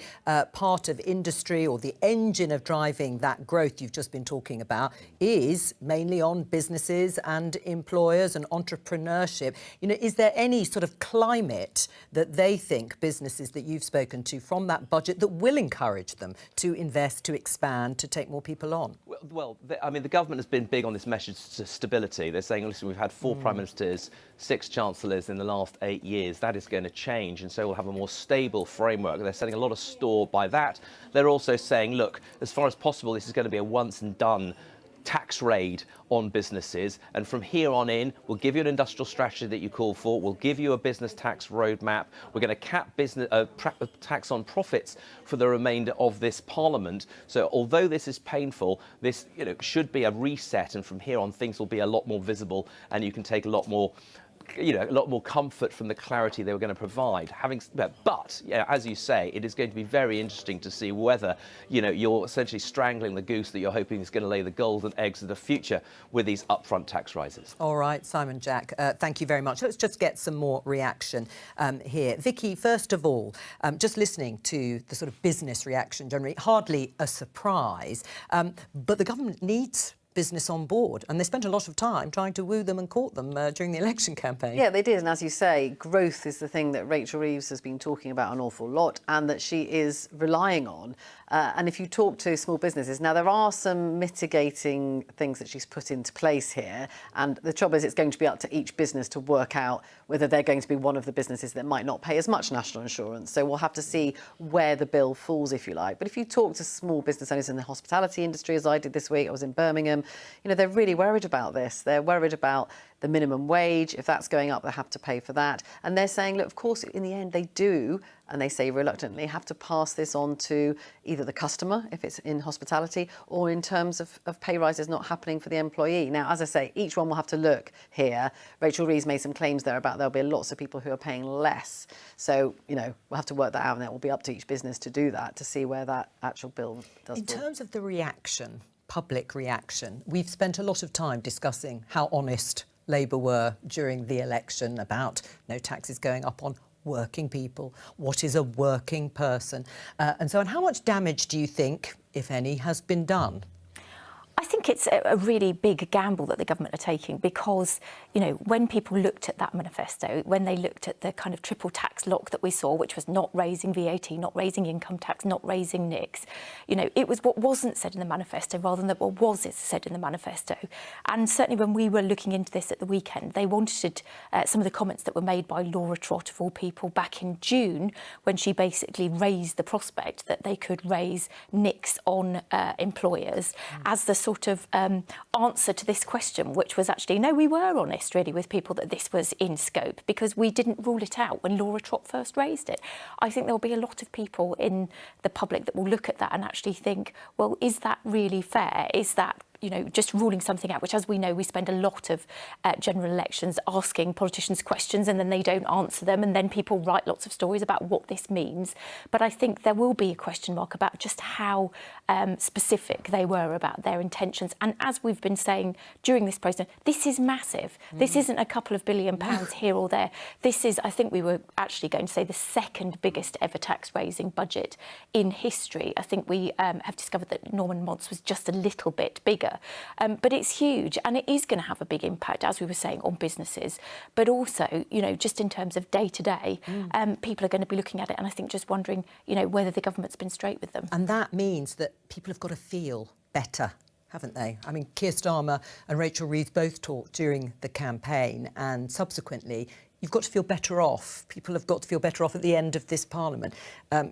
part of industry or the engine of driving that growth you've just been talking about is mainly on businesses and employers and entrepreneurship. You know, is there any sort of climate that they think, businesses that you've spoken to from that budget, that will encourage them to invest, to expand, to take more people on? Well, I mean, the government has been big on this message to stability. They're saying, listen, we've had 4 prime ministers, 6 chancellors in the last 8 years. That is going to change, and so we'll have a more stable framework. They're setting a lot of store by that. They're also saying, look, as far as possible, this is going to be a once and done tax raid on businesses, and from here on in we'll give you an industrial strategy that you call for, we'll give you a business tax roadmap, we're going to cap business tax on profits for the remainder of this parliament. So although this is painful, this should be a reset, and from here on things will be a lot more visible and you can take a lot more comfort from the clarity they were going to provide. But as you say, it is going to be very interesting to see whether you're essentially strangling the goose that you're hoping is going to lay the golden eggs of the future with these upfront tax rises. All right, Simon Jack, thank you very much. Let's just get some more reaction here. Vicky, first of all, just listening to the sort of business reaction generally, hardly a surprise, but the government needs business on board, and they spent a lot of time trying to woo them and court them during the election campaign. Yeah, they did, and as you say, growth is the thing that Rachel Reeves has been talking about an awful lot and that she is relying on. And if you talk to small businesses, now there are some mitigating things that she's put into place here, and the trouble is it's going to be up to each business to work out whether they're going to be one of the businesses that might not pay as much national insurance. So we'll have to see where the bill falls, if you like. But if you talk to small business owners in the hospitality industry, as I did this week, I was in Birmingham, him, you know, they're really worried about this. They're worried about the minimum wage. If that's going up, they have to pay for that. And they're saying, look, of course, in the end, they do, and they say reluctantly, have to pass this on to either the customer, if it's in hospitality, or in terms of pay rises not happening for the employee. Now, as I say, each one will have to look here. Rachel Reeves made some claims there about there'll be lots of people who are paying less. So, you know, we'll have to work that out, and it will be up to each business to do that, to see where that actual bill does. In terms of the reaction, public reaction, we've spent a lot of time discussing how honest Labour were during the election about no taxes going up on working people, what is a working person, and so on. How much damage do you think, if any, has been done? I think it's a really big gamble that the government are taking because, you know, when people looked at that manifesto, when they looked at the kind of triple tax lock that we saw, which was not raising VAT, not raising income tax, not raising NICs, you know, it was what wasn't said in the manifesto rather than what was said in the manifesto. And certainly when we were looking into this at the weekend, they wanted some of the comments that were made by Laura Trott, of all people, back in June, when she basically raised the prospect that they could raise NICs on employers as the sort of answer to this question, which was actually, no, we were honest really with people that this was in scope because we didn't rule it out when Laura Trott first raised it. I think there'll be a lot of people in the public that will look at that and actually think, well, is that really fair? Is that, you know, just ruling something out, which, as we know, we spend a lot of general elections asking politicians questions and then they don't answer them, and then people write lots of stories about what this means. But I think there will be a question mark about just how specific they were about their intentions. And as we've been saying during this process, this is massive. This isn't a couple of £1 billion here or there. This is, I think we were actually going to say, the second biggest ever tax-raising budget in history. I think we have discovered that Norman Mont's was just a little bit bigger. But it's huge, and it is going to have a big impact, as we were saying, on businesses, but also, you know, just in terms of day-to-day, people are going to be looking at it and I think just wondering, you know, whether the government's been straight with them. And that means that people have got to feel better, haven't they? I mean, Keir Starmer and Rachel Reeves both talked during the campaign, and subsequently you've got to feel better off. People have got to feel better off at the end of this Parliament.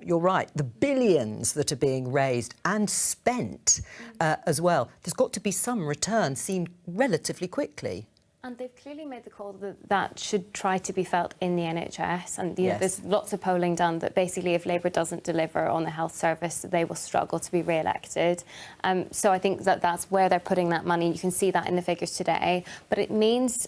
You're right, the billions that are being raised and spent as well, there's got to be some return seen relatively quickly. And they've clearly made the call that that should try to be felt in the NHS. And you know, there's lots of polling done that basically if Labour doesn't deliver on the health service, they will struggle to be re-elected. So I think that that's where they're putting that money. You can see that in the figures today. But it means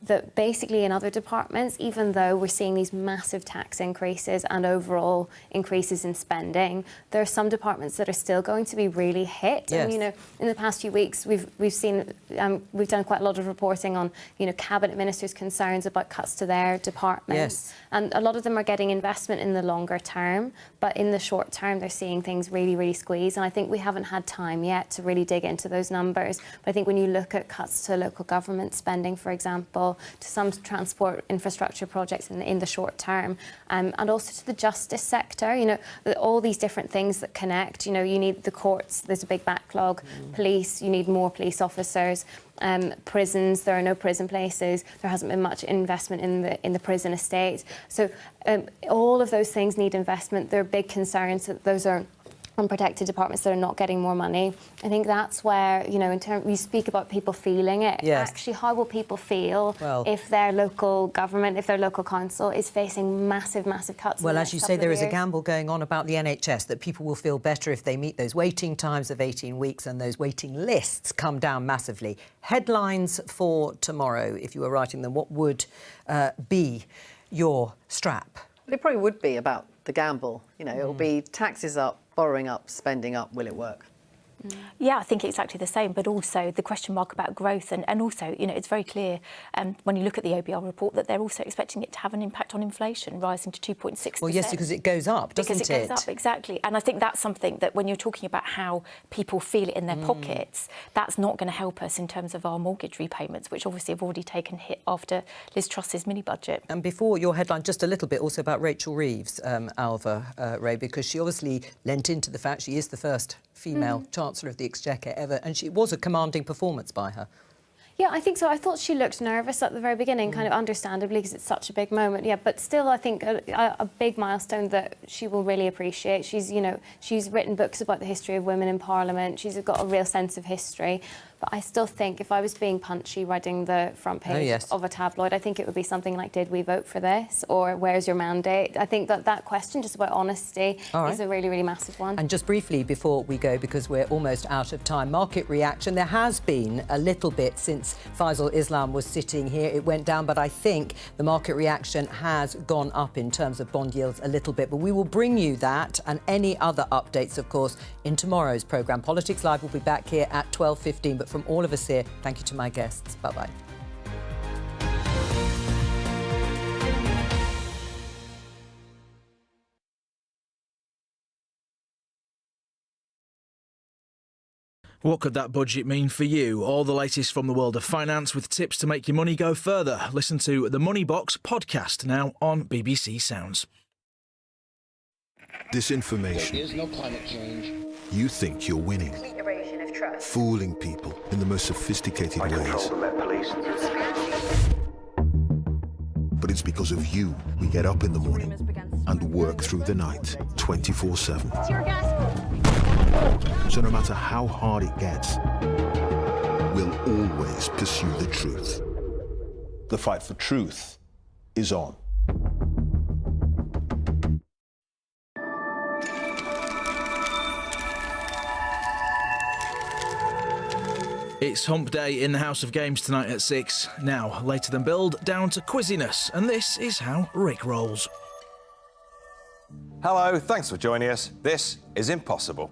that basically in other departments, even though we're seeing these massive tax increases and overall increases in spending, there are some departments that are still going to be really hit. Yes. And, you know, in the past few weeks, we've seen, we've done quite a lot of reporting on, you know, cabinet ministers' concerns about cuts to their departments. Yes. And a lot of them are getting investment in the longer term, but in the short term, they're seeing things really, really squeeze. And I think we haven't had time yet to really dig into those numbers. But I think when you look at cuts to local government spending, for example, to some transport infrastructure projects in the short term, and also to the justice sector, you know, all these different things that connect. You know, you need the courts, there's a big backlog, police, you need more police officers, prisons, there are no prison places, there hasn't been much investment in the prison estate. So all of those things need investment. There are big concerns that those are unprotected departments that are not getting more money. I think that's where, you know, in terms, we speak about people feeling it. Yes. Actually, how will people feel if their local government, if their local council is facing massive, massive cuts? Well, as you say, there is a gamble going on about the NHS, that people will feel better if they meet those waiting times of 18 weeks and those waiting lists come down massively. Headlines for tomorrow, if you were writing them, what would be your strap? It probably would be about the gamble. You know, it'll be taxes up, borrowing up, spending up. Will it work? Yeah, I think exactly the same, but also the question mark about growth. And also, you know, it's very clear when you look at the OBR report that they're also expecting it to have an impact on inflation, rising to 2.6%. Well, yes, because it goes up, doesn't it? Because it goes up, exactly. And I think that's something that when you're talking about how people feel it in their pockets, that's not going to help us in terms of our mortgage repayments, which obviously have already taken hit after Liz Truss's mini-budget. And before your headline, just a little bit also about Rachel Reeves, Alva, Ray, because she obviously lent into the fact she is the first female Chancellor of the Exchequer ever, and it was a commanding performance by her. Yeah, I think so. I thought she looked nervous at the very beginning, kind of understandably, because it's such a big moment. Yeah, but still, I think a big milestone that she will really appreciate. She's, you know, she's written books about the history of women in Parliament. She's got a real sense of history. But I still think if I was being punchy, writing the front page of a tabloid, I think it would be something like, did we vote for this? Or where's your mandate? I think that question just about honesty is a really, really massive one. And just briefly before we go, because we're almost out of time, market reaction. There has been a little bit since Faisal Islam was sitting here. It went down, but I think the market reaction has gone up in terms of bond yields a little bit. But we will bring you that and any other updates, of course, in tomorrow's programme. Politics Live will be back here at 12:15. But from all of us here, thank you to my guests. Bye-bye. What could that budget mean for you? All the latest from the world of finance with tips to make your money go further. Listen to the Money Box podcast now on BBC Sounds. Disinformation. There is no climate change. You think you're winning. Erosion of trust. Fooling people in the most sophisticated ways. But it's because of you we get up in the morning and work through the night 24/7. So no matter how hard it gets, we'll always pursue the truth. The fight for truth is on. It's Hump Day in the House of Games tonight at 6. Now, later than build, down to quizziness, and this is how Rick rolls. Hello, thanks for joining us. This is Impossible.